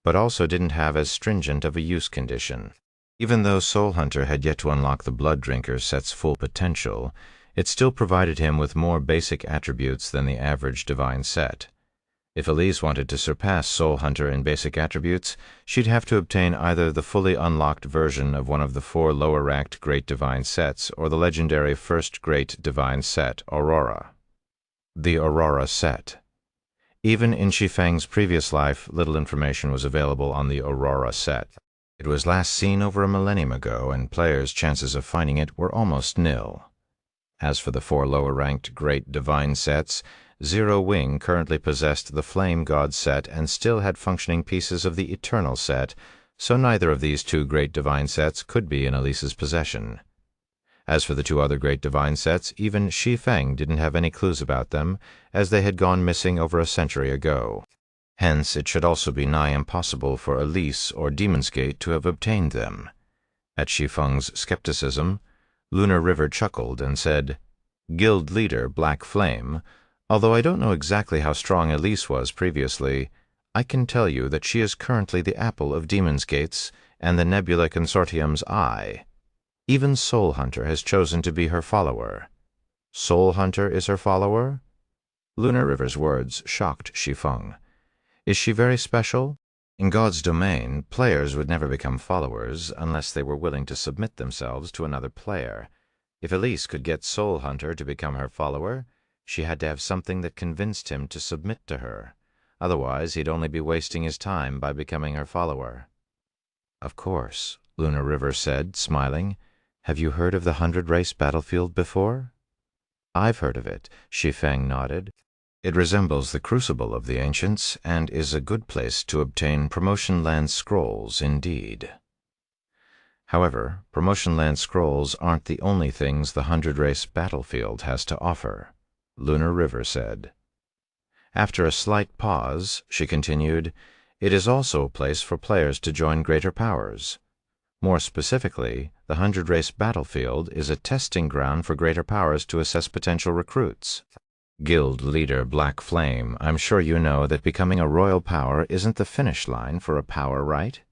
but also didn't have as stringent of a use condition. Even though Soul Hunter had yet to unlock the Blood Drinker set's full potential, it still provided him with more basic attributes than the average Divine set. If Elise wanted to surpass Soul Hunter in basic attributes, she'd have to obtain either the fully unlocked version of one of the 4 lower-ranked Great Divine sets or the legendary first Great Divine set, Aurora. The Aurora set. Even in Shi Feng's previous life, little information was available on the Aurora set. It was last seen over a millennium ago, and players' chances of finding it were almost nil. As for the 4 lower-ranked Great Divine sets, Zero Wing currently possessed the Flame God set and still had functioning pieces of the Eternal set, so neither of these 2 Great Divine sets could be in Elise's possession. As for the 2 other Great Divine sets, even Shi Feng didn't have any clues about them, as they had gone missing over a century ago. Hence, it should also be nigh impossible for Elise or Demon's Gate to have obtained them. At Shi Feng's skepticism, Lunar River chuckled and said, "Guild leader Black Flame, although I don't know exactly how strong Elise was previously, I can tell you that she is currently the apple of Demon's Gate's and the Nebula Consortium's eye. Even Soul Hunter has chosen to be her follower." "Soul Hunter is her follower?" Lunar River's words shocked Shi Feng. "Is she very special?" In God's domain, players would never become followers unless they were willing to submit themselves to another player. If Elise could get Soul Hunter to become her follower, she had to have something that convinced him to submit to her. Otherwise, he'd only be wasting his time by becoming her follower. "Of course," Lunar River said, smiling. "Have you heard of the 100-race battlefield before?" "I've heard of it," Shi Feng nodded. "It resembles the Crucible of the ancients, and is a good place to obtain Promotion Land scrolls indeed." However, Promotion Land scrolls aren't the only things the 100-race battlefield has to offer, Lunar River said. After a slight pause, she continued, "It is also a place for players to join greater powers. More specifically, the 100-race battlefield is a testing ground for greater powers to assess potential recruits. Guild leader Black Flame, I'm sure you know that becoming a royal power isn't the finish line for a power, right?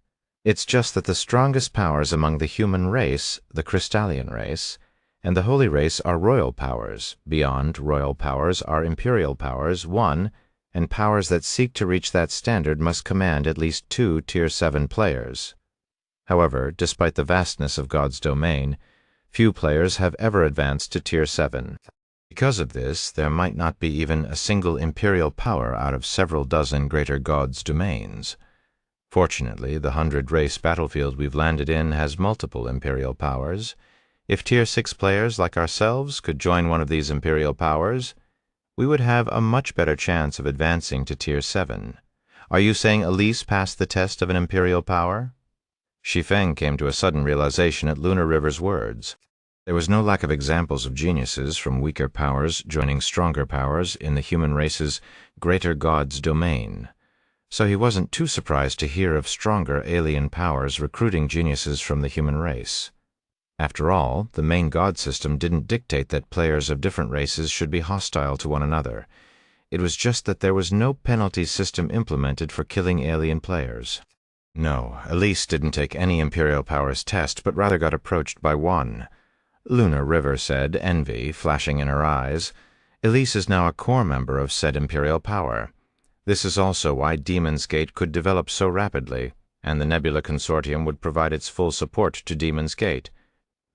It's just that the strongest powers among the human race, the Crystallian race, and the Holy Race are royal powers. Beyond royal powers are imperial powers, 1, and powers that seek to reach that standard must command at least 2 Tier 7 players. However, despite the vastness of God's domain, few players have ever advanced to Tier 7. Because of this, there might not be even a single imperial power out of several dozen greater God's domains. Fortunately, the 100-race battlefield we've landed in has multiple imperial powers. If Tier 6 players like ourselves could join one of these imperial powers, we would have a much better chance of advancing to Tier 7. Are you saying Elise passed the test of an imperial power?" Shi Feng came to a sudden realization at Lunar River's words. There was no lack of examples of geniuses from weaker powers joining stronger powers in the human race's greater God's domain. So he wasn't too surprised to hear of stronger alien powers recruiting geniuses from the human race. After all, the main God system didn't dictate that players of different races should be hostile to one another. It was just that there was no penalty system implemented for killing alien players. No, Elise didn't take any Imperial Powers test, but rather got approached by one. Lunar River said, envy flashing in her eyes. Elise is now a core member of said Imperial Power. This is also why Demon's Gate could develop so rapidly, and the Nebula Consortium would provide its full support to Demon's Gate.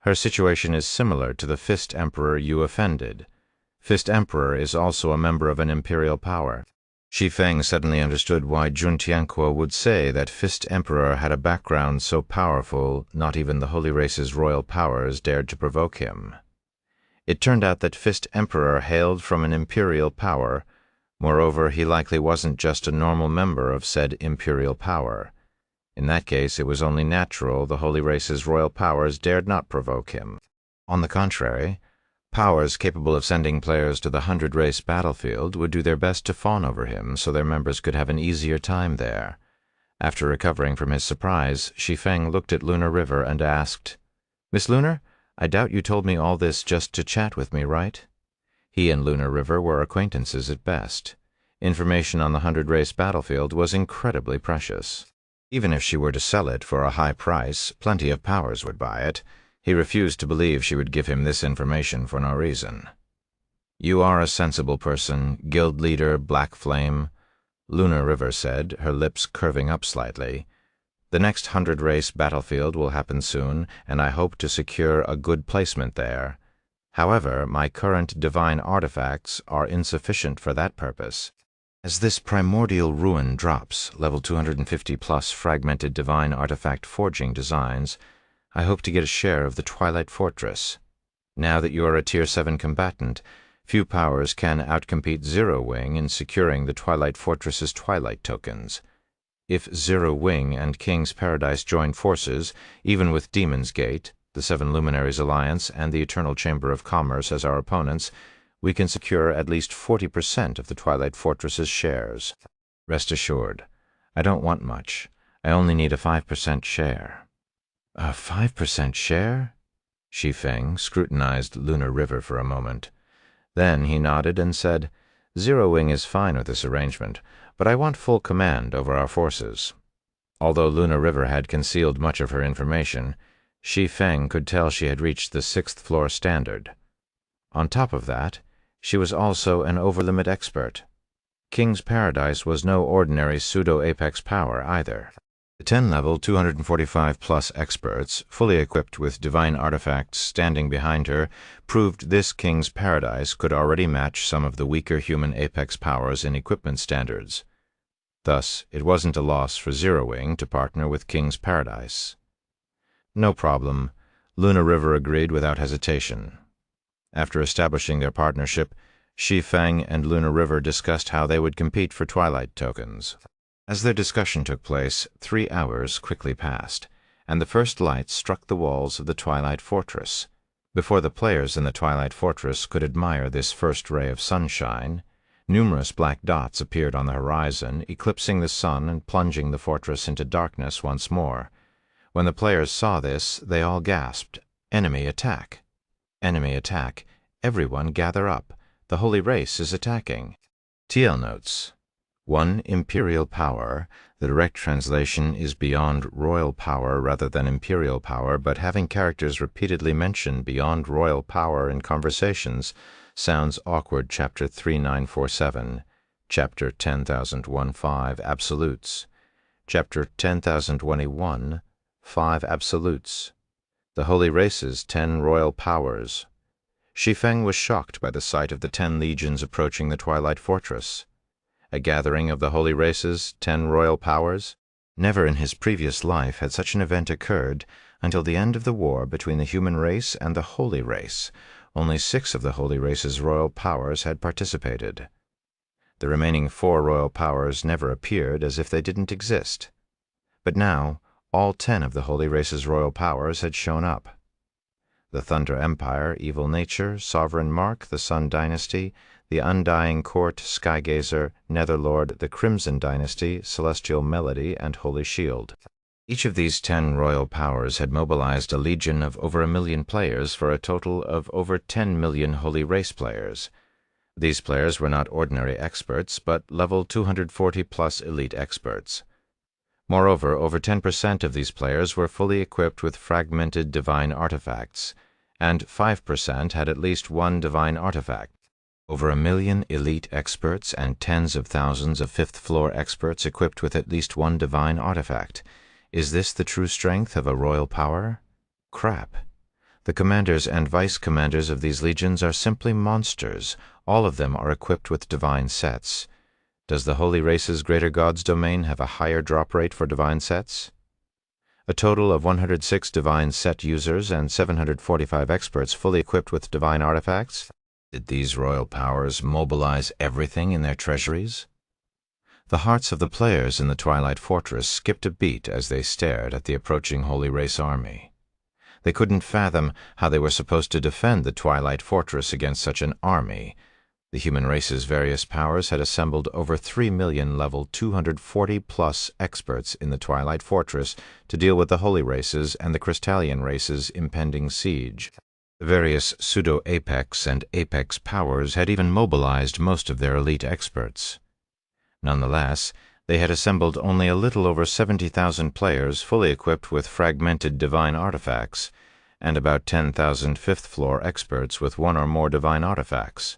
Her situation is similar to the Fist Emperor you offended. Fist Emperor is also a member of an Imperial Power. Shi Feng suddenly understood why Jun Tianquo would say that Fist Emperor had a background so powerful not even the Holy Race's royal powers dared to provoke him. It turned out that Fist Emperor hailed from an Imperial Power. Moreover, he likely wasn't just a normal member of said Imperial Power. In that case, it was only natural the Holy Race's royal powers dared not provoke him. On the contrary, powers capable of sending players to the 100-race battlefield would do their best to fawn over him so their members could have an easier time there. After recovering from his surprise, Shi Feng looked at Lunar River and asked, "Miss Lunar, I doubt you told me all this just to chat with me, right?" He and Lunar River were acquaintances at best. Information on the 100-race battlefield was incredibly precious. Even if she were to sell it for a high price, plenty of powers would buy it. He refused to believe she would give him this information for no reason. "You are a sensible person, Guild Leader Black Flame," Lunar River said, her lips curving up slightly. "The next 100-race battlefield will happen soon, and I hope to secure a good placement there. However, my current divine artifacts are insufficient for that purpose. As this primordial ruin drops, level 250+ fragmented divine artifact forging designs, I hope to get a share of the Twilight Fortress. Now that you are a Tier 7 combatant, few powers can outcompete Zero Wing in securing the Twilight Fortress's Twilight tokens. If Zero Wing and King's Paradise join forces, even with Demon's Gate, the Seven Luminaries Alliance, and the Eternal Chamber of Commerce as our opponents, we can secure at least 40% of the Twilight Fortress's shares. Rest assured, I don't want much. I only need a 5% share." "A 5% share?" Shi Feng scrutinized Lunar River for a moment. Then he nodded and said, "Zero Wing is fine with this arrangement, but I want full command over our forces." Although Lunar River had concealed much of her information, Shi Feng could tell she had reached the 6th floor standard. On top of that, she was also an overlimit expert. King's Paradise was no ordinary pseudo-apex power either. The 10 level 245 plus experts, fully equipped with divine artifacts standing behind her, proved this king's paradise could already match some of the weaker human apex powers in equipment standards. Thus, it wasn't a loss for Zero Wing to partner with King's Paradise. No problem. Luna River agreed without hesitation. After establishing their partnership, Shi Feng and Luna River discussed how they would compete for Twilight tokens. As their discussion took place, 3 hours quickly passed, and the first light struck the walls of the Twilight Fortress. Before the players in the Twilight Fortress could admire this first ray of sunshine, numerous black dots appeared on the horizon, eclipsing the sun and plunging the fortress into darkness once more. When the players saw this, they all gasped, "Enemy attack! Enemy attack! Everyone gather up! The Holy Race is attacking!" TL notes: 1. Imperial power. The direct translation is beyond royal power rather than imperial power, but having characters repeatedly mention beyond royal power in conversations sounds awkward. Chapter 3947, Chapter 10,001 5 Absolutes, Chapter 10,021 5 Absolutes. The Holy Race's 10 royal powers. Shi Feng was shocked by the sight of the 10 legions approaching the Twilight Fortress. A gathering of the Holy Race's 10 royal powers? Never in his previous life had such an event occurred until the end of the war between the human race and the Holy Race. Only 6 of the Holy Race's royal powers had participated. The remaining 4 royal powers never appeared, as if they didn't exist. But now, all 10 of the Holy Race's royal powers had shown up. The Thunder Empire, Evil Nature, Sovereign Mark, the Sun Dynasty, the Undying Court, Skygazer, Netherlord, the Crimson Dynasty, Celestial Melody, and Holy Shield. Each of these 10 royal powers had mobilized a legion of over 1 million players for a total of over 10 million Holy Race players. These players were not ordinary experts, but level 240-plus elite experts. Moreover, over 10% of these players were fully equipped with fragmented divine artifacts, and 5% had at least one divine artifact. Over 1 million elite experts and tens of thousands of fifth-floor experts equipped with at least one divine artifact. Is this the true strength of a royal power? Crap. The commanders and vice-commanders of these legions are simply monsters. All of them are equipped with divine sets. Does the Holy Race's Greater Gods domain have a higher drop rate for divine sets? A total of 106 divine set users and 745 experts fully equipped with divine artifacts? Did these royal powers mobilize everything in their treasuries? The hearts of the players in the Twilight Fortress skipped a beat as they stared at the approaching Holy Race army. They couldn't fathom how they were supposed to defend the Twilight Fortress against such an army. The human race's various powers had assembled over 3 million level 240-plus experts in the Twilight Fortress to deal with the Holy Race's and the Crystallian Race's impending siege. The various pseudo-apex and apex powers had even mobilized most of their elite experts. Nonetheless, they had assembled only a little over 70,000 players fully equipped with fragmented divine artifacts, and about 10,000 fifth-floor experts with one or more divine artifacts.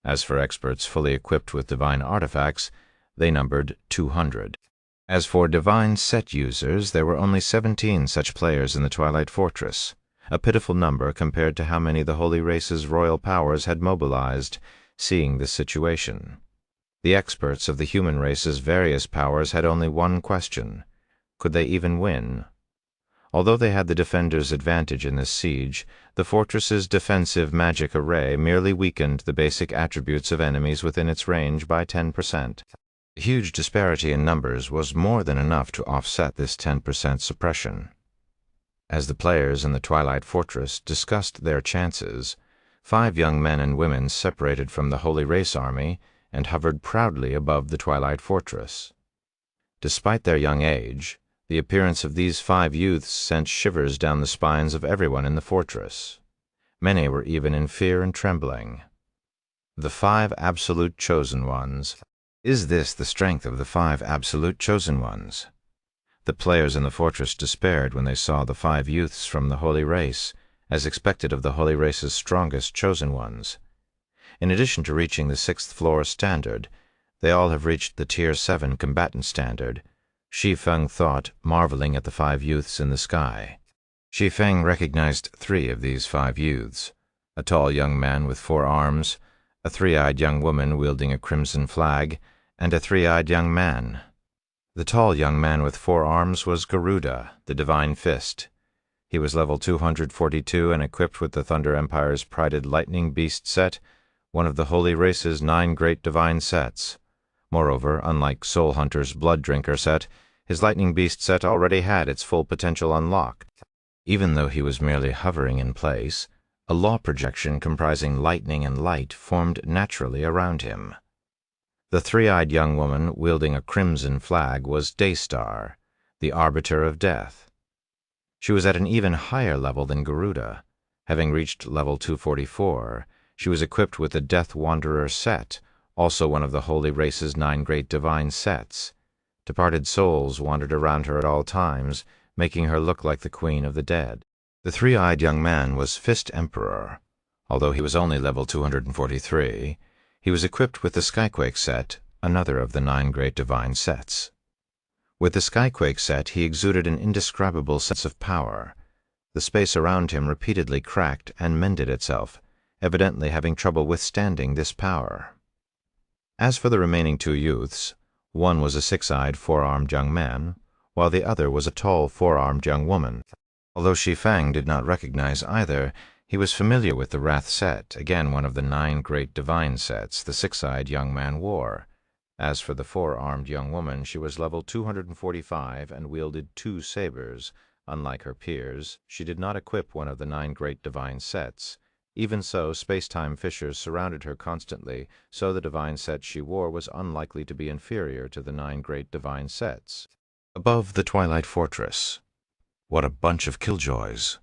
As for experts fully equipped with divine artifacts, they numbered 200. As for divine set users, there were only 17 such players in the Twilight Fortress, a pitiful number compared to how many the Holy Race's royal powers had mobilized. Seeing this situation, the experts of the human race's various powers had only one question: could they even win? Although they had the defenders' advantage in this siege, the fortress's defensive magic array merely weakened the basic attributes of enemies within its range by 10%. The huge disparity in numbers was more than enough to offset this 10% suppression. As the players in the Twilight Fortress discussed their chances, 5 young men and women separated from the Holy Race army and hovered proudly above the Twilight Fortress. Despite their young age, the appearance of these 5 youths sent shivers down the spines of everyone in the fortress. Many were even in fear and trembling. The 5 absolute chosen ones. Is this the strength of the 5 absolute chosen ones? The players in the fortress despaired when they saw the 5 youths from the Holy Race, as expected of the Holy Race's strongest chosen ones. In addition to reaching the 6th floor standard, they all have reached the Tier 7 combatant standard, Shi Feng thought, marveling at the 5 youths in the sky. Shi Feng recognized 3 of these 5 youths: a tall young man with 4 arms, a 3-eyed young woman wielding a crimson flag, and a 3-eyed young man. The tall young man with 4 arms was Garuda, the divine fist. He was level 242 and equipped with the Thunder Empire's prided lightning beast set, one of the holy race's 9 great divine sets. Moreover, unlike Soul Hunter's Blood Drinker set, his lightning beast set already had its full potential unlocked. Even though he was merely hovering in place, a law projection comprising lightning and light formed naturally around him. The 3-eyed young woman wielding a crimson flag was Daystar, the arbiter of death. She was at an even higher level than Garuda. Having reached level 244, she was equipped with the Death Wanderer set, also one of the holy race's 9 great divine sets. Departed souls wandered around her at all times, making her look like the queen of the dead. The 3-eyed young man was Fist Emperor. Although he was only level 243, he was equipped with the Skyquake set, another of the 9 great divine sets. With the Skyquake set, he exuded an indescribable sense of power. The space around him repeatedly cracked and mended itself, evidently having trouble withstanding this power. As for the remaining 2 youths, one was a 6-eyed, 4-armed young man, while the other was a tall, 4-armed young woman. Although Shi Feng did not recognize either, he was familiar with the Wrath set, again one of the 9 great divine sets the 6-eyed young man wore. As for the 4-armed young woman, she was level 245 and wielded 2 sabers. Unlike her peers, she did not equip one of the 9 great divine sets. Even so, space-time fissures surrounded her constantly, so the divine set she wore was unlikely to be inferior to the 9 great divine sets. Above the Twilight Fortress. What a bunch of killjoys.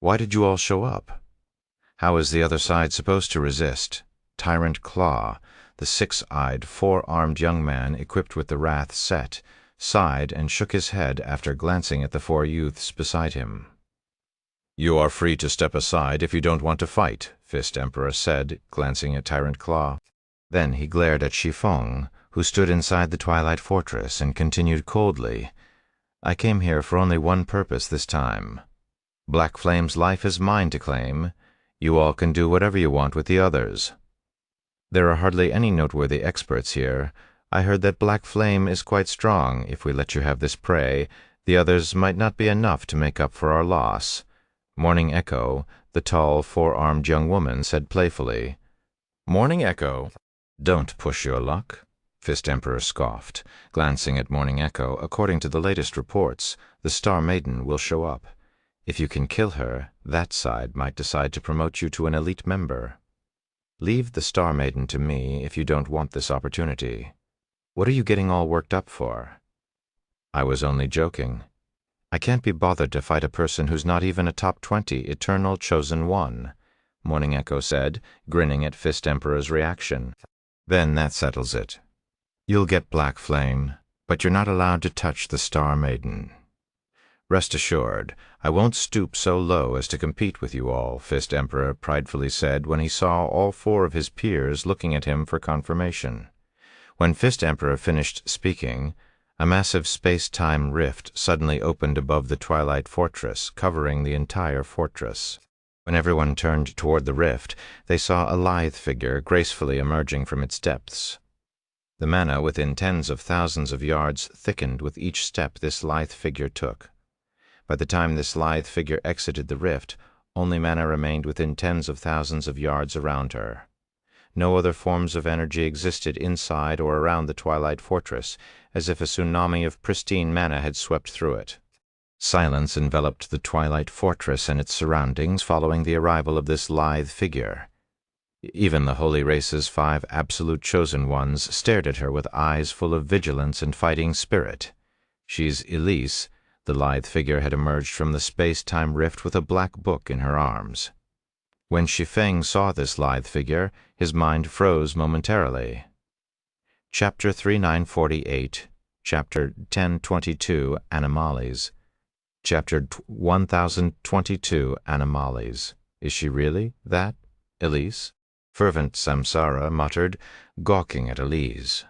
Why did you all show up? How is the other side supposed to resist? Tyrant Claw, the 6-eyed, 4-armed young man equipped with the Wrath set, sighed and shook his head after glancing at the 4 youths beside him. "You are free to step aside if you don't want to fight," Fist Emperor said, glancing at Tyrant Claw. Then he glared at Shi Feng, who stood inside the Twilight Fortress, and continued coldly, "I came here for only one purpose this time. Black Flame's life is mine to claim. You all can do whatever you want with the others. There are hardly any noteworthy experts here. I heard that Black Flame is quite strong. If we let you have this prey, the others might not be enough to make up for our loss." Morning Echo, the tall, 4-armed young woman, said playfully. "Morning Echo, don't push your luck," Fist Emperor scoffed, glancing at Morning Echo. "According to the latest reports, the Star Maiden will show up. If you can kill her, that side might decide to promote you to an elite member. Leave the Star Maiden to me if you don't want this opportunity. What are you getting all worked up for?" "I was only joking. I can't be bothered to fight a person who's not even a top 20 eternal chosen one," Morning Echo said, grinning at Fist Emperor's reaction. "Then that settles it. You'll get Black Flame, but you're not allowed to touch the Star Maiden. Rest assured, I won't stoop so low as to compete with you all," Fist Emperor pridefully said when he saw all 4 of his peers looking at him for confirmation. When Fist Emperor finished speaking, a massive space-time rift suddenly opened above the Twilight Fortress, covering the entire fortress. When everyone turned toward the rift, they saw a lithe figure gracefully emerging from its depths. The mana within tens of thousands of yards thickened with each step this lithe figure took. By the time this lithe figure exited the rift, only mana remained within tens of thousands of yards around her. No other forms of energy existed inside or around the Twilight Fortress, as if a tsunami of pristine mana had swept through it. Silence enveloped the Twilight Fortress and its surroundings following the arrival of this lithe figure. Even the Holy Race's 5 absolute chosen ones stared at her with eyes full of vigilance and fighting spirit. She's Elise. The lithe figure had emerged from the space-time rift with a black book in her arms. When Shi Feng saw this lithe figure, his mind froze momentarily. Chapter 3948, Chapter 1022, Anomalies. Chapter 1022, Anomalies. Is she really that, Elise? Fervent Samsara muttered, gawking at Elise.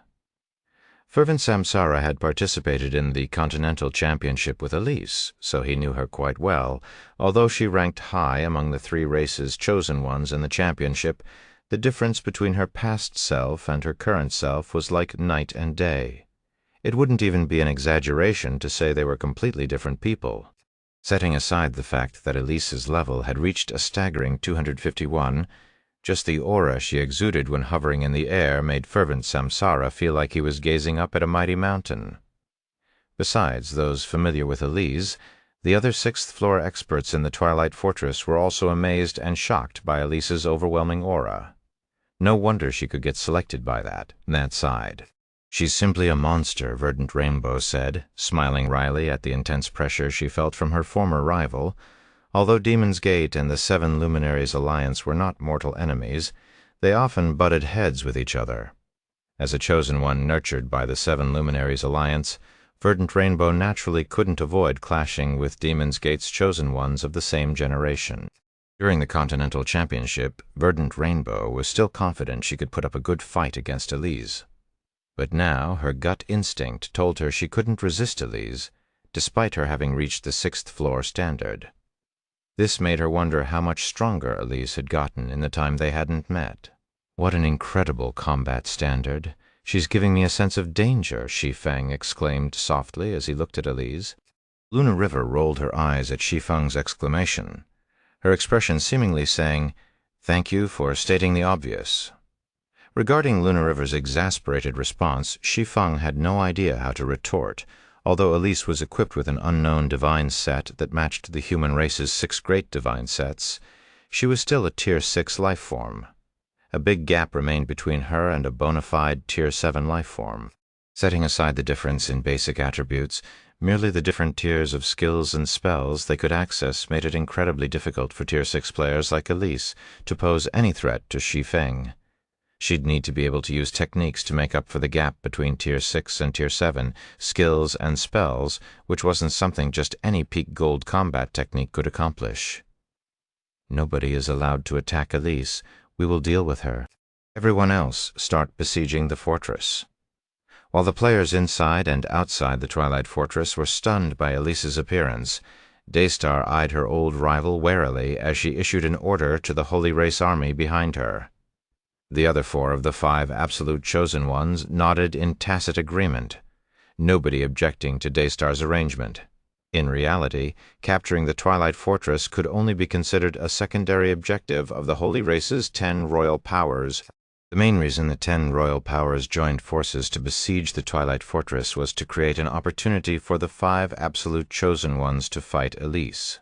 Fervent Samsara had participated in the Continental Championship with Elise, so he knew her quite well. Although she ranked high among the 3 races chosen ones in the championship, the difference between her past self and her current self was like night and day. It wouldn't even be an exaggeration to say they were completely different people. Setting aside the fact that Elise's level had reached a staggering 251, just the aura she exuded when hovering in the air made Fervent Samsara feel like he was gazing up at a mighty mountain. Besides those familiar with Elise, the other 6th-floor experts in the Twilight Fortress were also amazed and shocked by Elise's overwhelming aura. No wonder she could get selected by that side. "She's simply a monster," Verdant Rainbow said, smiling wryly at the intense pressure she felt from her former rival. Although Demon's Gate and the 7 Luminaries Alliance were not mortal enemies, they often butted heads with each other. As a chosen one nurtured by the 7 Luminaries Alliance, Verdant Rainbow naturally couldn't avoid clashing with Demon's Gate's chosen ones of the same generation. During the Continental Championship, Verdant Rainbow was still confident she could put up a good fight against Elise. But now her gut instinct told her she couldn't resist Elise, despite her having reached the 6th-floor standard. This made her wonder how much stronger Elise had gotten in the time they hadn't met. "What an incredible combat standard! She's giving me a sense of danger," Shi Feng exclaimed softly as he looked at Elise. Luna River rolled her eyes at Shi Feng's exclamation, her expression seemingly saying, "Thank you for stating the obvious." Regarding Luna River's exasperated response, Shi Feng had no idea how to retort. Although Elise was equipped with an unknown divine set that matched the human race's 6 great divine sets, she was still a Tier 6 life form. A big gap remained between her and a bona fide Tier 7 life form. Setting aside the difference in basic attributes, merely the different tiers of skills and spells they could access made it incredibly difficult for Tier 6 players like Elise to pose any threat to Shi Feng. She'd need to be able to use techniques to make up for the gap between Tier 6 and Tier 7, skills and spells, which wasn't something just any peak gold combat technique could accomplish. "Nobody is allowed to attack Elise. We will deal with her. Everyone else start besieging the fortress." While the players inside and outside the Twilight Fortress were stunned by Elise's appearance, Daystar eyed her old rival warily as she issued an order to the Holy Race army behind her. The other 4 of the 5 absolute chosen ones nodded in tacit agreement, nobody objecting to Daystar's arrangement. In reality, capturing the Twilight Fortress could only be considered a secondary objective of the Holy Race's 10 royal powers. The main reason the 10 royal powers joined forces to besiege the Twilight Fortress was to create an opportunity for the 5 absolute chosen ones to fight Elise.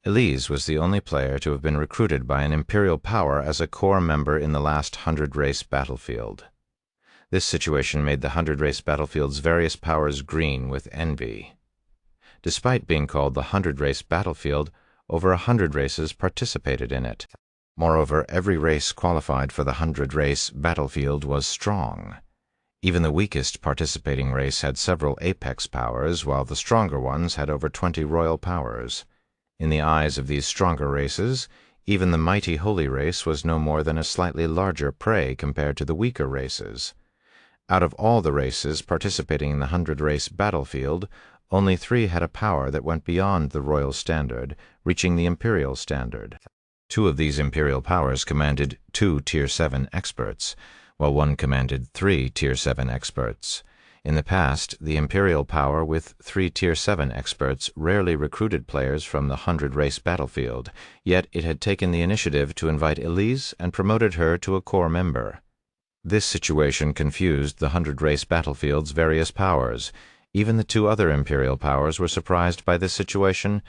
Elise was the only player to have been recruited by an Imperial power as a core member in the last 100-race battlefield. This situation made the 100-race battlefield's various powers green with envy. Despite being called the 100-race battlefield, over 100 races participated in it. Moreover, every race qualified for the 100-race battlefield was strong. Even the weakest participating race had several apex powers, while the stronger ones had over 20 royal powers. In the eyes of these stronger races, even the mighty Holy Race was no more than a slightly larger prey compared to the weaker races. Out of all the races participating in the 100-race battlefield, only 3 had a power that went beyond the royal standard, reaching the Imperial standard. 2 of these Imperial powers commanded 2 Tier 7 experts, while 1 commanded 3 Tier 7 experts. In the past, the Imperial power with 3 Tier 7 experts rarely recruited players from the 100-race battlefield, yet it had taken the initiative to invite Elise and promoted her to a core member. This situation confused the 100-race battlefield's various powers. Even the 2 other Imperial powers were surprised by this situation.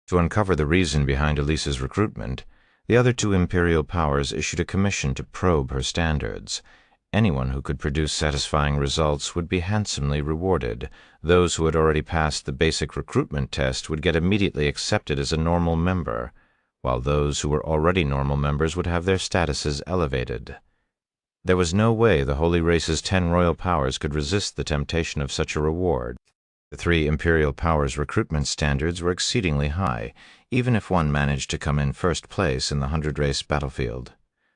To uncover the reason behind Elise's recruitment, the other 2 Imperial powers issued a commission to probe her standards. Anyone who could produce satisfying results would be handsomely rewarded. Those who had already passed the basic recruitment test would get immediately accepted as a normal member, while those who were already normal members would have their statuses elevated. There was no way the Holy Race's 10 royal powers could resist the temptation of such a reward. The 3 Imperial powers' recruitment standards were exceedingly high, even if one managed to come in first place in the 100-race battlefield.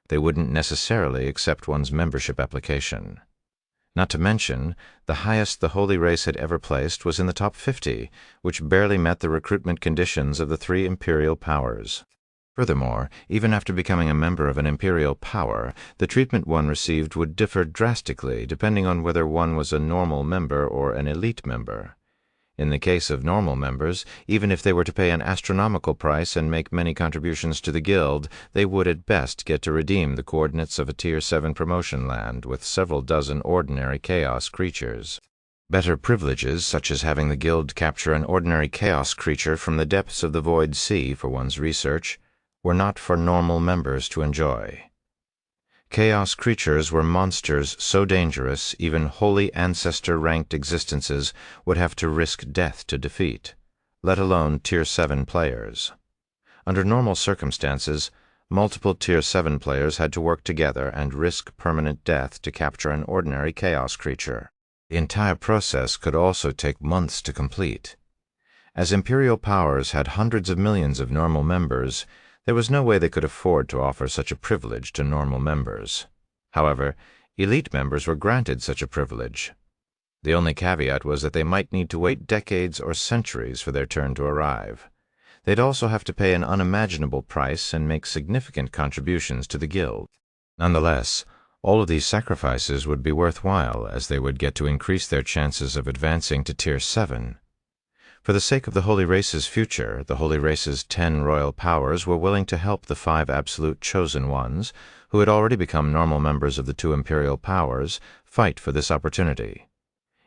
They wouldn't necessarily accept one's membership application. Not to mention, the highest the holy race had ever placed was in the top 50, which barely met the recruitment conditions of the three imperial powers. Furthermore, even after becoming a member of an imperial power, the treatment one received would differ drastically depending on whether one was a normal member or an elite member. In the case of normal members, even if they were to pay an astronomical price and make many contributions to the guild, they would at best get to redeem the coordinates of a Tier 7 promotion land with several dozen ordinary chaos creatures. Better privileges, such as having the guild capture an ordinary chaos creature from the depths of the Void Sea for one's research, were not for normal members to enjoy. Chaos creatures were monsters so dangerous even holy ancestor-ranked existences would have to risk death to defeat, let alone Tier 7 players. Under normal circumstances, multiple Tier 7 players had to work together and risk permanent death to capture an ordinary chaos creature. The entire process could also take months to complete. As imperial powers had hundreds of millions of normal members, there was no way they could afford to offer such a privilege to normal members. However, elite members were granted such a privilege. The only caveat was that they might need to wait decades or centuries for their turn to arrive. They'd also have to pay an unimaginable price and make significant contributions to the guild. Nonetheless, all of these sacrifices would be worthwhile, as they would get to increase their chances of advancing to Tier 7. For the sake of the Holy Race's future, the Holy Race's 10 royal powers were willing to help the 5 absolute chosen ones, who had already become normal members of the 2 imperial powers, fight for this opportunity.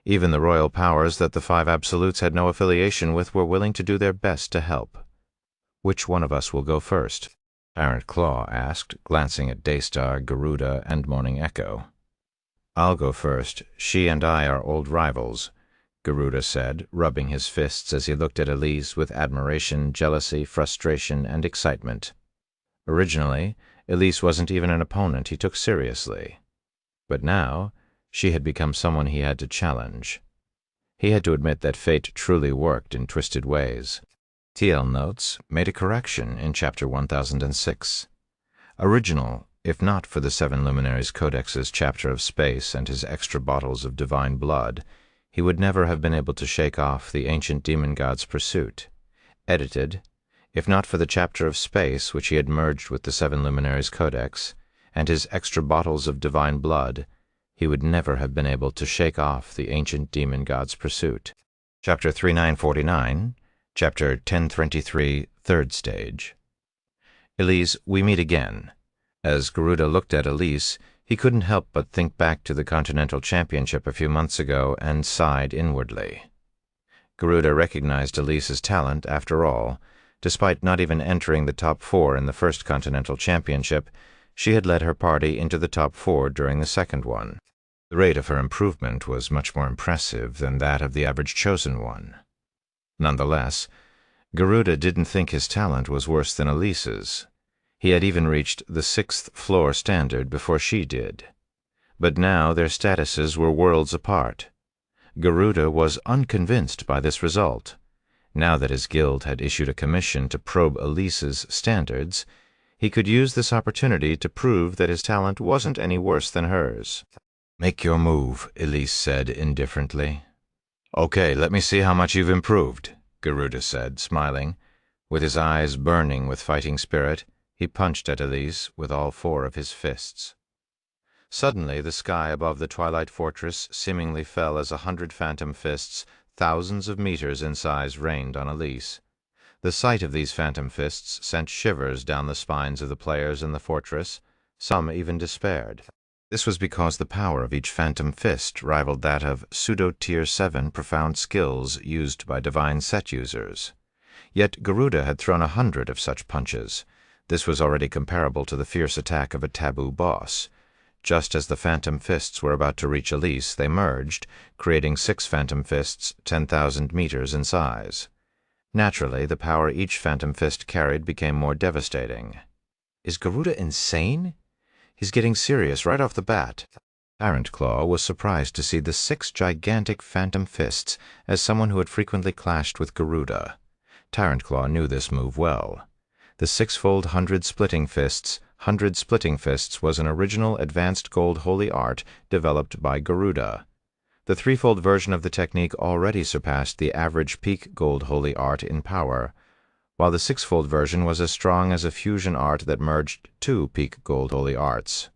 Even the royal powers that the 5 absolutes had no affiliation with were willing to do their best to help. "Which one of us will go first?" Tyrant Claw asked, glancing at Daystar, Garuda, and Morning Echo. "I'll go first. She and I are old rivals," Garuda said, rubbing his fists as he looked at Elise with admiration, jealousy, frustration, and excitement. Originally, Elise wasn't even an opponent he took seriously. But now, she had become someone he had to challenge. He had to admit that fate truly worked in twisted ways. TL Notes made a correction in Chapter 1006. Original, if not for the 7 Luminaries Codex's chapter of space and his extra bottles of divine blood, he would never have been able to shake off the ancient demon god's pursuit. Edited, if not for the chapter of space which he had merged with the 7 Luminaries Codex, and his extra bottles of divine blood, he would never have been able to shake off the ancient demon god's pursuit. Chapter 3949, Chapter 1023, Third Stage. Elise, we meet again. As Garuda looked at Elise, he couldn't help but think back to the Continental Championship a few months ago and sighed inwardly. Garuda recognized Elise's talent, after all. Despite not even entering the top 4 in the first Continental Championship, she had led her party into the top 4 during the second one. The rate of her improvement was much more impressive than that of the average chosen one. Nonetheless, Garuda didn't think his talent was worse than Elise's. He had even reached the 6th floor standard before she did. But now their statuses were worlds apart. Garuda was unconvinced by this result. Now that his guild had issued a commission to probe Elise's standards, he could use this opportunity to prove that his talent wasn't any worse than hers. "Make your move," Elise said indifferently. "Okay, let me see how much you've improved," Garuda said, smiling. With his eyes burning with fighting spirit, he punched at Elise with all 4 of his fists. Suddenly, the sky above the Twilight Fortress seemingly fell as 100 phantom fists, thousands of meters in size, rained on Elise. The sight of these phantom fists sent shivers down the spines of the players in the fortress. Some even despaired. This was because the power of each phantom fist rivaled that of pseudo-Tier 7 profound skills used by divine set users. Yet Garuda had thrown 100 of such punches. This was already comparable to the fierce attack of a taboo boss. Just as the phantom fists were about to reach Elise, they merged, creating 6 phantom fists 10,000 meters in size. Naturally, the power each phantom fist carried became more devastating. Is Garuda insane? He's getting serious right off the bat. Tyrant Claw was surprised to see the 6 gigantic phantom fists as someone who had frequently clashed with Garuda. Tyrant Claw knew this move well. The 6-fold 100 splitting fists 100 splitting fists was an original advanced gold holy art developed by Garuda. The threefold version of the technique already surpassed the average peak gold holy art in power, while the sixfold version was as strong as a fusion art that merged two peak gold holy arts.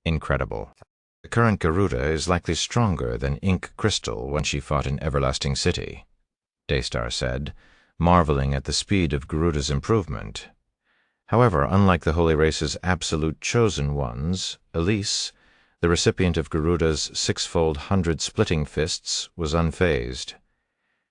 Incredible. The current Garuda is likely stronger than Ink Crystal when she fought in Everlasting City, Daystar said, marveling at the speed of Garuda's improvement. However, unlike the Holy Race's absolute chosen ones, Elise, the recipient of Garuda's sixfold 100 splitting fists, was unfazed.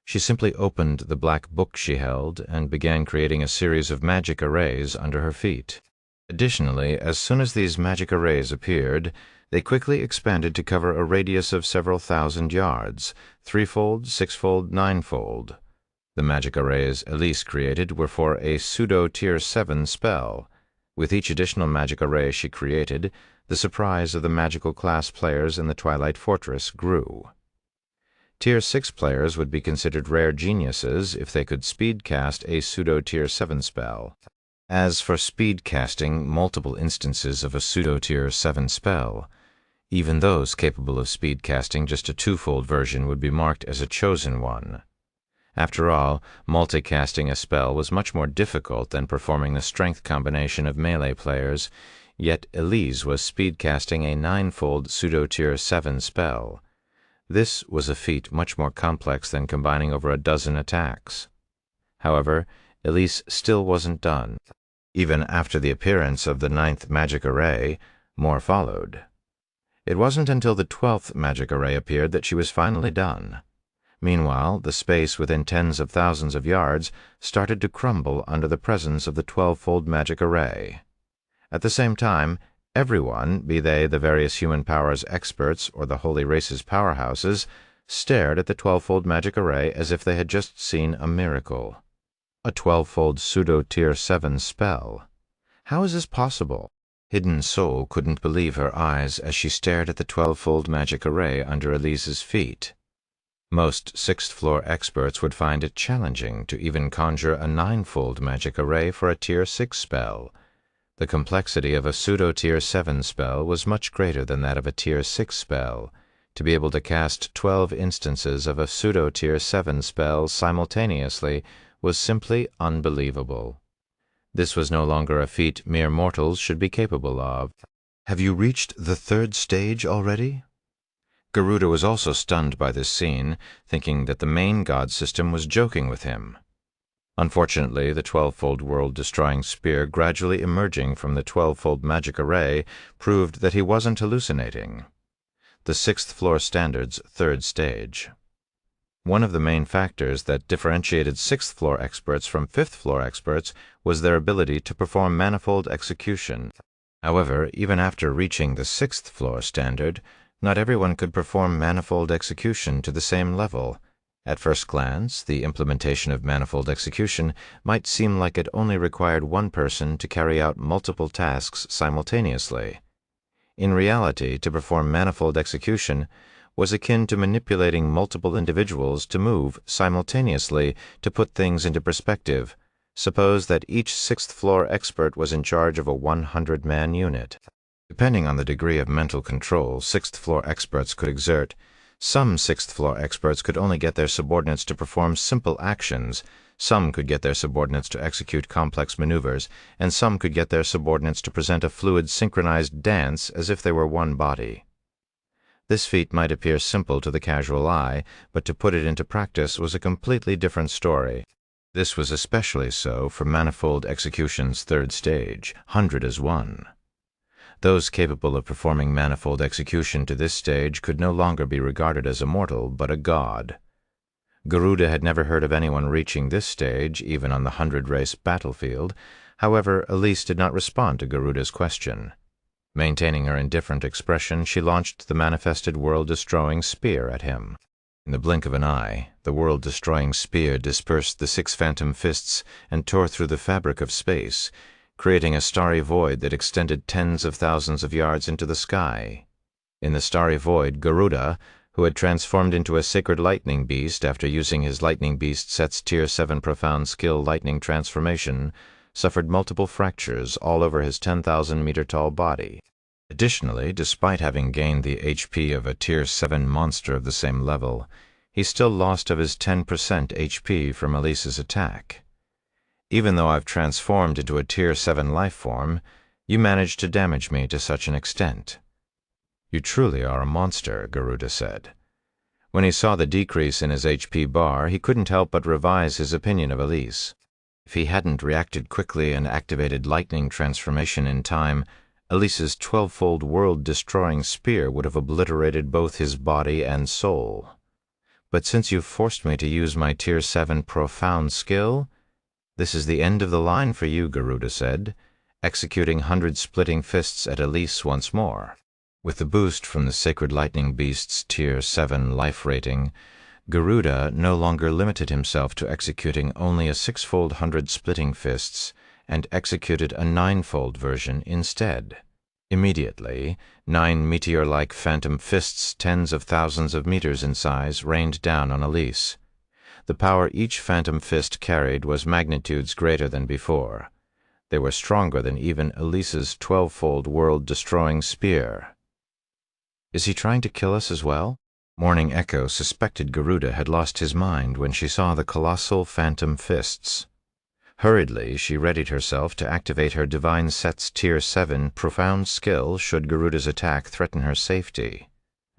She simply opened the black book she held and began creating a series of magic arrays under her feet. Additionally, as soon as these magic arrays appeared, they quickly expanded to cover a radius of several thousand yards, threefold, sixfold, ninefold. The magic arrays Elise created were for a pseudo-Tier 7 spell. With each additional magic array she created, the surprise of the magical class players in the Twilight Fortress grew. Tier 6 players would be considered rare geniuses if they could speed-cast a pseudo-Tier 7 spell. As for speed-casting multiple instances of a pseudo-Tier 7 spell, even those capable of speed-casting just a twofold version would be marked as a chosen one. After all, multicasting a spell was much more difficult than performing the strength combination of melee players, yet Elise was speed-casting a ninefold pseudo-Tier 7 spell. This was a feat much more complex than combining over a dozen attacks. However, Elise still wasn't done. Even after the appearance of the 9th magic array, more followed. It wasn't until the 12th magic array appeared that she was finally done. Meanwhile, the space within tens of thousands of yards started to crumble under the presence of the 12-fold magic array. At the same time, everyone, be they the various human powers experts or the Holy Race's powerhouses, stared at the 12-fold magic array as if they had just seen a miracle. A 12-fold pseudo-Tier 7 spell. How is this possible? Hidden Soul couldn't believe her eyes as she stared at the 12-fold magic array under Elise's feet. Most 6th-floor experts would find it challenging to even conjure a 9-fold magic array for a Tier 6 spell. The complexity of a pseudo-Tier 7 spell was much greater than that of a Tier 6 spell. To be able to cast 12 instances of a pseudo-Tier 7 spell simultaneously was simply unbelievable. This was no longer a feat mere mortals should be capable of. Have you reached the 3rd stage already? Garuda was also stunned by this scene, thinking that the main god system was joking with him. Unfortunately, the 12-fold world-destroying spear gradually emerging from the 12-fold magic array proved that he wasn't hallucinating. The 6th floor standard's 3rd stage. One of the main factors that differentiated 6th floor experts from 5th floor experts was their ability to perform manifold execution. However, even after reaching the 6th floor standard, not everyone could perform manifold execution to the same level. At first glance, the implementation of manifold execution might seem like it only required one person to carry out multiple tasks simultaneously. In reality, to perform manifold execution was akin to manipulating multiple individuals to move simultaneously to put things into perspective. Suppose that each 6th floor expert was in charge of a 100-man unit. Depending on the degree of mental control 6th floor experts could exert, some 6th floor experts could only get their subordinates to perform simple actions, some could get their subordinates to execute complex maneuvers, and some could get their subordinates to present a fluid synchronized dance as if they were one body. This feat might appear simple to the casual eye, but to put it into practice was a completely different story. This was especially so for manifold execution's 3rd stage, 100 as 1. Those capable of performing manifold execution to this stage could no longer be regarded as a mortal, but a god. Garuda had never heard of anyone reaching this stage, even on the 100-race battlefield. However, Elise did not respond to Garuda's question. Maintaining her indifferent expression, she launched the manifested world-destroying spear at him. In the blink of an eye, the world-destroying spear dispersed the 6 phantom fists and tore through the fabric of space, creating a starry void that extended tens of thousands of yards into the sky. In the starry void, Garuda, who had transformed into a sacred lightning beast after using his lightning beast set's Tier 7 profound skill lightning transformation, suffered multiple fractures all over his 10,000-meter-tall body. Additionally, despite having gained the HP of a Tier 7 monster of the same level, he still lost of his 10% HP from Elise's attack. Even though I've transformed into a Tier 7 life form, you managed to damage me to such an extent. You truly are a monster, Garuda said. When he saw the decrease in his HP bar, he couldn't help but revise his opinion of Elise. If he hadn't reacted quickly and activated lightning transformation in time, Elise's 12-fold world-destroying spear would have obliterated both his body and soul. But since you've forced me to use my Tier 7 profound skill, this is the end of the line for you, Garuda said, executing 100 splitting fists at Elise once more. With the boost from the Sacred Lightning Beast's Tier 7 life rating, Garuda no longer limited himself to executing only a 6-fold 100 splitting fists, and executed a 9-fold version instead. Immediately, 9 meteor-like phantom fists tens of thousands of meters in size rained down on Elise. The power each phantom fist carried was magnitudes greater than before. They were stronger than even Elise's 12-fold world-destroying spear. Is he trying to kill us as well? Morning Echo suspected Garuda had lost his mind when she saw the colossal phantom fists. Hurriedly, she readied herself to activate her Divine Set's Tier 7 profound skill should Garuda's attack threaten her safety.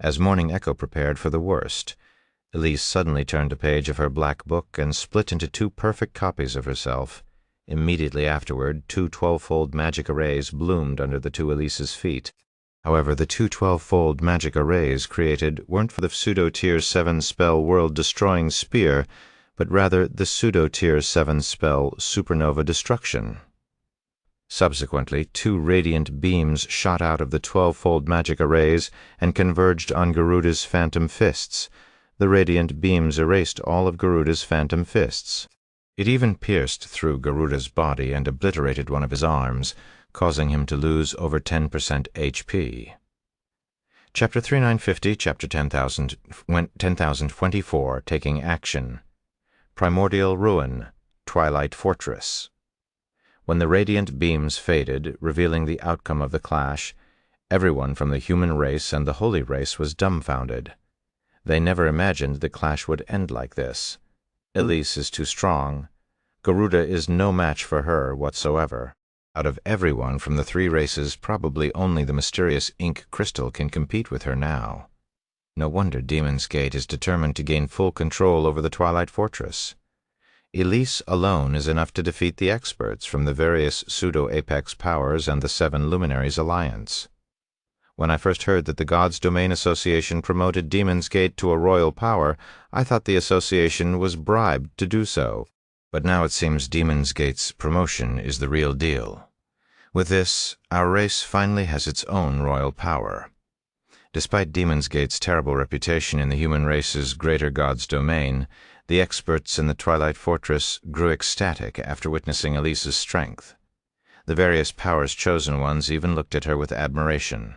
As Morning Echo prepared for the worst, Elise suddenly turned a page of her black book and split into 2 perfect copies of herself. Immediately afterward, 2 12-fold magic arrays bloomed under the 2 Elise's feet. However, the 2 12-fold magic arrays created weren't for the pseudo-Tier 7 spell World-Destroying Spear, but rather the pseudo-Tier 7 spell Supernova Destruction. Subsequently, 2 radiant beams shot out of the 12-fold magic arrays and converged on Garuda's phantom fists. The radiant beams erased all of Garuda's phantom fists. It even pierced through Garuda's body and obliterated one of his arms, causing him to lose over 10% HP. Chapter 3950, Chapter 10,024, Taking Action. Primordial Ruin, Twilight Fortress. When the radiant beams faded, revealing the outcome of the clash, everyone from the human race and the holy race was dumbfounded. They never imagined the clash would end like this. Elise is too strong. Garuda is no match for her whatsoever. Out of everyone from the 3 races, probably only the mysterious ink crystal can compete with her now. No wonder Demon's Gate is determined to gain full control over the Twilight Fortress. Elise alone is enough to defeat the experts from the various pseudo-apex powers and the 7 Luminaries Alliance. When I first heard that the Gods Domain Association promoted Demon's Gate to a royal power, I thought the association was bribed to do so. But now it seems Demon's Gate's promotion is the real deal. With this, our race finally has its own royal power. Despite Demon's Gate's terrible reputation in the human race's greater God's domain, the experts in the Twilight Fortress grew ecstatic after witnessing Elise's strength. The various powers' chosen ones even looked at her with admiration.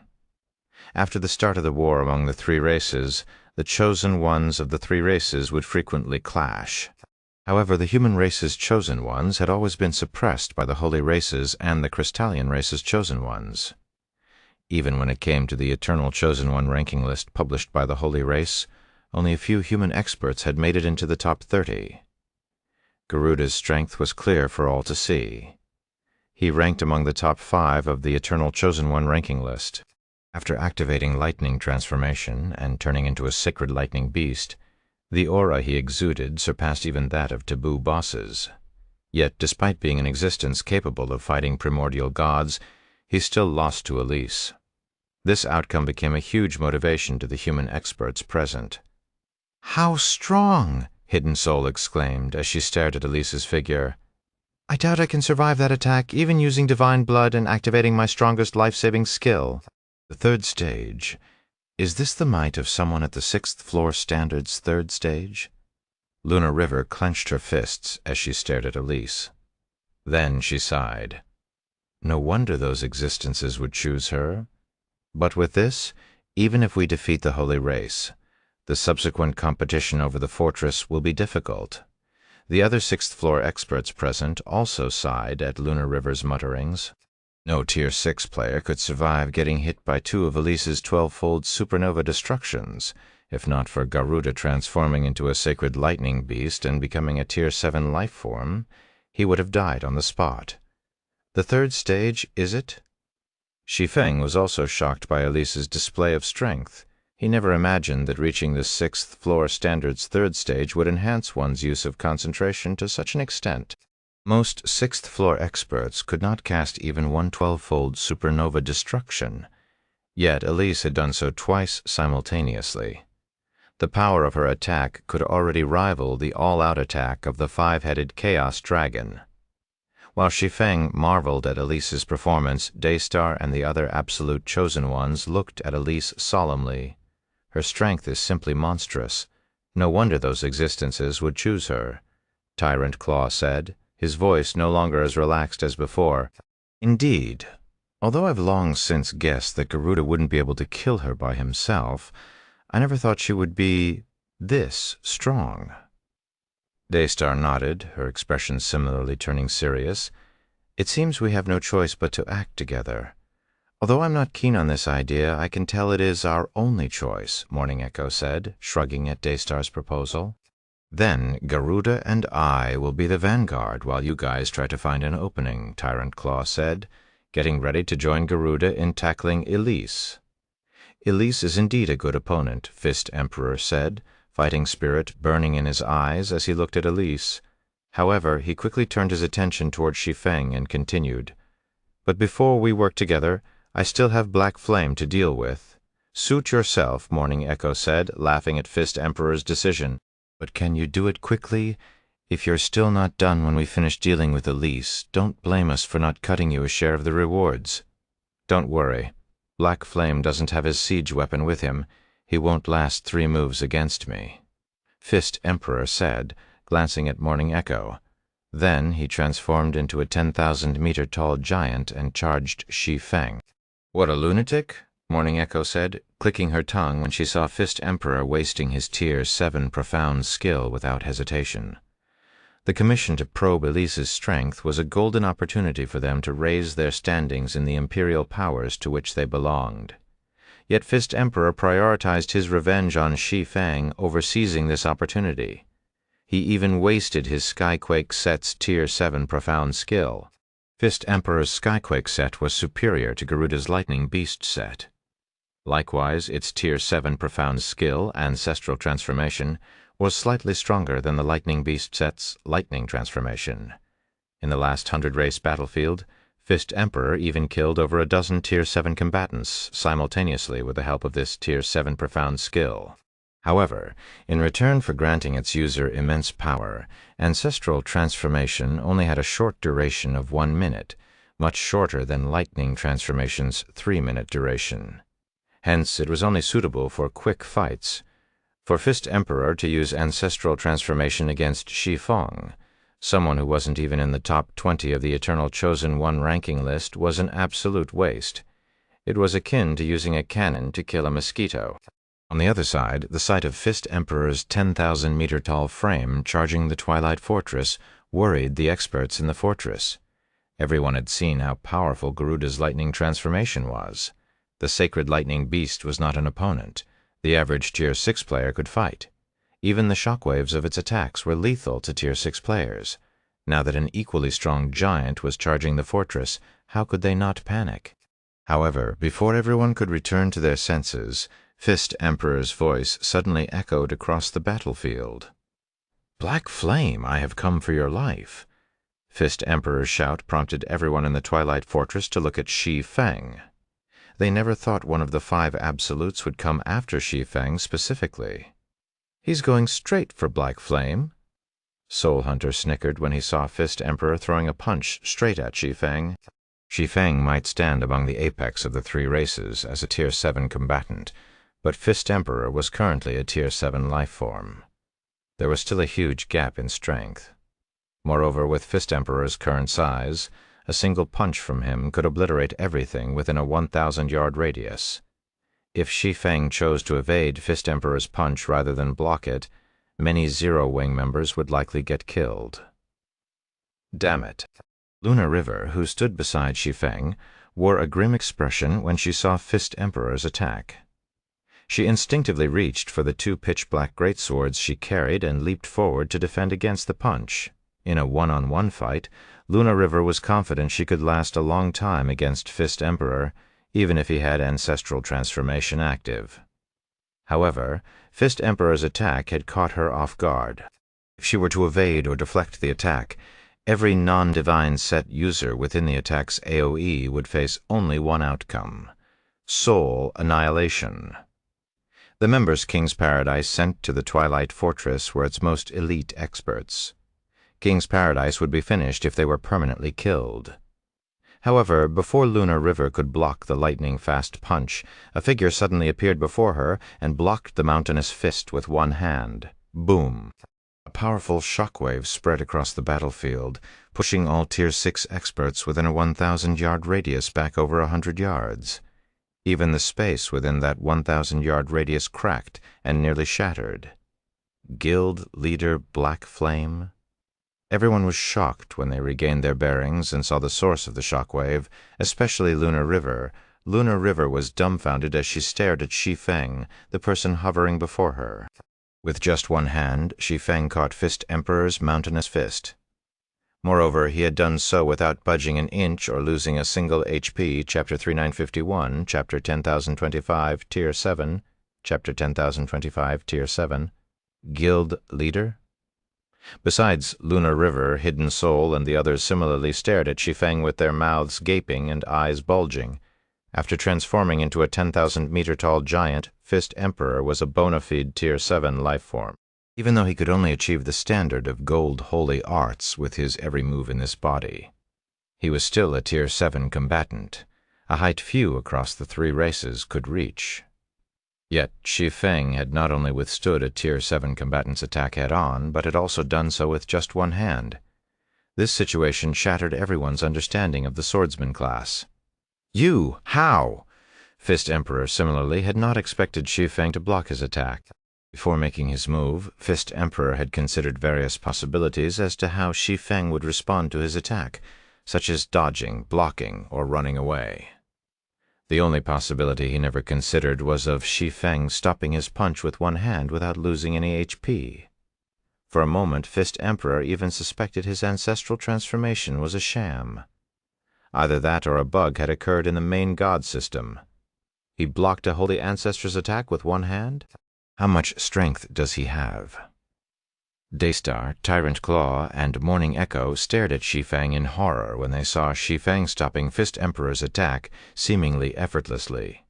After the start of the war among the 3 races, the chosen ones of the 3 races would frequently clash. However, the human race's chosen ones had always been suppressed by the holy races and the Crystallian race's chosen ones. Even when it came to the Eternal Chosen One ranking list published by the holy race, only a few human experts had made it into the top 30. Garuda's strength was clear for all to see. He ranked among the top 5 of the Eternal Chosen One ranking list. After activating lightning transformation and turning into a sacred lightning beast, the aura he exuded surpassed even that of taboo bosses. Yet, despite being in existence capable of fighting primordial gods, he still lost to Elise. This outcome became a huge motivation to the human experts present. "How strong!" Hidden Soul exclaimed as she stared at Elise's figure. "I doubt I can survive that attack, even using divine blood and activating my strongest life-saving skill." The 3rd stage. Is this the might of someone at the 6th floor standard's 3rd stage? Luna River clenched her fists as she stared at Elise. Then she sighed. No wonder those existences would choose her. But with this, even if we defeat the holy race, the subsequent competition over the fortress will be difficult. The other sixth-floor experts present also sighed at Lunar River's mutterings. No Tier 6 player could survive getting hit by 2 of Elise's 12-fold supernova destructions, if not for Garuda transforming into a sacred lightning beast and becoming a Tier 7 life form. He would have died on the spot. The third stage, is it? Shi Feng was also shocked by Elise's display of strength. He never imagined that reaching the sixth-floor standard's third stage would enhance one's use of concentration to such an extent. Most sixth-floor experts could not cast even one 12-fold supernova destruction, yet Elise had done so twice simultaneously. The power of her attack could already rival the all-out attack of the 5-headed Chaos Dragon. While Shi Feng marveled at Elise's performance, Daystar and the other absolute chosen ones looked at Elise solemnly. Her strength is simply monstrous. No wonder those existences would choose her, Tyrant Claw said, his voice no longer as relaxed as before. Indeed, although I've long since guessed that Garuda wouldn't be able to kill her by himself, I never thought she would be this strong. Daystar nodded, her expression similarly turning serious. It seems we have no choice but to act together. Although I'm not keen on this idea, I can tell it is our only choice, Morning Echo said, shrugging at Daystar's proposal. Then Garuda and I will be the vanguard while you guys try to find an opening, Tyrant Claw said, getting ready to join Garuda in tackling Elise. Elise is indeed a good opponent, Fist Emperor said, fighting spirit burning in his eyes as he looked at Elise. However, he quickly turned his attention toward Shi Feng and continued, "But before we work together, I still have Black Flame to deal with." "Suit yourself," Morning Echo said, laughing at Fist Emperor's decision. "But can you do it quickly? If you're still not done when we finish dealing with Elise, don't blame us for not cutting you a share of the rewards." "Don't worry. Black Flame doesn't have his siege weapon with him. He won't last 3 moves against me," Fist Emperor said, glancing at Morning Echo. Then he transformed into a 10,000-meter-tall giant and charged Shi Feng. "What a lunatic?" Morning Echo said, clicking her tongue when she saw Fist Emperor wasting his Tier 7 profound skill without hesitation. The commission to probe Elise's strength was a golden opportunity for them to raise their standings in the imperial powers to which they belonged. Yet Fist Emperor prioritized his revenge on Shi Feng over seizing this opportunity. He even wasted his Skyquake set's Tier 7 profound skill. Fist Emperor's Skyquake set was superior to Garuda's Lightning Beast set. Likewise, its Tier 7 profound skill, Ancestral Transformation, was slightly stronger than the Lightning Beast set's Lightning Transformation. In the last 100-race battlefield, Fist Emperor even killed over a dozen Tier 7 combatants simultaneously with the help of this Tier 7 profound skill. However, in return for granting its user immense power, Ancestral Transformation only had a short duration of 1 minute, much shorter than Lightning Transformation's 3-minute duration. Hence, it was only suitable for quick fights. For Fist Emperor to use Ancestral Transformation against Shi Feng, someone who wasn't even in the top 20 of the Eternal Chosen One ranking list, was an absolute waste. It was akin to using a cannon to kill a mosquito. On the other side, the sight of Fist Emperor's 10,000-meter-tall frame charging the Twilight Fortress worried the experts in the fortress. Everyone had seen how powerful Garuda's lightning transformation was. The sacred lightning beast was not an opponent. The average Tier 6 player could fight. Even the shockwaves of its attacks were lethal to Tier 6 players. Now that an equally strong giant was charging the fortress, how could they not panic? However, before everyone could return to their senses, Fist Emperor's voice suddenly echoed across the battlefield. "Black Flame, I have come for your life." Fist Emperor's shout prompted everyone in the Twilight Fortress to look at Shi Feng. They never thought one of the 5 absolutes would come after Shi Feng specifically. "He's going straight for Black Flame." Soul Hunter snickered when he saw Fist Emperor throwing a punch straight at Shi Feng. Shi Feng might stand among the apex of the 3 races as a Tier 7 combatant, but Fist Emperor was currently a Tier 7 life form. There was still a huge gap in strength. Moreover, with Fist Emperor's current size, a single punch from him could obliterate everything within a 1,000-yard radius. If Shi Feng chose to evade Fist Emperor's punch rather than block it, Many Zero-Wing members would likely get killed. Damn it. Lunar River, who stood beside Shi Feng, wore a grim expression when she saw Fist Emperor's attack. She instinctively reached for the two pitch-black greatswords she carried and leaped forward to defend against the punch. In a one-on-one fight, Lunar River was confident she could last a long time against Fist Emperor, even if he had ancestral transformation active. However, Fist Emperor's attack had caught her off guard. If she were to evade or deflect the attack, every non-divine set user within the attack's AoE would face only one outcome: soul annihilation. The members King's Paradise sent to the Twilight Fortress were its most elite experts. King's Paradise would be finished if they were permanently killed. However, before Lunar River could block the lightning-fast punch, a figure suddenly appeared before her and blocked the mountainous fist with one hand. Boom! A powerful shockwave spread across the battlefield, pushing all Tier 6 experts within a 1,000-yard radius back over 100 yards. Even the space within that 1,000-yard radius cracked and nearly shattered. Guild Leader Black Flame? Everyone was shocked when they regained their bearings and saw the source of the shockwave, especially Lunar River. Lunar River was dumbfounded as she stared at Shi Feng, the person hovering before her. With just one hand, Shi Feng caught Fist Emperor's mountainous fist. Moreover, he had done so without budging an inch or losing a single HP. Chapter 3951, Chapter 10,025, Tier 7, Chapter 10,025, Tier 7. Guild Leader? Besides, Lunar River, Hidden Soul, and the others similarly stared at Shi Feng with their mouths gaping and eyes bulging. After transforming into a 10,000-meter-tall giant, Fist Emperor was a bona fide Tier 7 lifeform. Even though he could only achieve the standard of gold holy arts with his every move in this body, he was still a Tier 7 combatant, a height few across the three races could reach. Yet Shi Feng had not only withstood a Tier 7 combatant's attack head-on, but had also done so with just one hand. This situation shattered everyone's understanding of the swordsman class. You! How? Fist Emperor, similarly, had not expected Shi Feng to block his attack. Before making his move, Fist Emperor had considered various possibilities as to how Shi Feng would respond to his attack, such as dodging, blocking, or running away. The only possibility he never considered was of Shi Feng stopping his punch with one hand without losing any HP. For a moment, Fist Emperor even suspected his ancestral transformation was a sham. Either that or a bug had occurred in the main god system. He blocked a holy ancestor's attack with one hand? How much strength does he have? Daystar, Tyrant Claw, and Morning Echo stared at Shi Feng in horror when they saw Shi Feng stopping Fist Emperor's attack seemingly effortlessly.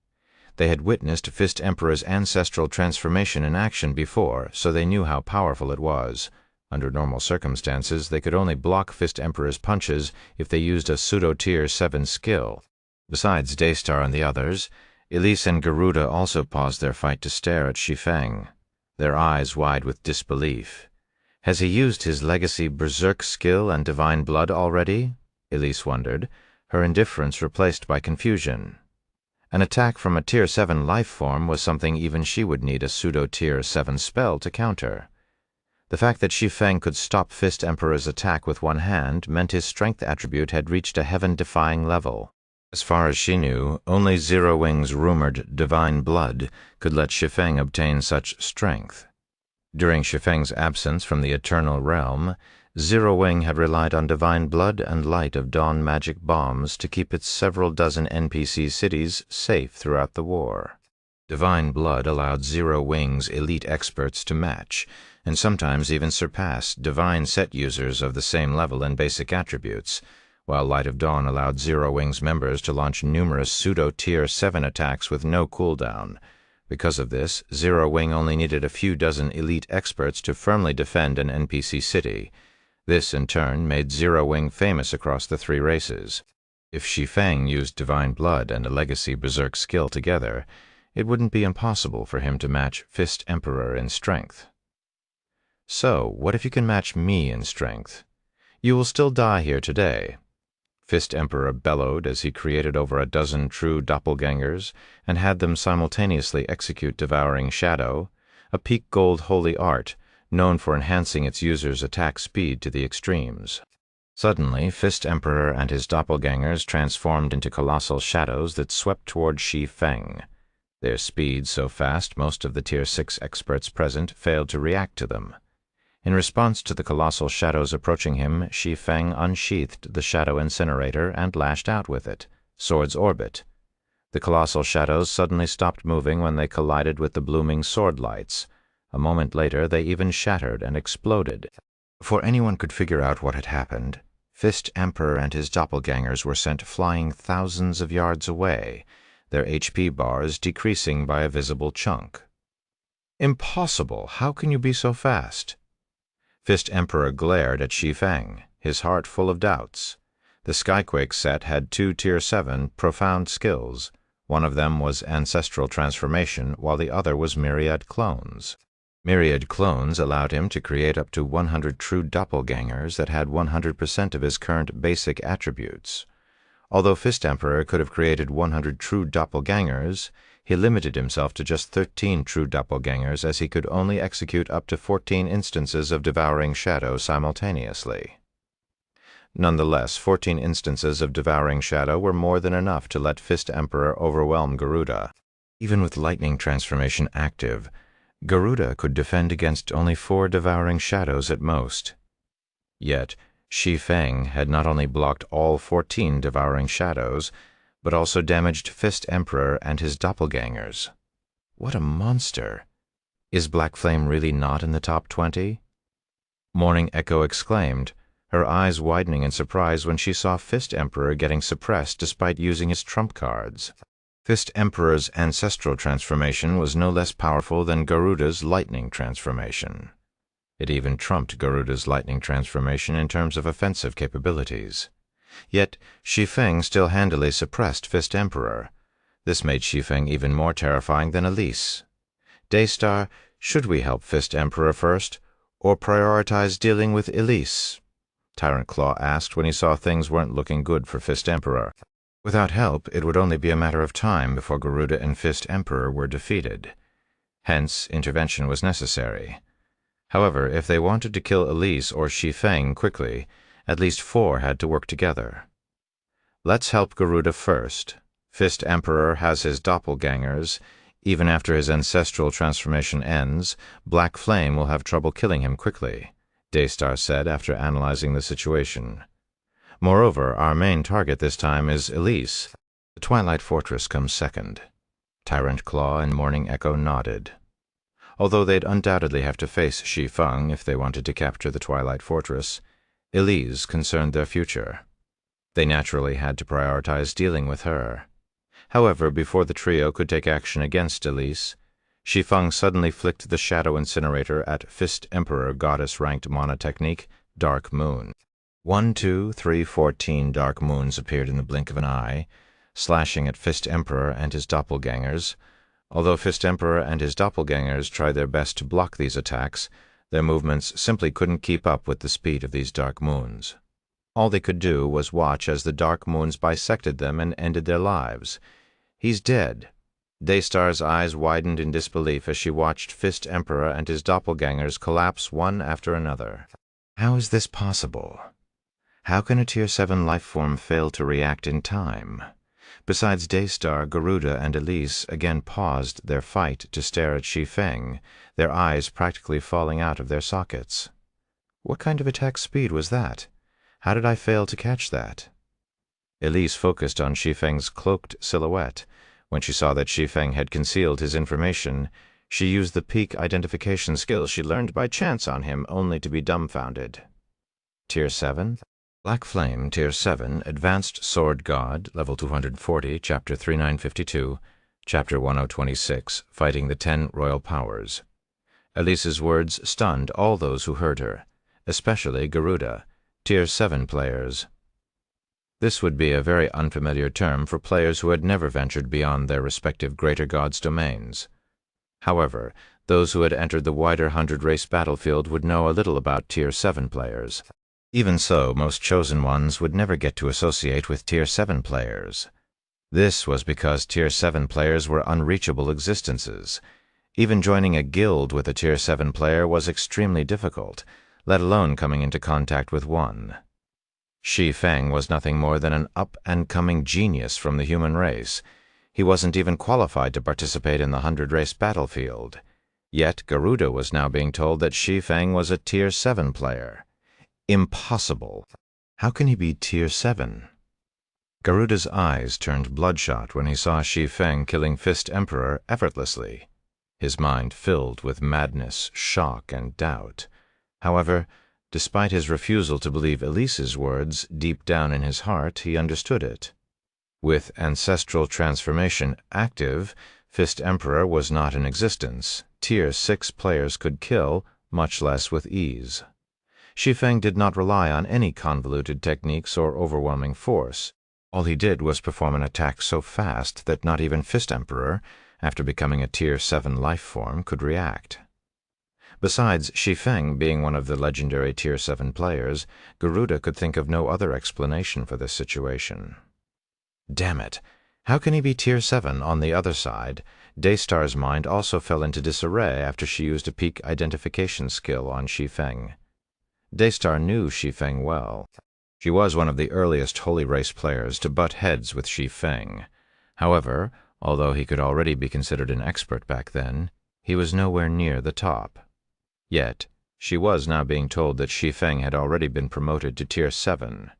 They had witnessed Fist Emperor's ancestral transformation in action before, so they knew how powerful it was. Under normal circumstances, they could only block Fist Emperor's punches if they used a pseudo-Tier 7 skill. Besides Daystar and the others, Elise and Garuda also paused their fight to stare at Shi Feng, their eyes wide with disbelief. Has he used his legacy berserk skill and divine blood already? Elise wondered, her indifference replaced by confusion. An attack from a Tier 7 life form was something even she would need a pseudo-Tier 7 spell to counter. The fact that Shi Feng could stop Fist Emperor's attack with one hand meant his strength attribute had reached a heaven-defying level. As far as she knew, only Zero-Wing's rumored divine blood could let Shi Feng obtain such strength. During Shi Feng's absence from the Eternal Realm, Zero-Wing had relied on divine blood and light of dawn magic bombs to keep its several dozen NPC cities safe throughout the war. Divine blood allowed Zero-Wing's elite experts to match, and sometimes even surpass, divine set users of the same level and basic attributes, while Light of Dawn allowed Zero-Wing's members to launch numerous pseudo-Tier 7 attacks with no cooldown. Because of this, Zero-Wing only needed a few dozen elite experts to firmly defend an NPC city. This, in turn, made Zero-Wing famous across the three races. If Shi Feng used divine blood and a legacy berserk skill together, it wouldn't be impossible for him to match Fist Emperor in strength. So, what if you can match me in strength? You will still die here today. Fist Emperor bellowed as he created over a dozen true doppelgangers and had them simultaneously execute Devouring Shadow, a peak gold holy art, known for enhancing its users' attack speed to the extremes. Suddenly, Fist Emperor and his doppelgangers transformed into colossal shadows that swept toward Shi Feng. Their speed so fast most of the Tier 6 experts present failed to react to them. In response to the colossal shadows approaching him, Shi Feng unsheathed the shadow incinerator and lashed out with it, sword's orbit. The colossal shadows suddenly stopped moving when they collided with the blooming sword lights. A moment later, they even shattered and exploded. Before anyone could figure out what had happened, Fist Emperor and his doppelgangers were sent flying thousands of yards away, their HP bars decreasing by a visible chunk. Impossible! How can you be so fast? Fist Emperor glared at Shi Feng, his heart full of doubts. The Skyquake set had 2 Tier 7 profound skills. One of them was Ancestral Transformation, while the other was Myriad Clones. Myriad Clones allowed him to create up to 100 true doppelgangers that had 100% of his current basic attributes. Although Fist Emperor could have created 100 true doppelgangers, he limited himself to just 13 true doppelgangers, as he could only execute up to 14 instances of Devouring Shadow simultaneously. Nonetheless, 14 instances of Devouring Shadow were more than enough to let Fist Emperor overwhelm Garuda. Even with Lightning Transformation active, Garuda could defend against only 4 Devouring Shadows at most. Yet, Shi Feng had not only blocked all 14 Devouring Shadows, but also damaged Fist Emperor and his doppelgangers. What a monster! Is Black Flame really not in the top 20? Morning Echo exclaimed, her eyes widening in surprise when she saw Fist Emperor getting suppressed despite using his trump cards. Fist Emperor's Ancestral Transformation was no less powerful than Garuda's Lightning Transformation. It even trumped Garuda's Lightning Transformation in terms of offensive capabilities. Yet, Shi Feng still handily suppressed Fist Emperor. This made Shi Feng even more terrifying than Elise. Daystar, should we help Fist Emperor first, or prioritize dealing with Elise? Tyrant Claw asked when he saw things weren't looking good for Fist Emperor. Without help, it would only be a matter of time before Garuda and Fist Emperor were defeated. Hence, intervention was necessary. However, if they wanted to kill Elise or Shi Feng quickly, at least 4 had to work together. Let's help Garuda first. Fist Emperor has his doppelgangers. Even after his ancestral transformation ends, Black Flame will have trouble killing him quickly, Daystar said after analyzing the situation. Moreover, our main target this time is Elise. The Twilight Fortress comes second. Tyrant Claw and Morning Echo nodded. Although they'd undoubtedly have to face Shi Feng if they wanted to capture the Twilight Fortress, Elise concerned their future. They naturally had to prioritize dealing with her. However, before the trio could take action against Elise, Shi Feng suddenly flicked the Shadow Incinerator at Fist Emperor Goddess-ranked mana technique, Dark Moon. 1, 2, 3, 14 Dark Moons appeared in the blink of an eye, slashing at Fist Emperor and his doppelgangers. Although Fist Emperor and his doppelgangers tried their best to block these attacks, their movements simply couldn't keep up with the speed of these Dark Moons. All they could do was watch as the Dark Moons bisected them and ended their lives. He's dead. Daystar's eyes widened in disbelief as she watched Fist Emperor and his doppelgangers collapse one after another. How is this possible? How can a Tier 7 lifeform fail to react in time? Besides Daystar, Garuda and Elise again paused their fight to stare at Shi Feng, their eyes practically falling out of their sockets. What kind of attack speed was that? How did I fail to catch that? Elise focused on Shi Feng's cloaked silhouette. When she saw that Shi Feng had concealed his information, she used the peak identification skill she learned by chance on him, only to be dumbfounded. Tier 7? Black Flame, Tier 7, Advanced Sword God, Level 240, Chapter 3952, Chapter 1026, Fighting the 10 Royal Powers. Elise's words stunned all those who heard her, especially Garuda, Tier 7 players. This would be a very unfamiliar term for players who had never ventured beyond their respective Greater Gods' domains. However, those who had entered the wider 100-race battlefield would know a little about Tier 7 players. Even so, most chosen ones would never get to associate with Tier 7 players. This was because Tier 7 players were unreachable existences. Even joining a guild with a Tier 7 player was extremely difficult, let alone coming into contact with one. Shi Feng was nothing more than an up-and-coming genius from the human race. He wasn't even qualified to participate in the 100-race battlefield. Yet Garuda was now being told that Shi Feng was a Tier 7 player. Impossible. How can he be Tier 7? Garuda's eyes turned bloodshot when he saw Shi Feng killing Fist Emperor effortlessly. His mind filled with madness, shock, and doubt. However, despite his refusal to believe Elise's words, deep down in his heart he understood it. With ancestral transformation active, Fist Emperor was not in existence. Tier 6 players could kill, much less with ease. Shi Feng did not rely on any convoluted techniques or overwhelming force. All he did was perform an attack so fast that not even Fist Emperor, after becoming a Tier 7 life form, could react. Besides Shi Feng being one of the legendary Tier 7 players, Garuda could think of no other explanation for this situation. Damn it! How can he be Tier 7 on the other side? Daystar's mind also fell into disarray after she used a peak identification skill on Shi Feng. Daystar knew Shi Feng well. She was one of the earliest Holy Race players to butt heads with Shi Feng. However, although he could already be considered an expert back then, he was nowhere near the top. Yet, she was now being told that Shi Feng had already been promoted to Tier 7.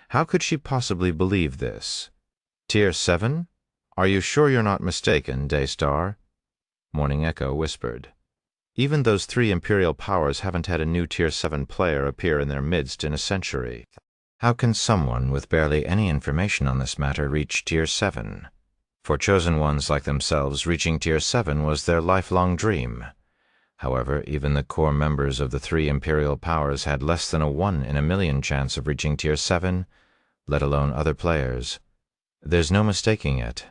How could she possibly believe this? Tier 7? Are you sure you're not mistaken, Daystar? Morning Echo whispered. Even those 3 Imperial powers haven't had a new Tier 7 player appear in their midst in a century. How can someone with barely any information on this matter reach Tier 7? For chosen ones like themselves, reaching Tier 7 was their lifelong dream. However, even the core members of the 3 Imperial powers had less than a 1 in a million chance of reaching Tier 7, let alone other players. There's no mistaking it.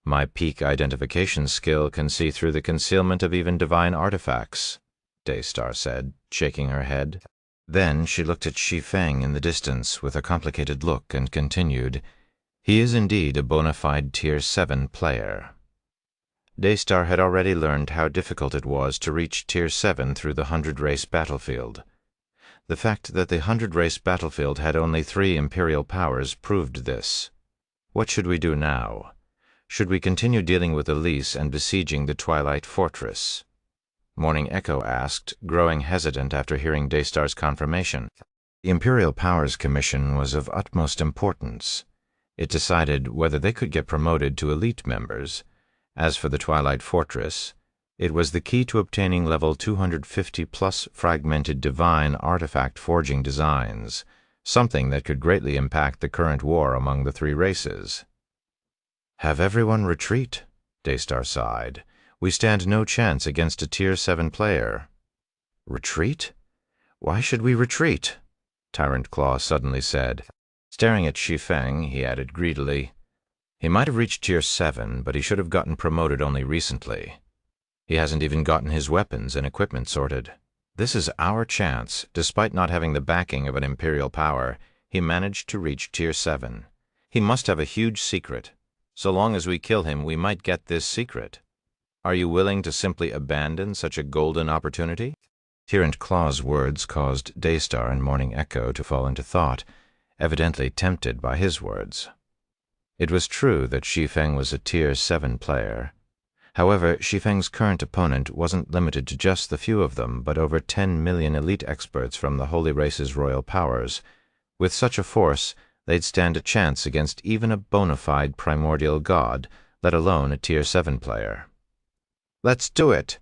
My peak identification skill can see through the concealment of even divine artifacts, Daystar said, shaking her head. Then she looked at Shi Feng in the distance with a complicated look and continued, "He is indeed a bona fide Tier 7 player." Daystar had already learned how difficult it was to reach Tier 7 through the 100-race battlefield. The fact that the 100-race battlefield had only 3 Imperial powers proved this. What should we do now? Should we continue dealing with Elise and besieging the Twilight Fortress? Morning Echo asked, growing hesitant after hearing Daystar's confirmation. The Imperial Powers Commission was of utmost importance. It decided whether they could get promoted to elite members. As for the Twilight Fortress, it was the key to obtaining level 250+ fragmented divine artifact forging designs, something that could greatly impact the current war among the 3 races. "Have everyone retreat," Daystar sighed. "We stand no chance against a Tier 7 player." "Retreat? Why should we retreat?" Tyrant Claw suddenly said. Staring at Shi Feng, he added greedily, "He might have reached Tier 7, but he should have gotten promoted only recently. He hasn't even gotten his weapons and equipment sorted. This is our chance. Despite not having the backing of an Imperial power, he managed to reach Tier 7. He must have a huge secret. So long as we kill him, we might get this secret. Are you willing to simply abandon such a golden opportunity?" Tyrant Claw's words caused Daystar and Morning Echo to fall into thought, evidently tempted by his words. It was true that Shi Feng was a Tier 7 player. However, Shi Feng's current opponent wasn't limited to just the few of them, but over 10 million elite experts from the Holy Race's royal powers. With such a force, they'd stand a chance against even a bona fide primordial god, let alone a Tier 7 player. "Let's do it!"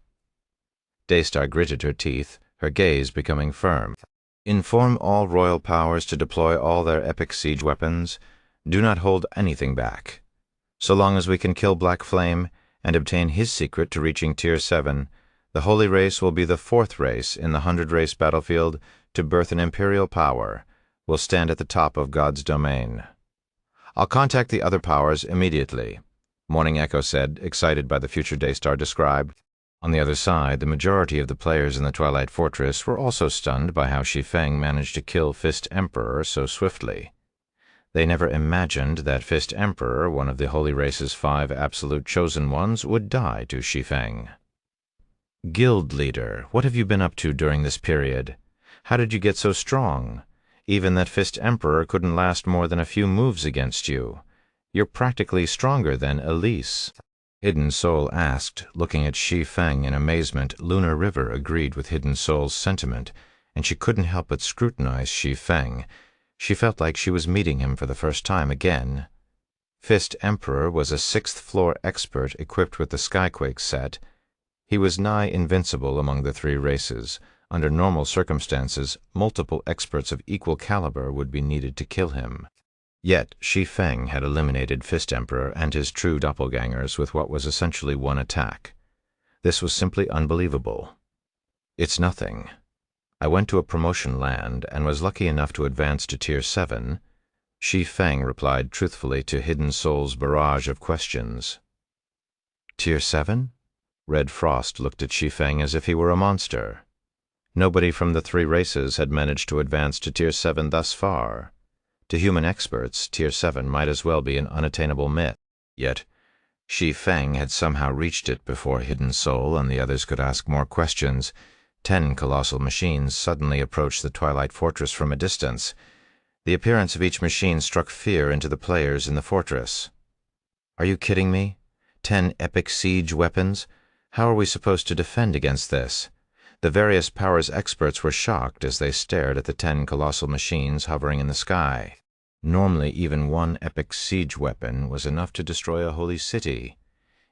Daystar gritted her teeth, her gaze becoming firm. "Inform all royal powers to deploy all their epic siege weapons. Do not hold anything back. So long as we can kill Black Flame and obtain his secret to reaching Tier 7, the Holy Race will be the 4th race in the 100-race battlefield to birth an Imperial power, will stand at the top of God's domain." "I'll contact the other powers immediately," Morning Echo said, excited by the future Daystar described. On the other side, the majority of the players in the Twilight Fortress were also stunned by how Shi Feng managed to kill Fist Emperor so swiftly. They never imagined that Fist Emperor, one of the Holy Race's 5 absolute chosen ones, would die to Shi Feng. Guild leader, what have you been up to during this period? How did you get so strong? Even that Fist Emperor couldn't last more than a few moves against you. You're practically stronger than Elise. Hidden Soul asked, looking at Shi Feng in amazement. Lunar River agreed with Hidden Soul's sentiment, and she couldn't help but scrutinize Shi Feng. She felt like she was meeting him for the first time again. Fist Emperor was a 6th-floor expert equipped with the Skyquake set. He was nigh invincible among the 3 races. Under normal circumstances, multiple experts of equal caliber would be needed to kill him. Yet Shi Feng had eliminated Fist Emperor and his true doppelgangers with what was essentially one attack. This was simply unbelievable. It's nothing. I went to a promotion land and was lucky enough to advance to Tier 7. Shi Feng replied truthfully to Hidden Soul's barrage of questions. Tier 7? Red Frost looked at Shi Feng as if he were a monster. Nobody from the 3 races had managed to advance to Tier 7 thus far. To human experts, Tier 7 might as well be an unattainable myth. Yet, Shi Feng had somehow reached it before Hidden Soul and the others could ask more questions. 10 colossal machines suddenly approached the Twilight Fortress from a distance. The appearance of each machine struck fear into the players in the fortress. Are you kidding me? 10 epic siege weapons? How are we supposed to defend against this? The various powers experts were shocked as they stared at the 10 colossal machines hovering in the sky. Normally, even 1 epic siege weapon was enough to destroy a holy city.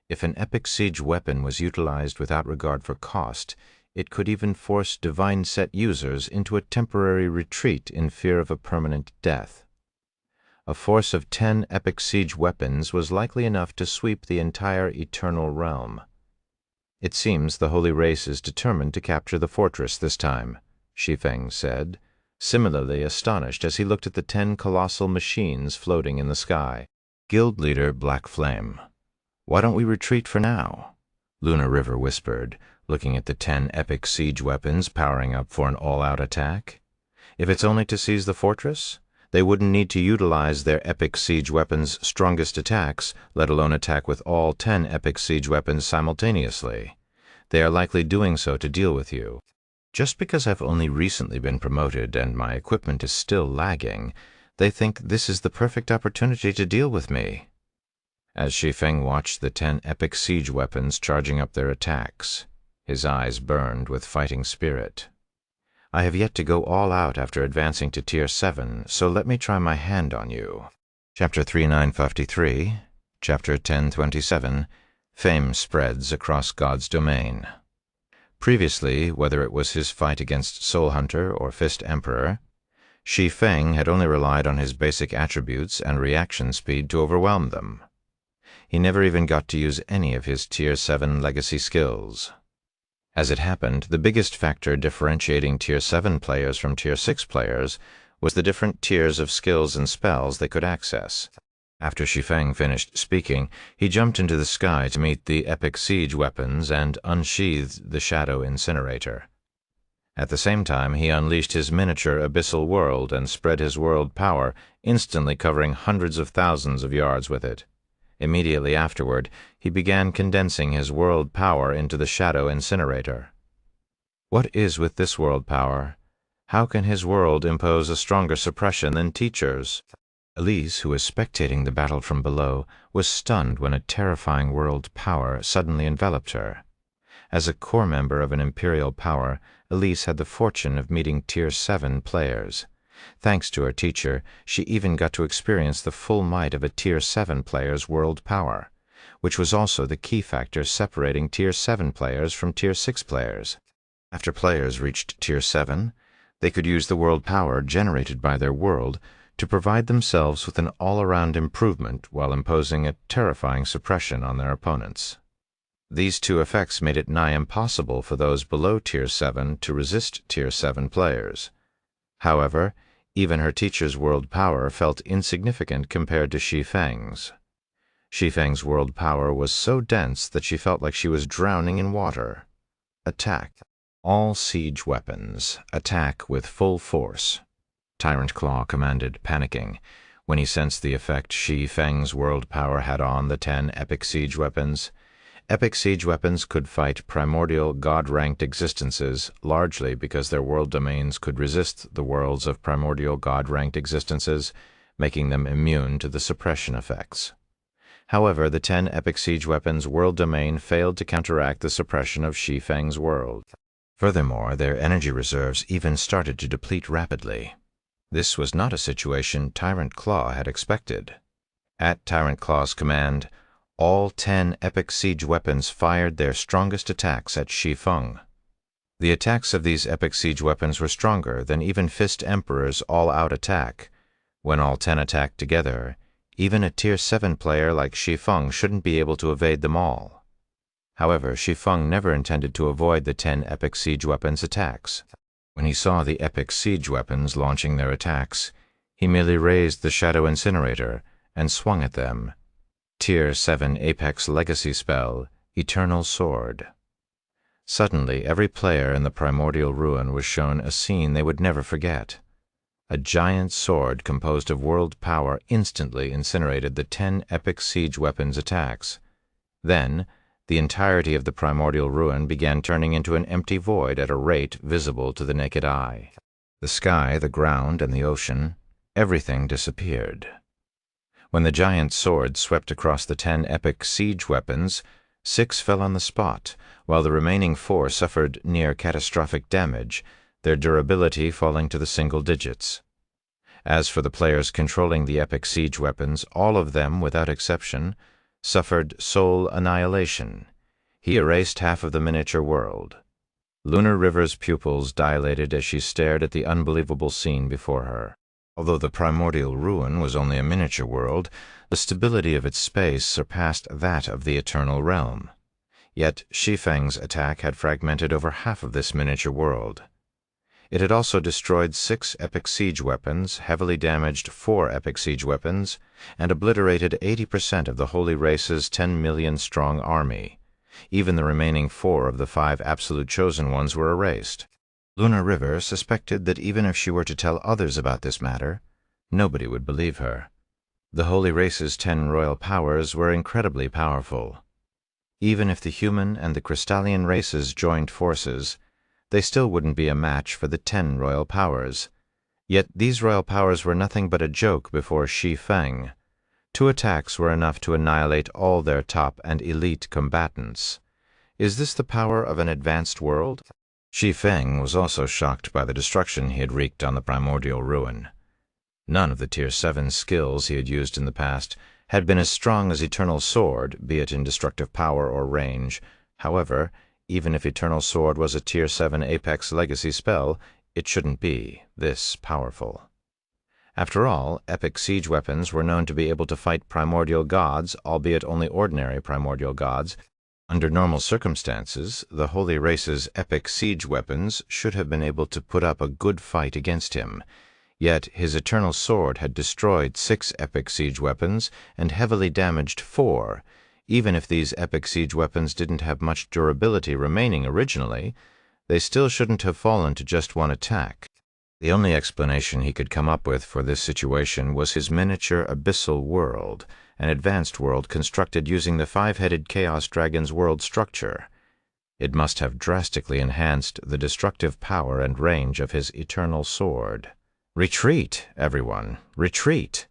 If an epic siege weapon was utilized without regard for cost, it could even force divine set users into a temporary retreat in fear of a permanent death. A force of 10 epic siege weapons was likely enough to sweep the entire eternal realm. It seems the Holy Race is determined to capture the fortress this time, Shi Feng said, similarly astonished as he looked at the 10 colossal machines floating in the sky. Guild leader Black Flame. Why don't we retreat for now? Lunar River whispered, looking at the 10 epic siege weapons powering up for an all-out attack. If it's only to seize the fortress, they wouldn't need to utilize their epic siege weapons' strongest attacks, let alone attack with all 10 epic siege weapons simultaneously. They are likely doing so to deal with you. Just because I've only recently been promoted and my equipment is still lagging, they think this is the perfect opportunity to deal with me. As Shi Feng watched the 10 epic siege weapons charging up their attacks, his eyes burned with fighting spirit. I have yet to go all out after advancing to Tier 7, so let me try my hand on you. Chapter 3953, Chapter 1027, Fame Spreads Across God's Domain. Previously, whether it was his fight against Soul Hunter or Fist Emperor, Shi Feng had only relied on his basic attributes and reaction speed to overwhelm them. He never even got to use any of his Tier 7 legacy skills. As it happened, the biggest factor differentiating Tier 7 players from Tier 6 players was the different tiers of skills and spells they could access. After Shi Feng finished speaking, he jumped into the sky to meet the epic siege weapons and unsheathed the Shadow Incinerator. At the same time, he unleashed his miniature abyssal world and spread his world power, instantly covering hundreds of thousands of yards with it. Immediately afterward, he began condensing his world power into the Shadow Incinerator. What is with this world power? How can his world impose a stronger suppression than Teacher's? Elise, who was spectating the battle from below, was stunned when a terrifying world power suddenly enveloped her. As a core member of an Imperial power, Elise had the fortune of meeting Tier 7 players. Thanks to her teacher, she even got to experience the full might of a Tier 7 player's world power, which was also the key factor separating Tier 7 players from Tier 6 players. After players reached Tier 7, they could use the world power generated by their world to provide themselves with an all-around improvement while imposing a terrifying suppression on their opponents. These two effects made it nigh impossible for those below Tier 7 to resist Tier 7 players. However, even her teacher's world power felt insignificant compared to Shi Feng's. Shi Feng's world power was so dense that she felt like she was drowning in water. Attack. All siege weapons. Attack with full force. Tyrant Claw commanded, panicking, when he sensed the effect Shi Feng's world power had on the 10 epic siege weapons. Epic siege weapons could fight primordial god-ranked existences largely because their world domains could resist the worlds of primordial god-ranked existences, making them immune to the suppression effects. However, the 10 epic siege weapons' world domain failed to counteract the suppression of Shi Feng's world. Furthermore, their energy reserves even started to deplete rapidly. This was not a situation Tyrant Claw had expected. At Tyrant Claw's command, all 10 epic siege weapons fired their strongest attacks at Shi Feng. The attacks of these epic siege weapons were stronger than even Fist Emperor's all-out attack. When all 10 attacked together, even a Tier 7 player like Shi Feng shouldn't be able to evade them all. However, Shi Feng never intended to avoid the 10 epic siege weapons' attacks. When he saw the epic siege weapons launching their attacks, he merely raised the Shadow Incinerator and swung at them. Tier 7 Apex Legacy spell, Eternal Sword. Suddenly, every player in the primordial ruin was shown a scene they would never forget. A giant sword composed of world power instantly incinerated the 10 epic siege weapons' attacks. Then, the entirety of the primordial ruin began turning into an empty void at a rate visible to the naked eye. The sky, the ground, and the ocean, everything disappeared. When the giant sword swept across the 10 epic siege weapons, 6 fell on the spot, while the remaining 4 suffered near catastrophic damage, their durability falling to the single digits. As for the players controlling the epic siege weapons, all of them, without exception, suffered soul annihilation. He erased half of the miniature world. Lunar River's pupils dilated as she stared at the unbelievable scene before her. Although the primordial ruin was only a miniature world, the stability of its space surpassed that of the eternal realm. Yet Shi Feng's attack had fragmented over half of this miniature world. It had also destroyed 6 epic siege weapons, heavily damaged 4 epic siege weapons, and obliterated 80% of the Holy Race's 10 million-strong army. Even the remaining 4 of the 5 absolute chosen ones were erased. Lunar River suspected that even if she were to tell others about this matter, nobody would believe her. The Holy Race's 10 royal powers were incredibly powerful. Even if the human and the Crystallian races joined forces, they still wouldn't be a match for the 10 royal powers. Yet these royal powers were nothing but a joke before Shi Feng. 2 attacks were enough to annihilate all their top and elite combatants. Is this the power of an advanced world? Shi Feng was also shocked by the destruction he had wreaked on the primordial ruin. None of the Tier 7 skills he had used in the past had been as strong as Eternal Sword, be it in destructive power or range. However, even if Eternal Sword was a Tier 7 Apex Legacy spell, it shouldn't be this powerful. After all, epic siege weapons were known to be able to fight primordial gods, albeit only ordinary primordial gods. Under normal circumstances, the Holy Race's epic siege weapons should have been able to put up a good fight against him. Yet his Eternal Sword had destroyed 6 epic siege weapons and heavily damaged 4. Even if these epic siege weapons didn't have much durability remaining originally, they still shouldn't have fallen to just 1 attack. The only explanation he could come up with for this situation was his miniature abyssal world, an advanced world constructed using the 5-headed Chaos Dragon's world structure. It must have drastically enhanced the destructive power and range of his Eternal Sword. Retreat, everyone, retreat!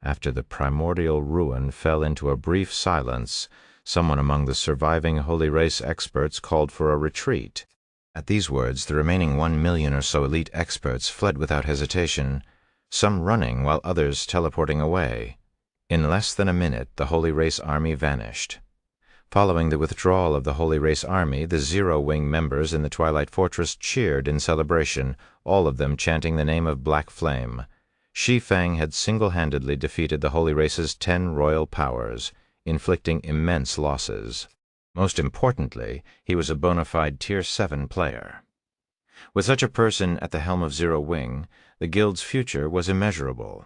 After the primordial ruin fell into a brief silence, someone among the surviving Holy Race experts called for a retreat. At these words, the remaining 1 million or so elite experts fled without hesitation, some running while others teleporting away. In less than a minute, the Holy Race army vanished. Following the withdrawal of the Holy Race army, the Zero-Wing members in the Twilight Fortress cheered in celebration, all of them chanting the name of Black Flame. Shi Feng had single-handedly defeated the Holy Race's 10 royal powers, inflicting immense losses. Most importantly, he was a bona fide Tier 7 player. With such a person at the helm of Zero-Wing, the Guild's future was immeasurable.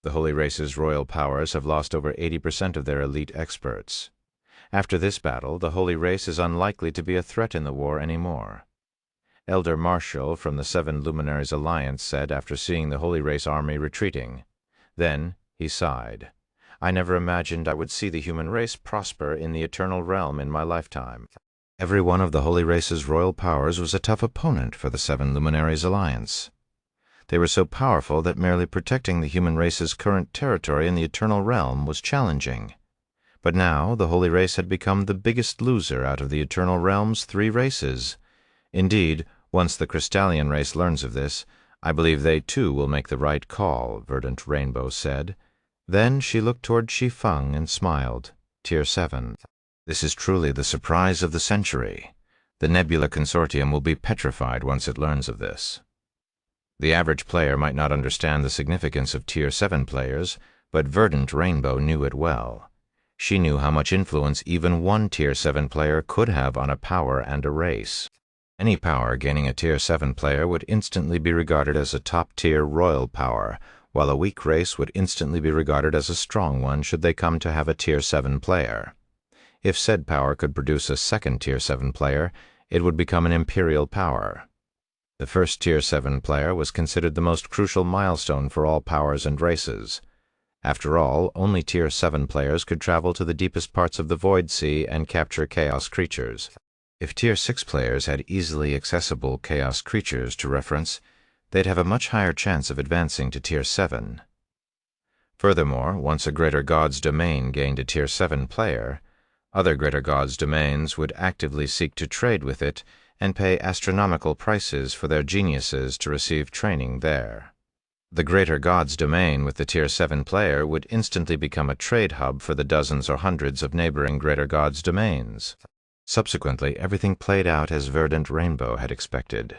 The Holy Race's royal powers have lost over 80% of their elite experts. After this battle, the Holy Race is unlikely to be a threat in the war anymore. Elder Marshall from the 7 Luminaries Alliance said after seeing the Holy Race army retreating. Then he sighed. I never imagined I would see the human race prosper in the eternal realm in my lifetime. Every one of the Holy Race's royal powers was a tough opponent for the Seven Luminaries Alliance. They were so powerful that merely protecting the human race's current territory in the eternal realm was challenging. But now the Holy Race had become the biggest loser out of the eternal realm's 3 races. Indeed, once the Crystallian race learns of this, I believe they too will make the right call, Verdant Rainbow said. Then she looked toward Shi Feng and smiled. Tier 7. This is truly the surprise of the century. The Nebula Consortium will be petrified once it learns of this. The average player might not understand the significance of Tier 7 players, but Verdant Rainbow knew it well. She knew how much influence even one Tier 7 player could have on a power and a race. Any power gaining a Tier 7 player would instantly be regarded as a top-tier royal power, while a weak race would instantly be regarded as a strong one should they come to have a Tier 7 player. If said power could produce a second Tier 7 player, it would become an imperial power. The first Tier 7 player was considered the most crucial milestone for all powers and races. After all, only Tier 7 players could travel to the deepest parts of the Void Sea and capture Chaos creatures. If Tier 6 players had easily accessible Chaos creatures to reference, they'd have a much higher chance of advancing to Tier 7. Furthermore, once a Greater God's domain gained a Tier 7 player, other Greater God's domains would actively seek to trade with it and pay astronomical prices for their geniuses to receive training there. The Greater God's domain with the Tier 7 player would instantly become a trade hub for the dozens or hundreds of neighboring Greater God's domains. Subsequently, everything played out as Verdant Rainbow had expected.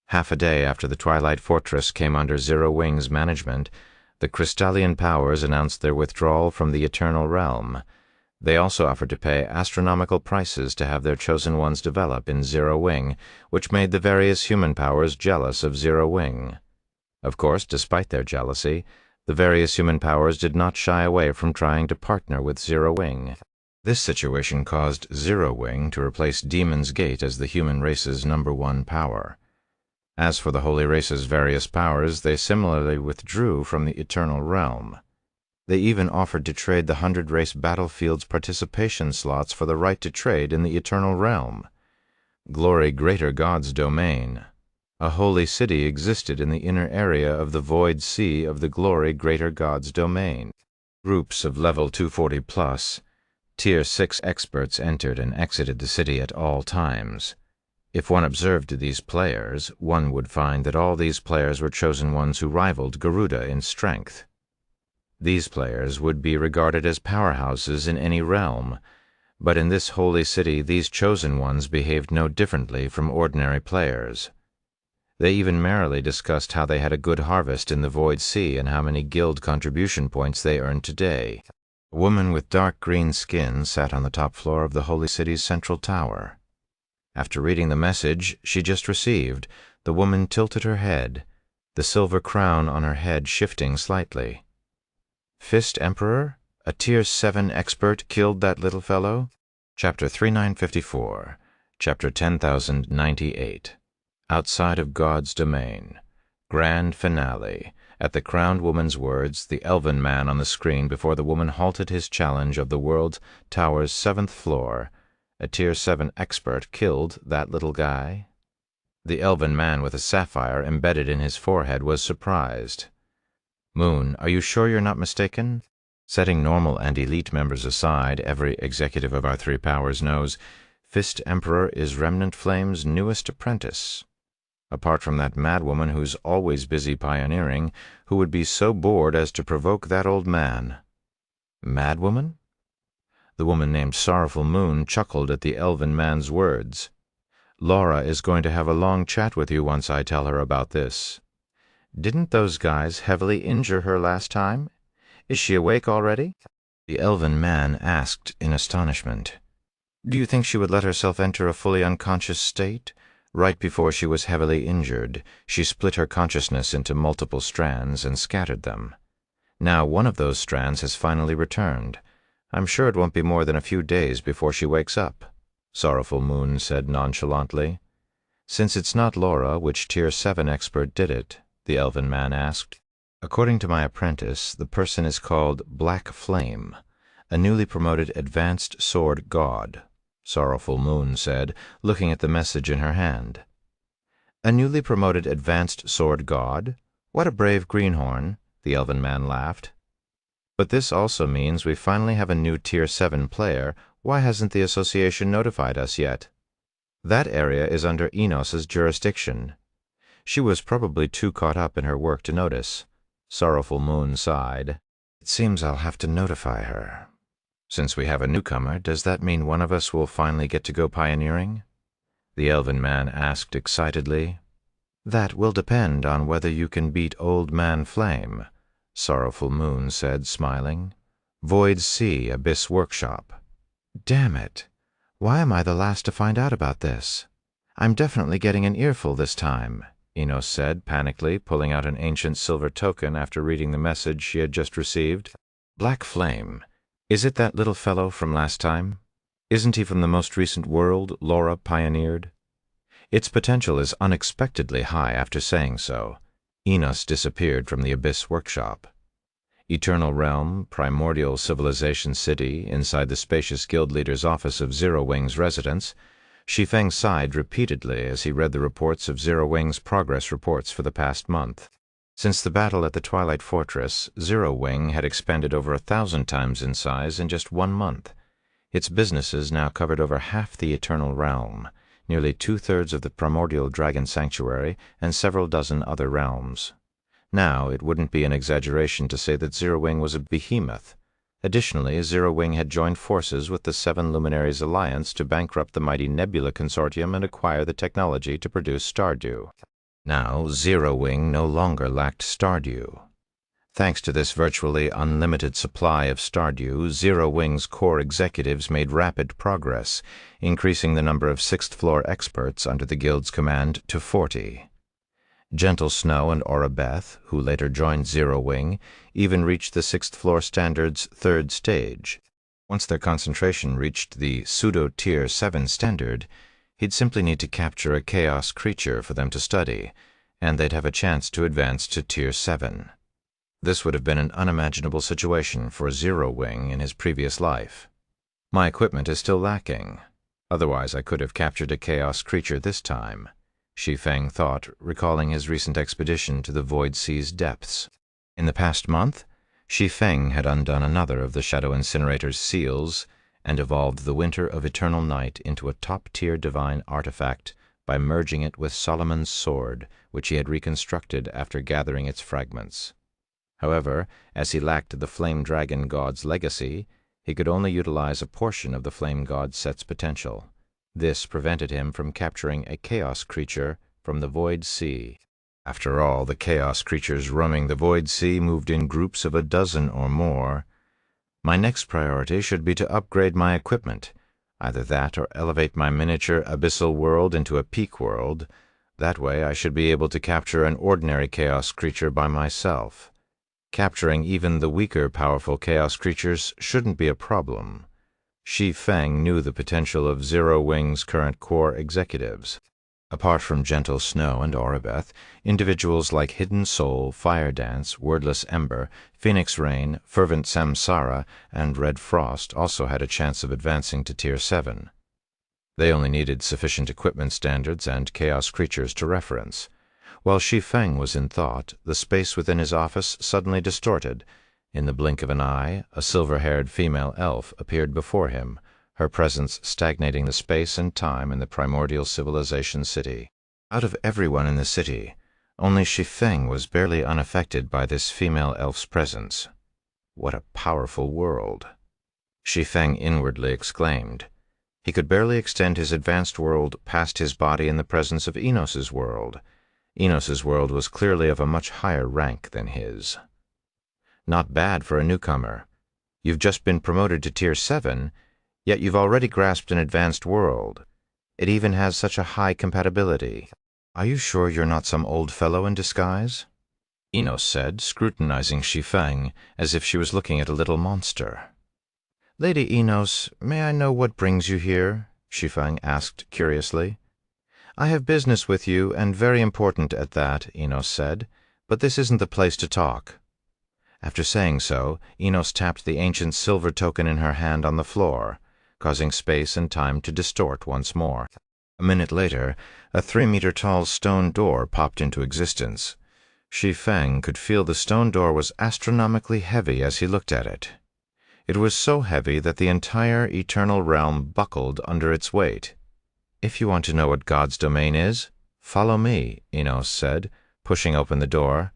Half a day after the Twilight Fortress came under Zero Wing's management, the Crystallian powers announced their withdrawal from the Eternal Realm. They also offered to pay astronomical prices to have their chosen ones develop in Zero Wing, which made the various human powers jealous of Zero Wing. Of course, despite their jealousy, the various human powers did not shy away from trying to partner with Zero Wing. This situation caused Zero Wing to replace Demon's Gate as the human race's #1 power. As for the Holy Race's various powers, they similarly withdrew from the Eternal Realm. They even offered to trade the 100-race battlefield's participation slots for the right to trade in the Eternal Realm. Glory Greater God's domain. A holy city existed in the inner area of the Void Sea of the Glory Greater God's domain. Groups of level 240+, Tier 6 experts entered and exited the city at all times. If one observed these players, one would find that all these players were chosen ones who rivaled Garuda in strength. These players would be regarded as powerhouses in any realm, but in this holy city these chosen ones behaved no differently from ordinary players. They even merrily discussed how they had a good harvest in the Void Sea and how many guild contribution points they earned today. A woman with dark green skin sat on the top floor of the holy city's central tower. After reading the message she just received, the woman tilted her head, the silver crown on her head shifting slightly. Fist Emperor? A Tier 7 expert killed that little fellow? Chapter 3954, Chapter 10,098. Outside of God's Domain. Grand Finale. At the crowned woman's words, the elven man on the screen before the woman halted his challenge of the world tower's 7th floor. A Tier 7 expert killed that little guy? The elven man with a sapphire embedded in his forehead was surprised. Moon, are you sure you're not mistaken? Setting normal and elite members aside, every executive of our 3 powers knows Fist Emperor is Remnant Flame's newest apprentice. Apart from that madwoman who's always busy pioneering, who would be so bored as to provoke that old man. Madwoman? The woman named Sorrowful Moon chuckled at the elven man's words. Laura is going to have a long chat with you once I tell her about this. Didn't those guys heavily injure her last time? Is she awake already? The elven man asked in astonishment. Do you think she would let herself enter a fully unconscious state? Right before she was heavily injured, she split her consciousness into multiple strands and scattered them. Now one of those strands has finally returned. I'm sure it won't be more than a few days before she wakes up, Sorrowful Moon said nonchalantly. Since it's not Laura, which Tier 7 expert did it? The elven man asked. According to my apprentice, the person is called Black Flame, a newly promoted advanced sword god, Sorrowful Moon said, looking at the message in her hand. A newly promoted advanced sword god? What a brave greenhorn, the elven man laughed. But this also means we finally have a new Tier 7 player. Why hasn't the association notified us yet? That area is under Enos's jurisdiction. She was probably too caught up in her work to notice. Sorrowful Moon sighed. It seems I'll have to notify her. Since we have a newcomer, does that mean one of us will finally get to go pioneering? The elven man asked excitedly. That will depend on whether you can beat Old Man Flame, Sorrowful Moon said, smiling. Void Sea Abyss Workshop. Damn it! Why am I the last to find out about this? I'm definitely getting an earful this time, Enos said panically, pulling out an ancient silver token after reading the message she had just received. Black Flame. Is it that little fellow from last time? Isn't he from the most recent world Laura pioneered? Its potential is unexpectedly high after saying so. Enos disappeared from the Abyss Workshop. Eternal Realm, Primordial Civilization City, inside the spacious guild leader's office of Zero Wing's residence, Shi Feng sighed repeatedly as he read the reports of Zero Wing's progress reports for the past month. Since the battle at the Twilight Fortress, Zero Wing had expanded over 1,000 times in size in just 1 month. Its businesses now covered over half the Eternal Realm, nearly 2/3 of the Primordial Dragon Sanctuary, and several dozen other realms. Now, it wouldn't be an exaggeration to say that Zero Wing was a behemoth. Additionally, Zero Wing had joined forces with the Seven Luminaries Alliance to bankrupt the mighty Nebula Consortium and acquire the technology to produce Stardew. Now, Zero Wing no longer lacked Stardew. Thanks to this virtually unlimited supply of Stardew, Zero Wing's core executives made rapid progress, increasing the number of 6th-floor experts under the Guild's command to 40. Gentle Snow and Aura Beth, who later joined Zero Wing, even reached the 6th-floor standard's 3rd stage. Once their concentration reached the pseudo-Tier 7 standard, he'd simply need to capture a chaos creature for them to study, and they'd have a chance to advance to Tier 7. This would have been an unimaginable situation for Zero Wing in his previous life. My equipment is still lacking. Otherwise, I could have captured a chaos creature this time, Shi Feng thought, recalling his recent expedition to the Void Sea's depths. In the past month, Shi Feng had undone another of the Shadow Incinerator's seals and evolved the Winter of Eternal Night into a top-tier divine artifact by merging it with Solomon's sword, which he had reconstructed after gathering its fragments. However, as he lacked the Flame Dragon God's legacy, he could only utilize a portion of the Flame God set's potential. This prevented him from capturing a chaos creature from the Void Sea. After all, the chaos creatures roaming the Void Sea moved in groups of 12 or more. My next priority should be to upgrade my equipment, either that or elevate my miniature abyssal world into a peak world. That way I should be able to capture an ordinary chaos creature by myself. Capturing even the weaker powerful chaos creatures shouldn't be a problem. Shi Feng knew the potential of Zero Wing's current core executives. Apart from Gentle Snow and Aurabeth, individuals like Hidden Soul, Fire Dance, Wordless Ember, Phoenix Rain, Fervent Samsara, and Red Frost also had a chance of advancing to Tier 7. They only needed sufficient equipment standards and chaos creatures to reference. While Shi Feng was in thought, the space within his office suddenly distorted. In the blink of an eye, a silver-haired female elf appeared before him, her presence stagnating the space and time in the Primordial Civilization City. Out of everyone in the city, only Shi Feng was barely unaffected by this female elf's presence. What a powerful world! Shi Feng inwardly exclaimed. He could barely extend his advanced world past his body in the presence of Enos's world. Enos's world was clearly of a much higher rank than his. Not bad for a newcomer. You've just been promoted to Tier 7, yet you've already grasped an advanced world. It even has such a high compatibility. Are you sure you're not some old fellow in disguise? Enos said, scrutinizing Shi Feng as if she was looking at a little monster. Lady Enos, may I know what brings you here? Shi Feng asked curiously. I have business with you, and very important at that, Enos said, but this isn't the place to talk." After saying so, Enos tapped the ancient silver token in her hand on the floor, causing space and time to distort once more. A minute later, a 3-meter-tall stone door popped into existence. Shi Feng could feel the stone door was astronomically heavy as he looked at it. It was so heavy that the entire eternal realm buckled under its weight. "If you want to know what God's domain is, follow me," Enos said, pushing open the door.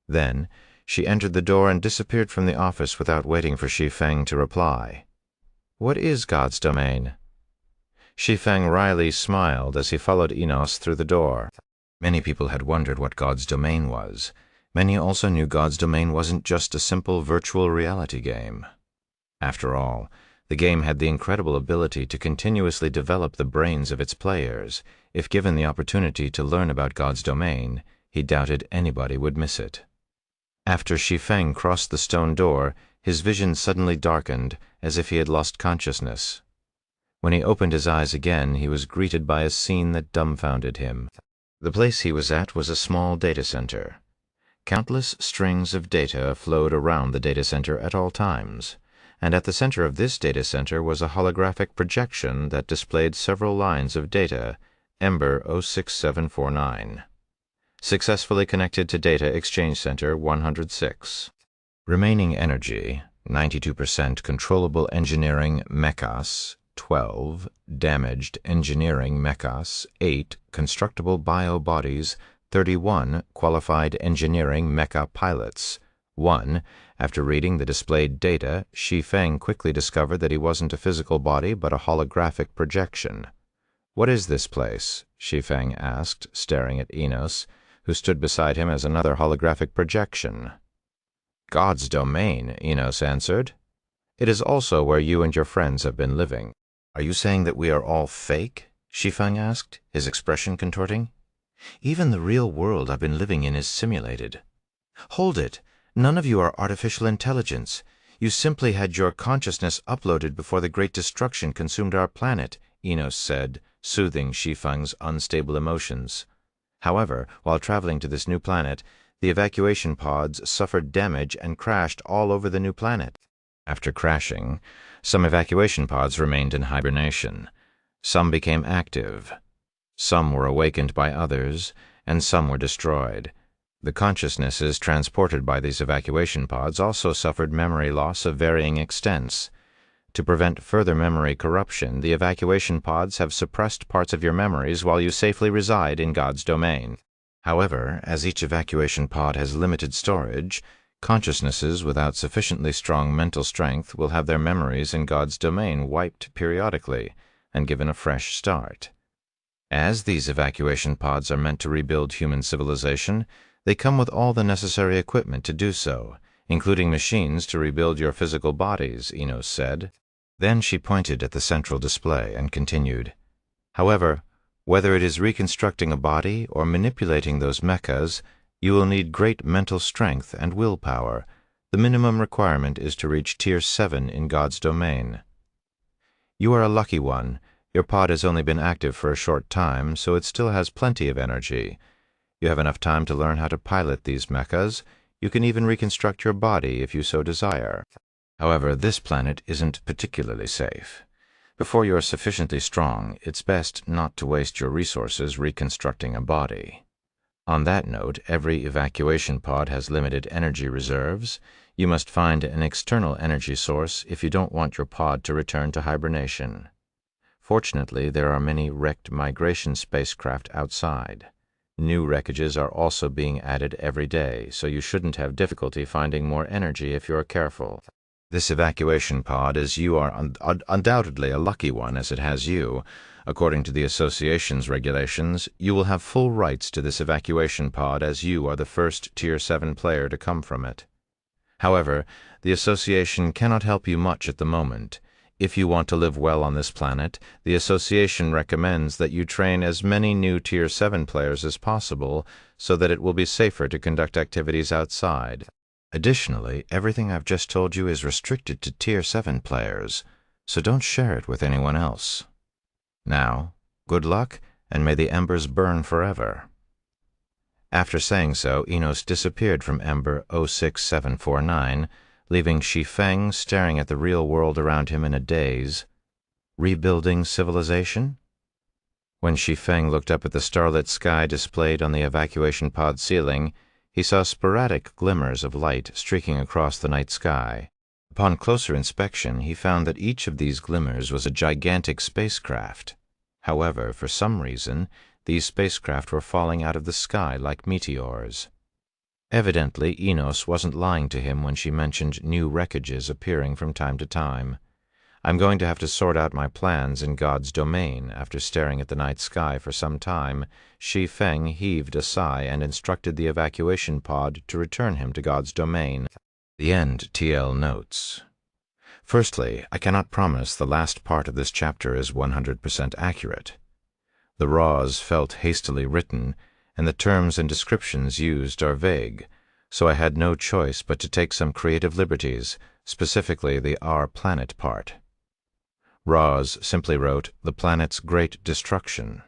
Then she entered the door and disappeared from the office without waiting for Shi Feng to reply. "What is God's domain?" Shi Feng wryly smiled as he followed Enos through the door. Many people had wondered what God's domain was. Many also knew God's domain wasn't just a simple virtual reality game. After all, the game had the incredible ability to continuously develop the brains of its players. If given the opportunity to learn about God's domain, he doubted anybody would miss it. After Shi Feng crossed the stone door, his vision suddenly darkened, as if he had lost consciousness. When he opened his eyes again, he was greeted by a scene that dumbfounded him. The place he was at was a small data center. Countless strings of data flowed around the data center at all times, and at the center of this data center was a holographic projection that displayed several lines of data, Ember 06749. Successfully connected to Data Exchange Center 106. Remaining energy, 92% controllable engineering mechas, 12, damaged engineering mechas, 8, constructible bio bodies, 31, qualified engineering mecha pilots, 1. After reading the displayed data, Shi Feng quickly discovered that he wasn't a physical body but a holographic projection. "What is this place?" Shi Feng asked, staring at Enos, who stood beside him as another holographic projection. "God's domain," Enos answered. "It is also where you and your friends have been living." "Are you saying that we are all fake?" Shi Feng asked, his expression contorting. "Even the real world I've been living in is simulated." "Hold it! None of you are artificial intelligence. You simply had your consciousness uploaded before the Great Destruction consumed our planet," Enos said, soothing Shi Feng's unstable emotions. However, while traveling to this new planet, the evacuation pods suffered damage and crashed all over the new planet. After crashing, some evacuation pods remained in hibernation. Some became active. Some were awakened by others, and some were destroyed. The consciousnesses transported by these evacuation pods also suffered memory loss of varying extents. To prevent further memory corruption, the evacuation pods have suppressed parts of your memories while you safely reside in God's domain. However, as each evacuation pod has limited storage, consciousnesses without sufficiently strong mental strength will have their memories in God's domain wiped periodically and given a fresh start. As these evacuation pods are meant to rebuild human civilization, they come with all the necessary equipment to do so, including machines to rebuild your physical bodies, Enos said. Then she pointed at the central display and continued, "However, whether it is reconstructing a body or manipulating those mechas, you will need great mental strength and willpower. The minimum requirement is to reach Tier 7 in God's domain. You are a lucky one. Your pod has only been active for a short time, so it still has plenty of energy. You have enough time to learn how to pilot these mechas. You can even reconstruct your body if you so desire. However, this planet isn't particularly safe. Before you are sufficiently strong, it's best not to waste your resources reconstructing a body. On that note, every evacuation pod has limited energy reserves. You must find an external energy source if you don't want your pod to return to hibernation. Fortunately, there are many wrecked migration spacecraft outside. New wreckages are also being added every day, so you shouldn't have difficulty finding more energy if you're careful. This evacuation pod, as you are undoubtedly a lucky one as it has you, according to the Association's regulations, you will have full rights to this evacuation pod as you are the first Tier 7 player to come from it. However, the Association cannot help you much at the moment. If you want to live well on this planet, the Association recommends that you train as many new Tier 7 players as possible so that it will be safer to conduct activities outside. Additionally, everything I've just told you is restricted to Tier 7 players, so don't share it with anyone else. Now, good luck, and may the embers burn forever." After saying so, Enos disappeared from Ember 06749, leaving Shi Feng staring at the real world around him in a daze. Rebuilding civilization? When Shi Feng looked up at the starlit sky displayed on the evacuation pod ceiling, he saw sporadic glimmers of light streaking across the night sky. Upon closer inspection, he found that each of these glimmers was a gigantic spacecraft. However, for some reason, these spacecraft were falling out of the sky like meteors. Evidently, Enos wasn't lying to him when she mentioned new wreckages appearing from time to time. I'm going to have to sort out my plans in God's domain. After staring at the night sky for some time, Shi Feng heaved a sigh and instructed the evacuation pod to return him to God's domain. The end. TL notes. Firstly, I cannot promise the last part of this chapter is 100% accurate. The raws felt hastily written, and the terms and descriptions used are vague, so I had no choice but to take some creative liberties, specifically the Our Planet part. Raws simply wrote, "The planet's great destruction,"